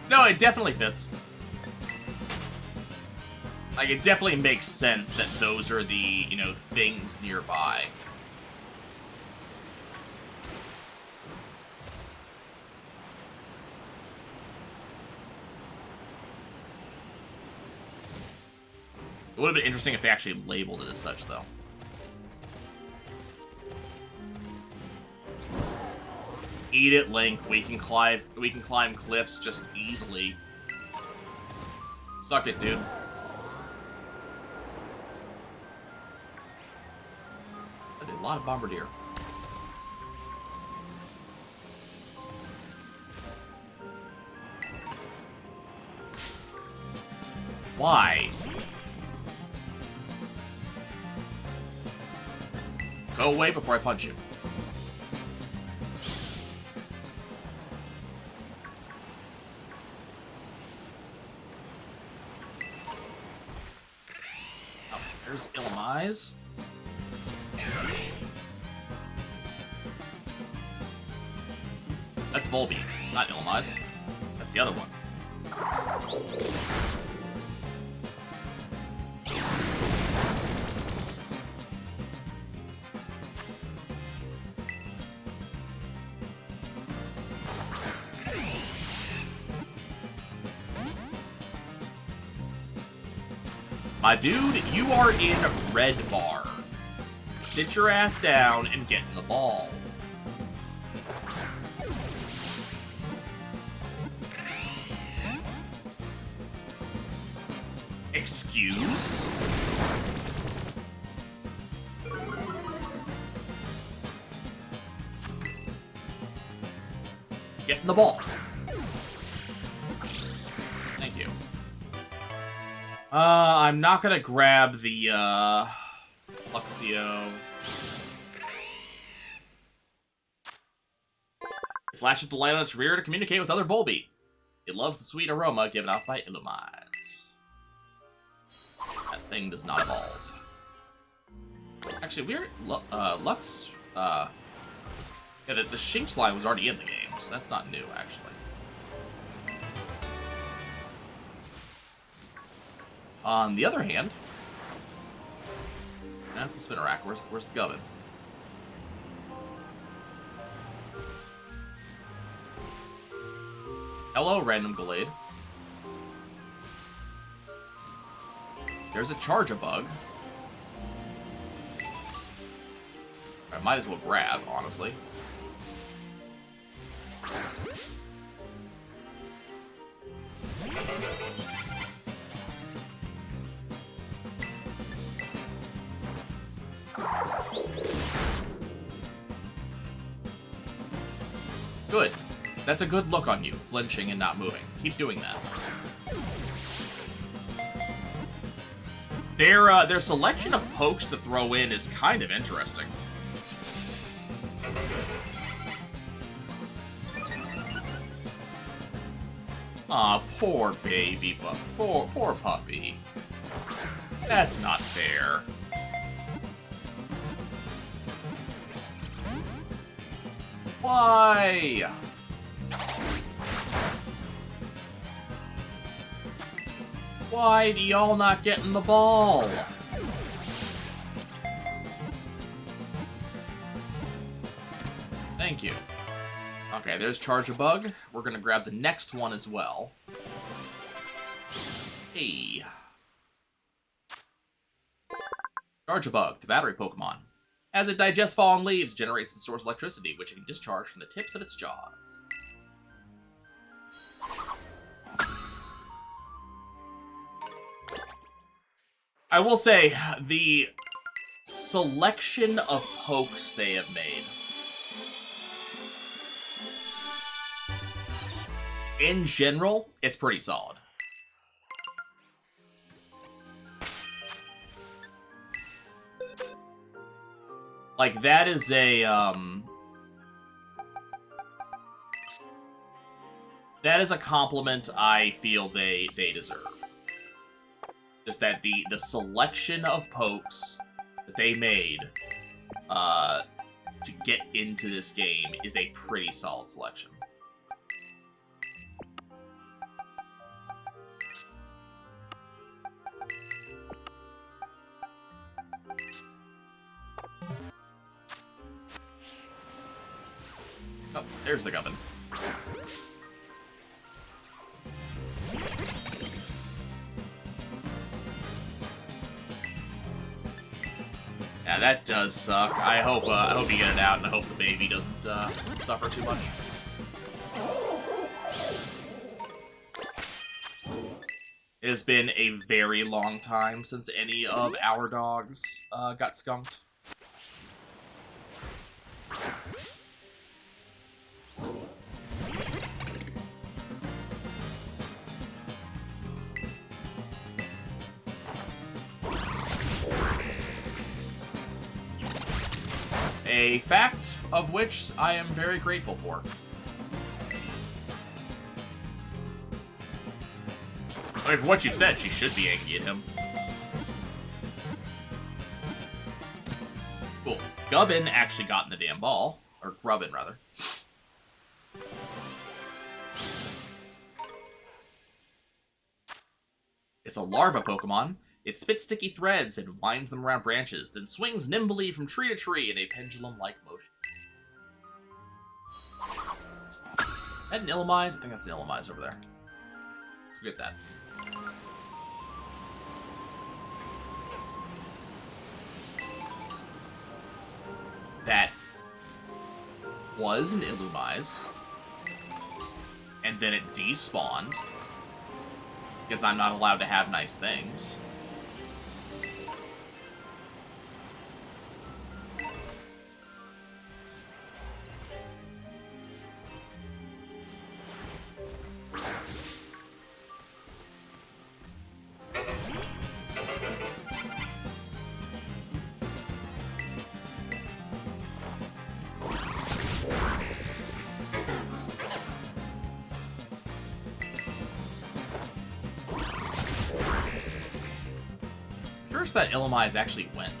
No, it definitely fits. Like, it definitely makes sense that those are the, things nearby. It would have been interesting if they actually labeled it as such, though. Eat it, Link. We can climb cliffs just easily. Suck it, dude. That's a lot of Bombardier. Why? Go away before I punch you. Oh, there's Ilmai's. That's Volbeat, not Illumise. That's the other one. My dude, you are in red bar. Sit your ass down and get in the ball. Excuse? Get in the ball. Thank you. I'm not gonna grab the, Luxio. It flashes the light on its rear to communicate with other Volbeat. It loves the sweet aroma given off by Illumise. That thing does not evolve. Actually, weird. Lux. Yeah, the Shinx line was already in the game, so that's not new, actually. On the other hand, that's the Spinarak. Where's the Gubbin? Hello, random Gallade. There's a Charge-a-Bug. I might as well grab, honestly. Good. That's a good look on you, flinching and not moving. Keep doing that. Their selection of pokes to throw in is kind of interesting. Aw, poor baby, poor puppy. That's not fair. Why? Why do y'all not get in the ball? Thank you. Okay, there's Charge-a-Bug. We're gonna grab the next one as well. Hey. Charge-a-Bug, the battery Pokemon. As it digests fallen leaves, generates and stores electricity, which it can discharge from the tips of its jaws. I will say, the selection of pokes they have made, in general, it's pretty solid. Like, that is a, that is a compliment I feel they deserve. Just that the selection of pokes that they made to get into this game is a pretty solid selection. Oh, there's the Gubbin. Yeah, that does suck. I hope you get it out, and I hope the baby doesn't suffer too much. It has been a very long time since any of our dogs got skunked. A fact of which I am very grateful for. I mean, from what you've said, she should be angry at him. Cool. Gubbin actually got in the damn ball. Or Grubbin, rather. It's a larva Pokemon. It spits sticky threads and winds them around branches, then swings nimbly from tree to tree in a pendulum-like motion. Is that an Illumise? I think that's an Illumise over there. Let's get that. That was an Illumise. And then it despawned. Because I'm not allowed to have nice things. That Illumise actually went.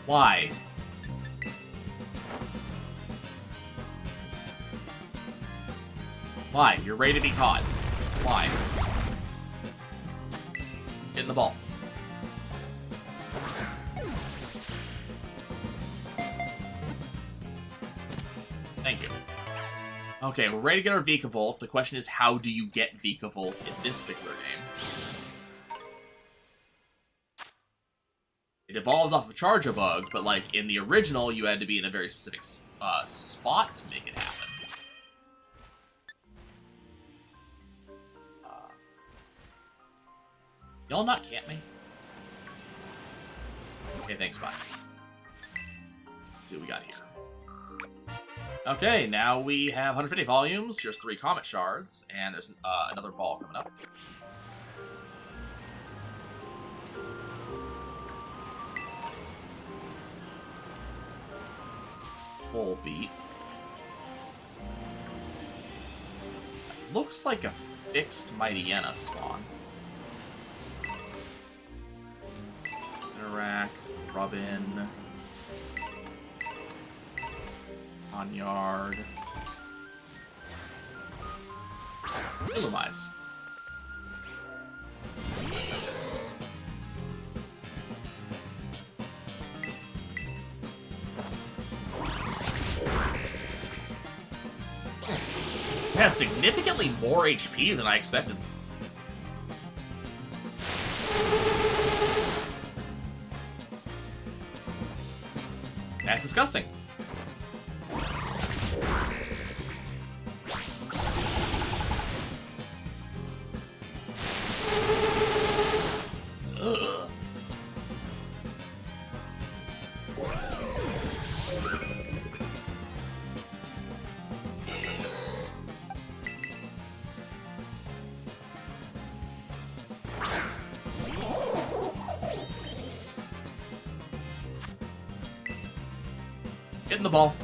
Why? Why? You're ready to be caught. Why? Get in the ball. Thank you. Okay, we're ready to get our Vikavolt. The question is, how do you get Vikavolt in this particular game? It evolves off of Charge-a-Bug, but like in the original, you had to be in a very specific spot to make it happen. Y'all not camp me? Okay, thanks, bye. Let's see what we got here. Okay, now we have 150 volumes. Here's 3 Comet Shards, and there's another ball coming up. Full beat. Looks like a fixed Mightyena spawn. Interact, Robin. Yard. Illumise. It has significantly more HP than I expected. That's disgusting. Getting the ball.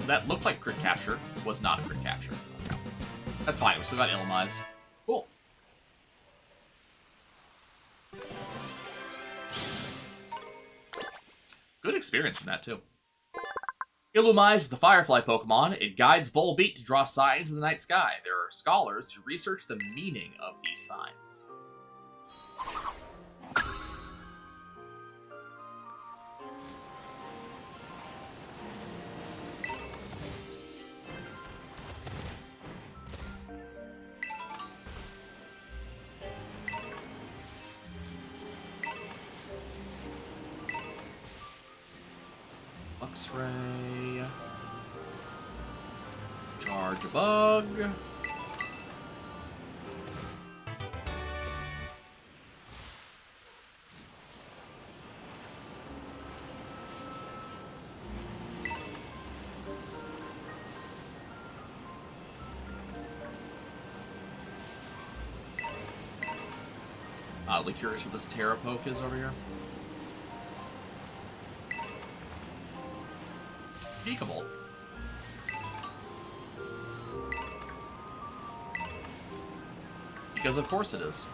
That looked like crit capture. Was not a crit capture. Okay. That's fine. We still got Illumise. Cool. Good experience from that, too. Illumise is the Firefly Pokemon. It guides Volbeat to draw signs in the night sky. There are scholars who research the meaning of these signs. X-Ray. Charge-a-Bug. Oddly curious what this Terrapoke is over here. Vikavolt. Because of course it is.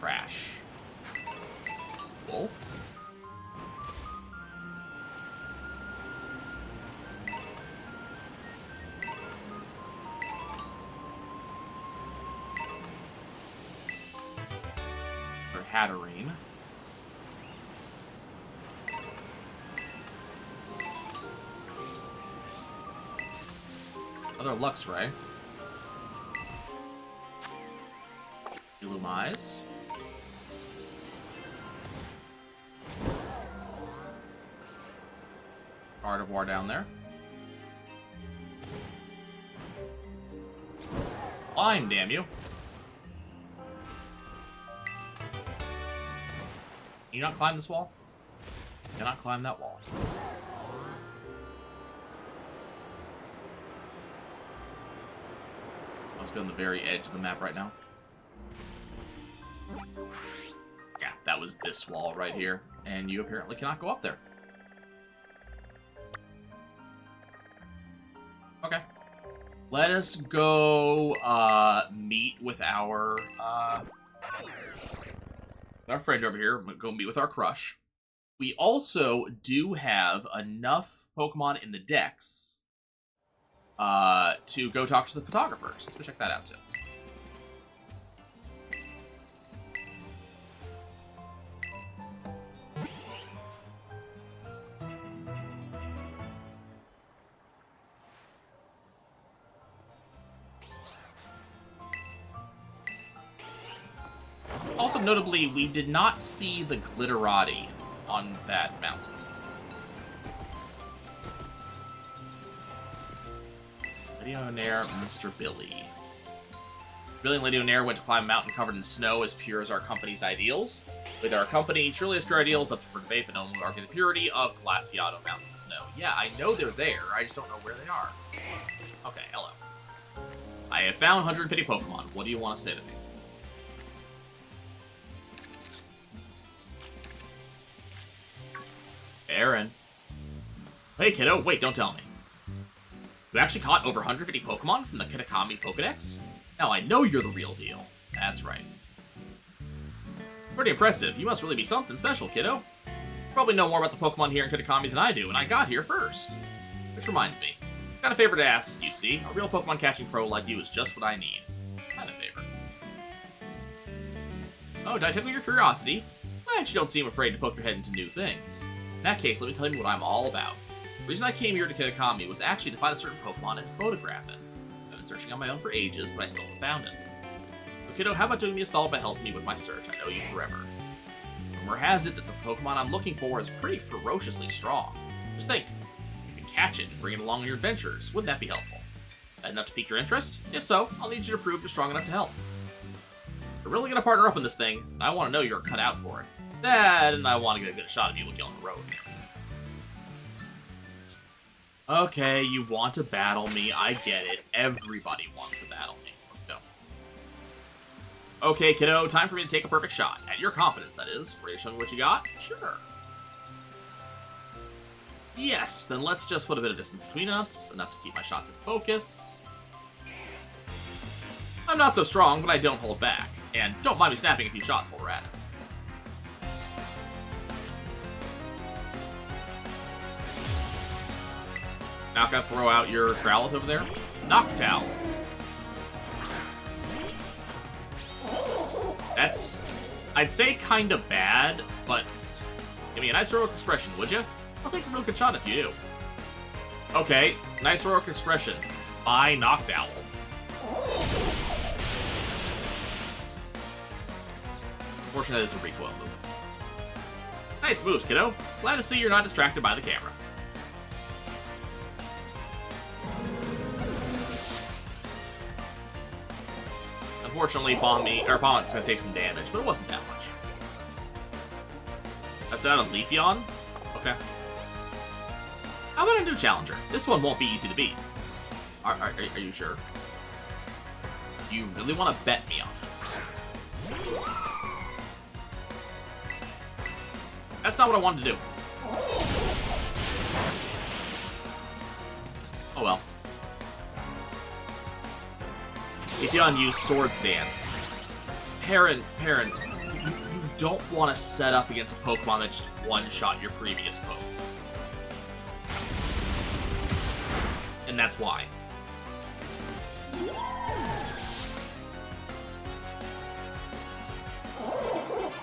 crash. Cool. For Hatterene. Another Luxray. Illumise. Art of War down there. Climb, damn you. Can you not climb this wall? You cannot climb that wall. Must be on the very edge of the map right now. Yeah, that was this wall right here. And you apparently cannot go up there. Okay. Let us go meet with our friend over here. Go meet with our crush. We also do have enough Pokemon in the Dex to go talk to the photographers. Let's go check that out too. Also, notably, we did not see the Glitterati on that mountain. Legionnaire, Mr. Billy. Billy and Legionnaire went to climb a mountain covered in snow as pure as our company's ideals. With our company truly as pure ideals up for debate, but no one would argue the purity of Glaciado Mountain snow. Yeah, I know they're there, I just don't know where they are. Okay, hello. I have found 150 Pokemon. What do you want to say to me? Aaron. Hey, kiddo. Wait, don't tell me. You actually caught over 150 Pokemon from the Kitakami Pokedex? Now I know you're the real deal. That's right. Pretty impressive. You must really be something special, kiddo. You probably know more about the Pokemon here in Kitakami than I do, and I got here first. Which reminds me. I've got a favor to ask, you see. A real Pokemon catching pro like you is just what I need. Kind of favor. Oh, did I tickle your curiosity? Glad you don't seem afraid to poke your head into new things. In that case, let me tell you what I'm all about. The reason I came here to Kitakami was actually to find a certain Pokemon and photograph it. I've been searching on my own for ages, but I still haven't found it. So kiddo, how about doing me a solid by helping me with my search? I know you forever. Rumor has it that the Pokemon I'm looking for is pretty ferociously strong. Just think, you can catch it and bring it along on your adventures. Wouldn't that be helpful? That enough to pique your interest? If so, I'll need you to prove you're strong enough to help. We're really gonna partner up on this thing, and I want to know you're cut out for it. That, and I want to get a good shot of you with you on the road. Okay, you want to battle me. I get it. Everybody wants to battle me. Let's go. Okay, kiddo, time for me to take a perfect shot. At your confidence, that is. Ready to show me what you got? Sure. Yes, then let's just put a bit of distance between us. Enough to keep my shots in focus. I'm not so strong, but I don't hold back. And don't mind me snapping a few shots while we're at it. Not gonna throw out your Growlithe over there. Noctowl. That's, I'd say, kind of bad, but give me a nice heroic expression, would you? I'll take a real good shot if you do. Okay, nice heroic expression. Bye, Noctowl. Unfortunately, that is a recoil move. Nice moves, kiddo. Glad to see you're not distracted by the camera. Unfortunately, Bombit's gonna take some damage, but it wasn't that much. That's that on Leafeon? Okay. How about a new challenger? This one won't be easy to beat. Are you sure? Do you really want to bet me on this? That's not what I wanted to do. Oh well. Leafeon used Swords Dance. Parent, don't want to set up against a Pokemon that just one-shot your previous Poke. And that's why.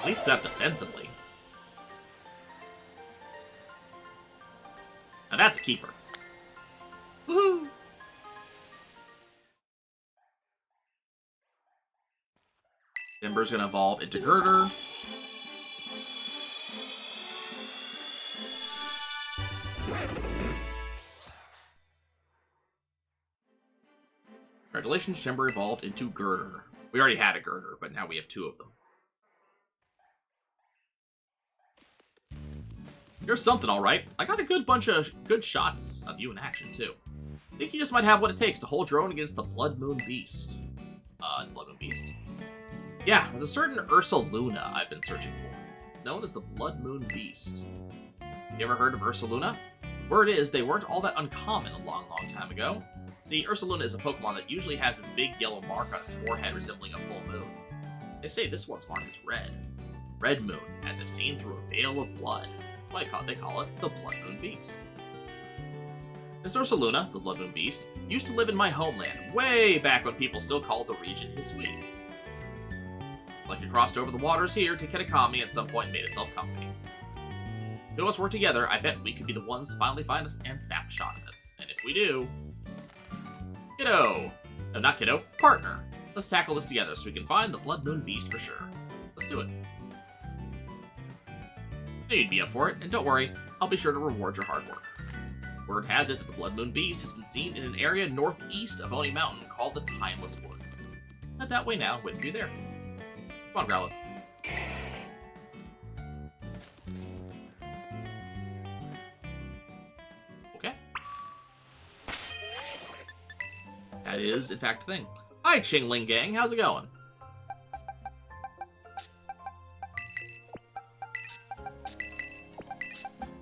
At least set up defensively. Now that's a keeper. Woohoo! Timber's gonna evolve into Girder. Congratulations, Timber evolved into Girder. We already had a Girder, but now we have 2 of them. You're something, alright. I got a good bunch of good shots of you in action, too. I think you just might have what it takes to hold your own against the Blood Moon Beast. Blood Moon Beast? Yeah, there's a certain Ursaluna I've been searching for. It's known as the Blood Moon Beast. You ever heard of Ursaluna? Word is, they weren't all that uncommon a long, long time ago. See, Ursaluna is a Pokemon that usually has this big yellow mark on its forehead resembling a full moon. They say this one's mark is red. Red Moon, as if seen through a veil of blood. They call it the Blood Moon Beast. This Ursaluna, the Blood Moon Beast, used to live in my homeland, way back when people still called the region Hisui. Like it crossed over the waters here to Kitakami at some point and made itself comfy. If 2 of us work together, I bet we could be the ones to finally find us and snap a shot at it. And if we do... Kiddo! No, not Kiddo. Partner! Let's tackle this together so we can find the Blood Moon Beast for sure. Let's do it. I knew you'd be up for it, and don't worry, I'll be sure to reward your hard work. Word has it that the Blood Moon Beast has been seen in an area northeast of Oni Mountain called the Timeless Woods. Head that way now, wait for you there. Come on, Growlithe. Okay. That is, in fact, a thing. Hi, Chingling Gang, how's it going?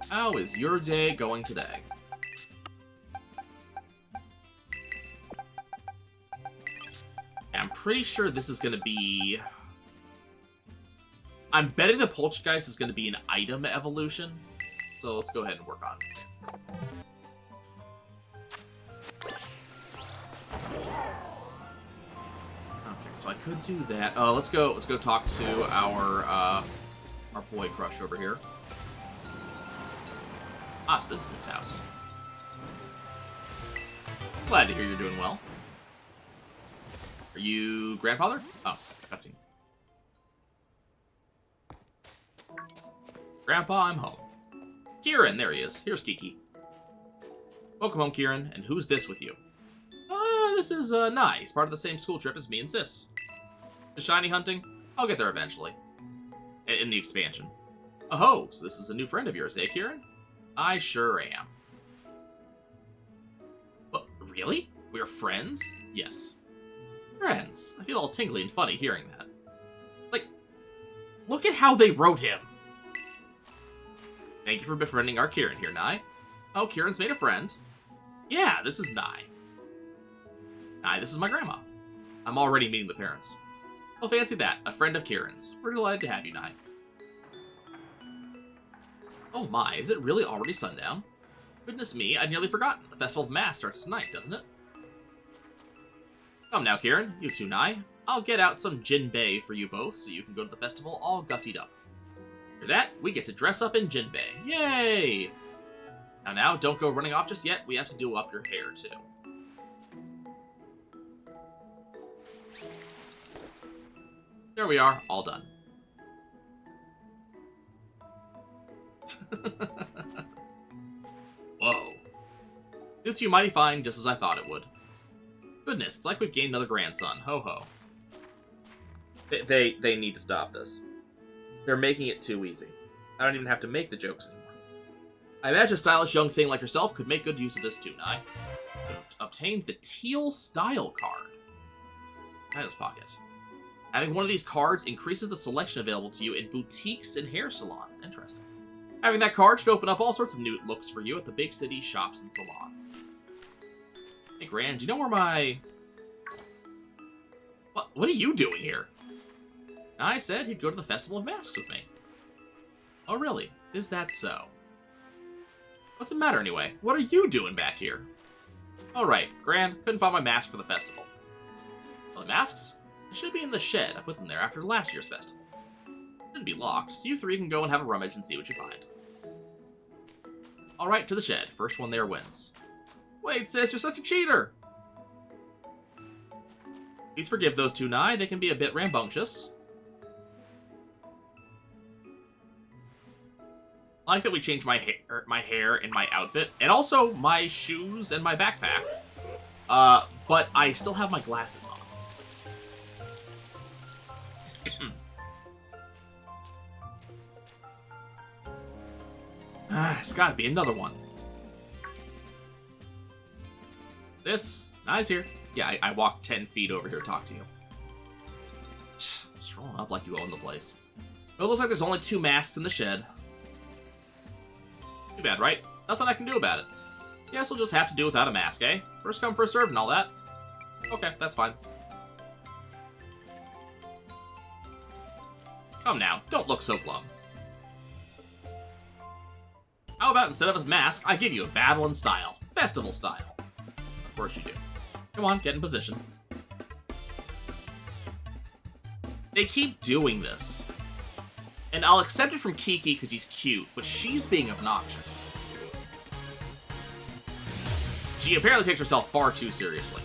How is your day going today? I'm pretty sure this is going to be... I'm betting the Poltergeist is going to be an item evolution. So let's go ahead and work on it. Okay, so I could do that. Let's go talk to our boy crush over here. Ah, so this is his house. Glad to hear you're doing well. Are you grandfather? Oh, cutscene. Grandpa, I'm home. Kieran, there he is. Here's Kiki. Welcome home, Kieran. And who's this with you? This is, Nai. He's part of the same school trip as me and Sis. The shiny hunting? I'll get there eventually. In the expansion. Oh, so this is a new friend of yours, eh, Kieran? I sure am. What, really? We're friends? Yes. Friends. I feel all tingly and funny hearing that. Like, look at how they wrote him. Thank you for befriending our Kieran here, Nai. Oh, Kieran's made a friend. Yeah, this is Nai. Nai, this is my grandma. I'm already meeting the parents. Well, fancy that. A friend of Kieran's. We're delighted to have you, Nai. Oh my, is it really already sundown? Goodness me, I'd nearly forgotten. The Festival of Mass starts tonight, doesn't it? Come now, Kieran. You two, Nai. I'll get out some Jinbei for you both so you can go to the festival all gussied up. For that, we get to dress up in Jinbei. Yay! Now, don't go running off just yet. We have to do up your hair, too. There we are, all done. Whoa. Suits you mighty fine, just as I thought it would. Goodness, it's like we've gained another grandson. Ho-ho. They need to stop this. They're making it too easy. I don't even have to make the jokes anymore. I imagine a stylish young thing like yourself could make good use of this too, Nai. Obtain the Teal Style card. Title's pocket. Having one of these cards increases the selection available to you in boutiques and hair salons. Interesting. Having that card should open up all sorts of new looks for you at the big city shops and salons. Hey, Gran, do you know where my... What are you doing here? I said he'd go to the Festival of Masks with me. Oh, really? Is that so? What's the matter, anyway? What are you doing back here? Oh, right. Gran, couldn't find my mask for the festival. Well, the masks? They should be in the shed. I put them there after last year's festival. Shouldn't be locked, so you three can go and have a rummage and see what you find. Alright, to the shed. First one there wins. Wait, sis, you're such a cheater! Please forgive those two Nye. They can be a bit rambunctious. I like that we changed my hair and my outfit, and also my shoes and my backpack. But I still have my glasses on. It's gotta be another one. This? Nye's here. Yeah, I walked 10 feet over here to talk to you. Just rolling up like you own the place. But it looks like there's only 2 masks in the shed. Too bad, right? Nothing I can do about it. Guess I'll just have to do without a mask, eh? First come, first served and all that. Okay, that's fine. Come now, don't look so glum. How about instead of a mask, I give you a battle in style. Festival style. Of course you do. Come on, get in position. They keep doing this. And I'll accept it from Kiki because he's cute, but she's being obnoxious. She apparently takes herself far too seriously.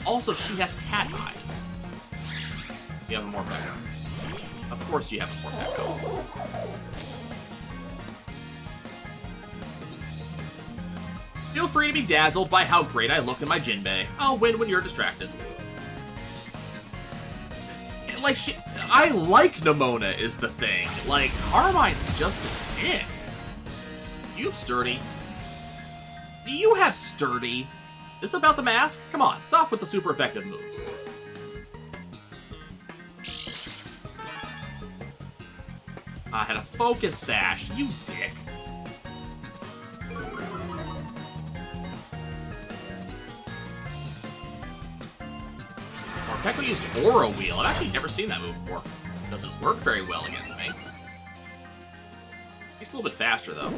Also, she has cat eyes. You have a more Morpeko. Of course you have a Morpeko. Feel free to be dazzled by how great I look in my Jinbei. I'll win when you're distracted. Like, I like Nemona is the thing. Like, Carmine's just a dick. You have Sturdy. Do you have Sturdy? This about the mask? Come on, stop with the super effective moves. I had a focus sash, you dick. Morpeko used Aura Wheel. I've actually never seen that move before. Doesn't work very well against me. He's a little bit faster, though.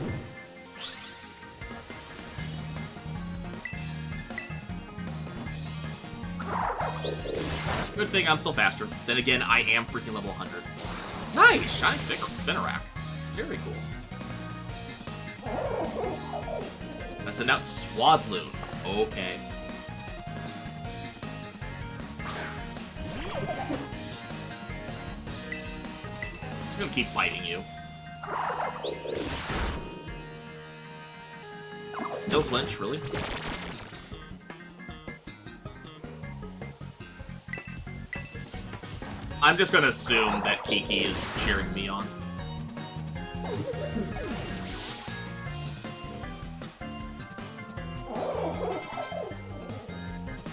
Good thing I'm still faster. Then again, I am freaking level 100. Nice! Shiny Spinnerack. Very cool. That's an out Swadloon. Okay. I'm gonna keep biting you. No flinch, really? I'm just gonna assume that Kiki is cheering me on.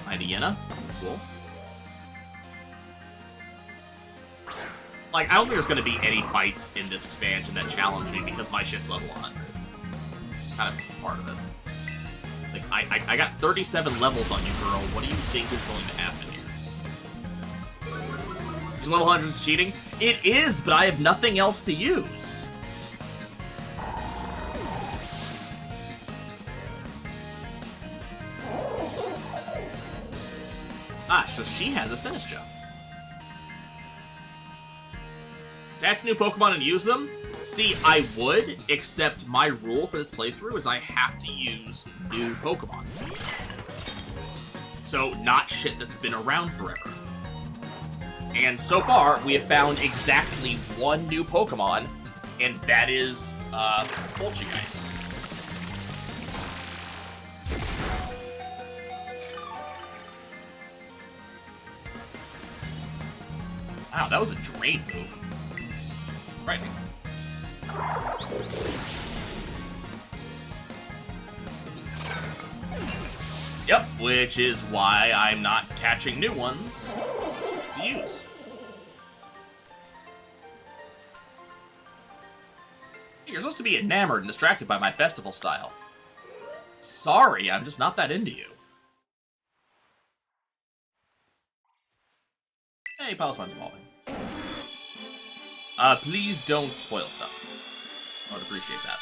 Hyena. Cool. Like, I don't think there's gonna be any fights in this expansion that challenge me because my shit's level 100. It's kind of part of it. Like, I got 37 levels on you, girl. What do you think is going to happen here? Is level 100 cheating? It is, but I have nothing else to use. Ah, so she has a Sinistcha. Catch new Pokemon and use them? See, I would, except my rule for this playthrough is I have to use new Pokemon. So, not shit that's been around forever. And so far, we have found exactly one new Pokemon, and that is, Poltergeist. Wow, that was a Drain move. Frightening. Yep, which is why I'm not catching new ones to use. You're supposed to be enamored and distracted by my festival style. Sorry, I'm just not that into you. Hey, Palace Mine's evolving. Please don't spoil stuff. I would appreciate that.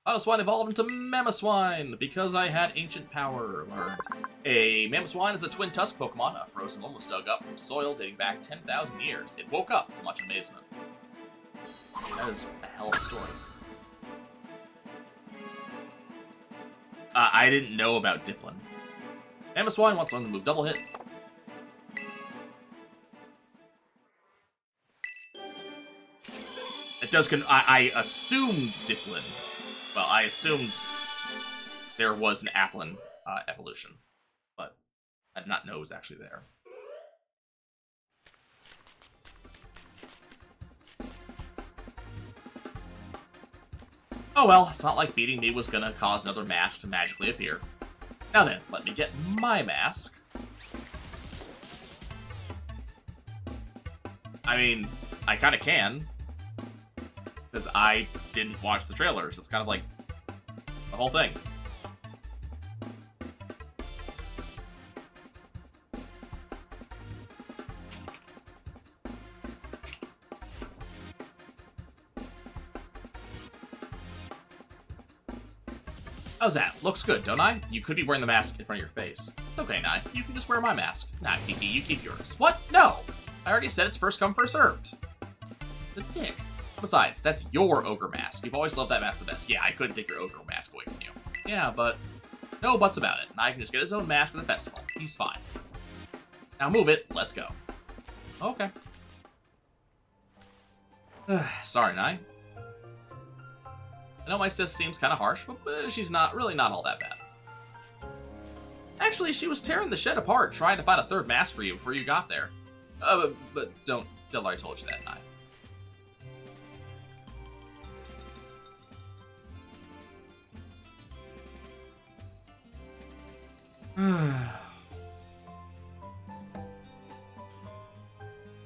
Mamoswine evolved into Mamoswine because I had ancient power learned. A Mamoswine is a twin tusk Pokemon. A frozen one was dug up from soil dating back 10,000 years. It woke up to much amazement. That is a hell of a story. I didn't know about Dipplin. Mamoswine wants to learn the move Double Hit. It does I assumed Dipplin. Well, I assumed there was an Applin evolution, but I did not know it was actually there. Oh well, it's not like beating me was gonna cause another mask to magically appear. Now then, let me get my mask. I mean, I kinda can. Because I didn't watch the trailers. It's kind of like the whole thing. How's that? Looks good, don't I? You could be wearing the mask in front of your face. It's okay, Nai. You can just wear my mask. Nah, Kiki, you keep yours. What? No! I already said it's first come, first served. The dick. Besides, that's your ogre mask. You've always loved that mask the best. Yeah, I couldn't take your ogre mask away from you. Yeah, but no buts about it. Nai can just get his own mask at the festival. He's fine. Now move it. Let's go. Okay. Sorry, Nai. I know my sis seems kind of harsh, but she's really not all that bad. Actually, she was tearing the shed apart trying to find a third mask for you before you got there. But don't tell her I told you that, Nai.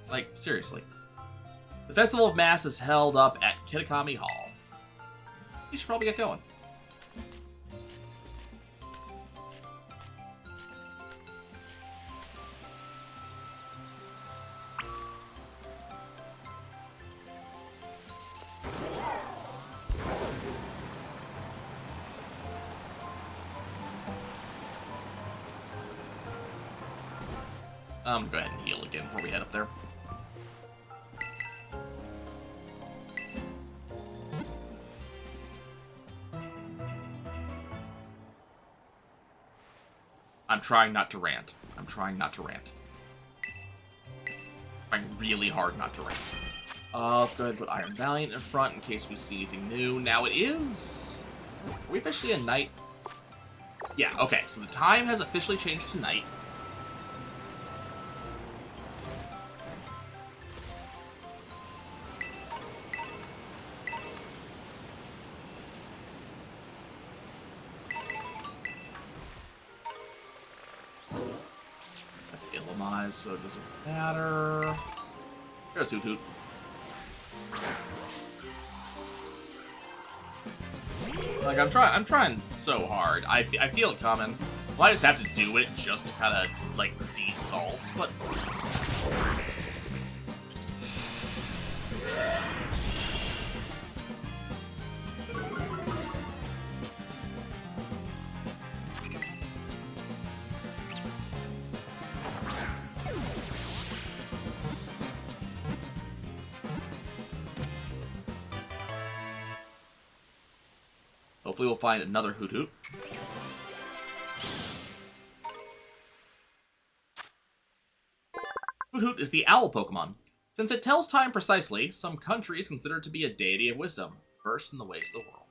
Like, seriously. The Festival of Mass is held up at Kitakami Hall. You should probably get going. Go ahead and heal again before we head up there. I'm trying not to rant. I'm trying not to rant. Trying really hard not to rant. Let's go ahead and put Iron Valiant in front in case we see anything new. Now it is... Are we officially at night? Yeah, okay. So the time has officially changed to night. So it doesn't matter. There's Hoot Hoot. Like, I'm trying so hard. I feel it coming. Well, I just have to do it just to kind of, like, de-salt, but... Hopefully we'll find another Hoot Hoot. Hoot Hoot is the owl Pokemon. Since it tells time precisely, some countries consider it to be a deity of wisdom, versed in the ways of the world.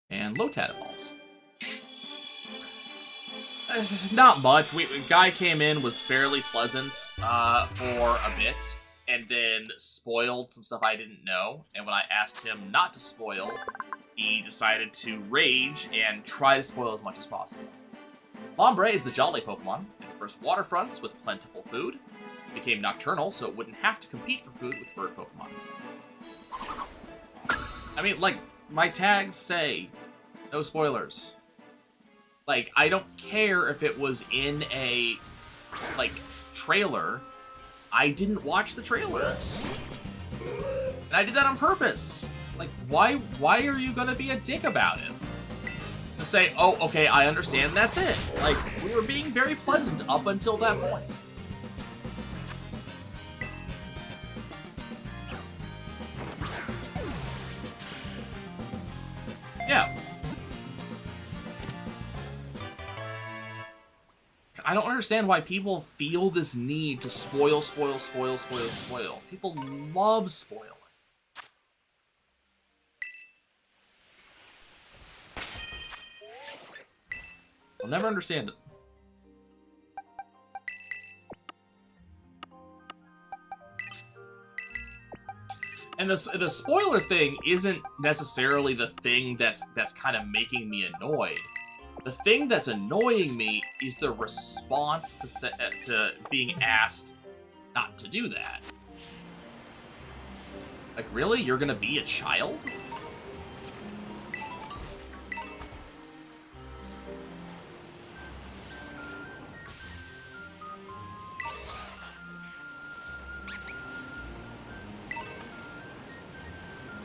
And Lotad evolves. Not much. Guy came in, was fairly pleasant for a bit, and then spoiled some stuff I didn't know. And when I asked him not to spoil, he decided to rage and try to spoil as much as possible. Lombre is the jolly Pokemon. It prefers waterfronts with plentiful food. It became nocturnal, so it wouldn't have to compete for food with bird Pokemon. I mean, like, my tags say No spoilers. Like, I don't care if it was in a, like, trailer. I didn't watch the trailers. And I did that on purpose. Like, why are you gonna be a dick about it? To say, oh, okay, I understand, that's it. Like, we were being very pleasant up until that point. Yeah. I don't understand why people feel this need to spoil. People love spoiling. I'll never understand it. And the spoiler thing isn't necessarily the thing that's kind of making me annoyed. The thing that's annoying me is the response to being asked not to do that. Like, really? You're gonna be a child?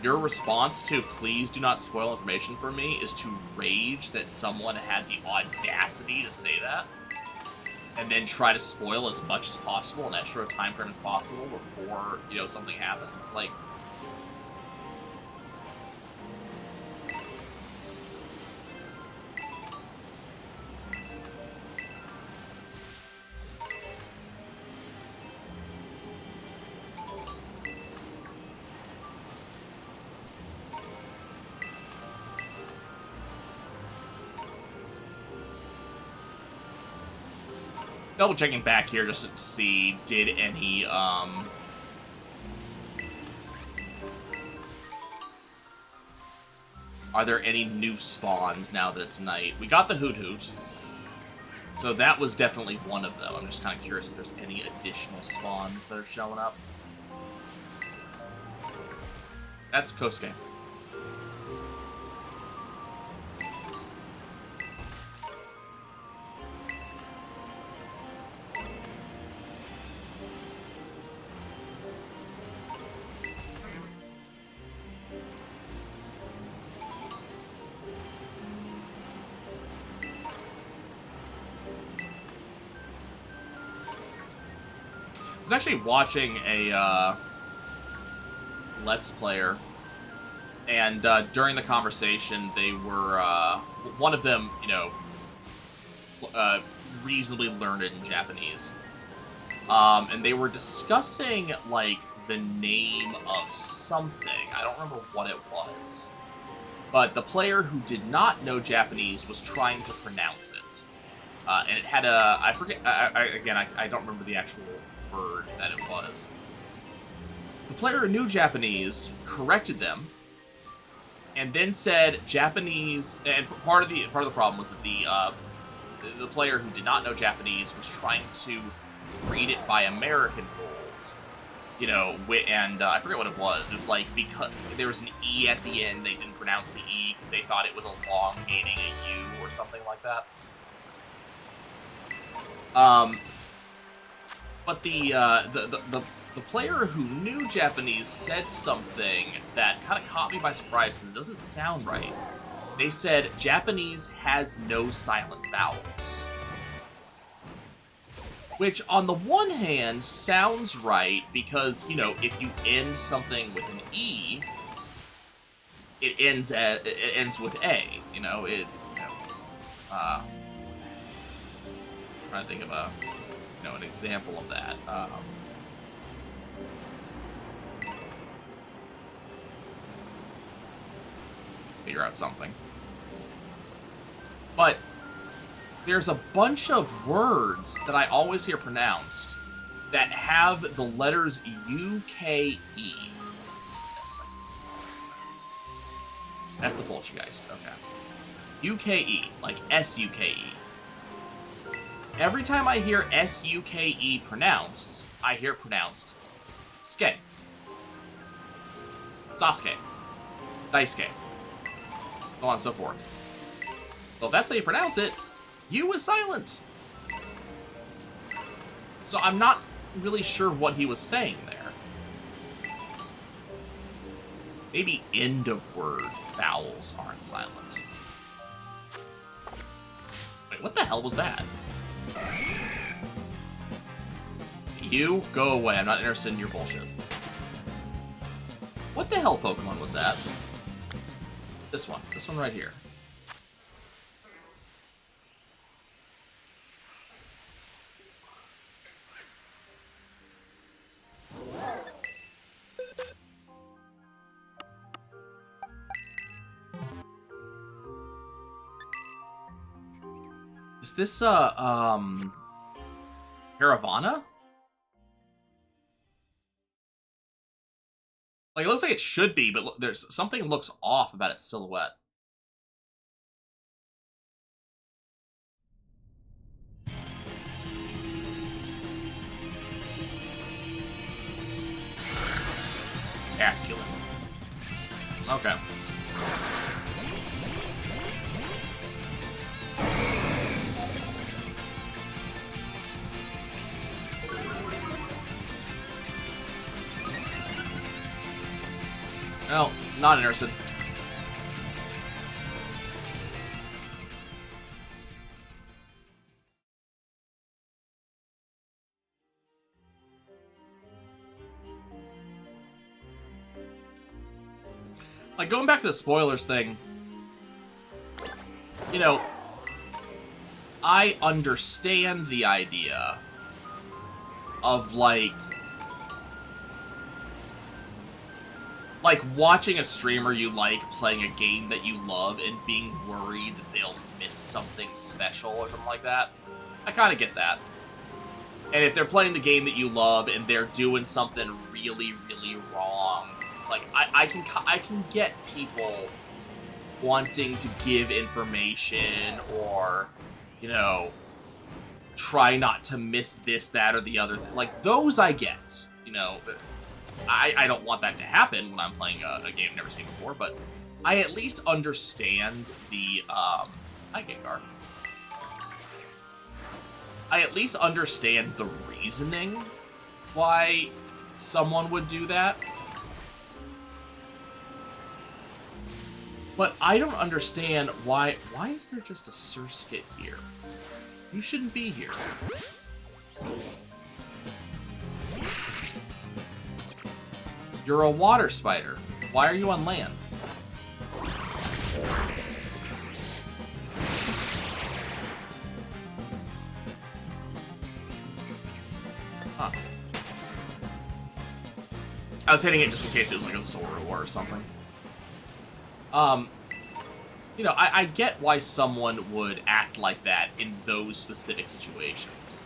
Your response to please do not spoil information for me is to rage that someone had the audacity to say that, and then try to spoil as much as possible in that short time frame as possible before, you know, something happens. Like, double checking back here just to see, did any, are there any new spawns now that it's night? We got the Hoot Hoot, so that was definitely one of them. I'm just kind of curious if there's any additional spawns that are showing up. That's Kosuke. I was actually watching a Let's Player, and during the conversation, they were one of them, you know, reasonably learned in Japanese, and they were discussing like the name of something. I don't remember what it was, but the player who did not know Japanese was trying to pronounce it, and it had a I forget. I don't remember the actual word that it was. The player who knew Japanese corrected them, and then said Japanese. And part of the problem was that the player who did not know Japanese was trying to read it by American rules, you know. And I forget what it was. It was like because there was an E at the end, they didn't pronounce the E because they thought it was elongating a U or something like that. But the player who knew Japanese said something that kind of caught me by surprise because it doesn't sound right. They said Japanese has no silent vowels. Which, on the one hand, sounds right because, you know, if you end something with an E, it ends with A. You know, it's, you know, trying to think of a, you know, an example of that. Figure out something. But there's a bunch of words that I always hear pronounced that have the letters U-K-E. Yes, that's the Poltergeist. Okay. U-K-E, like S-U-K-E. Every time I hear S-U-K-E pronounced, I hear it pronounced Ske. Sasuke. Daisuke. So on and so forth. Well, if that's how you pronounce it, U is silent. So I'm not really sure what he was saying there. Maybe end of word vowels aren't silent. Wait, what the hell was that? You, go away. I'm not interested in your bullshit. What the hell Pokemon was that? This one. This one right here. Is this, Caravana? Like, it looks like it should be, but there's something looks off about its silhouette. Masculine. Okay. No, not interested. Like, going back to the spoilers thing, you know, I understand the idea of, like watching a streamer you like playing a game that you love and being worried that they'll miss something special or something like that. I kind of get that. And if they're playing the game that you love and they're doing something really, really wrong, like, I can get people wanting to give information or, you know, try not to miss this, that, or the other thing. Like, those I get, you know. I don't want that to happen when I'm playing a game I've never seen before, but I at least understand the, hi, Gengar. I at least understand the reasoning why someone would do that. But I don't understand why is there just a Surskit here? You shouldn't be here. You're a water spider. Why are you on land? Huh. I was hitting it just in case it was like a Zoro or something. You know, I get why someone would act like that in those specific situations.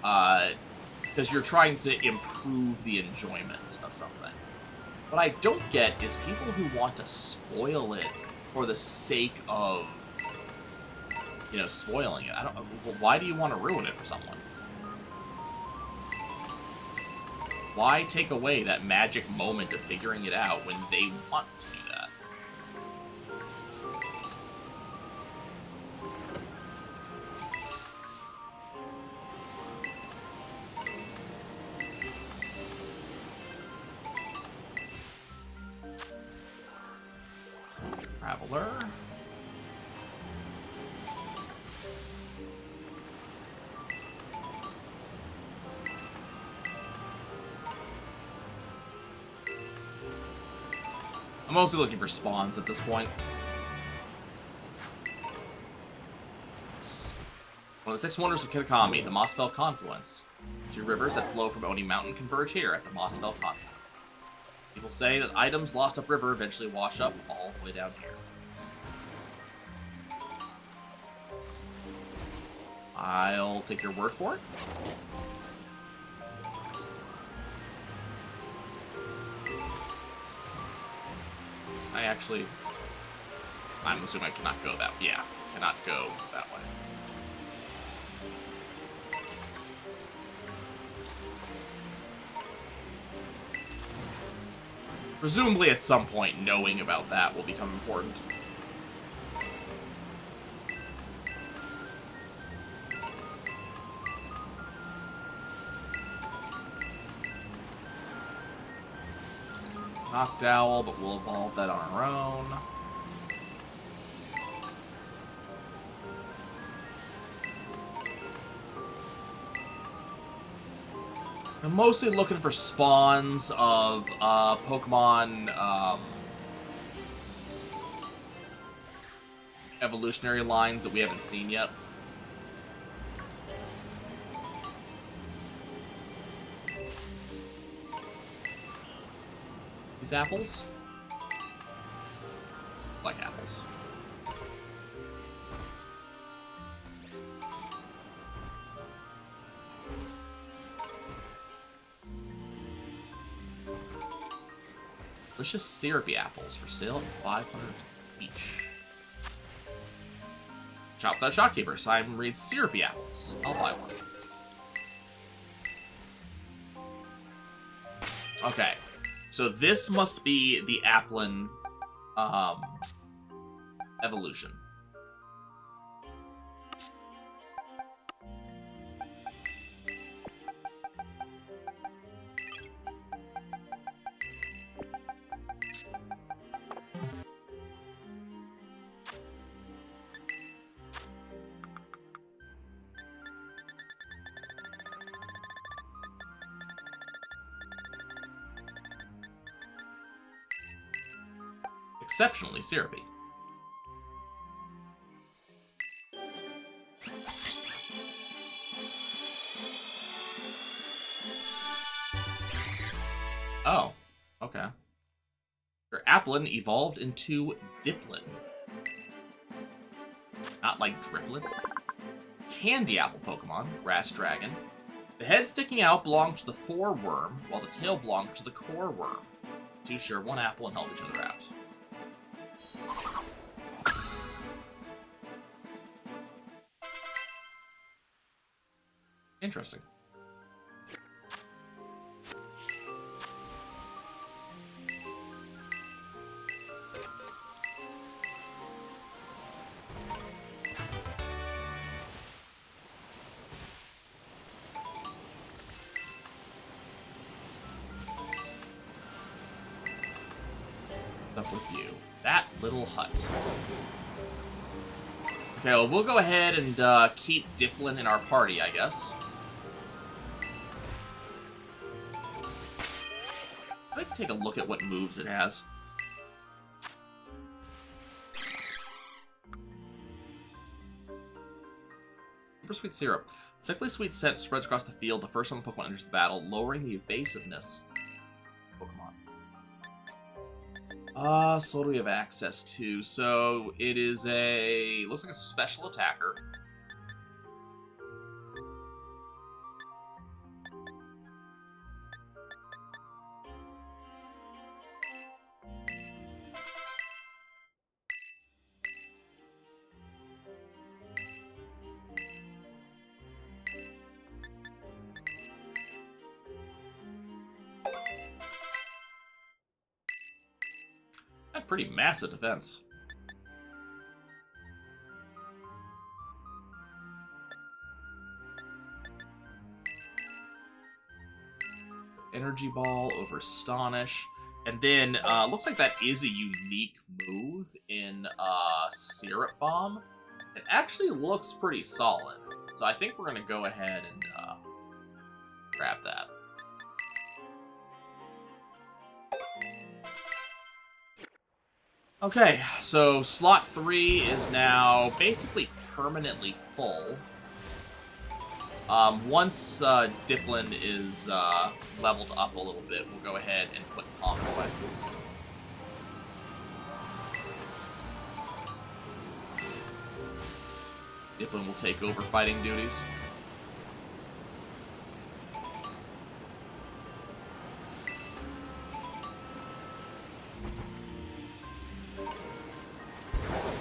Because you're trying to improve the enjoyment of something. What I don't get is people who want to spoil it for the sake of, you know, spoiling it. I don't. Why do you want to ruin it for someone? Why take away that magic moment of figuring it out when they want to do that? Traveler. I'm mostly looking for spawns at this point. One of the 6 wonders of Kitakami, the Mossfell Confluence. 2 rivers that flow from Oni Mountain converge here at the Mossfell Confluence. People say that items lost upriver eventually wash up all the way down here. I'll take your word for it. I'm assuming I cannot go that way. Yeah, cannot go that way. Presumably at some point, knowing about that will become important. Noctowl, but we'll evolve that on our own. I'm mostly looking for spawns of Pokemon evolutionary lines that we haven't seen yet. These apples? Like apples. Delicious syrupy apples for sale at 500 each. Shop that shopkeeper. Simon reads syrupy apples. I'll buy one. Okay. So this must be the Applin evolution. Exceptionally syrupy. Oh, okay. Your Applin evolved into Diplin. Not like Driplin. Candy Apple Pokemon, Grass Dragon. The head sticking out belongs to the foreworm, while the tail belongs to the core worm. Two share one apple and help each other out. Interesting. What's up with you? That little hut. Okay, well, we'll go ahead and keep Diplin in our party, I guess. I'd like to take a look at what moves it has. Super sweet syrup. Sickly sweet scent spreads across the field the first time the Pokemon enters the battle, lowering the evasiveness of Pokemon. So what do we have access to? So it is looks like a special attacker. Pretty massive defense. Energy Ball over Astonish. And then, looks like that is a unique move in Syrup Bomb. It actually looks pretty solid. So I think we're going to go ahead and grab that. Okay, so slot 3 is now basically permanently full. Once Diplin is leveled up a little bit, we'll go ahead and put Palm away. Diplin will take over fighting duties.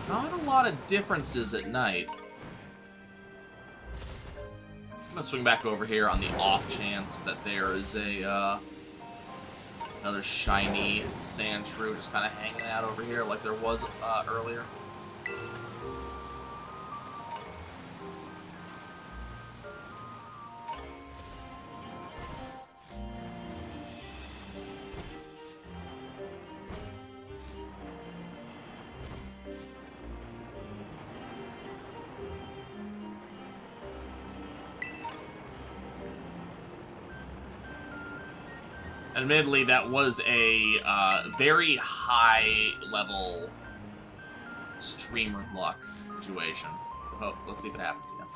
Not a lot of differences at night. I'm gonna swing back over here on the off chance that there is a another shiny Sandshrew just kind of hanging out over here like there was earlier. Admittedly, that was a very high-level streamer luck situation. Oh, let's see if it happens again.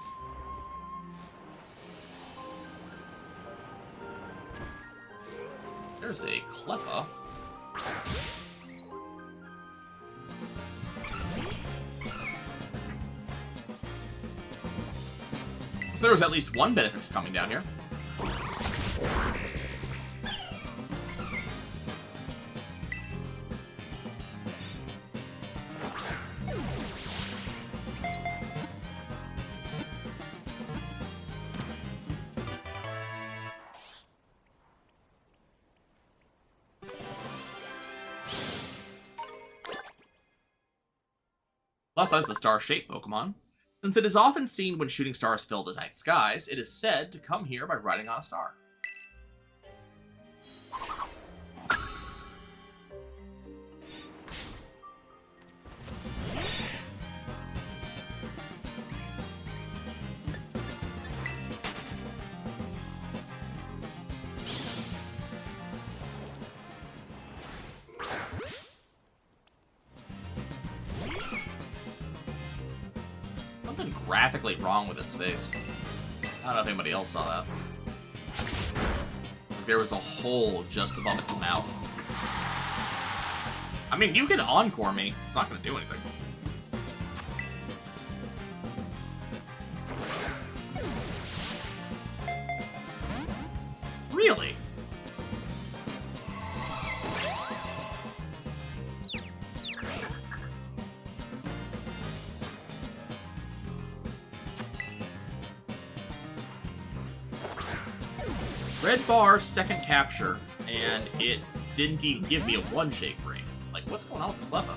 There's a Cleffa. So there was at least one benefit to coming down here. Cleffa is the star-shaped Pokemon. Since it is often seen when shooting stars fill the night skies, it is said to come here by riding on a star. Something graphically wrong with its face. I don't know if anybody else saw that. Like there was a hole just above its mouth. I mean, you can encore me. It's not going to do anything. Really? Red bar, second capture, and it didn't even give me a one-shake ring. Like, what's going on with this Cleffa?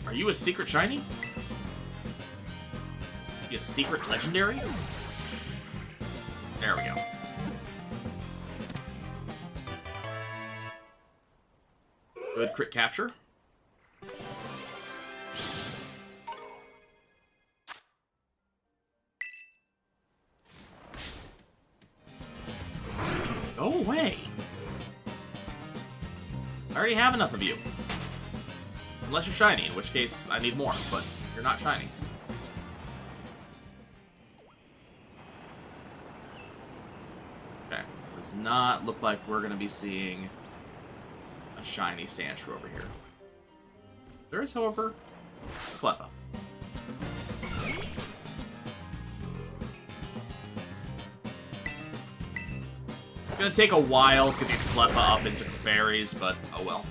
Are you a secret shiny? You a secret legendary? There we go. Good crit capture. Go away. I already have enough of you. Unless you're shiny, in which case I need more, but you're not shiny. Okay. Does not look like we're going to be seeing a shiny Sandshrew over here. There is, however, Cleffa. It's gonna take a while to get these Cleffa up into Clefairies, but oh well.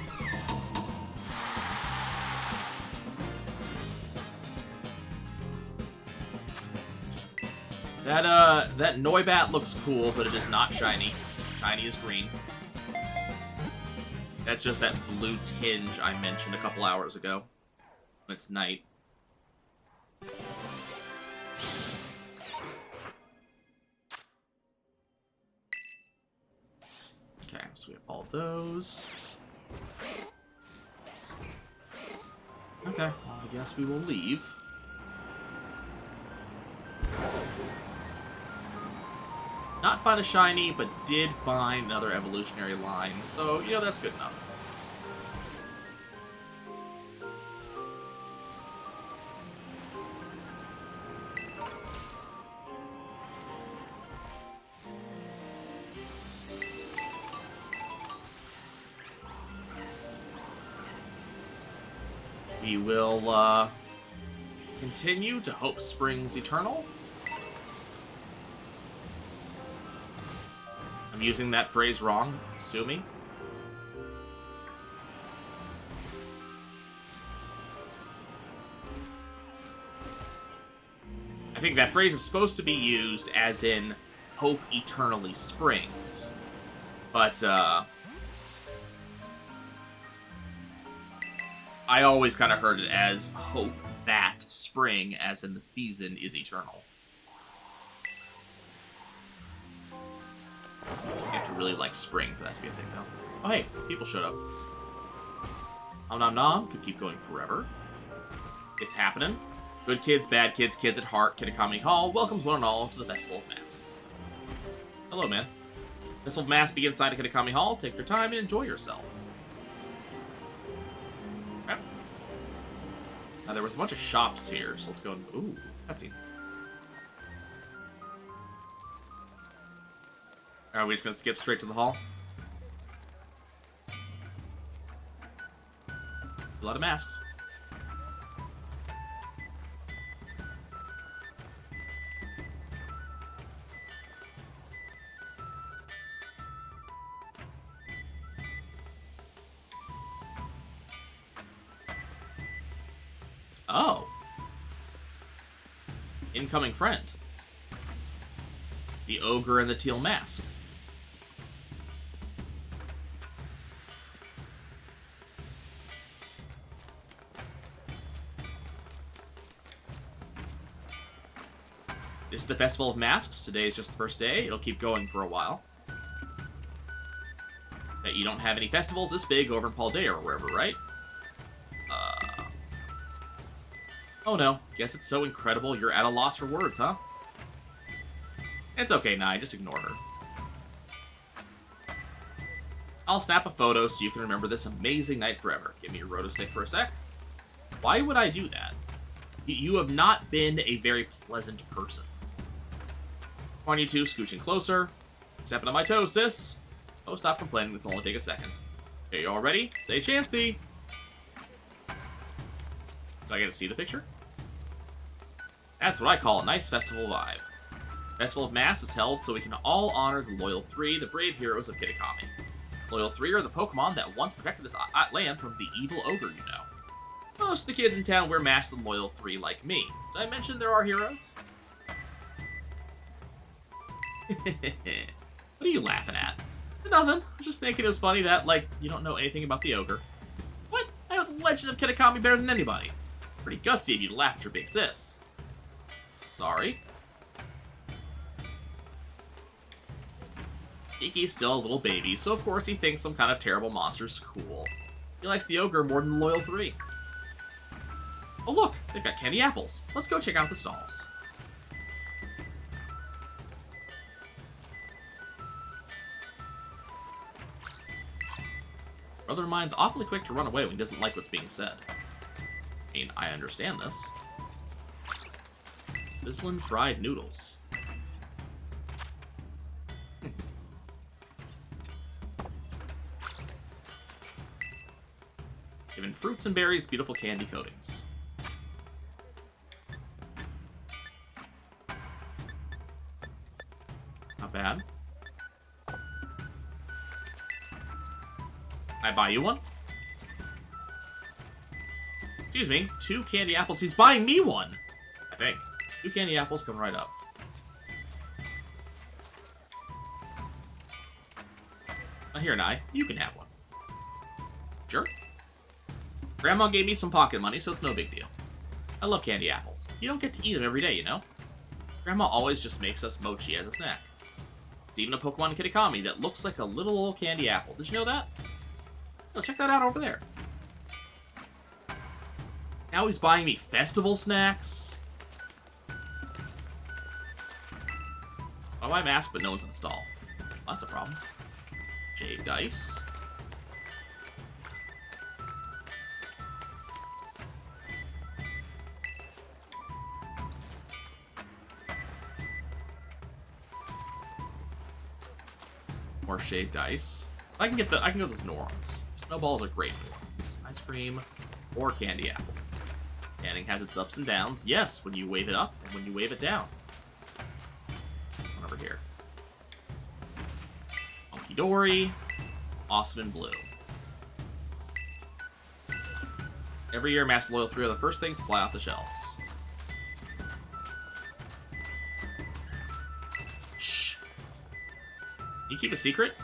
That Noibat looks cool, but it is not shiny. Shiny is green. That's just that blue tinge I mentioned a couple hours ago. When it's night. Okay, so we have all those. Okay, well, I guess we will leave. Not find a shiny, but did find another evolutionary line, so, you know, that's good enough. We will, continue to hope springs eternal. I'm using that phrase wrong, sue me. I think that phrase is supposed to be used as in hope eternally springs. But, I always kind of heard it as hope that spring, as in the season, is eternal. You have to really like spring for that to be a thing, though. Oh, hey, people showed up. Nom Nom Nom could keep going forever. It's happening. Good kids, bad kids, kids at heart, Kitakami Hall welcomes one and all to the Festival of Masks. Hello, man. Festival of Masks begins inside of Kitakami Hall. Take your time and enjoy yourself. Okay. Now, there was a bunch of shops here, so let's go and... Ooh, cutscene. Are we just going to skip straight to the hall? A lot of masks. Oh. Incoming friend. The ogre and the Teal Mask. This is the Festival of Masks. Today is just the first day. It'll keep going for a while. Bet you don't have any festivals this big over in Paldea or wherever, right? Oh no. Guess it's so incredible you're at a loss for words, huh? It's okay, Nai. Just ignore her. I'll snap a photo so you can remember this amazing night forever. Give me your roto-stick for a sec. Why would I do that? You have not been a very pleasant person. On you two, scooching closer. Stepping on my toes, sis. Oh, stop complaining. This will only take a second. Okay, you all ready? Say Chansey. Do I get to see the picture? That's what I call a nice festival vibe. Festival of Mass is held so we can all honor the Loyal Three, the brave heroes of Kitakami. Loyal Three are the Pokemon that once protected this land from the evil ogre, you know. Most of the kids in town wear masks in Loyal 3 like me. Did I mention there are heroes? What are you laughing at? Nothing. I was just thinking it was funny that, like, you don't know anything about the ogre. What? I know the legend of Kitakami better than anybody. Pretty gutsy of you to laugh at your big sis. Sorry. Iki's still a little baby, so of course he thinks some kind of terrible monster's cool. He likes the ogre more than the Loyal 3. Oh look, they've got candy apples. Let's go check out the stalls. Brother of mine's awfully quick to run away when he doesn't like what's being said. I mean, I understand this. Sizzling fried noodles. Giving fruits and berries beautiful candy coatings. Not bad. Can I buy you one? Excuse me, 2 candy apples. He's buying me one, I think. 2 candy apples come right up. Here, Nai, you can have one. Sure. Grandma gave me some pocket money, so it's no big deal. I love candy apples. You don't get to eat them every day, you know? Grandma always just makes us mochi as a snack. There's even a Pokemon Kitakami that looks like a little old candy apple. Did you know that? Oh, check that out over there. Now he's buying me festival snacks. I buy a mask, but no one's in the stall. That's a problem. Jade dice. More shaved ice. I can get those Norons. Snowballs are great ones. Ice cream or candy apples. Canning has its ups and downs. Yes, when you wave it up and when you wave it down. One over here. Hunky Dory. Awesome and blue. Every year, Master Loyal 3 are the first things to fly off the shelves. Shh. You keep a secret?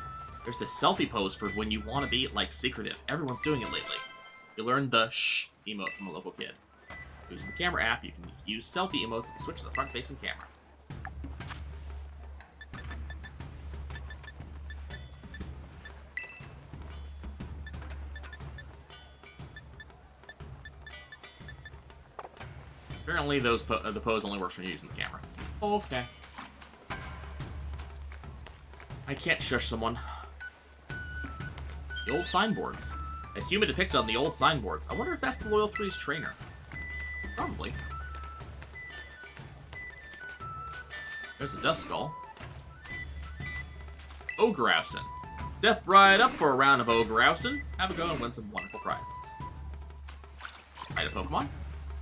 There's this selfie pose for when you want to be, like, secretive. Everyone's doing it lately. You learned the shh emote from a local kid. Using the camera app, you can use selfie emotes to switch to the front-facing camera. Apparently, the pose only works when you're using the camera. Okay. I can't shush someone. The old signboards. A human depicted on the old signboards. I wonder if that's the Loyal 3's trainer. Probably. There's a dust skull. Ogre Oustin. Step right up for a round of Ogre Oustin. Have a go and win some wonderful prizes. Ride a Pokemon?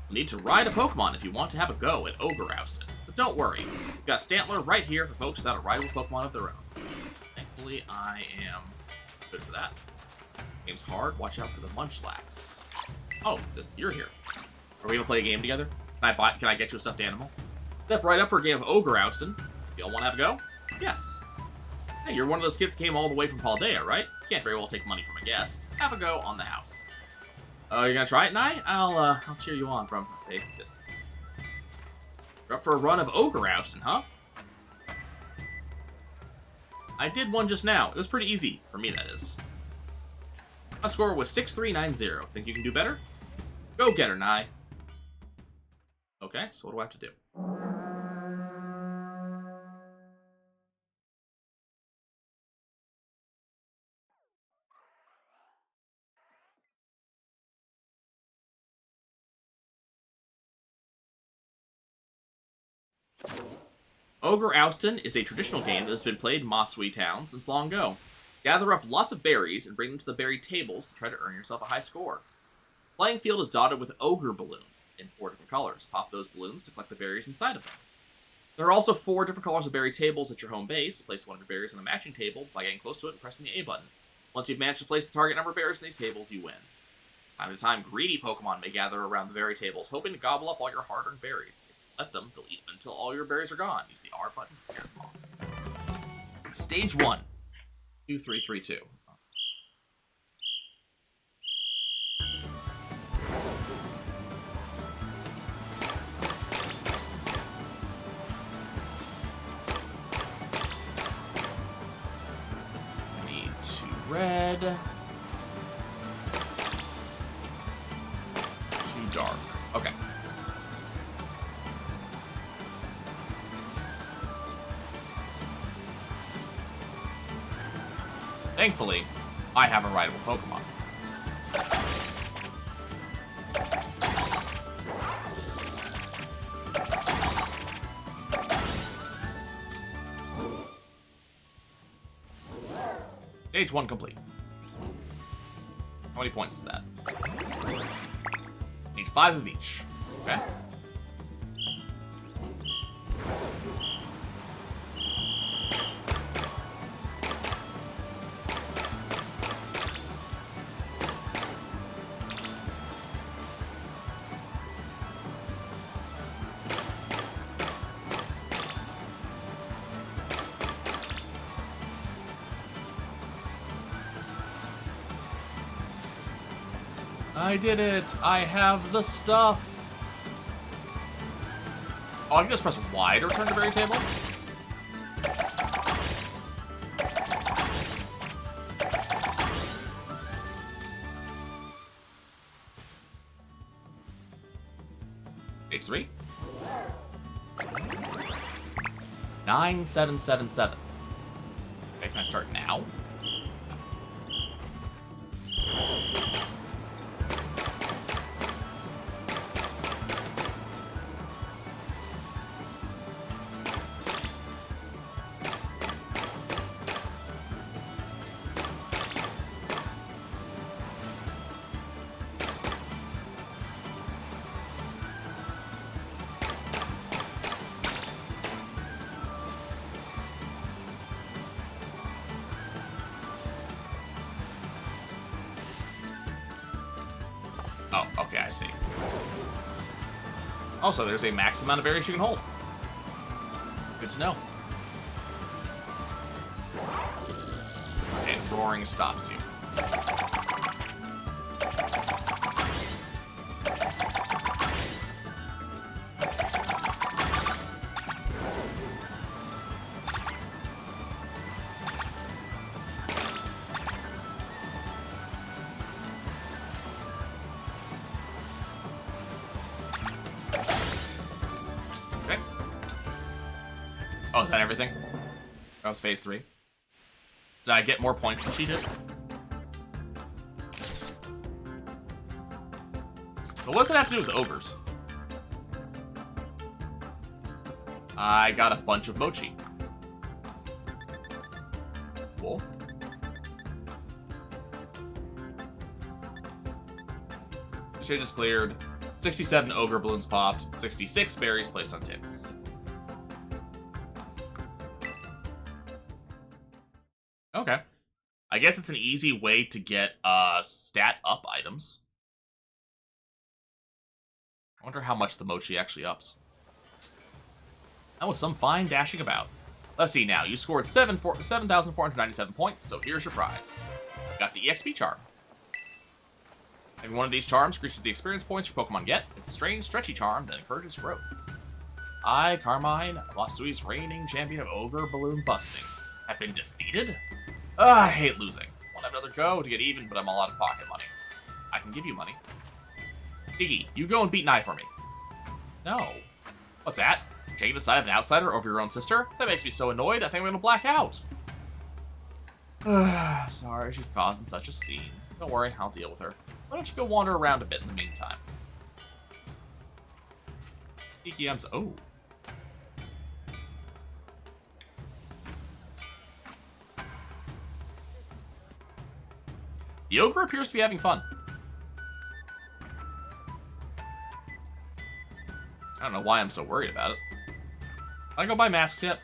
You'll need to ride a Pokemon if you want to have a go at Ogre Oustin. But don't worry, we've got Stantler right here for folks without a rideable Pokemon of their own. Thankfully, I am good for that. Game's hard. Watch out for the Munchlax. Oh, you're here. Are we gonna play a game together? Can I get you a stuffed animal? Step right up for a game of Ogre Oustin. Y'all want to have a go? Yes. Hey, you're one of those kids who came all the way from Paldea, right? You can't very well take money from a guest. Have a go on the house. You're gonna try it, Nye? I'll cheer you on from a safe distance. You're up for a run of Ogre Oustin, huh? I did one just now. It was pretty easy. For me, that is. My score was 6390. Think you can do better? Go get her, Nye. Okay, so what do I have to do? Ogre Oustin is a traditional game that has been played in Masui Town since long ago. Gather up lots of berries and bring them to the berry tables to try to earn yourself a high score. The playing field is dotted with ogre balloons in 4 different colors. Pop those balloons to collect the berries inside of them. There are also 4 different colors of berry tables at your home base. Place one of your berries on a matching table by getting close to it and pressing the A button. Once you've managed to place the target number of berries in these tables, you win. Time to time, greedy Pokemon may gather around the berry tables, hoping to gobble up all your hard-earned berries. If you let them, they'll eat them until all your berries are gone. Use the R button to scare them off. Stage 1. 2, 3, 3, 2. I need 2 red. 2 dark. Okay. Thankfully, I have a rideable Pokemon. Stage 1 complete. How many points is that? Need 5 of each. Okay. I did it! I have the stuff! Oh, I can just press Y to return to berry tables? Stage 3. 9777. Okay, can I start now? Oh, okay, I see. Also, there's a max amount of berries you can hold. Good to know. And roaring stops you. Oh, is that everything? That was phase 3. Did I get more points than she did? So what does it have to do with ogres? I got a bunch of mochi. Cool. The stage is cleared. 67 ogre balloons popped. 66 berries placed on tables. Okay. I guess it's an easy way to get stat up items. I wonder how much the mochi actually ups. That was some fine dashing about. Let's see now. You scored 7,497 points, so here's your prize. Got the EXP charm. Having one of these charms increases the experience points your Pokemon get. It's a strange, stretchy charm that encourages growth. I, Carmine, Masui's reigning champion of ogre balloon busting, have been defeated? I hate losing. Want to have another go to get even, but I'm all out of pocket money. I can give you money. Iggy, you go and beat Nye for me. No. What's that? Taking the side of an outsider over your own sister? That makes me so annoyed, I think I'm gonna black out. Sorry, she's causing such a scene. Don't worry, I'll deal with her. Why don't you go wander around a bit in the meantime? EKM's... Oh. The ogre appears to be having fun. I don't know why I'm so worried about it. Can I go buy masks yet?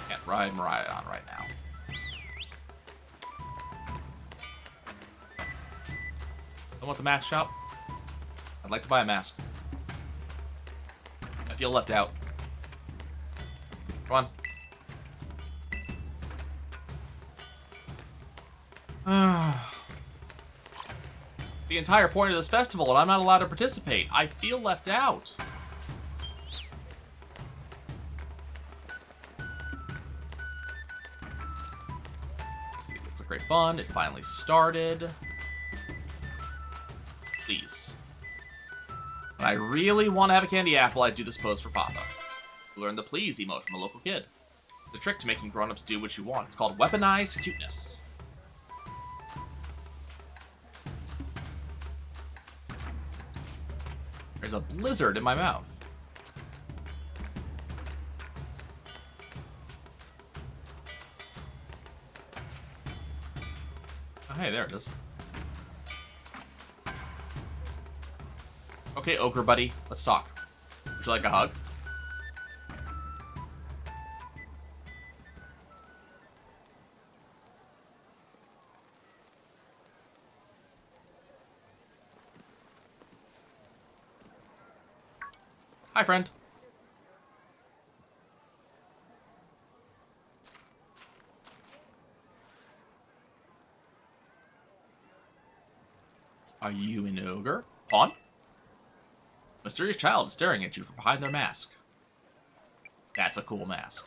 Can't ride Mariah on right now. I want the mask shop. I'd like to buy a mask. I feel left out. Come on. The entire point of this festival, and I'm not allowed to participate. I feel left out. Let's see, looks like great fun. It finally started. Please. When I really want to have a candy apple, I do this pose for Papa. Learn the please emote from a local kid. It's a trick to making grown-ups do what you want. It's called weaponized cuteness. There's a blizzard in my mouth. Oh, hey, there it is. Okay, ogre buddy, let's talk. Would you like a hug? Hi, friend. Are you an ogre? Pawn? Mysterious child is staring at you from behind their mask. That's a cool mask.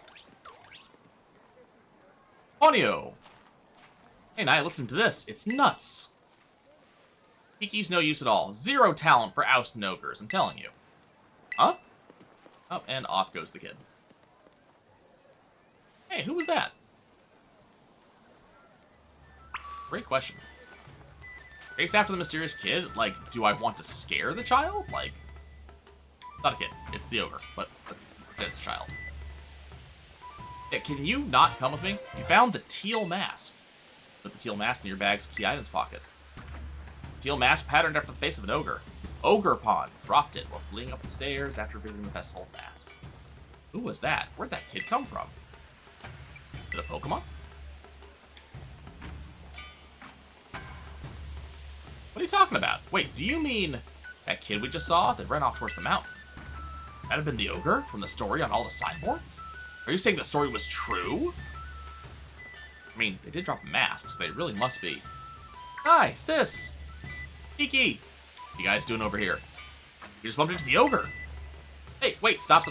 Ponyo! Hey, Nye, listen to this. It's nuts. Kiki's no use at all. Zero talent for ousting ogres, I'm telling you. Huh? Oh, and off goes the kid. Hey, who was that? Great question. Based after the mysterious kid, like, do I want to scare the child? Like, not a kid. It's the ogre, but it's a child. Yeah, can you not come with me? You found the Teal Mask. Put the Teal Mask in your bag's key items pocket. Teal Mask patterned after the face of an ogre. Ogre Pawn dropped it while fleeing up the stairs after visiting the Festival of Masks. Who was that? Where'd that kid come from? Is it a Pokemon? What are you talking about? Wait, do you mean that kid we just saw that ran off towards the mountain? That'd have been the ogre from the story on all the signboards? Are you saying the story was true? I mean, they did drop masks, so they really must be. Hi, sis! Kiki! What you guys doing over here? You just bumped into the ogre! Hey, wait, stop.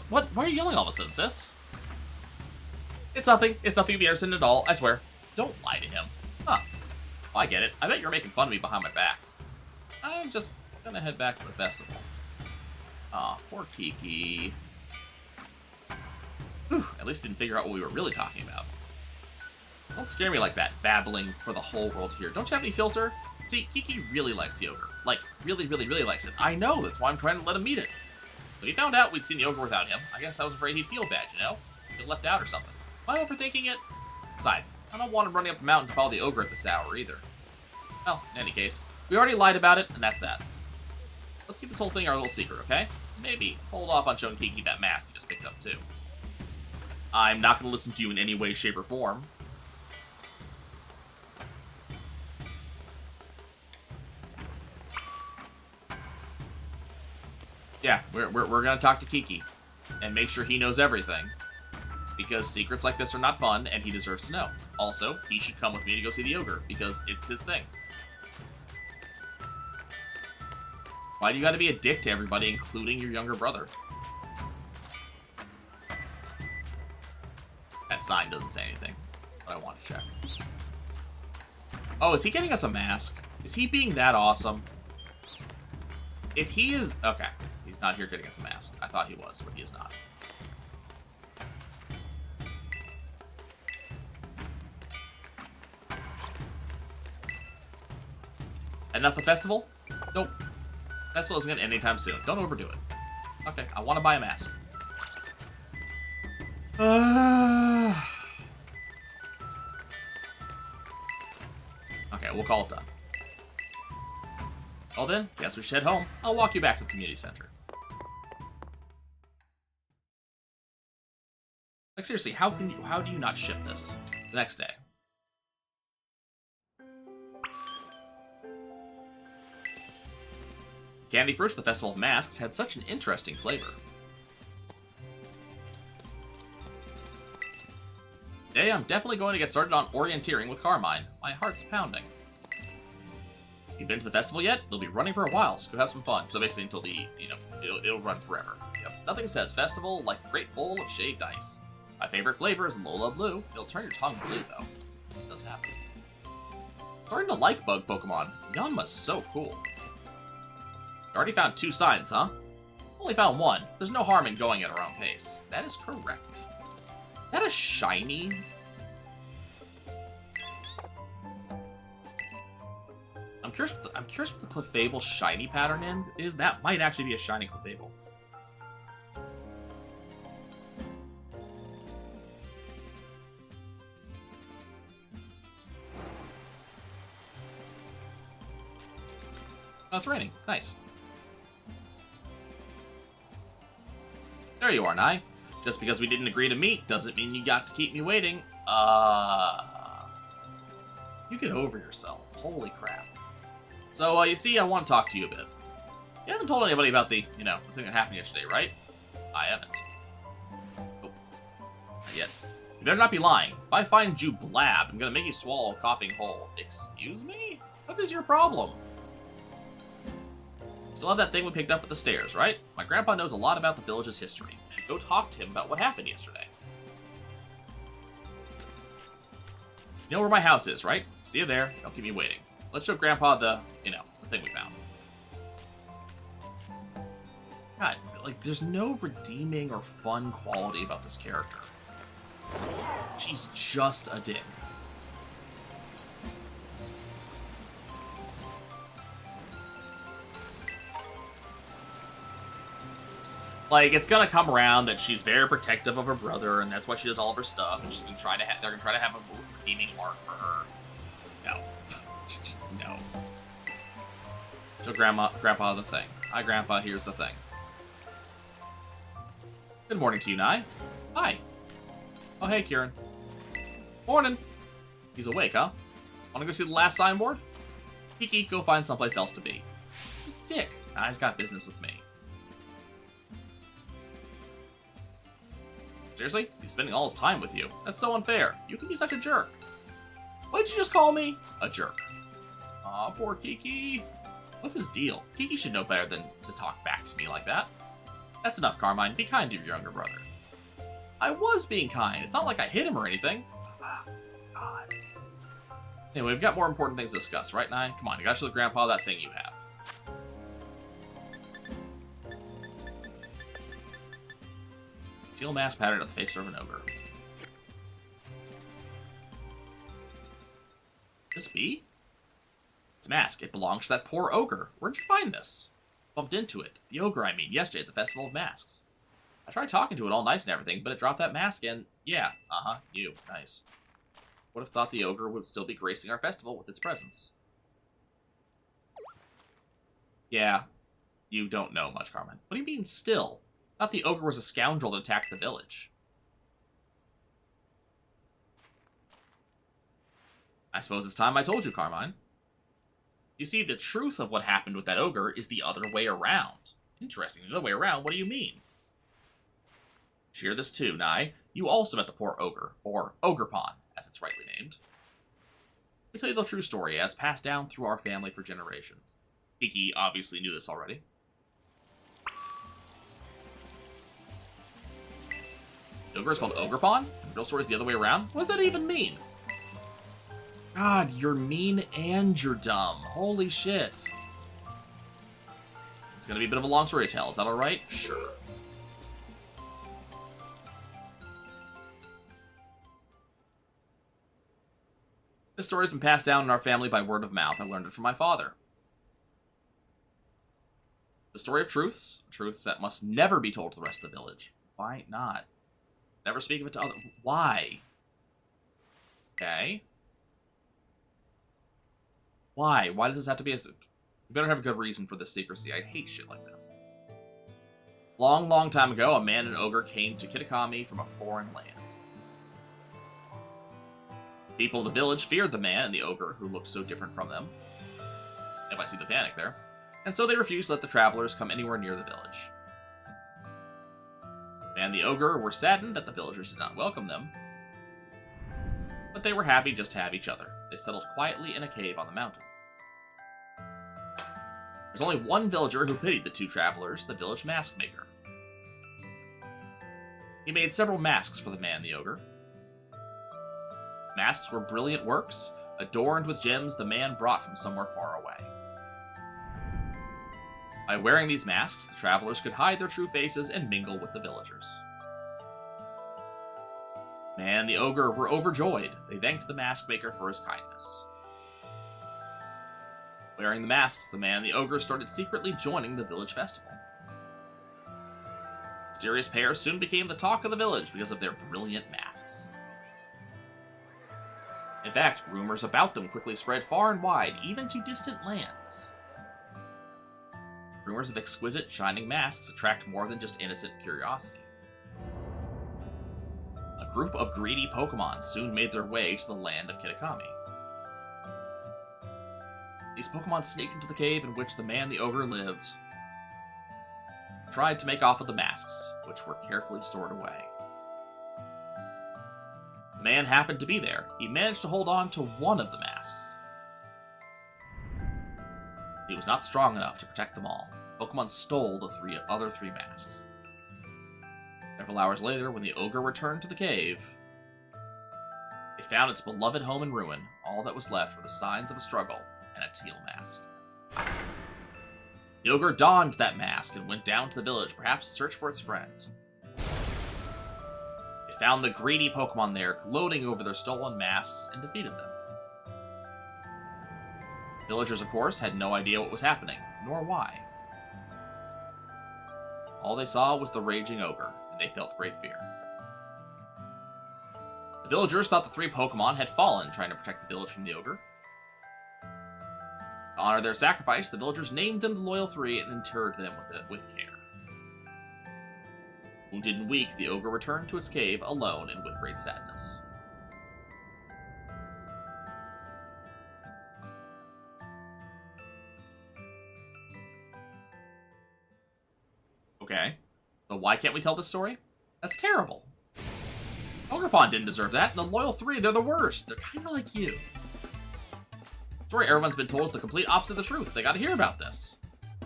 What? Why are you yelling all of a sudden, sis? It's nothing to be innocent at all, I swear. Don't lie to him. Huh. Well, I get it. I bet you're making fun of me behind my back. I'm just gonna head back to the festival. Aw, poor Kiki. Whew, at least didn't figure out what we were really talking about. Don't scare me like that, babbling for the whole world here. Don't you have any filter? See, Kiki really likes the ogre. Like, really, really, really likes it. I know, that's why I'm trying to let him meet it. But he found out we'd seen the ogre without him. I guess I was afraid he'd feel bad, you know? He'd left out or something. Am I overthinking it? Besides, I don't want him running up the mountain to follow the ogre at this hour either. Well, in any case, we already lied about it, and that's that. Let's keep this whole thing our little secret, okay? Maybe hold off on showing Kiki that mask you just picked up, too. I'm not going to listen to you in any way, shape, or form. Yeah, we're going to talk to Kiki and make sure he knows everything. Because secrets like this are not fun, and he deserves to know. Also, he should come with me to go see the ogre, because it's his thing. Why do you gotta be a dick to everybody, including your younger brother? That sign doesn't say anything, but I want to check. Oh, is he getting us a mask? Is he being that awesome? If he is... Okay, he's not here getting us a mask. I thought he was, but he is not. Enough the festival? Nope. Festival isn't gonna end anytime soon. Don't overdo it. Okay, I want to buy a mask. Okay, we'll call it done. Well then, guess we should head home. I'll walk you back to the community center. Like seriously, how do you not ship this? The next day. Candy Fruits, the Festival of Masks, had such an interesting flavor. Today, I'm definitely going to get started on orienteering with Carmine. My heart's pounding. You been to the festival yet? It'll be running for a while, so go have some fun. So basically until the, it'll run forever. Yep. Nothing says festival like a great bowl of shaved ice. My favorite flavor is Lola Blue. It'll turn your tongue blue, though. It does happen. Starting to like bug Pokemon. Yanma's so cool. Already found 2 signs, huh? Only found 1. There's no harm in going at our own pace. That is correct. Is that a shiny? I'm curious what the Clefable shiny pattern is. That might actually be a shiny Clefable. Oh, it's raining. Nice. There you are, Nye. Just because we didn't agree to meet doesn't mean you got to keep me waiting. You get over yourself. Holy crap. So, you see, I want to talk to you a bit. You haven't told anybody about the, the thing that happened yesterday, right? I haven't. Nope. Not yet. You better not be lying. If I find you blab, I'm gonna make you swallow a coughing whole. Excuse me? What is your problem? Still have that thing we picked up at the stairs, right? My grandpa knows a lot about the village's history. We should go talk to him about what happened yesterday. You know where my house is, right? See you there. Don't keep me waiting. Let's show Grandpa the, the thing we found. God, like, there's no redeeming or fun quality about this character. She's just a dick. Like, it's gonna come around that she's very protective of her brother, and that's why she does all of her stuff, and she's gonna try to they're gonna try to have a redeeming arc for her. No. Just no. So Grandpa the thing. Hi, Grandpa, here's the thing. Good morning to you, Nye. Hi. Oh, hey, Kieran. Morning. He's awake, huh? Wanna go see the last signboard? Kiki, go find someplace else to be. He's a dick. Nye's got business with me. Seriously? He's spending all his time with you. That's so unfair. You can be such a jerk. What did you just call me? A jerk. Aw, poor Kiki. What's his deal? Kiki should know better than to talk back to me like that. That's enough, Carmine. Be kind to your younger brother. I was being kind. It's not like I hit him or anything. God. Anyway, we've got more important things to discuss, right, Nye? Come on, you gotta show Grandpa that thing you have. Teal Mask patterned on the face of an ogre. This be? It's mask. It belongs to that poor ogre. Where'd you find this? Bumped into it. The ogre, I mean, yesterday at the Festival of Masks. I tried talking to it all nice and everything, but it dropped that mask and... Yeah, you. Nice. Would have thought the ogre would still be gracing our festival with its presence. Yeah, you don't know much, Carmine. What do you mean, still? I thought the ogre was a scoundrel that attacked the village. I suppose it's time I told you, Carmine. You see, the truth of what happened with that ogre is the other way around. Interesting, the other way around? What do you mean? Cheer this too, Nye. You also met the poor ogre, or Ogrepon, as it's rightly named. Let me tell you the true story, as passed down through our family for generations. Kiki obviously knew this already. The ogre is called Ogrepon? The real story is the other way around? What does that even mean? God, you're mean and you're dumb. Holy shit. It's gonna be a bit of a long story to tell. Is that alright? Sure. This story's been passed down in our family by word of mouth. I learned it from my father. The story of truths, a truth that must never be told to the rest of the village. Why not? Never speak of it to others. Why? Okay. Why? Why does this have to be a... You better have a good reason for this secrecy. I hate shit like this. Long, long time ago, a man and an ogre came to Kitakami from a foreign land. People of the village feared the man and the ogre, who looked so different from them. If I see the panic there. And so they refused to let the travelers come anywhere near the village. The man and the ogre were saddened that the villagers did not welcome them. But they were happy just to have each other. They settled quietly in a cave on the mountain. There's only one villager who pitied the two travelers, the village mask maker. He made several masks for the man and the ogre. Masks were brilliant works, adorned with gems the man brought from somewhere far away. By wearing these masks, the travelers could hide their true faces and mingle with the villagers. The man and the ogre were overjoyed. They thanked the mask maker for his kindness. Wearing the masks, the man and the ogre started secretly joining the village festival. The mysterious pair soon became the talk of the village because of their brilliant masks. In fact, rumors about them quickly spread far and wide, even to distant lands. Rumors of exquisite, shining masks attract more than just innocent curiosity. A group of greedy Pokemon soon made their way to the land of Kitakami. These Pokemon sneaked into the cave in which the man and the ogre lived, tried to make off with the masks, which were carefully stored away. The man happened to be there. He managed to hold on to one of the masks. He was not strong enough to protect them all. Pokemon stole the other three masks. Several hours later, when the ogre returned to the cave, they found its beloved home in ruin. All that was left were the signs of a struggle and a teal mask. The ogre donned that mask and went down to the village, perhaps to search for its friend. They found the greedy Pokemon there, gloating over their stolen masks, and defeated them. Villagers, of course, had no idea what was happening, nor why. All they saw was the raging ogre, and they felt great fear. The villagers thought the three Pokemon had fallen trying to protect the village from the ogre. To honor their sacrifice, the villagers named them the Loyal Three and interred them with care. Wounded and weak, the ogre returned to its cave alone and with great sadness. Okay, so why can't we tell this story? That's terrible. Ogrepon didn't deserve that, and the Loyal Three, they're the worst. They're kind of like you. The story everyone's been told is the complete opposite of the truth. They gotta hear about this.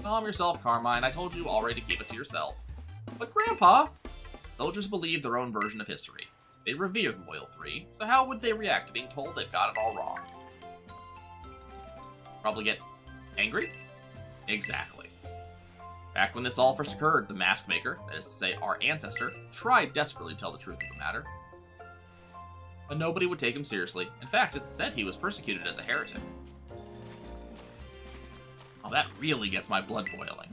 Calm yourself, Carmine. I told you already to keep it to yourself. But Grandpa, villagers believe their own version of history. They revere the Loyal Three, so how would they react to being told they've got it all wrong? Probably get angry? Exactly. Back when this all first occurred, the Mask Maker, that is to say our ancestor, tried desperately to tell the truth of the matter. But nobody would take him seriously. In fact, it's said he was persecuted as a heretic. Oh, that really gets my blood boiling.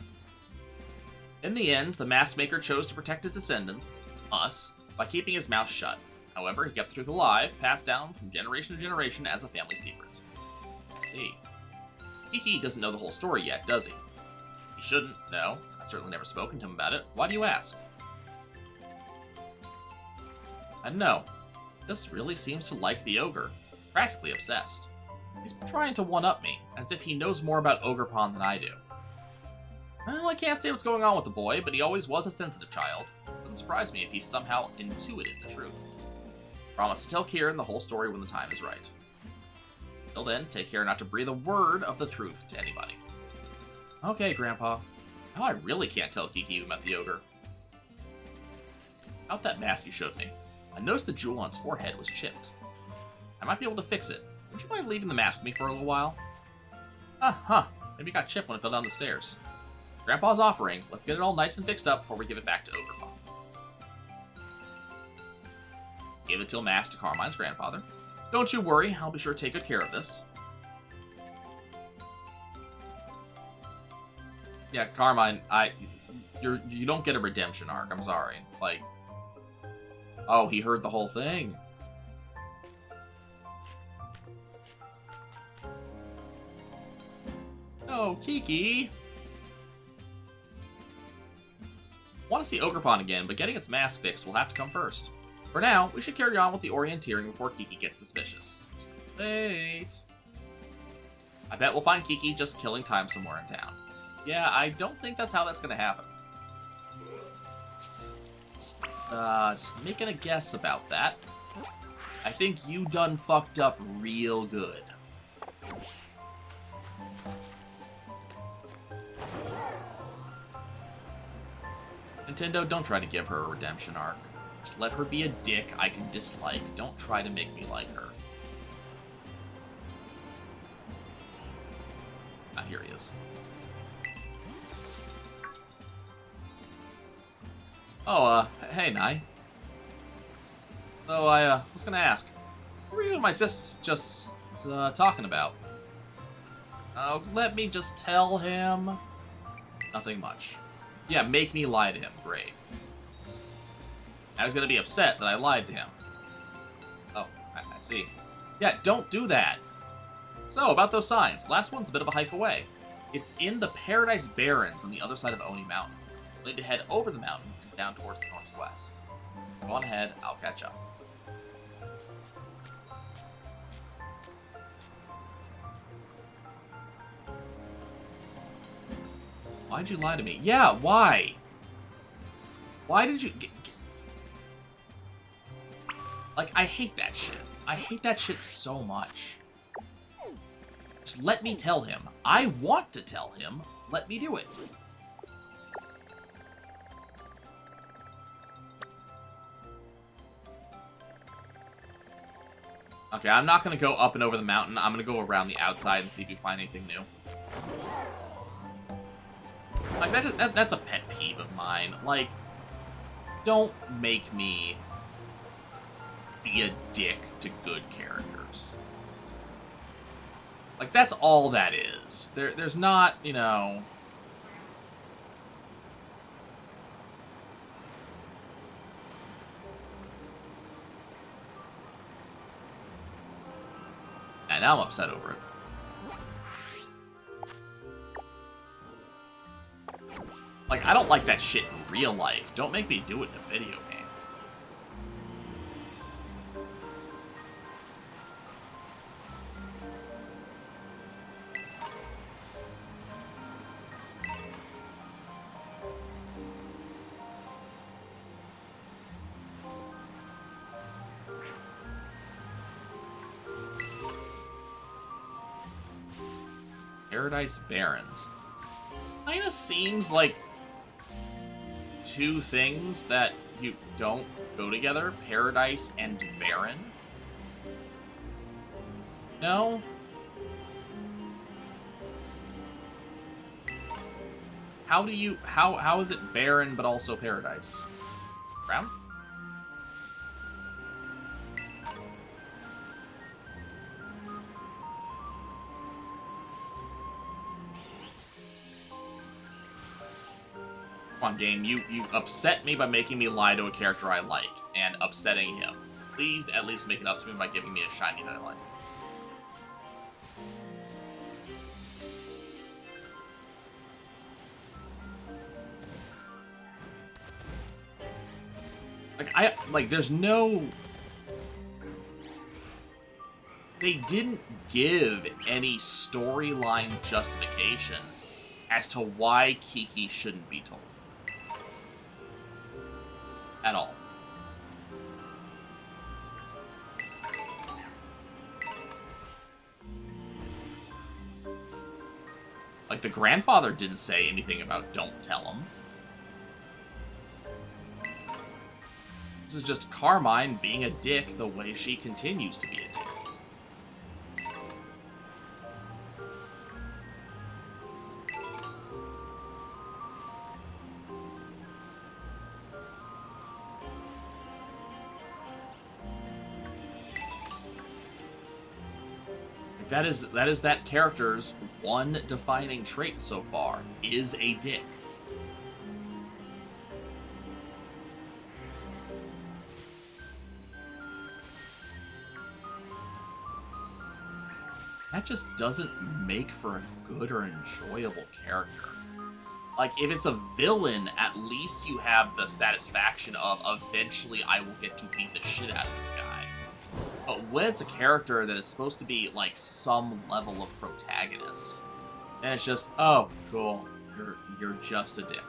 In the end, the Mask Maker chose to protect his descendants, us, by keeping his mouth shut. However, he kept the truth alive, passed down from generation to generation as a family secret. I see. Kiki doesn't know the whole story yet, does he? He shouldn't, no. I've certainly never spoken to him about it. Why do you ask? I don't know. This really seems to like the ogre. Practically obsessed. He's trying to one-up me, as if he knows more about Ogre Pond than I do. Well, I can't say what's going on with the boy, but he always was a sensitive child. It wouldn't surprise me if he somehow intuited the truth. Promise to tell Kieran the whole story when the time is right. Till then, take care not to breathe a word of the truth to anybody. Okay, Grandpa. Now I really can't tell Kiki who met the ogre. About that mask you showed me, I noticed the jewel on its forehead was chipped. I might be able to fix it. Would you mind leaving the mask with me for a little while? Maybe it got chipped when it fell down the stairs. Grandpa's offering. Let's get it all nice and fixed up before we give it back to Ogre Pond. Gave the Teal Mask to Carmine's grandfather. Don't you worry, I'll be sure to take good care of this. Yeah, Carmine, you don't get a redemption arc, I'm sorry. Like, oh, he heard the whole thing. Oh, Kiki. Want to see Ogre Pond again, but getting its mask fixed will have to come first. For now, we should carry on with the orienteering before Kiki gets suspicious. Wait. I bet we'll find Kiki just killing time somewhere in town. Yeah, I don't think that's how that's gonna happen. Just making a guess about that. I think you done fucked up real good. Nintendo, don't try to give her a redemption arc. Just let her be a dick I can dislike. Don't try to make me like her. Ah, here he is. Oh, hey, Nai. So, I was gonna ask, what were you and my sis just talking about? Let me just tell him. Nothing much. Yeah, make me lie to him. Great. I was gonna be upset that I lied to him. Oh, I see. Yeah, don't do that. So, about those signs. Last one's a bit of a hike away. It's in the Paradise Barrens on the other side of Oni Mountain. We'll need to head over the mountain and down towards the northwest. Go on ahead, I'll catch up. Why'd you lie to me? Yeah, why? Why did you... Like, I hate that shit. I hate that shit so much. Just let me tell him. I want to tell him. Let me do it. Okay, I'm not going to go up and over the mountain. I'm going to go around the outside and see if we find anything new. Like, that's a pet peeve of mine. Like, don't make me be a dick to good characters. Like, that's all that is. There's not, you know... And now I'm upset over it. Like, I don't like that shit in real life. Don't make me do it in a video game. Paradise Barrens. Kinda seems like two things that you don't go together. Paradise and Barren. No? How is it barren but also paradise? Brown? Come on, game. You upset me by making me lie to a character I like and upsetting him. Please at least make it up to me by giving me a shiny that I like. There's no... They didn't give any storyline justification as to why Kiki shouldn't be told. At all. Like, the grandfather didn't say anything about don't tell him. This is just Carmine being a dick the way she continues to be a dick. That is that character's one defining trait so far, is a dick. That just doesn't make for a good or enjoyable character. Like, if it's a villain, at least you have the satisfaction of eventually I will get to beat the shit out of this guy. But when it's a character that is supposed to be, like, some level of protagonist, then it's just, oh, cool, you're just a dick.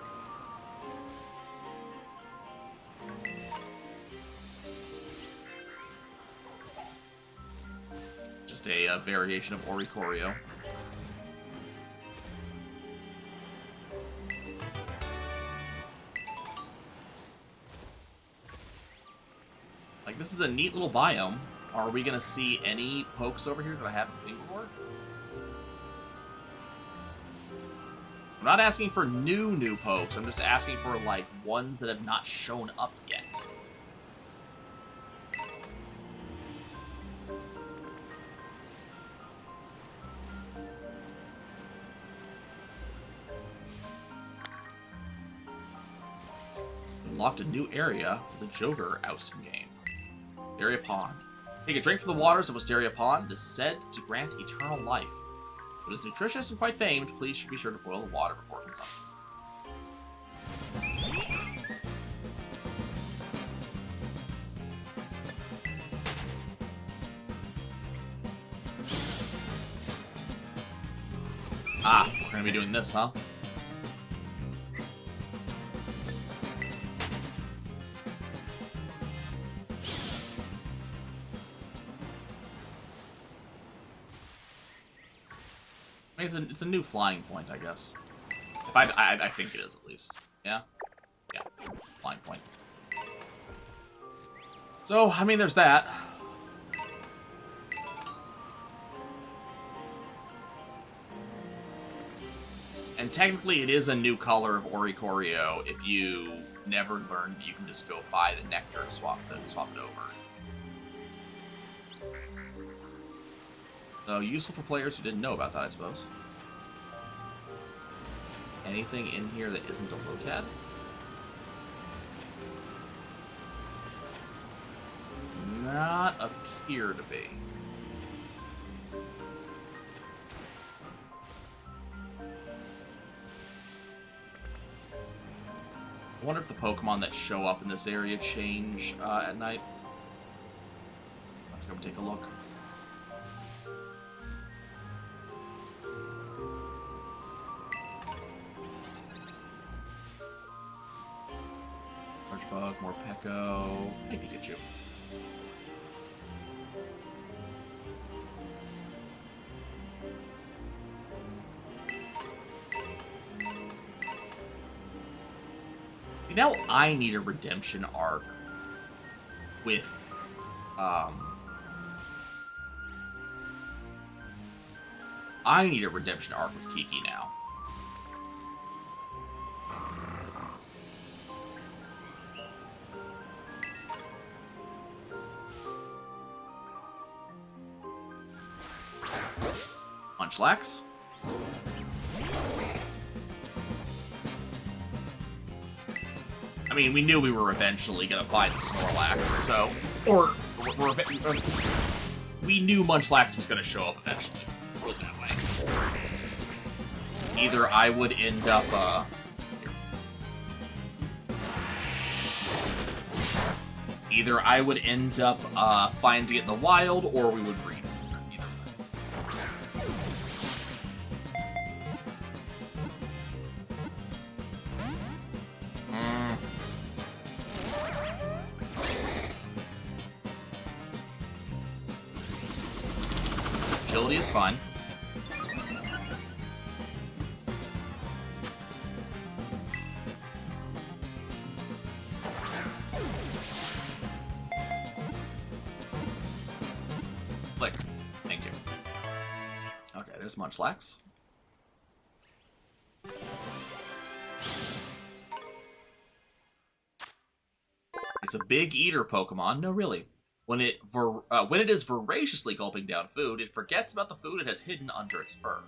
Just a variation of Oricorio. Like, this is a neat little biome. Are we gonna see any pokes over here that I haven't seen before? I'm not asking for new pokes. I'm just asking for, like, ones that have not shown up yet. Unlocked a new area for the Joker ousting game. Wisteria Pond. Take a drink from the waters of Wisteria Pond. It is said to grant eternal life. It is nutritious and quite famed. Please be sure to boil the water before consumption. Ah, we're gonna be doing this, huh? I mean, it's a new flying point, I guess. I think it is, at least. Yeah? Yeah. Flying point. So, I mean, there's that. And technically, it is a new color of Oricorio if you never learned you can just go buy the nectar and swap it over. So, useful for players who didn't know about that, I suppose. Anything in here that isn't a Lotad? Not appear to be. I wonder if the Pokemon that show up in this area change at night. Let's go take a look. Bug, more Peko, hey Pikachu. Now I need a redemption arc with, I need a redemption arc with Kiki now. Munchlax. I mean, we knew we were eventually gonna find Snorlax, so... we knew Munchlax was gonna show up eventually. Put it that way. Either I would end up, Either I would end up, finding it in the wild, or we would breed. Either way. Agility is fine. Click. Thank you. Okay, there's Munchlax. It's a big eater Pokemon. No, really. When it is voraciously gulping down food, it forgets about the food it has hidden under its fur.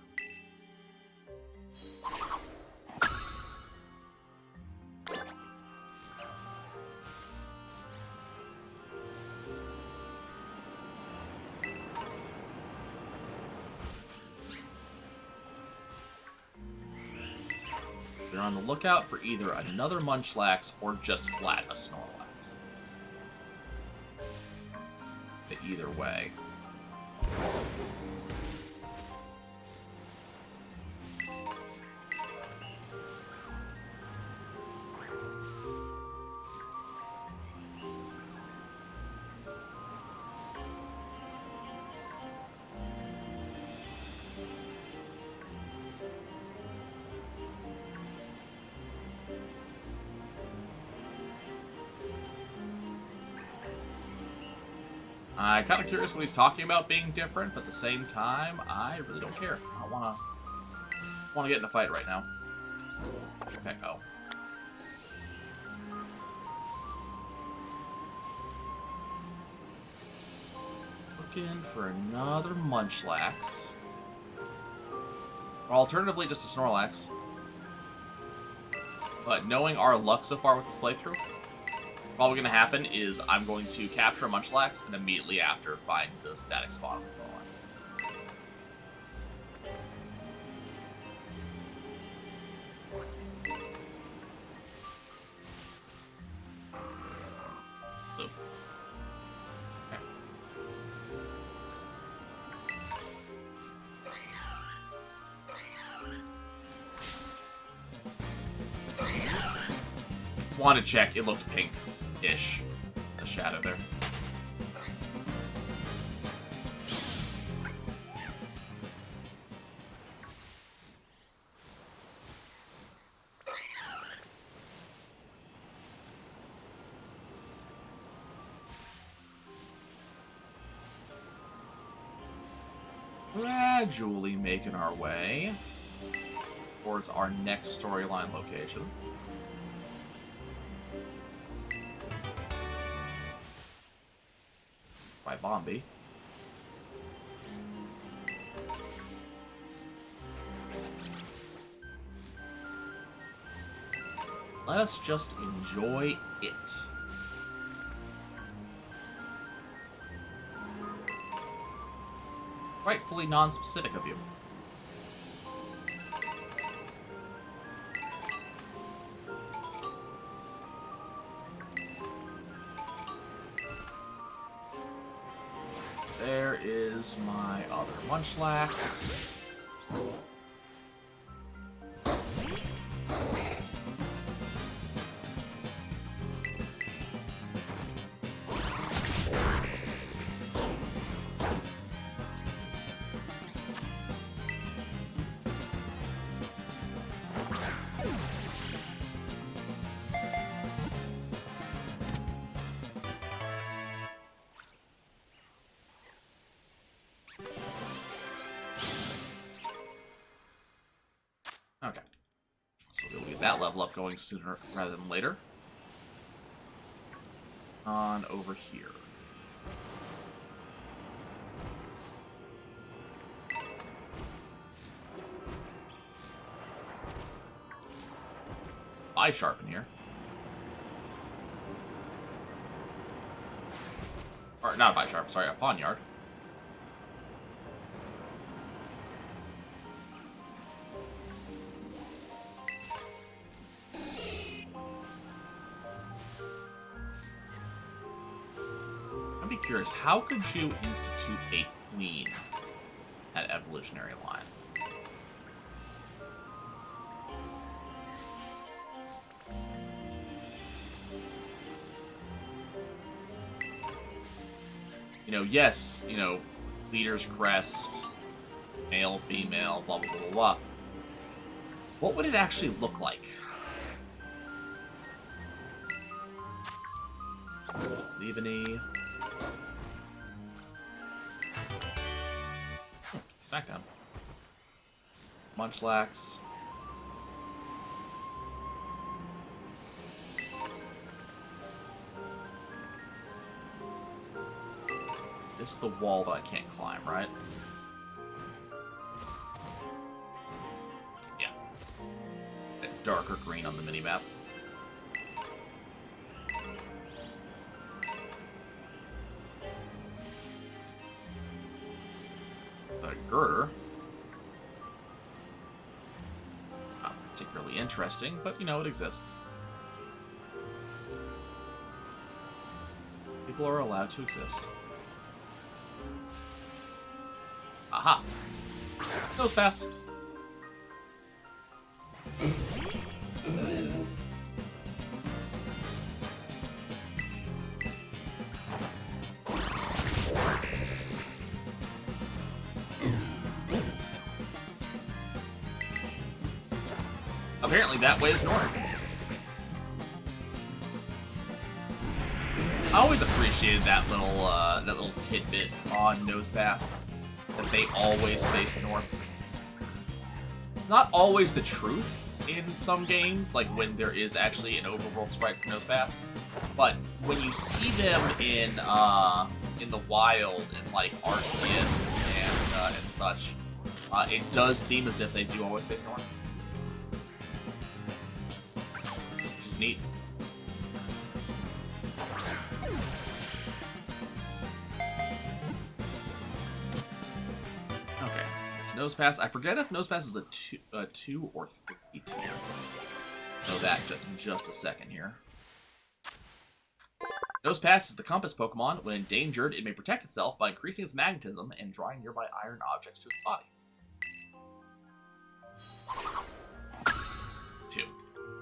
They're on the lookout for either another Munchlax or just flat a Snorlax. But either way. I'm kind of curious what he's talking about being different, but at the same time, I really don't care. I wanna get in a fight right now. Okay, go. Looking for another Munchlax. Or alternatively, just a Snorlax. But knowing our luck so far with this playthrough, probably going to happen is I'm going to capture a Munchlax and immediately after find the static spot on the Snorlax. Blue. Okay. Want to check, it looked pink-ish. The shadow there. Gradually making our way towards our next storyline location. By Bombi. Let us just enjoy it. Rightfully non-specific of you. There is my other Munchlax. Okay. So we'll get that level up going sooner rather than later. On over here. eye sharpen here. Or, not a eye sharp, sorry, a poniard. I'd be curious, how could you institute a queen at evolutionary line? You know, yes, you know, leader's crest, male, female, blah, blah, blah, blah, blah. What would it actually look like? Leave an E. Smackdown. Munchlax. This is the wall that I can't climb, right? Yeah. That darker green on the minimap. The girder. Not particularly interesting, but you know, it exists. People are allowed to exist. Aha! Nose pass. Apparently that way is north. I always appreciated that little tidbit on Nose Pass, that they always face north. It's not always the truth in some games, like when there is actually an overworld sprite for Nose Pass, but when you see them in the wild, in like Arceus and such, it does seem as if they do always face north. Which is neat. Okay, it's Nose Pass. I forget if Nose Pass is a 2 or 3 tier. Know that in just a second here. Nose Pass is the compass Pokemon. When endangered, it may protect itself by increasing its magnetism and drawing nearby iron objects to its body. 2.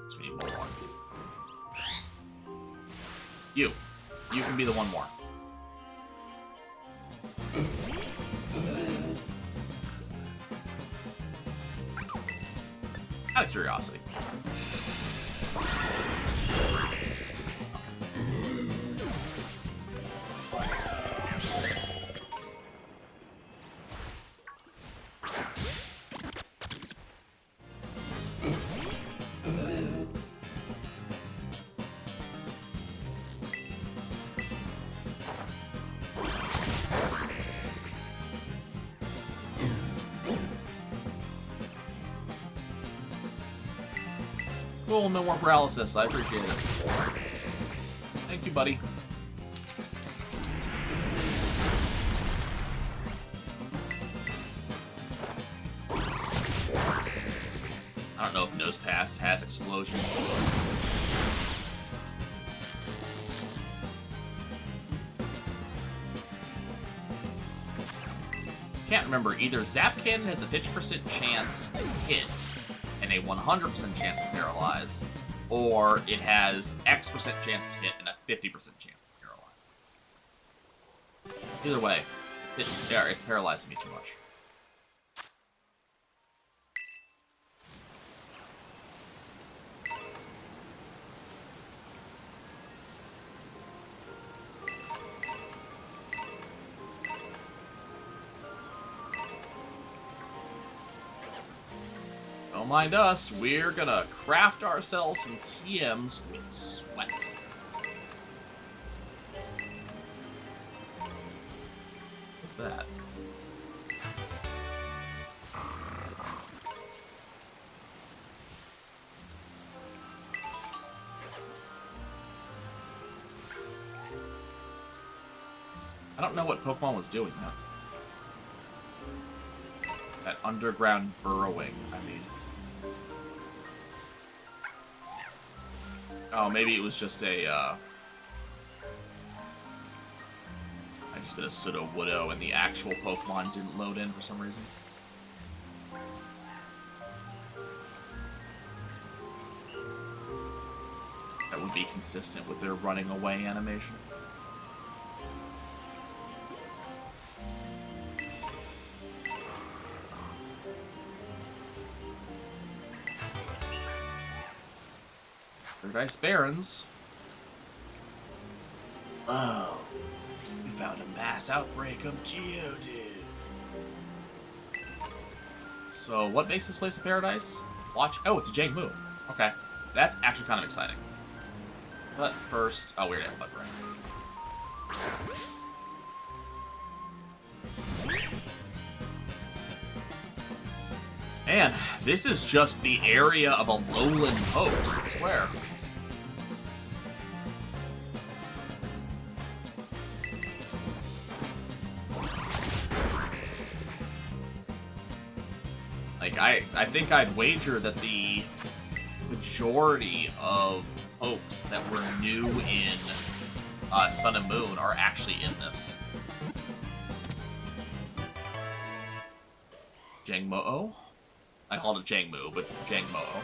So we need one more. You can be the one more. Out of curiosity. Cool, no more paralysis. I appreciate it. Thank you, buddy. I don't know if Nose Pass has explosion. Can't remember. Either Zap Cannon has a 50% chance to hit and a 100% chance to paralyze, or it has X% chance to hit and a 50% chance to paralyze. Either way, it's paralyzing me too much. Don't mind us, we're gonna craft ourselves some TMs with sweat. What's that? I don't know what Pokemon was doing yet. That underground burrowing, I mean. Oh, maybe it was just a, I just did a Pseudo-Woodo and the actual Pokemon didn't load in for some reason. That would be consistent with their running away animation. Paradise Barrens. Oh, you found a mass outbreak of Geodude. So, what makes this place a paradise? Watch. Oh, it's a Jangmu. Okay, that's actually kind of exciting. But first, oh, we already have a Blood Ring. Man, this is just the area of a lowland hoax, I swear. Like, I think I'd wager that the majority of hoax that were new in Sun and Moon are actually in this. Jangmo-o? I called it Jangmu, but Jangmo-o.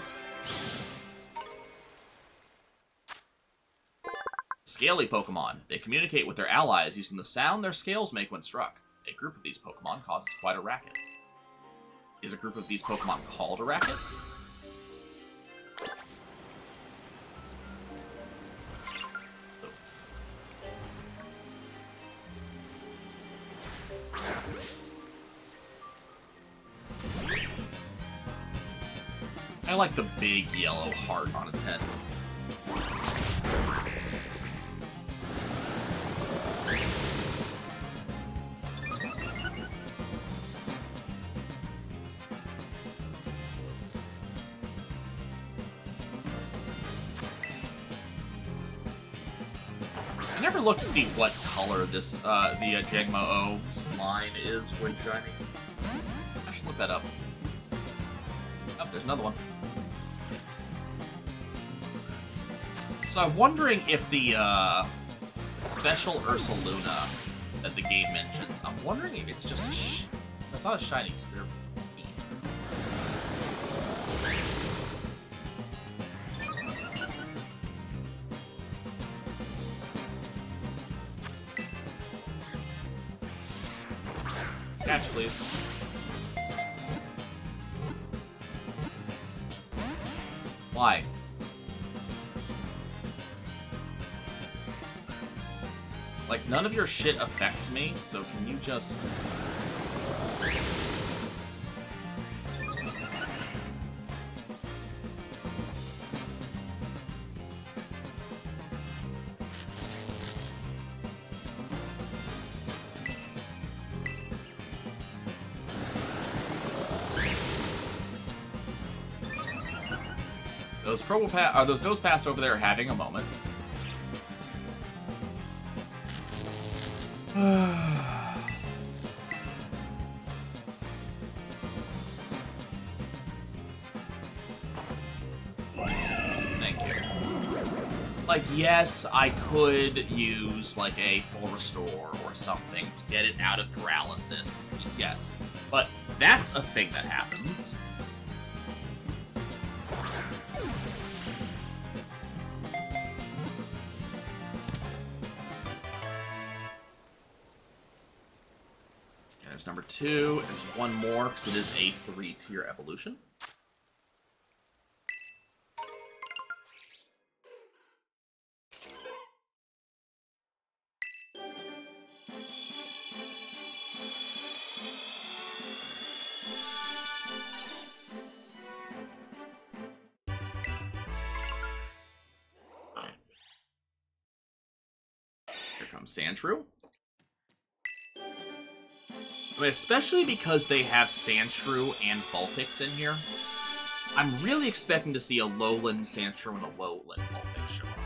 Scaly Pokemon. They communicate with their allies using the sound their scales make when struck. A group of these Pokemon causes quite a racket. Is a group of these Pokemon called a racket? I like the big yellow heart on its head. I never looked to see what color this the Jangmo-o's line is when shining. I should look that up. Oh, there's another one. So I'm wondering if the special Ursaluna that the game mentions, I'm wondering if it's just a that's not a shiny, because they're pink. Catch, please. Why? Like, none of your shit affects me, so can you just... Those Nose Paths over there having a moment. Thank you. Like, yes, I could use, like, a full restore or something to get it out of paralysis. Yes. But that's a thing that happens. There's number 2. There's one more, because it is a 3-tier evolution. Here comes Sandshrew. I mean, especially because they have Sandshrew and Vulpix in here. I'm really expecting to see a lowland Sandshrew and a lowland Vulpix show up.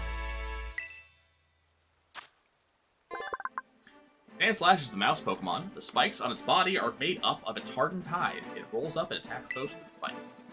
Sandslash is the mouse Pokemon. The spikes on its body are made up of its hardened hide. It rolls up and attacks foes with its spikes.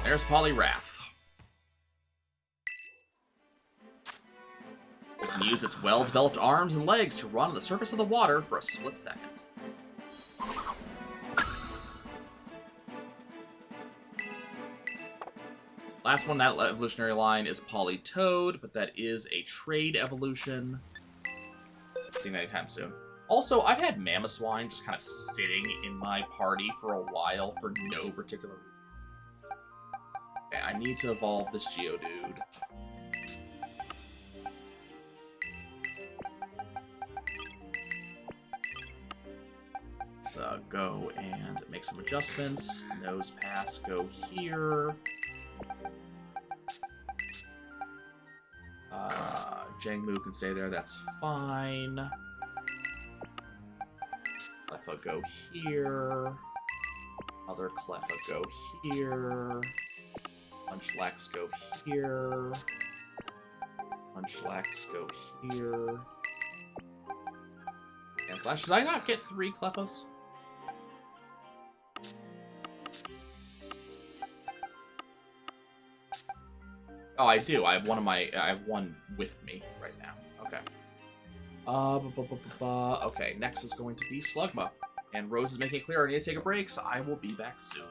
There's Poliwrath. It can use its well-developed arms and legs to run on the surface of the water for a split second. Last one, that evolutionary line is Politoed, but that is a trade evolution. Not seeing that anytime soon. Also, I've had Mamoswine just kind of sitting in my party for a while for no particular reason. Okay, I need to evolve this Geodude. Let's go and make some adjustments. Nose pass, go here. Jangmu can stay there, that's fine. Cleffa go here. Other Cleffa go here. Munchlax go here. Munchlax go here. And slash, did I not get 3 Cleffas? Oh, I do. I have one with me right now. Okay. Okay, next is going to be Slugma. And Rose is making it clear I need to take a break, so I will be back soon.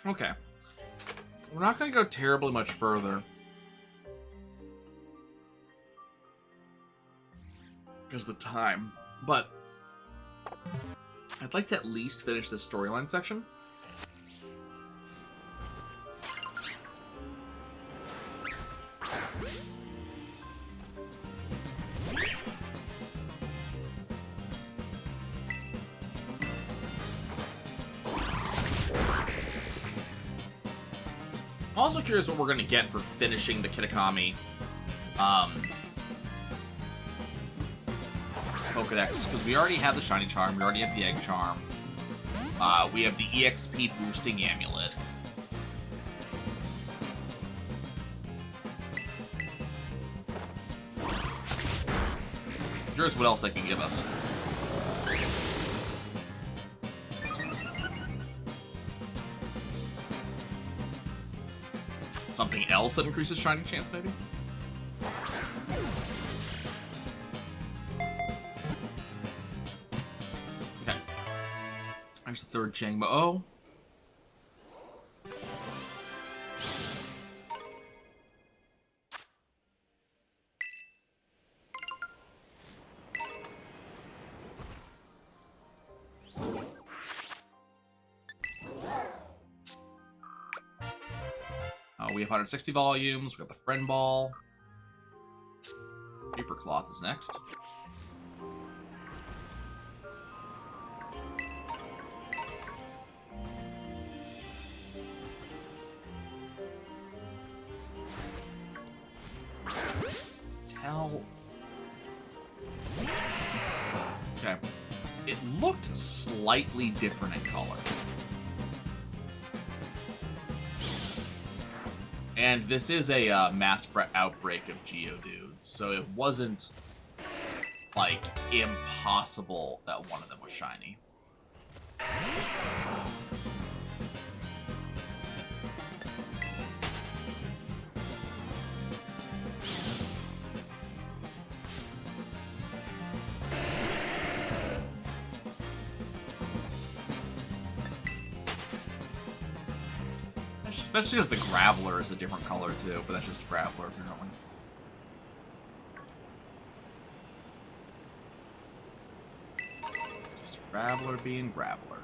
Okay. We're not going to go terribly much further. Because of the time. But I'd like to at least finish this storyline section. I'm also curious what we're going to get for finishing the Kitakami Pokedex, because we already have the Shiny Charm, we already have the Egg Charm, we have the EXP boosting amulet. Curious what else they can give us. Something else that increases Shiny chance, maybe? Okay. There's the third Changmo. Oh. We have 160 volumes. We got the Friend Ball. Paper Cloth is next. Okay. It looked slightly different in color. And this is a mass outbreak of Geodudes, so it wasn't, like, impossible that one of them was shiny. Especially because the Graveler is a different color, too, but that's just Graveler, apparently. Just Graveler being Graveler.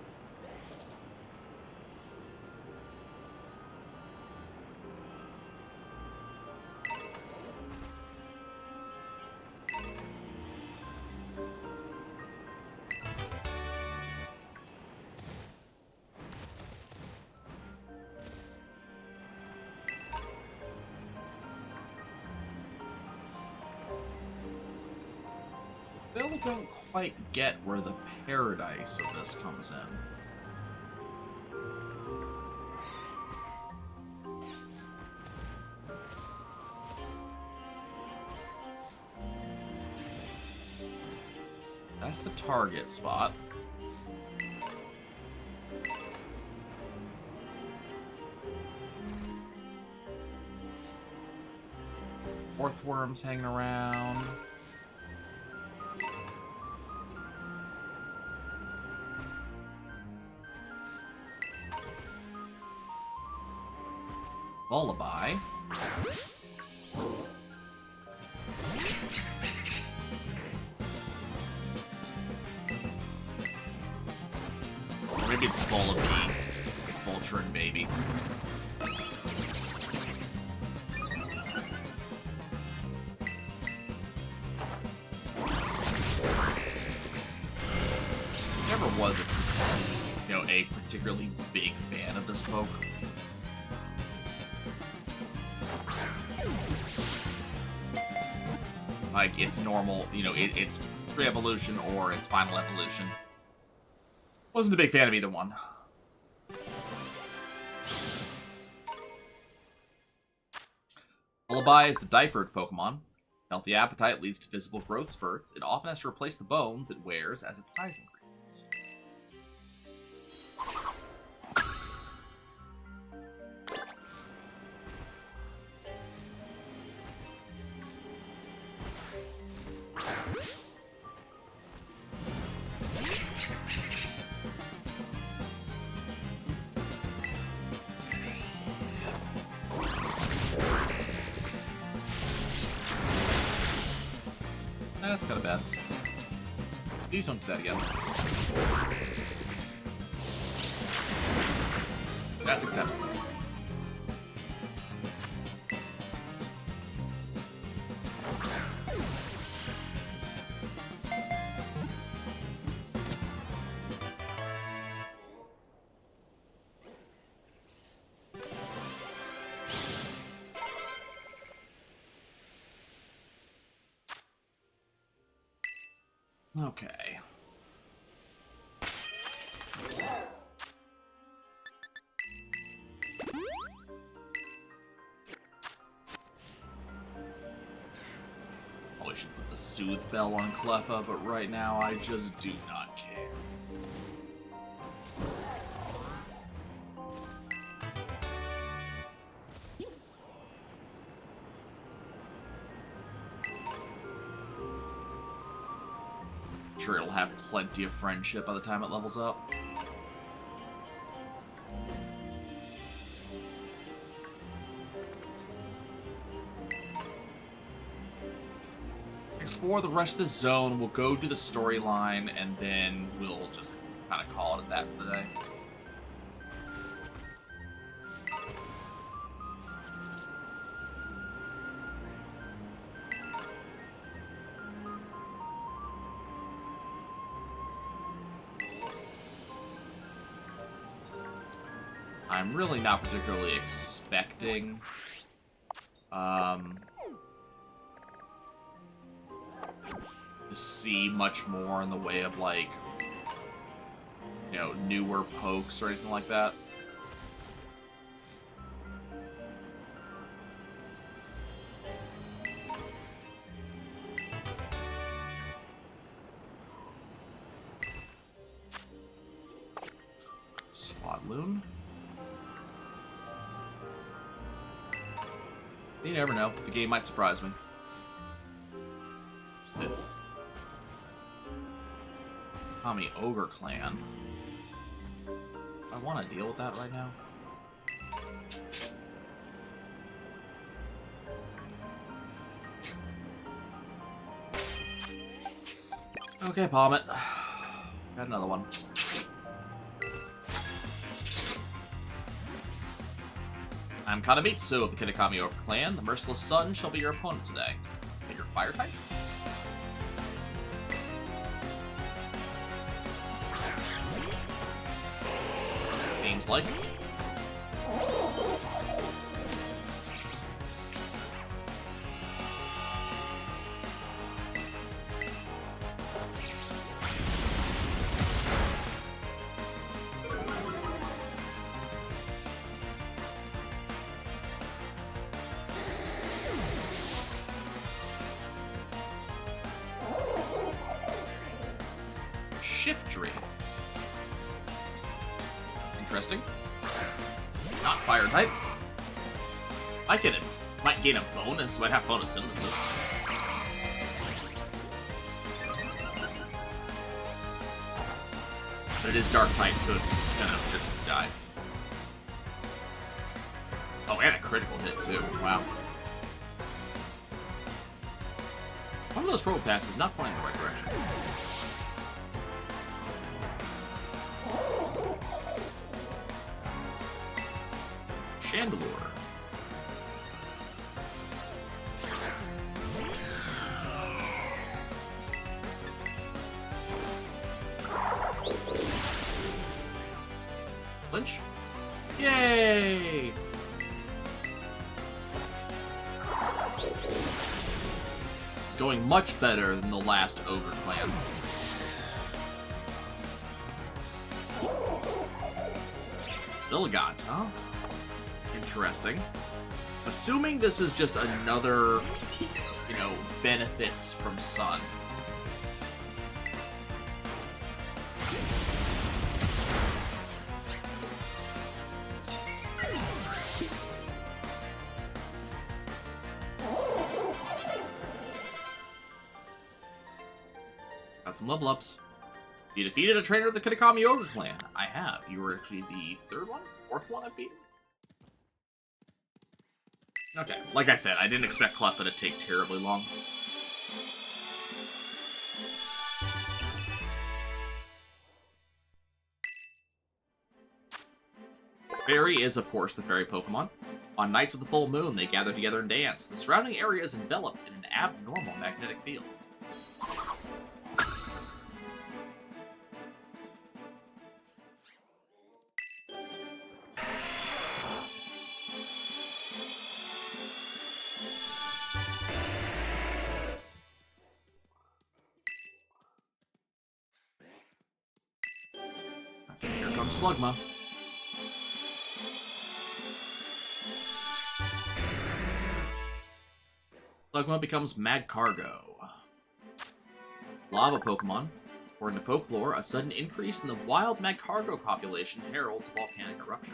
Still don't quite get where the paradise of this comes in. That's the target spot. Earthworms hanging around. Lullaby. Or maybe it's Lullaby. Vulture and Baby. Never was a particularly big fan of this poke. Like, it's normal, it's pre-evolution or it's final evolution. Wasn't a big fan of either one. Lullaby is the diapered Pokemon. Healthy appetite leads to visible growth spurts. It often has to replace the bones it wears as its size increases. That's kind of bad. Please don't do that again. That's acceptable. Okay. Probably should put the Soothe Bell on Cleffa, but right now I just do not care. Sure, it'll have plenty of friendship by the time it levels up. Explore the rest of the zone, we'll go do the storyline, and then we'll just kind of call it that for the day. I'm really not particularly expecting to see much more in the way of, like, you know, newer pokes or anything like that. Spot Loon. You never know. The game might surprise me. Kami Ogre Clan. I want to deal with that right now. Okay, Palmet. Got another one. I'm Kanamitsu of the Kitakami Ogre Clan. The Merciless Sun shall be your opponent today. Pick your fire types. Seems like. Shiftry. Interesting. Not fire type. Might gain a bonus, might have photosynthesis. But it is dark type, so it's gonna just die. Oh, and a critical hit too. Wow. One of those probe passes not pointing in the right direction. Chandelure. Lynch. Yay! It's going much better than the last Ogre Clan. Villigant, huh? Interesting. Assuming this is just another, you know, benefits from Sun. Got some level ups. You defeated a trainer of the Kitakami Ogre Clan. I have. You were actually the third one? Fourth one I've beaten? Okay, like I said, I didn't expect Cleffa to take terribly long. Fairy is, of course, the fairy Pokemon. On nights with the full moon, they gather together and dance. The surrounding area is enveloped in an abnormal magnetic field. Okay, here comes Slugma. Slugma becomes Magcargo. Lava Pokemon. According to folklore, a sudden increase in the wild Magcargo population heralds a volcanic eruption.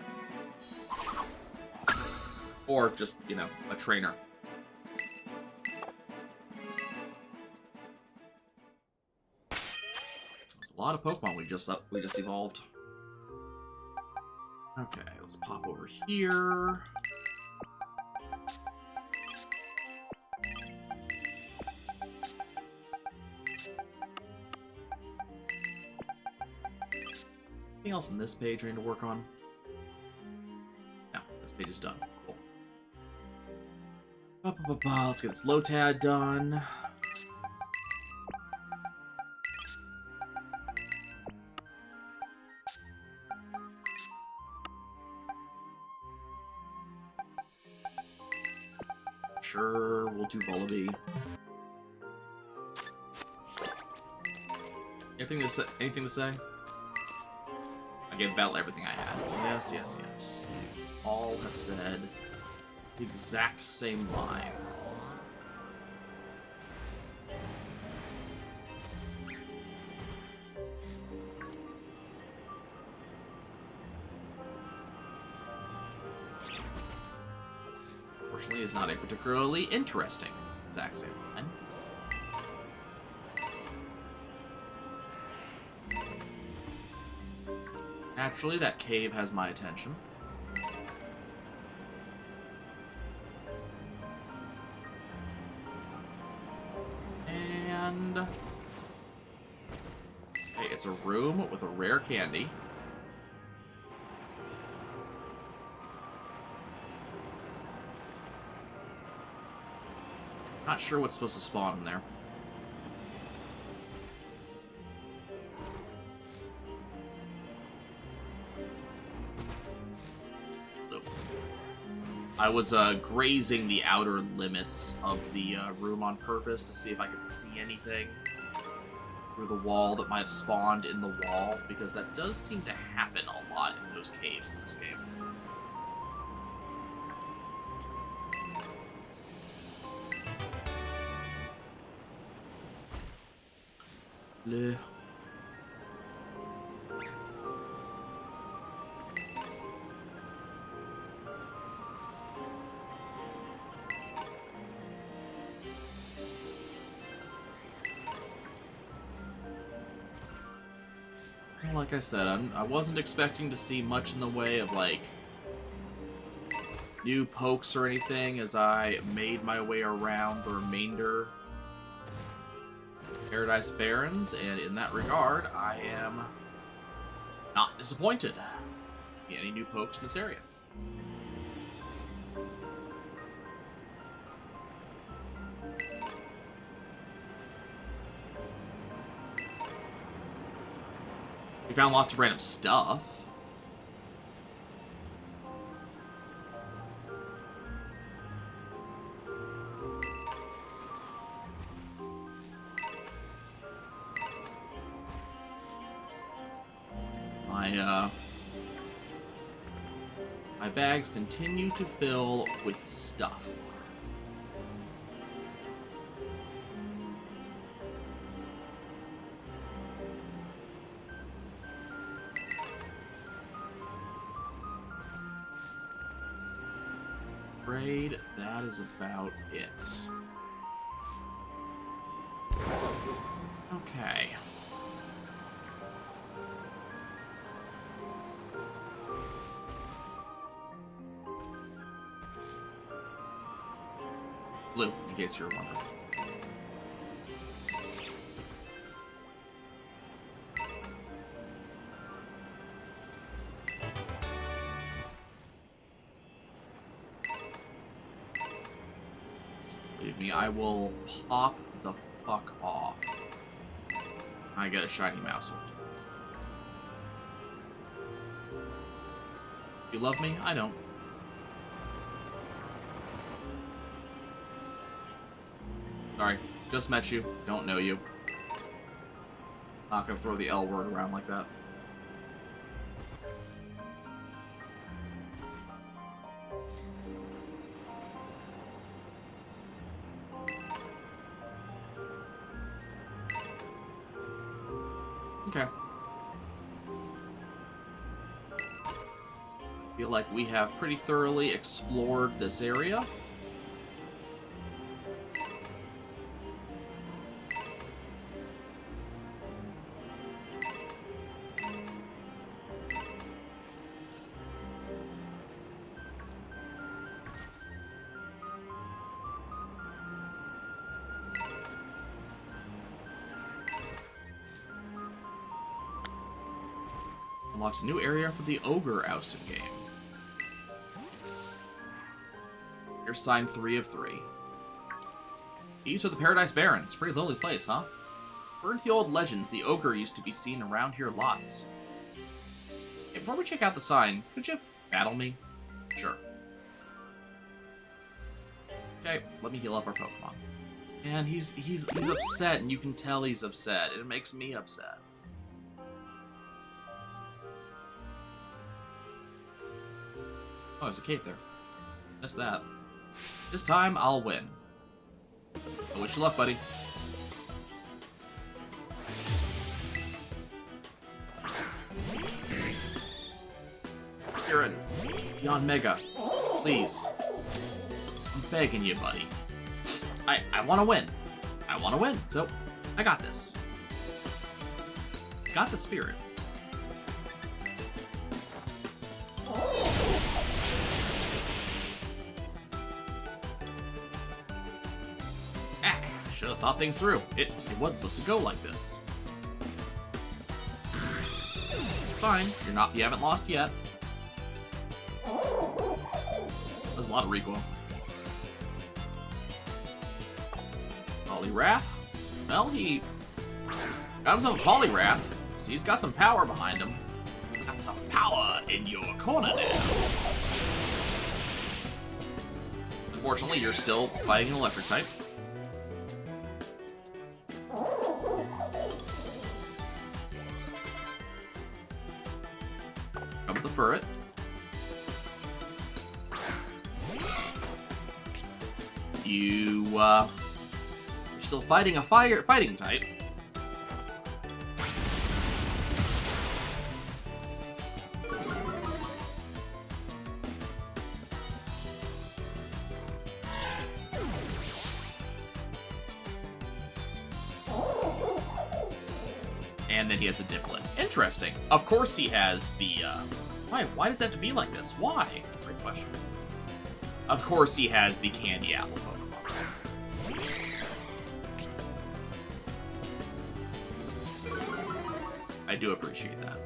Or just, you know, a trainer. There's a lot of Pokemon we just evolved. Okay, let's pop over here. Anything else on this page I need to work on? No, this page is done. Cool. Let's get this Lotad done. Sure, we'll do Vullaby. Anything to say? I gave Battle everything I had. Yes, yes, yes. All have said the exact same line. Fortunately, it's not a particularly interesting exact same line. Actually, that cave has my attention. And... okay, it's a room with a rare candy. Not sure what's supposed to spawn in there. I was grazing the outer limits of the room on purpose to see if I could see anything through the wall that might have spawned in the wall, because that does seem to happen a lot in those caves in this game. Bleh. Like I said, I wasn't expecting to see much in the way of, like, new pokes or anything as I made my way around the remainder of Paradise Barrens, and in that regard, I am not disappointed in any new pokes in this area. We found lots of random stuff. My bags continue to fill with stuff. Afraid that is about it. Okay. Blue, in case you're wondering. believe me, I will pop the fuck off. I get a shiny mouse. You love me? I don't. Sorry, just met you. Don't know you. Not gonna throw the L word around like that. Okay. Feel like we have pretty thoroughly explored this area. Unlocks a new area for the Ogre ousted game. Here's sign 3 of 3. These are the Paradise Barrens. Pretty lonely place, huh? According to the old legends, the Ogre used to be seen around here lots. Hey, before we check out the sign, could you battle me? Sure. Okay, let me heal up our Pokemon. And he's upset, and you can tell he's upset. It makes me upset. Oh, there's a cave there. Missed that. This time, I'll win. I wish you luck, buddy. Kieran, Beyond Mega, please. I'm begging you, buddy. I want to win. I want to win, so I got this. It's got the spirit. Should have thought things through. It wasn't supposed to go like this. It's fine. You haven't lost yet. There's a lot of recoil. Poliwrath? Well, he got himself a Poliwrath, so he's got some power behind him. Got some power in your corner now. Unfortunately, you're still fighting an electric type. Comes the Furret. You're still fighting a fighting type. And then he has a Diplet. Interesting. Of course he has the, Why does it have to be like this? Why? Great question. Of course he has the Candy Apple Pokemon. I do appreciate that.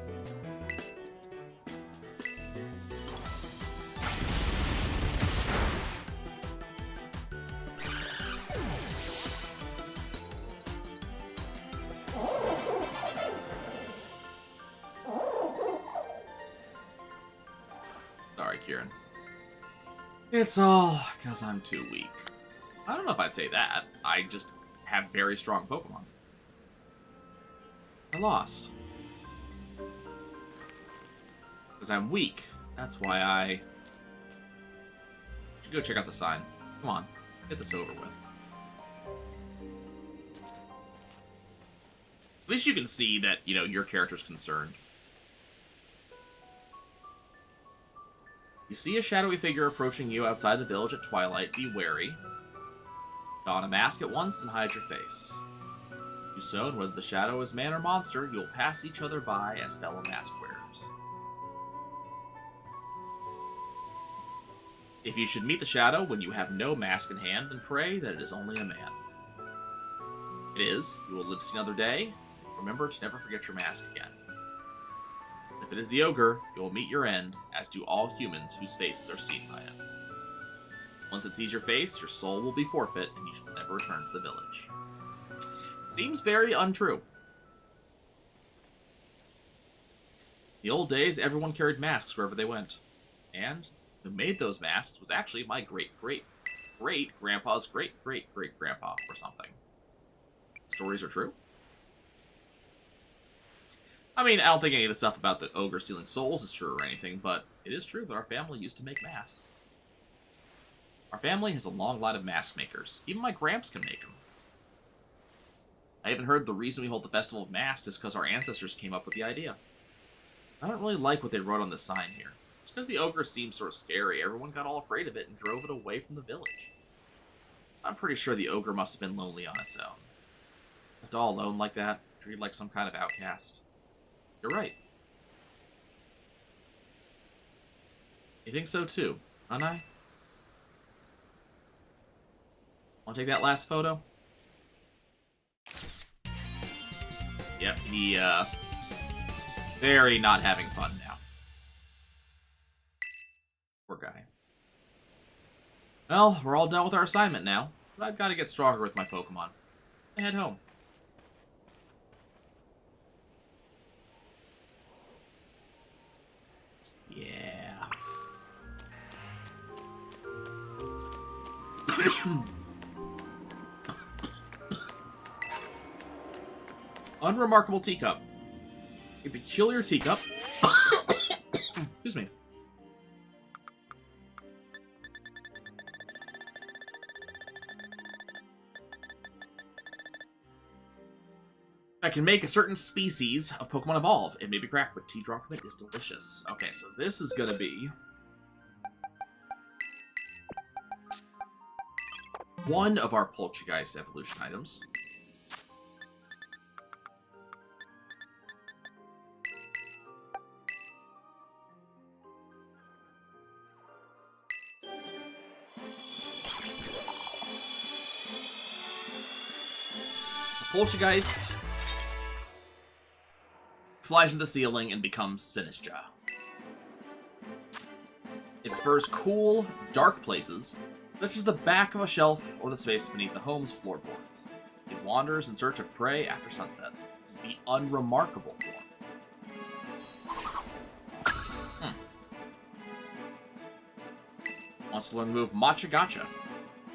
Sorry, Kieran. It's all because I'm too weak. I don't know if I'd say that. I just have very strong Pokemon. I lost. Because I'm weak. That's why I should go check out the sign. Come on, get this over with. At least you can see that, you know, your character's concerned. You see a shadowy figure approaching you outside the village at twilight. Be wary. Don a mask at once and hide your face. Do so, and whether the shadow is man or monster, you'll pass each other by as fellow mask wearers. If you should meet the shadow when you have no mask in hand, then pray that it is only a man. It is, you will live to see another day. Remember to never forget your mask again. If it is the ogre, you will meet your end, as do all humans whose faces are seen by it. Once it sees your face, your soul will be forfeit, and you shall never return to the village. Seems very untrue. In the old days, everyone carried masks wherever they went. And who made those masks was actually my great-great-great-grandpa's great-great-great-grandpa or something. Stories are true? I mean, I don't think any of the stuff about the ogre stealing souls is true or anything, but it is true that our family used to make masks. Our family has a long line of mask makers. Even my gramps can make them. I even heard the reason we hold the Festival of Masks is because our ancestors came up with the idea. I don't really like what they wrote on the sign here. It's because the ogre seems sort of scary. Everyone got all afraid of it and drove it away from the village. I'm pretty sure the ogre must have been lonely on its own. Left all alone like that, treated like some kind of outcast. You're right. You think so too, aren't I? Want to take that last photo? Yep, he, very not having fun now. Poor guy. Well, we're all done with our assignment now, but I've got to get stronger with my Pokemon. I head home. Yeah. Unremarkable teacup. A peculiar teacup. Excuse me. That can make a certain species of Pokemon evolve. It may be cracked, but tea drawn from it is delicious. Okay, so this is gonna be one of our Poltergeist evolution items. So Poltergeist flies into the ceiling and becomes Sinistcha. It prefers cool, dark places, such as the back of a shelf or the space beneath the home's floorboards. It wanders in search of prey after sunset. This is the unremarkable form. Wants to learn the move Matcha Gotcha.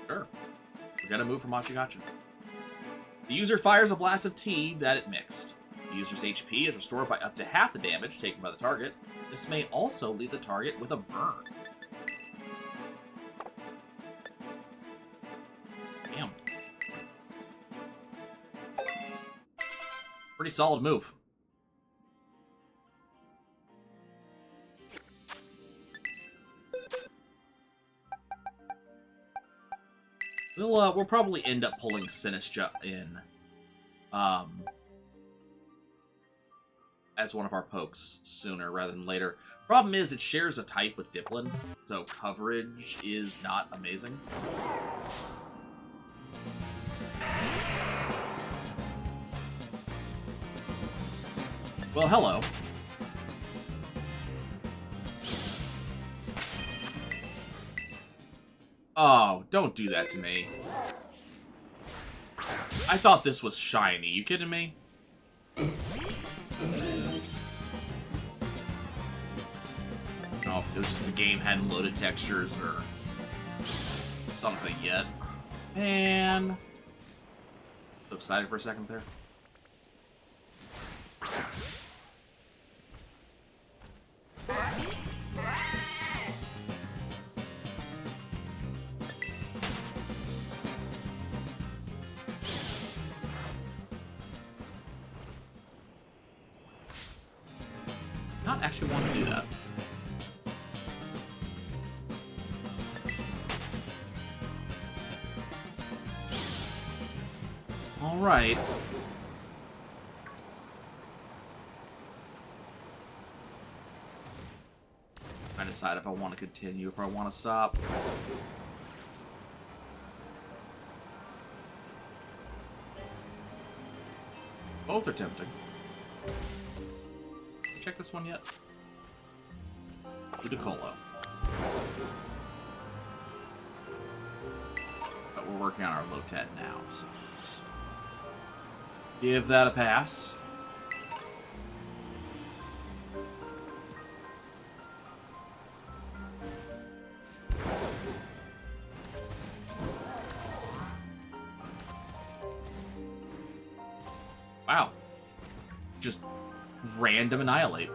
Sure. We're gonna move for Matcha Gotcha. The user fires a blast of tea that it mixed. The user's HP is restored by up to half the damage taken by the target. This may also leave the target with a burn. Damn. Pretty solid move. We'll probably end up pulling Sinistcha in, as one of our pokes sooner rather than later. Problem is, it shares a type with Dipplin, so coverage is not amazing. Well, hello. Oh, don't do that to me. I thought this was shiny. You kidding me? I don't know if it was just the game hadn't loaded textures or something yet. Man. So excited for a second there. Not actually want to do that. All right. I decide if I want to continue, if I want to stop. Both are tempting. Check this one yet? Ludicolo. we're working on our Lotet now, so let's give that a pass. Wow. Just random annihilate.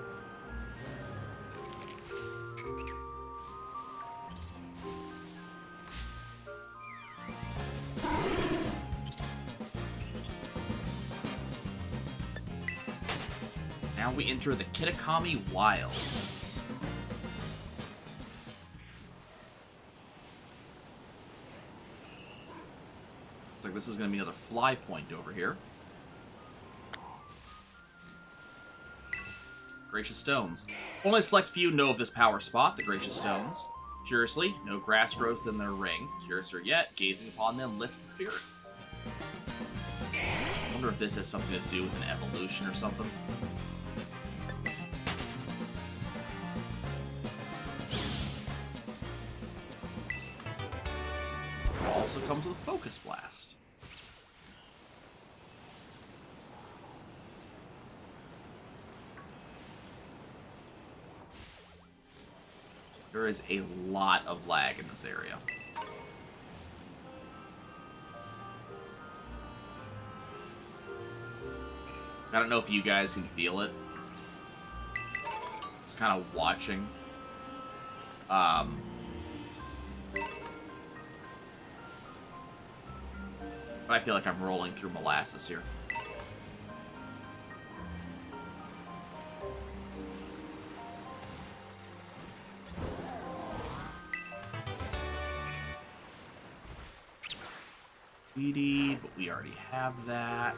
Now we enter the Kitakami Wilds. Looks like this is going to be another fly point over here. Gracious Stones. Only a select few know of this power spot, the Gracious Stones. Curiously, no grass grows in their ring. Curiouser yet, gazing upon them lifts the spirits. I wonder if this has something to do with an evolution or something. Also comes with Focus Blast. There is a lot of lag in this area. I don't know if you guys can feel it. Just kind of watching. But I feel like I'm rolling through molasses here. But we already have that.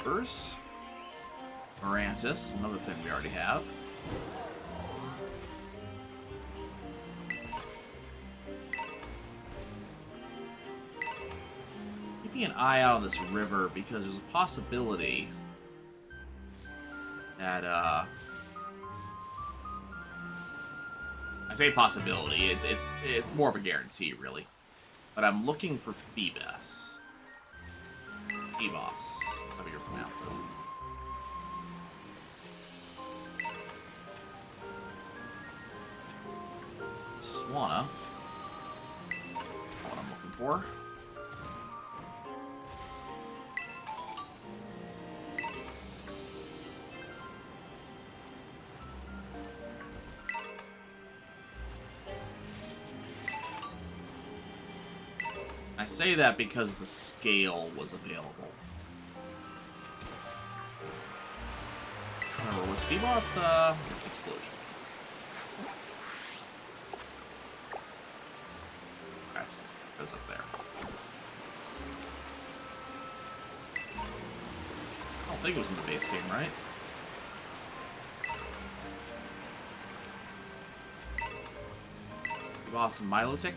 Verse. Morantis, another thing we already have. Keeping an eye out on this river because there's a possibility that, I say possibility, it's more of a guarantee, really. But I'm looking for Phoebus. Phoebos, however you pronounce it. Swanna. What I'm looking for. I say that because the scale was available. Remember, was Phoebos, just explosion. Okay, so it goes up there. I don't think it was in the base game, right? Phoebos and Milotic?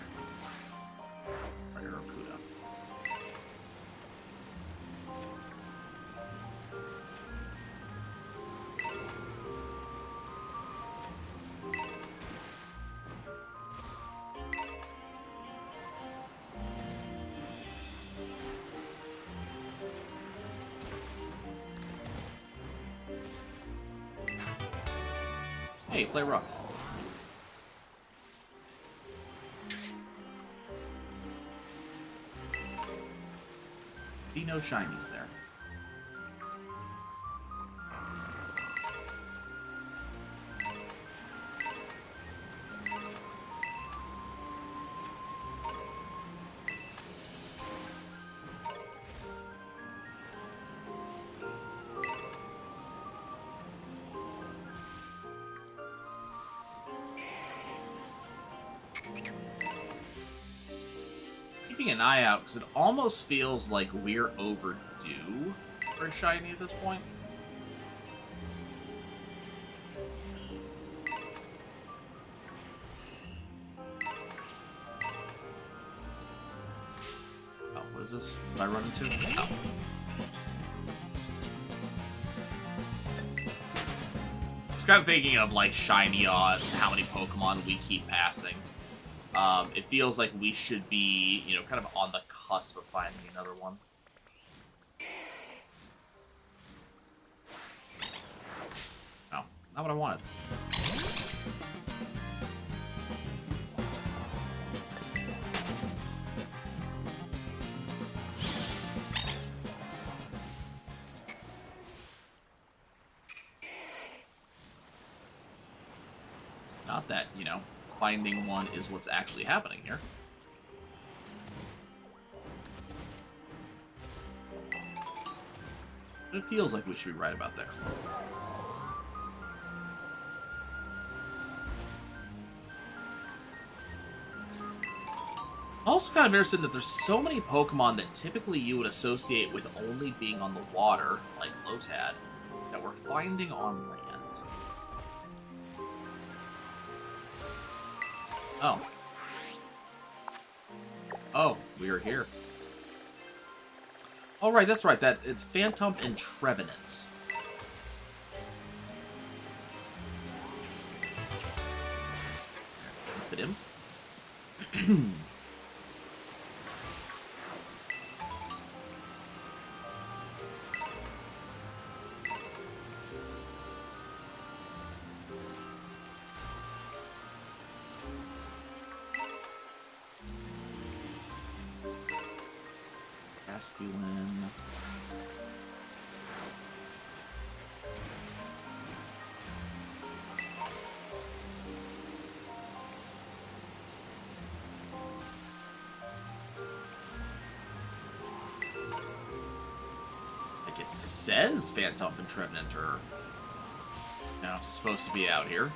Hey, play rough. See no shinies there. Keeping an eye out, because it almost feels like we're overdue for a shiny at this point. Oh, what is this? What did I run into? Oh. was kind of thinking of, like, shiny odds, how many Pokemon we keep passing. It feels like we should be, you know, kind of on the cusp of finding another one. No, not what I wanted. Not that, you know, finding one is what's actually happening here. It feels like we should be right about there. I'm also kind of interested that there's so many Pokemon that typically you would associate with only being on the water, like Lotad, that we're finding on land. Oh. Oh, we are here. Oh, right, that's right. It's Phantom and Trevenant. Fit him. Masculine. Like it says Phantom and Trevenant are now supposed to be out here.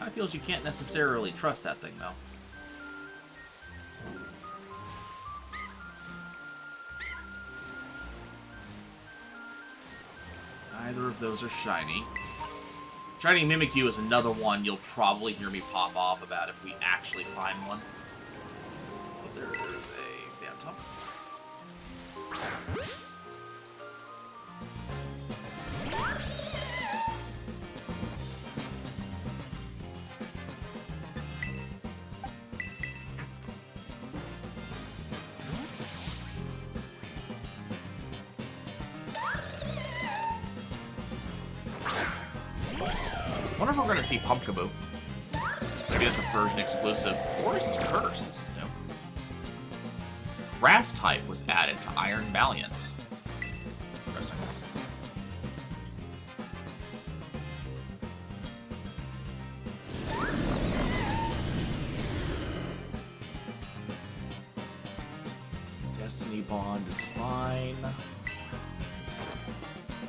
I feels you can't necessarily trust that thing, though. Neither of those are shiny. Shiny Mimikyu is another one you'll probably hear me pop off about if we actually find one. But there's a Phantom. I wonder if we're going to see Pumpkaboo. Maybe it's a version exclusive. Forest Curse. This is new. Grass type was added to Iron Valiant. Interesting. Destiny Bond is fine.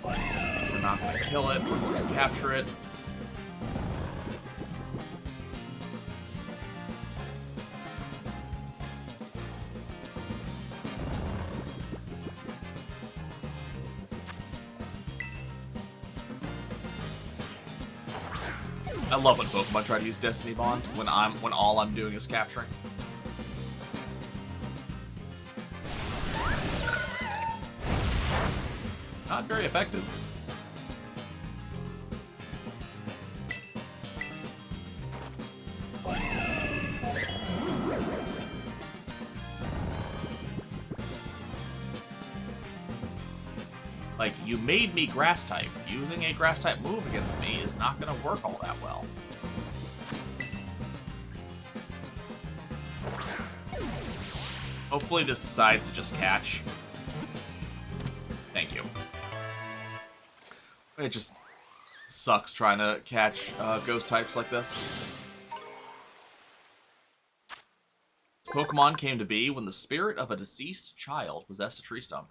We're not going to kill it. We're going to capture it. I love when Pokemon try to use Destiny Bond when all I'm doing is capturing. Not very effective. Like, you made me grass type. Using a grass type move against me is not going to work all that well. Hopefully this decides to just catch. Thank you. It just sucks trying to catch ghost types like this. Pokemon came to be when the spirit of a deceased child possessed a tree stump.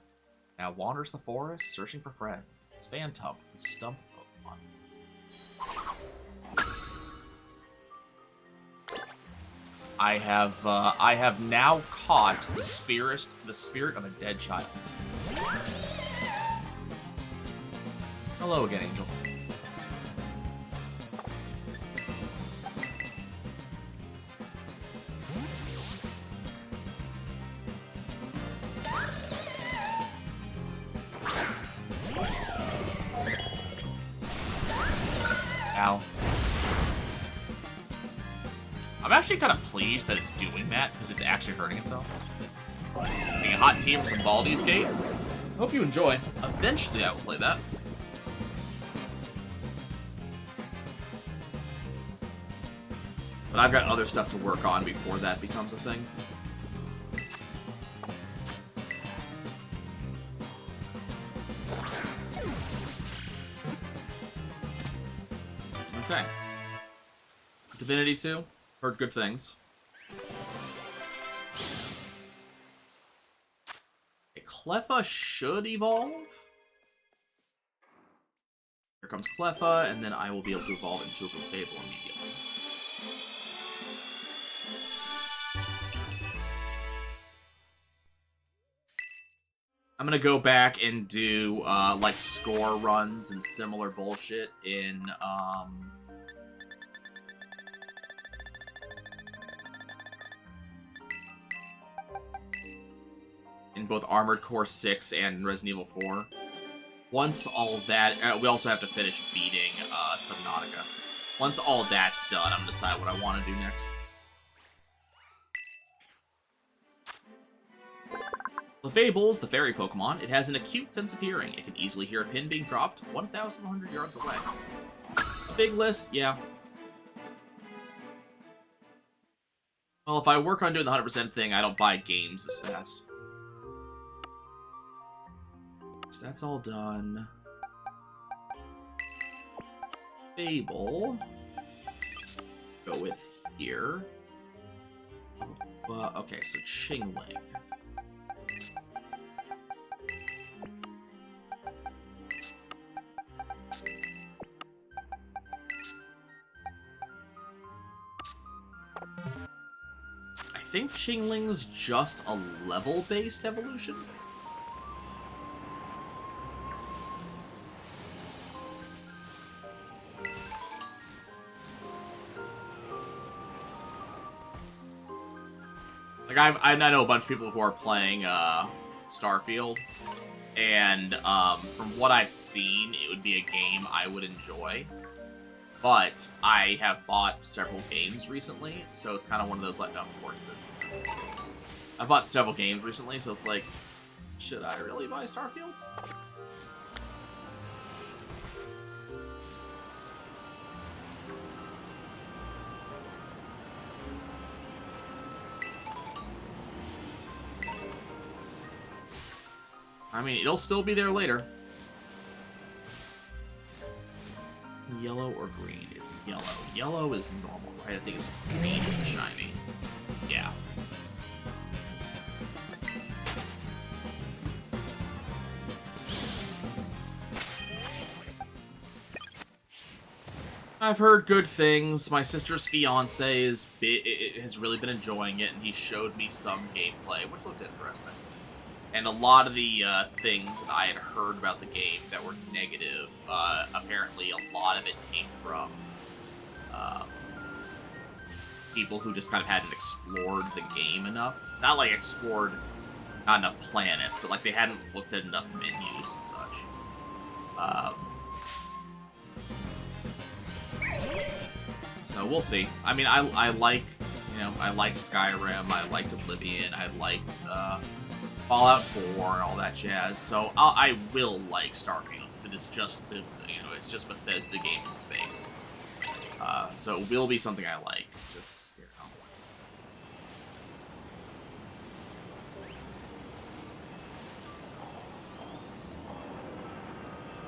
Now wanders the forest searching for friends. It's Phantom, the stump Pokemon. I have now caught the spirit of a dead child. Hello again, Angel. actually kind of pleased that it's doing that, because it's actually hurting itself. Being a hot team with some Baldur's Gate. Hope you enjoy. Eventually I will play that. But I've got other stuff to work on before that becomes a thing. Okay. Divinity 2. Heard good things. Cleffa should evolve. Here comes Cleffa, and then I will be able to evolve into a Clefable immediately. I'm gonna go back and do, like, score runs and similar bullshit in, both Armored Core 6 and Resident Evil 4. Once all that... we also have to finish beating Subnautica. Once all that's done, I'm gonna decide what I want to do next. Clefable's the fairy Pokemon. It has an acute sense of hearing. It can easily hear a pin being dropped 1,100 yards away. A big list? Yeah. Well, if I work on doing the 100% thing, I don't buy games as fast. So that's all done. Fable. Go with here. Okay, so Chingling. I think Chingling's just a level-based evolution. Like, I know a bunch of people who are playing Starfield, and from what I've seen, it would be a game I would enjoy. But I have bought several games recently, so it's kind of one of those, like, of course, but I've bought several games recently, so it's like, should I really buy Starfield? I mean, it'll still be there later. Yellow or green? It's yellow. Yellow is normal, right? I think it's green is the shiny. Yeah. I've heard good things. My sister's fiance has really been enjoying it, and he showed me some gameplay, which looked interesting. And a lot of the things that I had heard about the game that were negative, apparently a lot of it came from people who just kind of hadn't explored the game enough. Not like explored not enough planets, but like they hadn't looked at enough menus and such. So we'll see. I mean, I like, you know, I liked Skyrim, I liked Oblivion, I liked Fallout 4 and all that jazz. So I will like Starfield because it is just the, you know, it's just Bethesda game in space. So it will be something I like. Just, you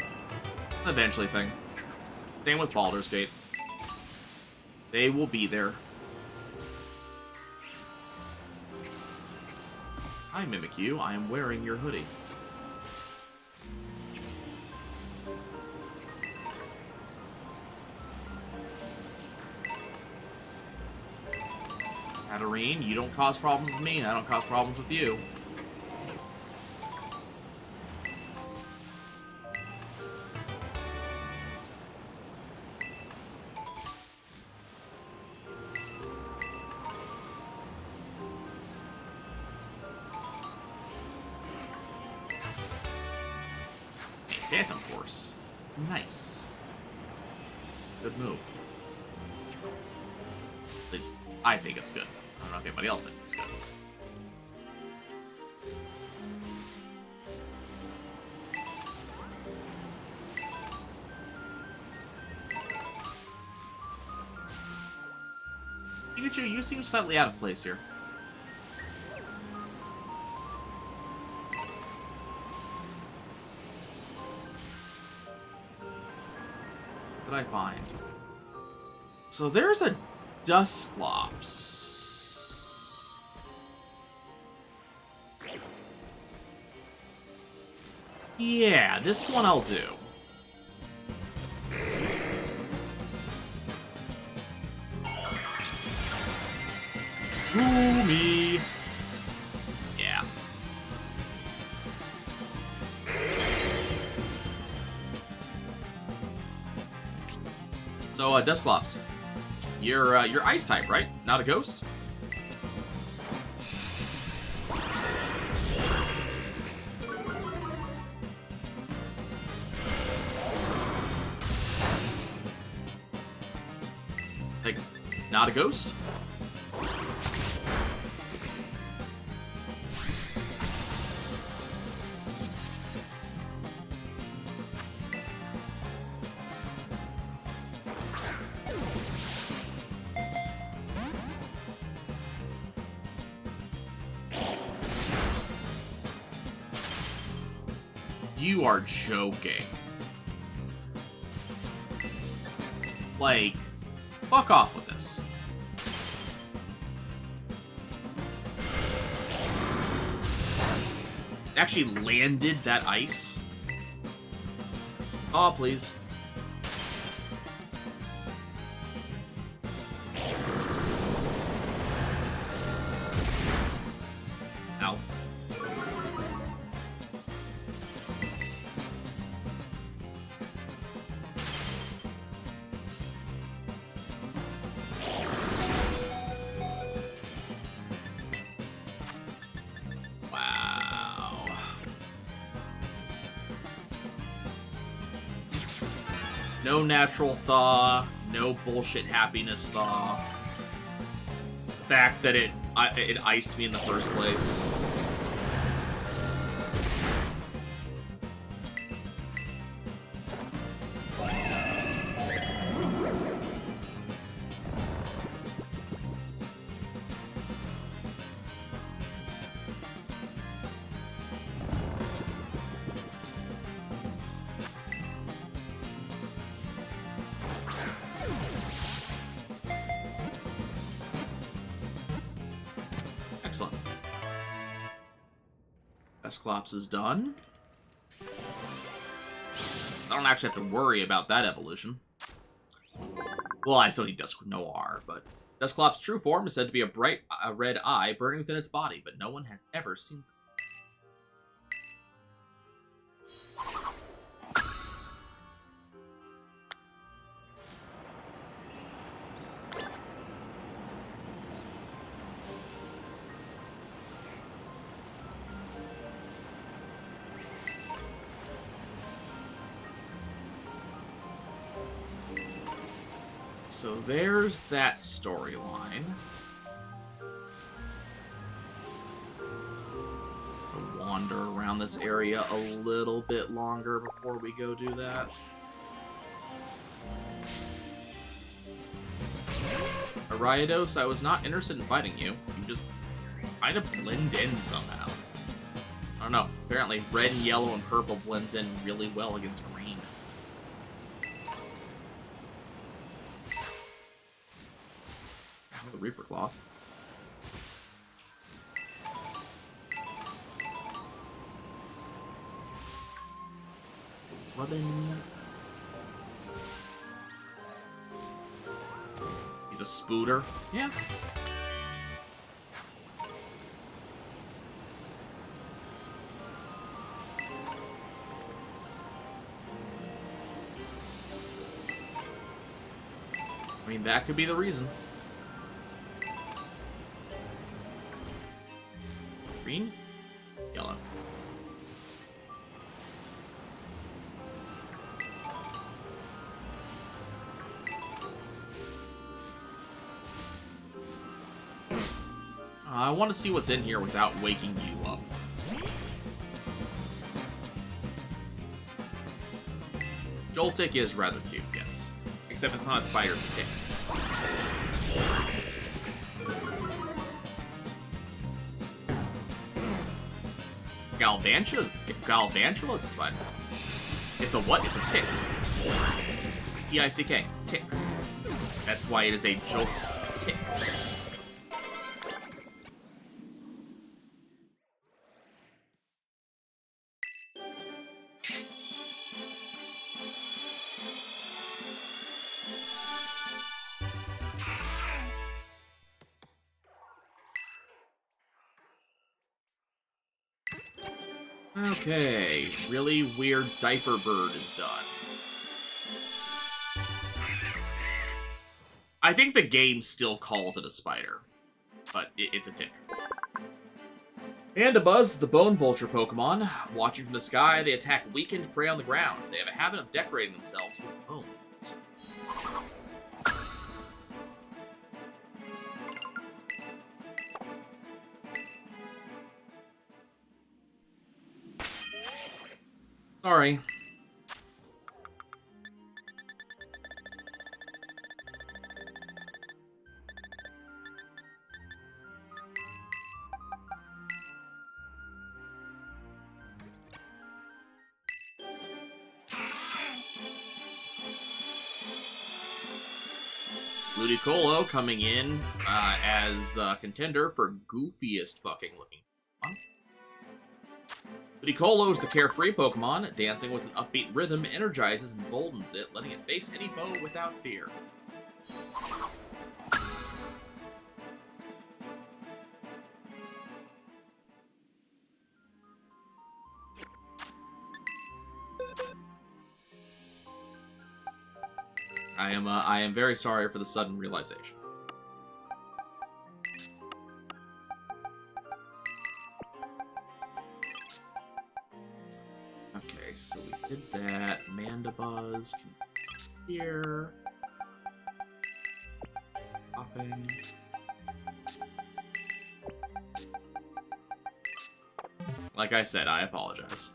know. Eventually thing. Same with Baldur's Gate. They will be there. Hi, Mimikyu. I am wearing your hoodie. Katarine, you don't cause problems with me, and I don't cause problems with you. Phantom Force. Nice. Good move. At least, I think it's good. I don't know if anybody else thinks it's good. Pikachu, you seem slightly out of place here. What did I find? So there's a Dusclops. Yeah, this one I'll do. Me. Yeah. So, Dusclops, you're ice type, right? Not a ghost? Like, not a ghost? You are joking. Like, fuck off with this. It actually landed that ice? Oh, please. Ow. No natural thaw, no bullshit happiness thaw. The fact that it iced me in the first place. Excellent. Dusclops is done. I don't actually have to worry about that evolution. Well, I still need Dusk Noir, but Dusclops' true form is said to be a bright red eye burning within its body, but no one has ever seen it. So there's that storyline. We'll wander around this area a little bit longer before we go do that. Ariados, I was not interested in fighting you. You just kind of blend in somehow. I don't know. Apparently red and yellow and purple blends in really well against green. The Reaper Claw. Rubbin. He's a spooter. Yeah. I mean, that could be the reason. Green? Yellow. I want to see what's in here without waking you up. Joltik is rather cute, yes. Except it's not a spider, it's a tick. Galvantula is a spider. It's a what? It's a tick. T-I-C-K. Tick. That's why it is a jolt tick. Okay, really weird diaper bird is done. I think the game still calls it a spider, but it's a tick. Mandibuzz, the bone vulture Pokemon. Watching from the sky, they attack weakened prey on the ground. They have a habit of decorating themselves with bones. Sorry. Ludicolo coming in as a contender for goofiest fucking looking Pokemon. Ludicolo is the carefree Pokemon. Dancing with an upbeat rhythm energizes and emboldens it, letting it face any foe without fear. I am very sorry for the sudden realization. Okay, so we did that. Mandibuzz can be here. Popping. Like I said, I apologize.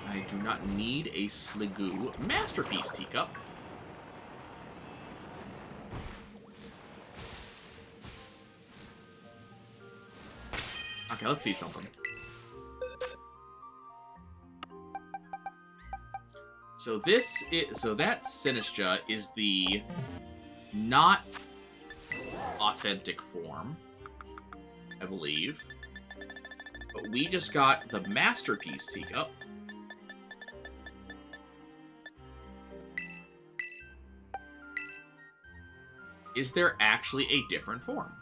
I do not need a Sliggoo Masterpiece Teacup. Okay, let's see something. So that Sinistcha is the not authentic form, I believe. But we just got the Masterpiece Teacup. Is there actually a different form?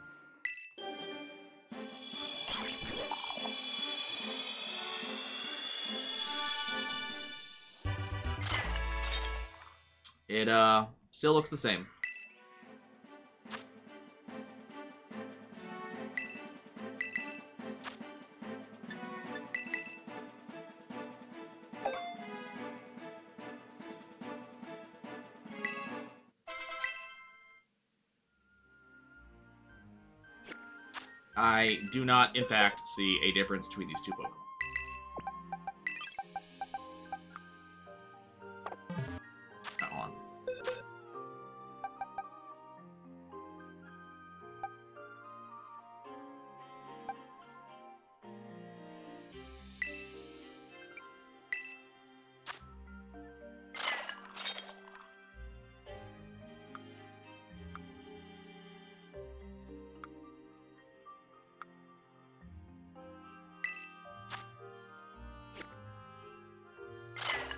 It, still looks the same. I do not, in fact, see a difference between these two Pokemon. Hold on.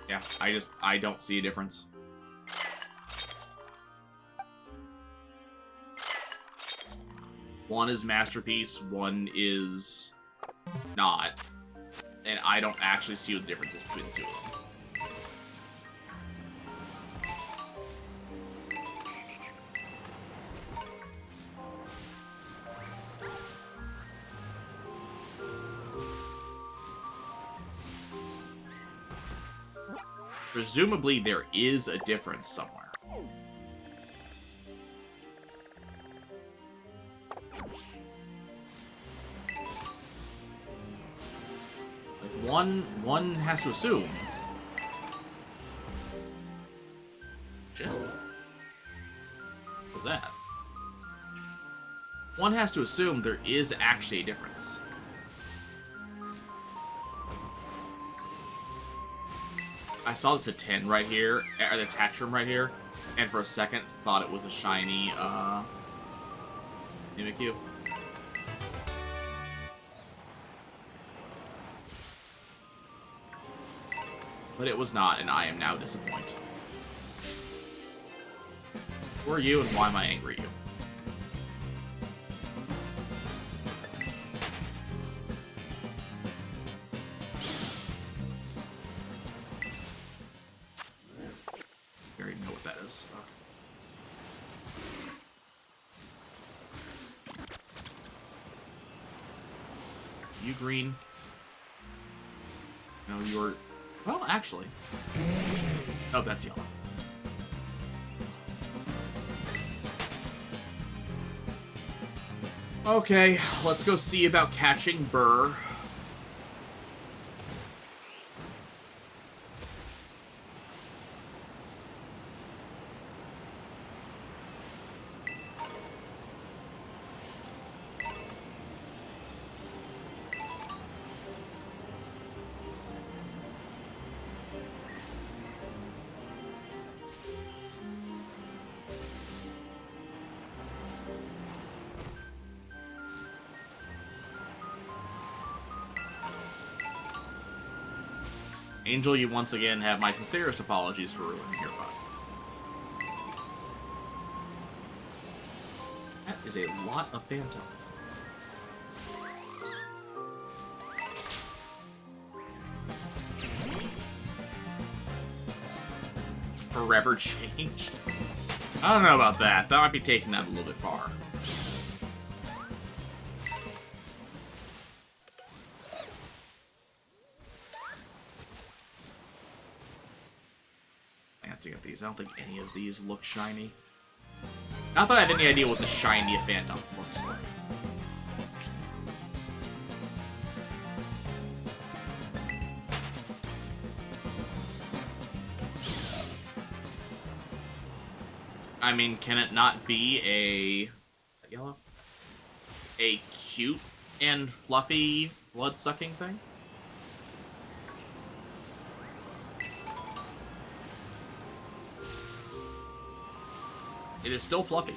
Yeah, I don't see a difference. One is Masterpiece, one is not. And I don't actually see what the difference is between the two of them. Presumably, there is a difference somewhere. Like, one has to assume. Shit. What was that? One has to assume there is actually a difference. I saw this at 10 right here, or the attach room right here, and for a second thought it was a shiny, Mimikyu. But it was not, and I am now disappointed. Who are you, and why am I angry at you? I already know what that is. You green? No, you're... Well, actually. Oh, that's yellow. Okay, let's go see about catching Burr. Angel, you once again have my sincerest apologies for ruining your fun. That is a lot of Phantom. Forever changed? I don't know about that. That might be taking that a little bit far. At these. I don't think any of these look shiny. Not that I have any idea what the shiny Phantom looks like. I mean, can it not be a... yellow? A cute and fluffy blood-sucking thing? It is still fluffy.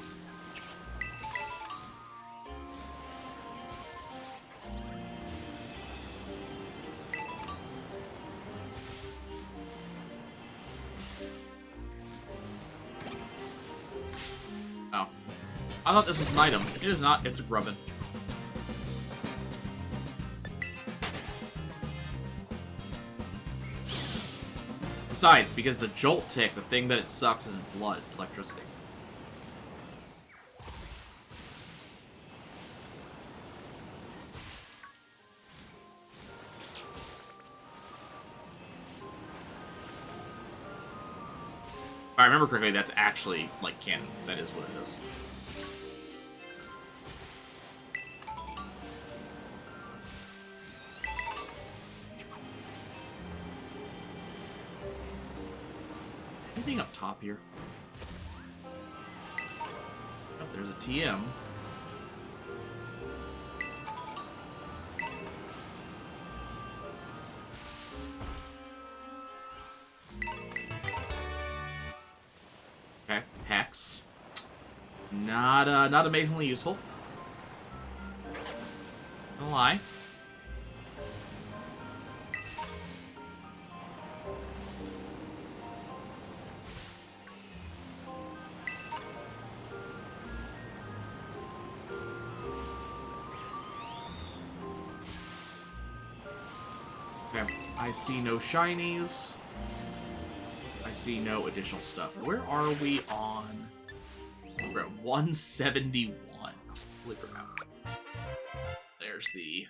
Oh. I thought this was an item. It is not. It's a grubbin. Besides, because the Jolt Tick, the thing that it sucks isn't blood, it's electricity. If I remember correctly, that's actually, like, canon. That is what it is. Anything up top here? Oh, there's a TM. Okay, Hex. Not amazingly useful. Don't lie. Okay, I see no shinies. I see no additional stuff. Where are we on? We're at 171. Holy crap. There's the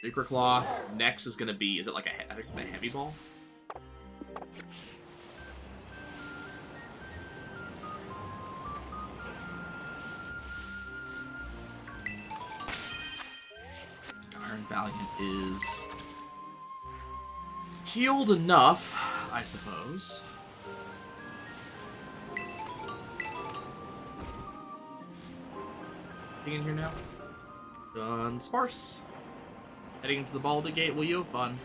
Reaper Cloth. Next is going to be, is it like a, I think it's a heavy ball? Iron Valiant is healed enough, I suppose. In here now. Done sparse. Heading to the Baldy Gate, will you have fun?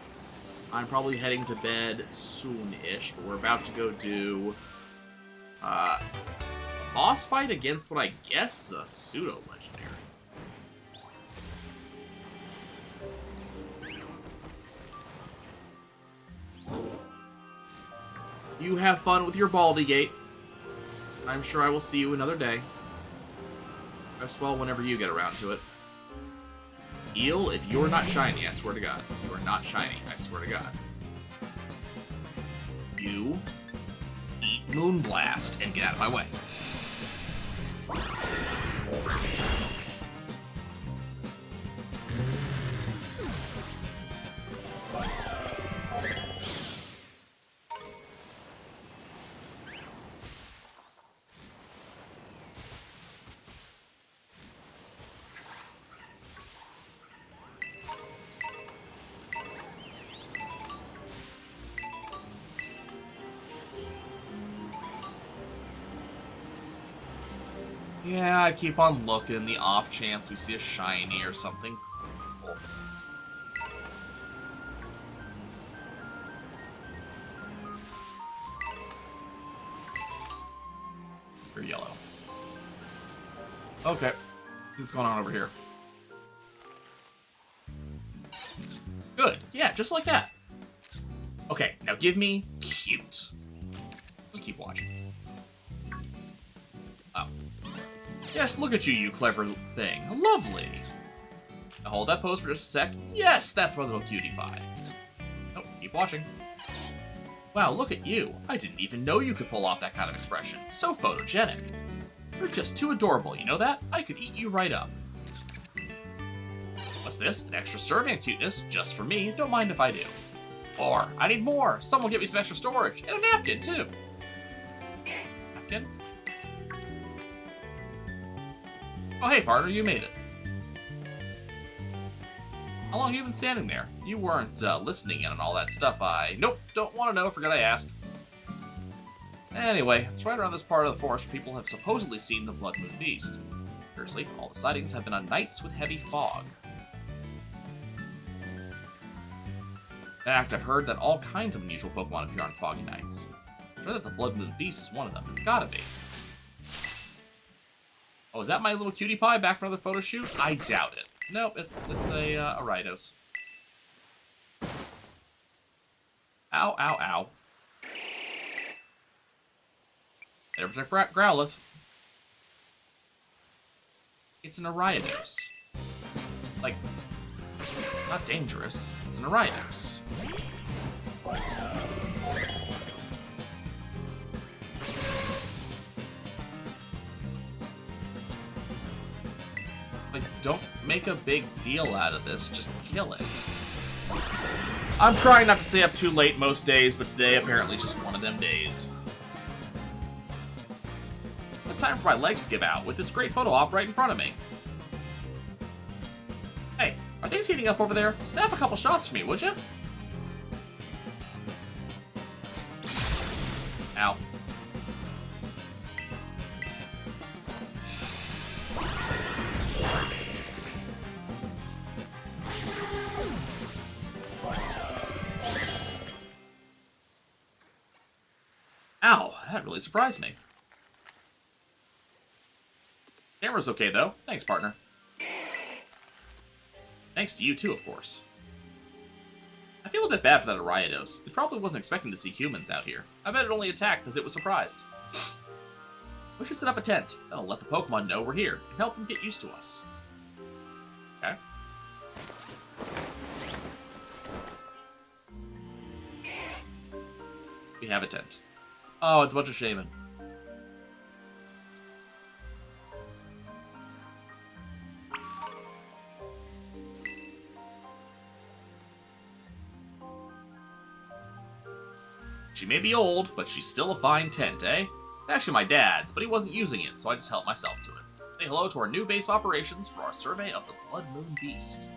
I'm probably heading to bed soon-ish, but we're about to go do a boss fight against what I guess is a pseudo-legendary. You have fun with your Baldy Gate. I'm sure I will see you another day. Rest well whenever you get around to it. Eel, if you're not shiny, I swear to God. You are not shiny, I swear to God. You eat Moonblast and get out of my way. Yeah, I keep on looking, the off chance we see a shiny or something cool. You're yellow. Okay. What's going on over here? Good. Yeah, just like that. Okay, now give me cute. Just keep watching. Oh. Yes, look at you, you clever thing. Lovely. Now hold that pose for just a sec. Yes, that's my little cutie pie. Nope, keep watching. Wow, look at you. I didn't even know you could pull off that kind of expression. So photogenic. You're just too adorable, you know that? I could eat you right up. What's this? An extra serving of cuteness, just for me. Don't mind if I do. Or, I need more. Someone get me some extra storage. And a napkin, too. Napkin? Oh, hey, partner, you made it. How long have you been standing there? You weren't listening in on all that stuff Nope, don't want to know, forgot I asked. Anyway, it's right around this part of the forest where people have supposedly seen the Blood Moon Beast. Curiously, all the sightings have been on nights with heavy fog. In fact, I've heard that all kinds of unusual Pokemon appear on foggy nights. I'm sure that the Blood Moon Beast is one of them. It's gotta be. Oh, is that my little cutie pie back for another photo shoot? I doubt it. Nope, it's a Ridos. Ow, ow, ow. Better protect Growlithe. It's an Ariados. Like, not dangerous. It's an Ariados. Like, don't make a big deal out of this. Just kill it. I'm trying not to stay up too late most days, but today apparently just one of them days. What time for my legs to give out with this great photo op right in front of me. Hey, are things heating up over there? Snap a couple shots for me, would you? Ow. Ow, that really surprised me. Camera's okay, though. Thanks, partner. Thanks to you, too, of course. I feel a bit bad for that Ariados. It probably wasn't expecting to see humans out here. I bet it only attacked because it was surprised. We should set up a tent. That'll let the Pokemon know we're here and help them get used to us. Okay. We have a tent. Oh, it's a bunch of shaman. She may be old, but she's still a fine tent, eh? It's actually my dad's, but he wasn't using it, so I just helped myself to it. Say hello to our new base of operations for our survey of the Blood Moon Beast.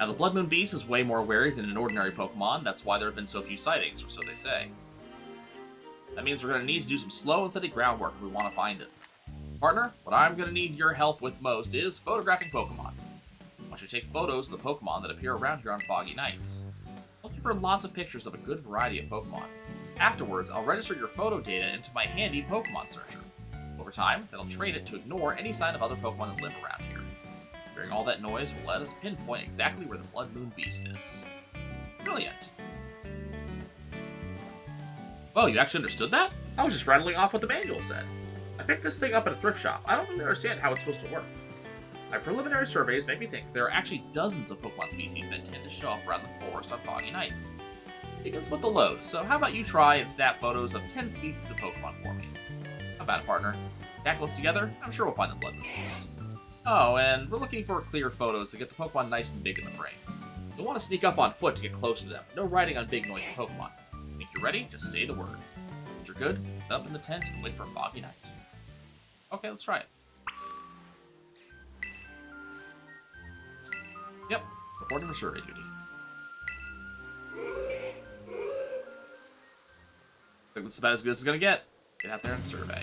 Now, the Blood Moon Beast is way more wary than an ordinary Pokemon. That's why there have been so few sightings, or so they say. That means we're going to need to do some slow and steady groundwork if we want to find it. Partner, what I'm going to need your help with most is photographing Pokemon. I want you to take photos of the Pokemon that appear around here on foggy nights. Looking for lots of pictures of a good variety of Pokemon. Afterwards, I'll register your photo data into my handy Pokemon searcher. Over time, then I'll train it to ignore any sign of other Pokemon that live around here. Hearing all that noise will let us pinpoint exactly where the Blood Moon Beast is. Brilliant. Oh, you actually understood that? I was just rattling off what the manual said. I picked this thing up at a thrift shop. I don't really understand how it's supposed to work. My preliminary surveys make me think there are actually dozens of Pokemon species that tend to show up around the forest on foggy nights. You can split the load, so how about you try and snap photos of 10 species of Pokemon for me? How about it, partner? Tackle us together, I'm sure we'll find the Blood Moon Beast. Oh, and we're looking for clear photos to get the Pokemon nice and big in the frame. You'll want to sneak up on foot to get close to them. No riding on big noisy Pokemon. Think you're ready? Just say the word. Once you're good, set up in the tent and wait for foggy nights. Okay, let's try it. Yep, reporting for survey duty. I think this is about as good as it's gonna get. Get out there and survey.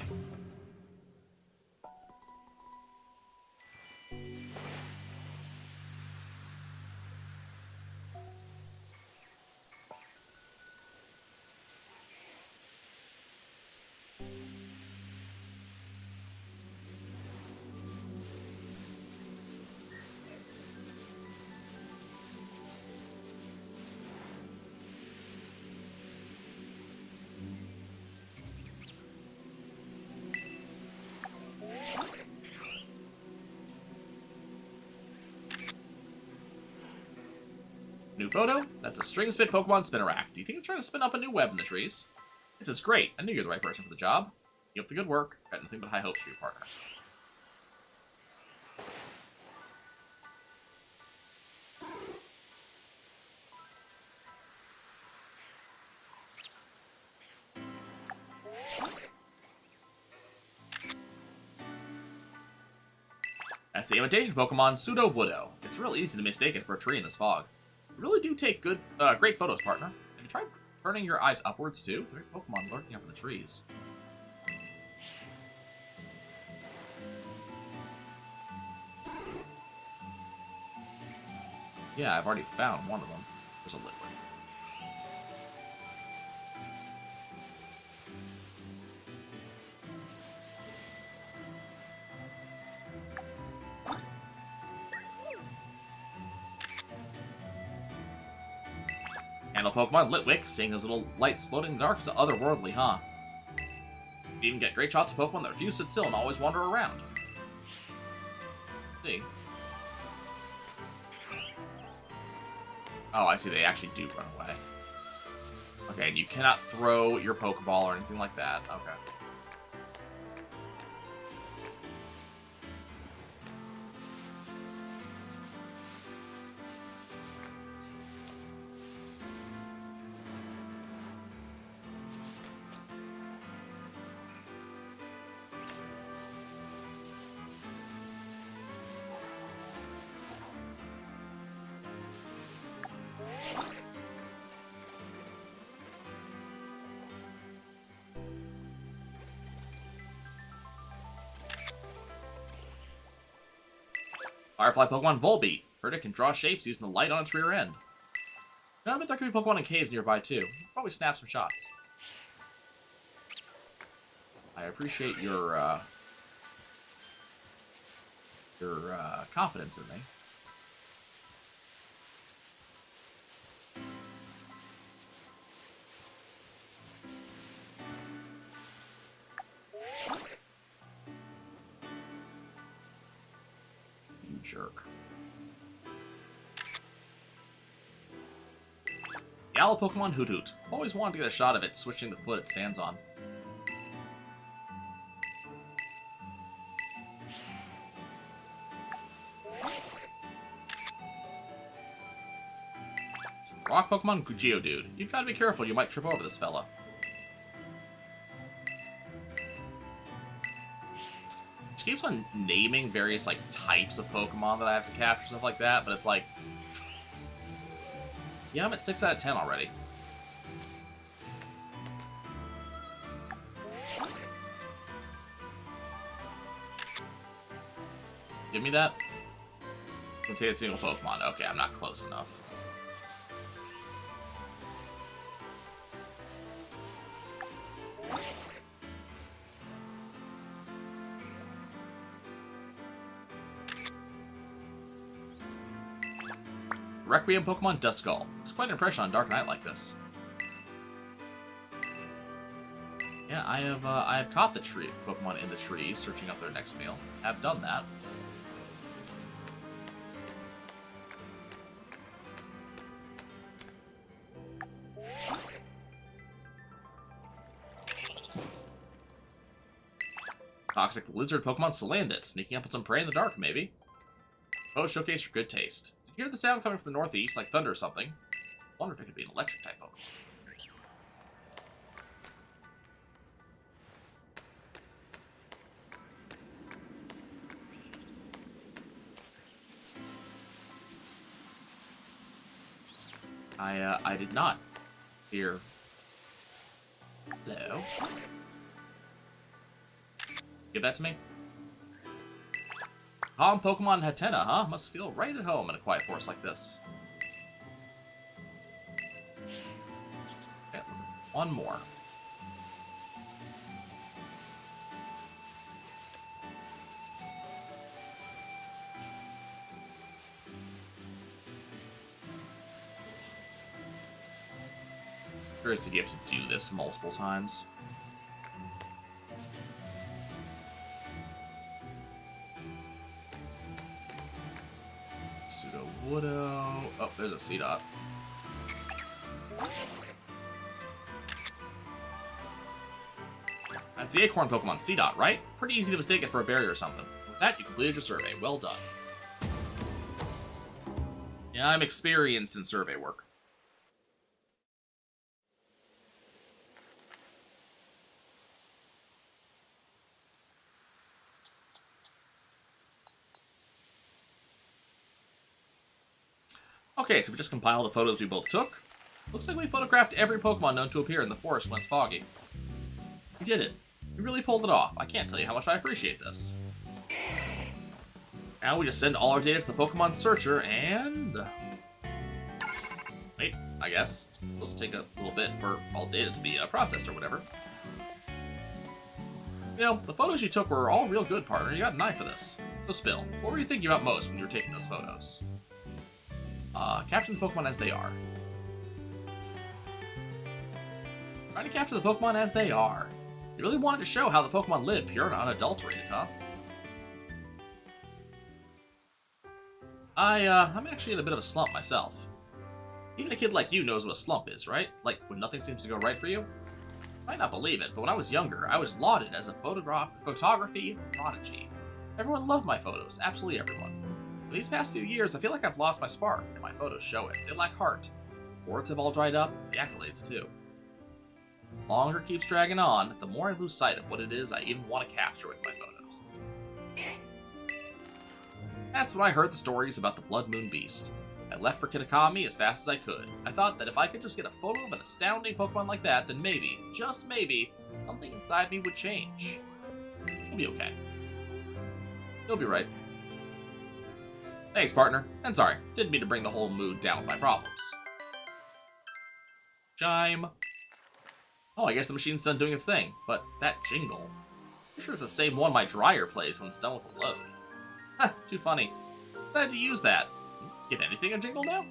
New photo? That's a string spit Pokemon Spinnerack. Do you think it's trying to spin up a new web in the trees? This is great. I knew you're the right person for the job. Keep up the good work. Got nothing but high hopes for your partner. That's the imitation Pokemon Pseudo-Woodo. It's real easy to mistake it for a tree in this fog. You really do take great photos, partner. Have you tried turning your eyes upwards, too? There are Pokemon lurking up in the trees. Yeah, I've already found one of them. There's a liquid. Handle Pokemon Litwick, seeing those little lights floating in the dark is otherworldly, huh? You even get great shots of Pokemon that refuse to sit still and always wander around. See? Oh, I see, they actually do run away. Okay, and you cannot throw your Pokeball or anything like that. Okay. Firefly Pokemon Volbeat. Heard it can draw shapes using the light on its rear end. I bet there could be Pokemon in caves nearby too. Probably snap some shots. I appreciate your confidence in me. You jerk. Yellow Pokemon Hoot Hoot. Always wanted to get a shot of it switching the foot it stands on. Rock Pokemon Geodude. You've got to be careful, you might trip over this fella. She keeps on naming various, like, types of Pokemon that I have to capture, stuff like that, but it's like... Yeah, I'm at 6 out of 10 already. Give me that. Contain a single Pokemon. Okay, I'm not close enough. Requiem Pokemon Duskull. It's quite an impression on Dark Knight like this. Yeah, I have caught the tree Pokemon in the trees, searching up their next meal. I've done that. Toxic lizard Pokemon Salandit, sneaking up on some prey in the dark, maybe. Oh, showcase your good taste. Did you hear the sound coming from the northeast, like thunder or something? Wonder if it could be an electric type Pokemon. I did not hear. Hello. Give that to me. Calm Pokemon Hatena, huh? Must feel right at home in a quiet forest like this. Okay, one more. Curious if you have to do this multiple times. Woodo. Oh, there's a Seedot. That's the Acorn Pokemon, Seedot, right? Pretty easy to mistake it for a berry or something. With that, you completed your survey. Well done. Yeah, I'm experienced in survey work. Okay, so we just compiled the photos we both took. Looks like we photographed every Pokemon known to appear in the forest when it's foggy. We did it. We really pulled it off. I can't tell you how much I appreciate this. Now we just send all our data to the Pokemon Searcher and... Wait, I guess. It's supposed to take a little bit for all data to be processed or whatever. You know, the photos you took were all real good, partner. You got an eye for this. So Spill, what were you thinking about most when you were taking those photos? Capture the Pokemon as they are. Trying to capture the Pokemon as they are. You really wanted to show how the Pokemon live pure and unadulterated, huh? I'm actually in a bit of a slump myself. Even a kid like you knows what a slump is, right? Like, when nothing seems to go right for you? You might not believe it, but when I was younger, I was lauded as a photography prodigy. Everyone loved my photos, absolutely everyone. For these past few years, I feel like I've lost my spark, and my photos show it. They lack heart. Words have all dried up, the accolades too. The longer it keeps dragging on, the more I lose sight of what it is I even want to capture with my photos. That's when I heard the stories about the Blood Moon Beast. I left for Kitakami as fast as I could. I thought that if I could just get a photo of an astounding Pokemon like that, then maybe, just maybe, something inside me would change. You'll be okay. You'll be right. Thanks, partner. And sorry, didn't mean to bring the whole mood down with my problems. Chime. Oh, I guess the machine's done doing its thing, but that jingle. I'm sure it's the same one my dryer plays when it's done with a load. Ha, too funny. Glad to use that. Give anything a jingle now?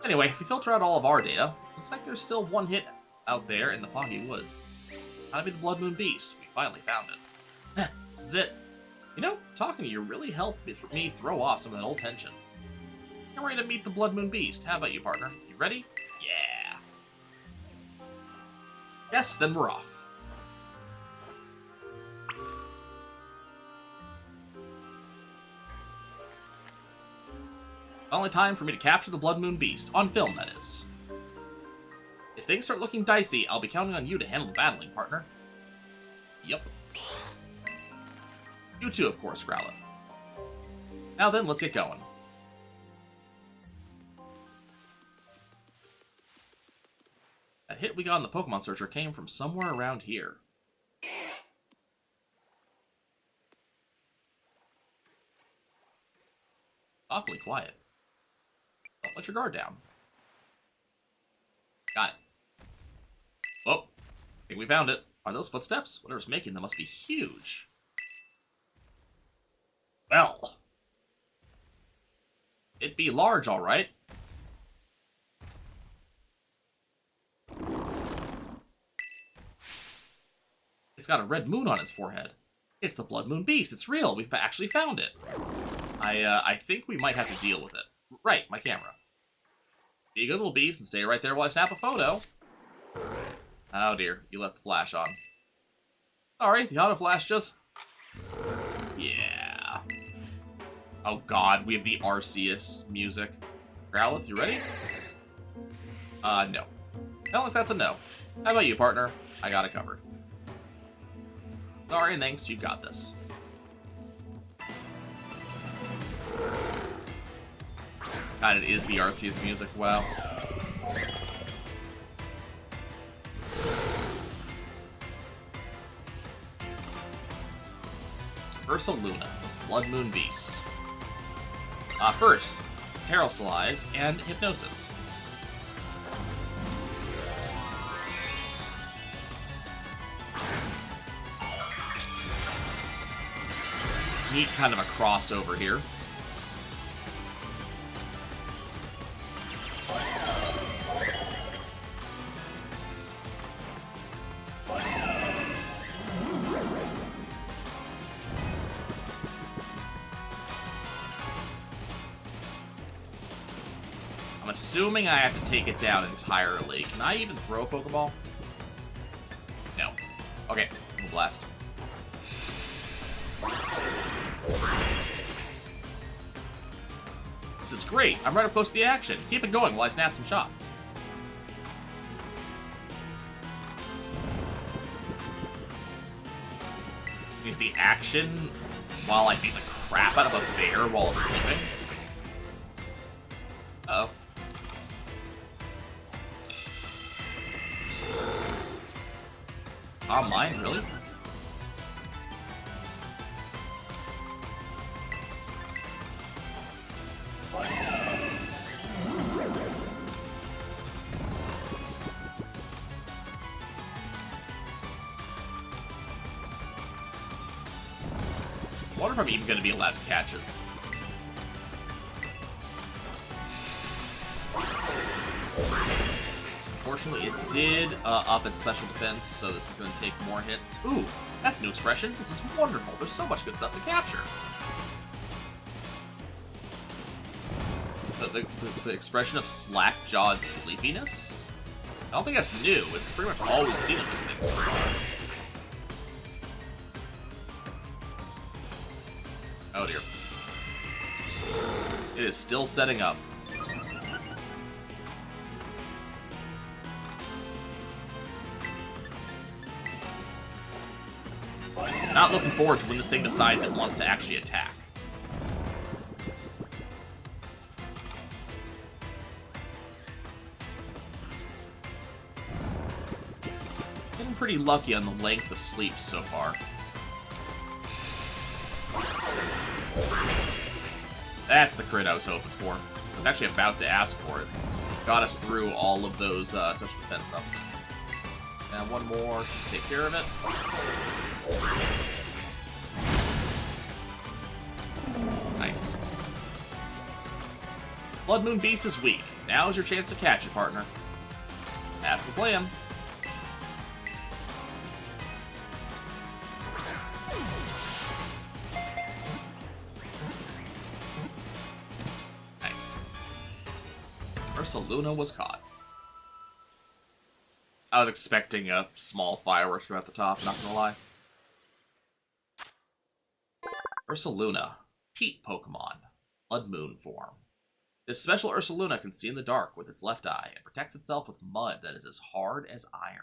Anyway, if we filter out all of our data, looks like there's still one hit out there in the foggy woods. Gotta be the Blood Moon Beast. We finally found it. This is it. You know, talking to you really helped me throw off some of that old tension. I'm ready to meet the Blood Moon Beast. How about you, partner? You ready? Yeah. Yes, then we're off. Finally time for me to capture the Blood Moon Beast, on film that is. If things start looking dicey, I'll be counting on you to handle the battling, partner. Yup. You too, of course, Growlithe. Now then, let's get going. That hit we got on the Pokemon Searcher came from somewhere around here. Awfully quiet. Don't let your guard down. Got it. Oh, I think we found it. Are those footsteps? Whatever's making them must be huge. Well, it'd be large, all right. It's got a red moon on its forehead. It's the Blood Moon Beast. It's real. We've actually found it. I think we might have to deal with it. Right, my camera. Be a good little beast and stay right there while I snap a photo. Oh dear, you left the flash on. Sorry, the auto flash just... Yeah. Oh god, we have the Arceus music. Growlithe, you ready? No. Alex, that's a no. How about you, partner? I got it covered. Sorry, thanks, you got this. God, it is the Arceus music, wow. Ursaluna, Blood Moon Beast. First, Terrasilize and Hypnosis. Neat kind of a crossover here. I'm assuming I have to take it down entirely. Can I even throw a Pokeball? No. Okay, we'll blast. This is great. I'm right up close to the action. Keep it going while I snap some shots. Use the action while I beat the crap out of a bear while sleeping. Uh-oh. Oh, mine, really? I wonder if I'm even going to be allowed to catch it. Unfortunately, it did up its special defense, so this is going to take more hits. Ooh, that's a new expression. This is wonderful. There's so much good stuff to capture. The expression of slack-jawed sleepiness? I don't think that's new. It's pretty much all we've seen of this thing so far. Oh dear. It is still setting up. Not looking forward to when this thing decides it wants to actually attack. Getting pretty lucky on the length of sleep so far. That's the crit I was hoping for. I was actually about to ask for it. Got us through all of those special defense ups. And one more to take care of it. Nice. Blood Moon Beast is weak. Now's your chance to catch it, partner. That's the plan. Nice. Ursaluna was caught. I was expecting a small fireworks to go at the top, not gonna lie. Ursaluna, Heat Pokemon, Blood Moon form. This special Ursaluna can see in the dark with its left eye and protects itself with mud that is as hard as iron.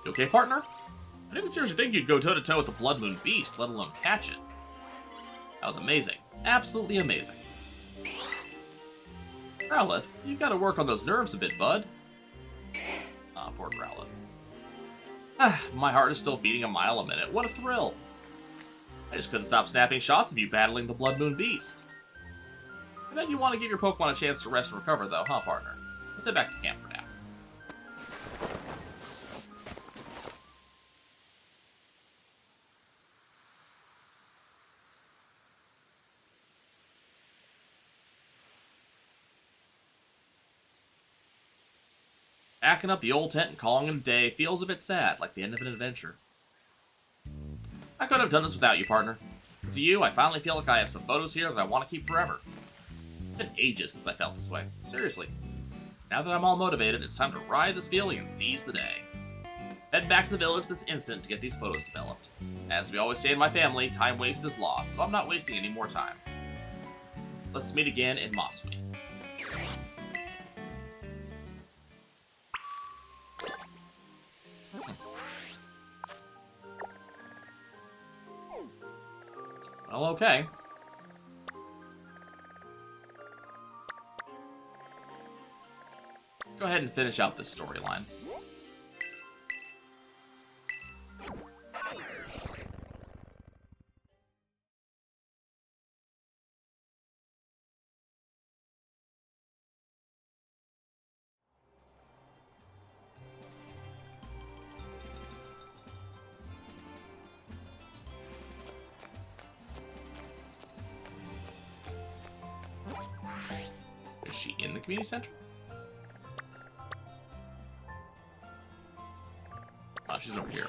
You okay, partner? I didn't seriously think you'd go toe-to-toe with the Blood Moon Beast, let alone catch it. That was amazing. Absolutely amazing. Growlithe, you've got to work on those nerves a bit, bud. Ah, poor Growlithe. My heart is still beating a mile a minute. What a thrill. I just couldn't stop snapping shots of you battling the Blood Moon Beast. I bet you want to give your Pokemon a chance to rest and recover, though, huh, partner? Let's head back to camp for now. Packing up the old tent and calling it a day feels a bit sad, like the end of an adventure. I couldn't have done this without you, partner. See you, I finally feel like I have some photos here that I want to keep forever. It's been ages since I felt this way. Seriously. Now that I'm all motivated, it's time to ride this feeling and seize the day. Head back to the village this instant to get these photos developed. As we always say in my family, time wasted is lost, so I'm not wasting any more time. Let's meet again in Mossweed. Well, okay. Let's go ahead and finish out this storyline. Is she in the community center? Oh, she's over here.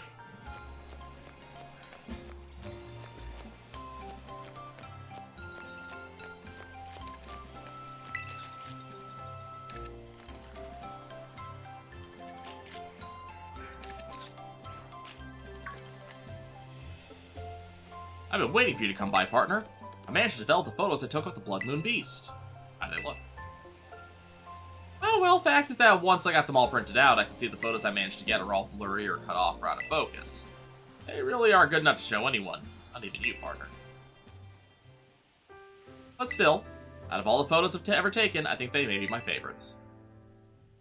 I've been waiting for you to come by, partner. I managed to develop the photos I took of the Blood Moon Beast. How do they look? Oh, well, fact is that once I got them all printed out, I can see the photos I managed to get are all blurry or cut off or out of focus. They really are good enough to show anyone, not even you, partner. But still, out of all the photos I've ever taken, I think they may be my favorites.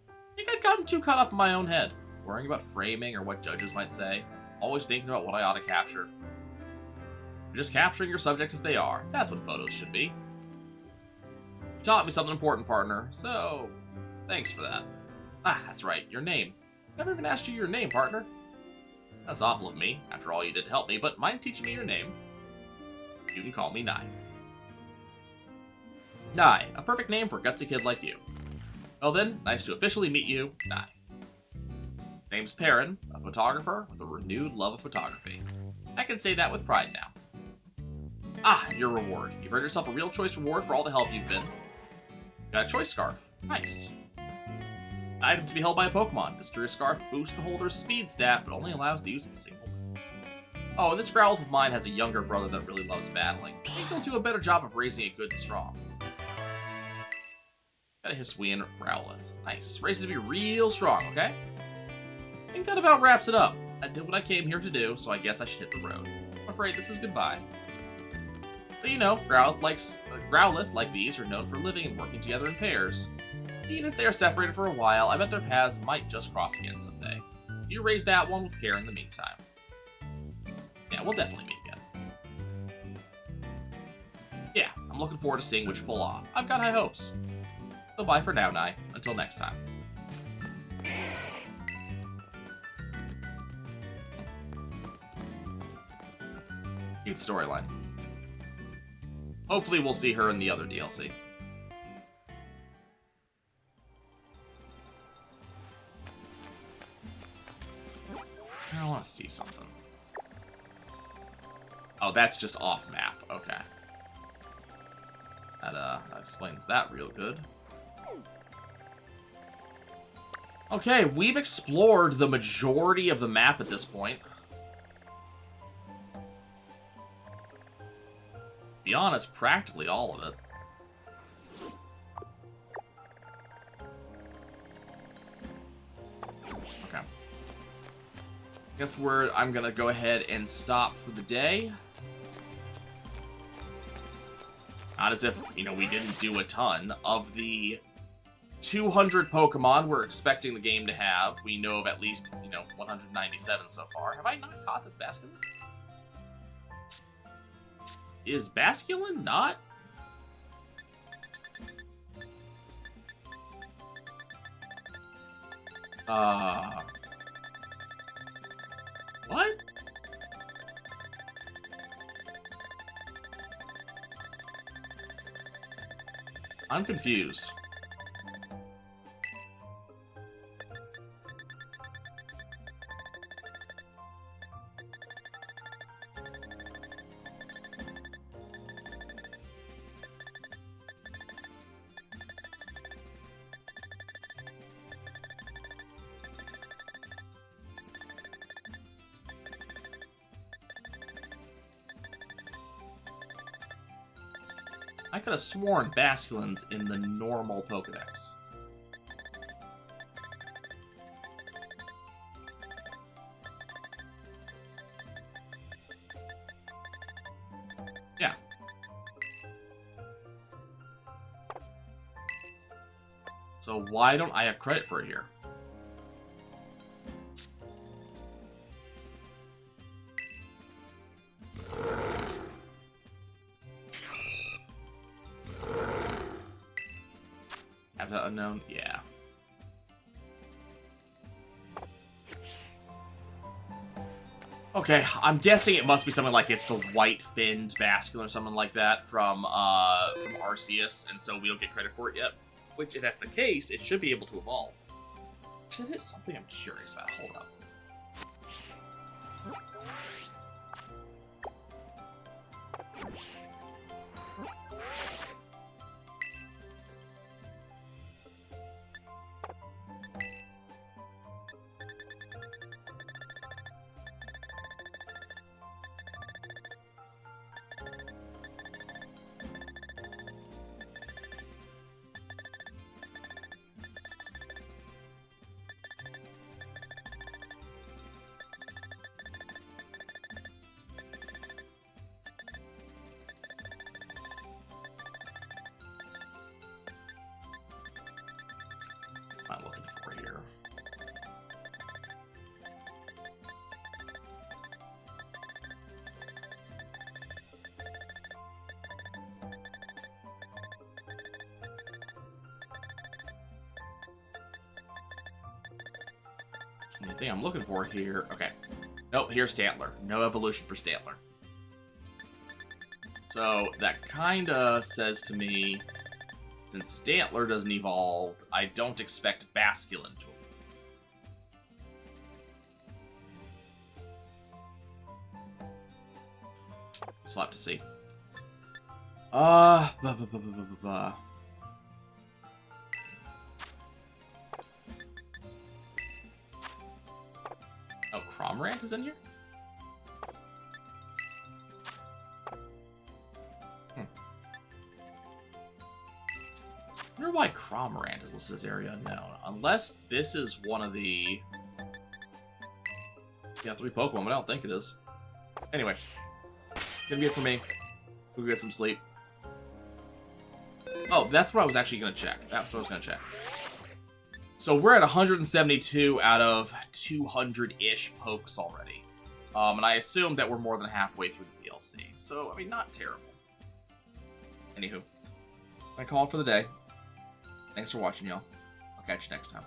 I think I'd gotten too caught up in my own head, worrying about framing or what judges might say, always thinking about what I ought to capture. You're just capturing your subjects as they are. That's what photos should be. You taught me something important, partner, so thanks for that. Ah, that's right, your name. Never even asked you your name, partner. That's awful of me, after all you did to help me, but mind teaching me your name? You can call me Nye. Nye, a perfect name for a gutsy kid like you. Well then, nice to officially meet you, Nye. Name's Perrin, a photographer with a renewed love of photography. I can say that with pride now. Ah, your reward. You've earned yourself a real choice reward for all the help you've been. Got a choice scarf. Nice. Item to be held by a Pokemon. This curious scarf boosts the holder's speed stat, but only allows the use of a single. Oh, and this Growlithe of mine has a younger brother that really loves battling. I think he'll do a better job of raising it good and strong. Got a Hisuian Growlithe. Nice. Raise it to be real strong, okay? I think that about wraps it up. I did what I came here to do, so I guess I should hit the road. I'm afraid this is goodbye. But you know, Growlithe, like these, are known for living and working together in pairs. Even if they are separated for a while, I bet their paths might just cross again someday. You raise that one with care in the meantime. Yeah, we'll definitely meet again. Yeah, I'm looking forward to seeing which pull off. I've got high hopes. So bye for now, Nye. Until next time. Cute storyline. Hopefully we'll see her in the other DLC. I want to see something. Oh, that's just off map. Okay. That explains that real good. Okay, we've explored the majority of the map at this point. To be honest, practically all of it. Okay. That's where I'm gonna go ahead and stop for the day. Not as if, you know, we didn't do a ton. Of the 200 Pokemon we're expecting the game to have, we know of at least, you know, 197 so far. Have I not caught this Basculin? Is Basculin not? What? I'm confused. I could have sworn Basculin's in the normal Pokedex. Yeah. So why don't I have credit for it here? Habitat unknown? Yeah. Okay, I'm guessing it must be something like it's the white-finned Basculin or something like that from Arceus, and so we don't get credit for it yet. Which, if that's the case, it should be able to evolve. Which is something I'm curious about. Hold up. What am I looking for here? The thing I'm looking for here... Okay. Nope, here's Stantler. No evolution for Stantler. So, that kinda says to me, since Stantler doesn't evolve, I don't expect Basculin to evolve. So we'll have to see. Oh, Cromrant is in here? I wonder why Cromrant is listed as area unknown. Unless this is one of the... Yeah, 3 Pokemon, but I don't think it is. Anyway. It's gonna be it for me. We'll get some sleep. Oh, that's what I was actually gonna check. That's what I was gonna check. So we're at 172 out of 200-ish pokes already. And I assume that we're more than halfway through the DLC. So, I mean, not terrible. Anywho. I call it for the day. Thanks for watching, y'all. I'll catch you next time.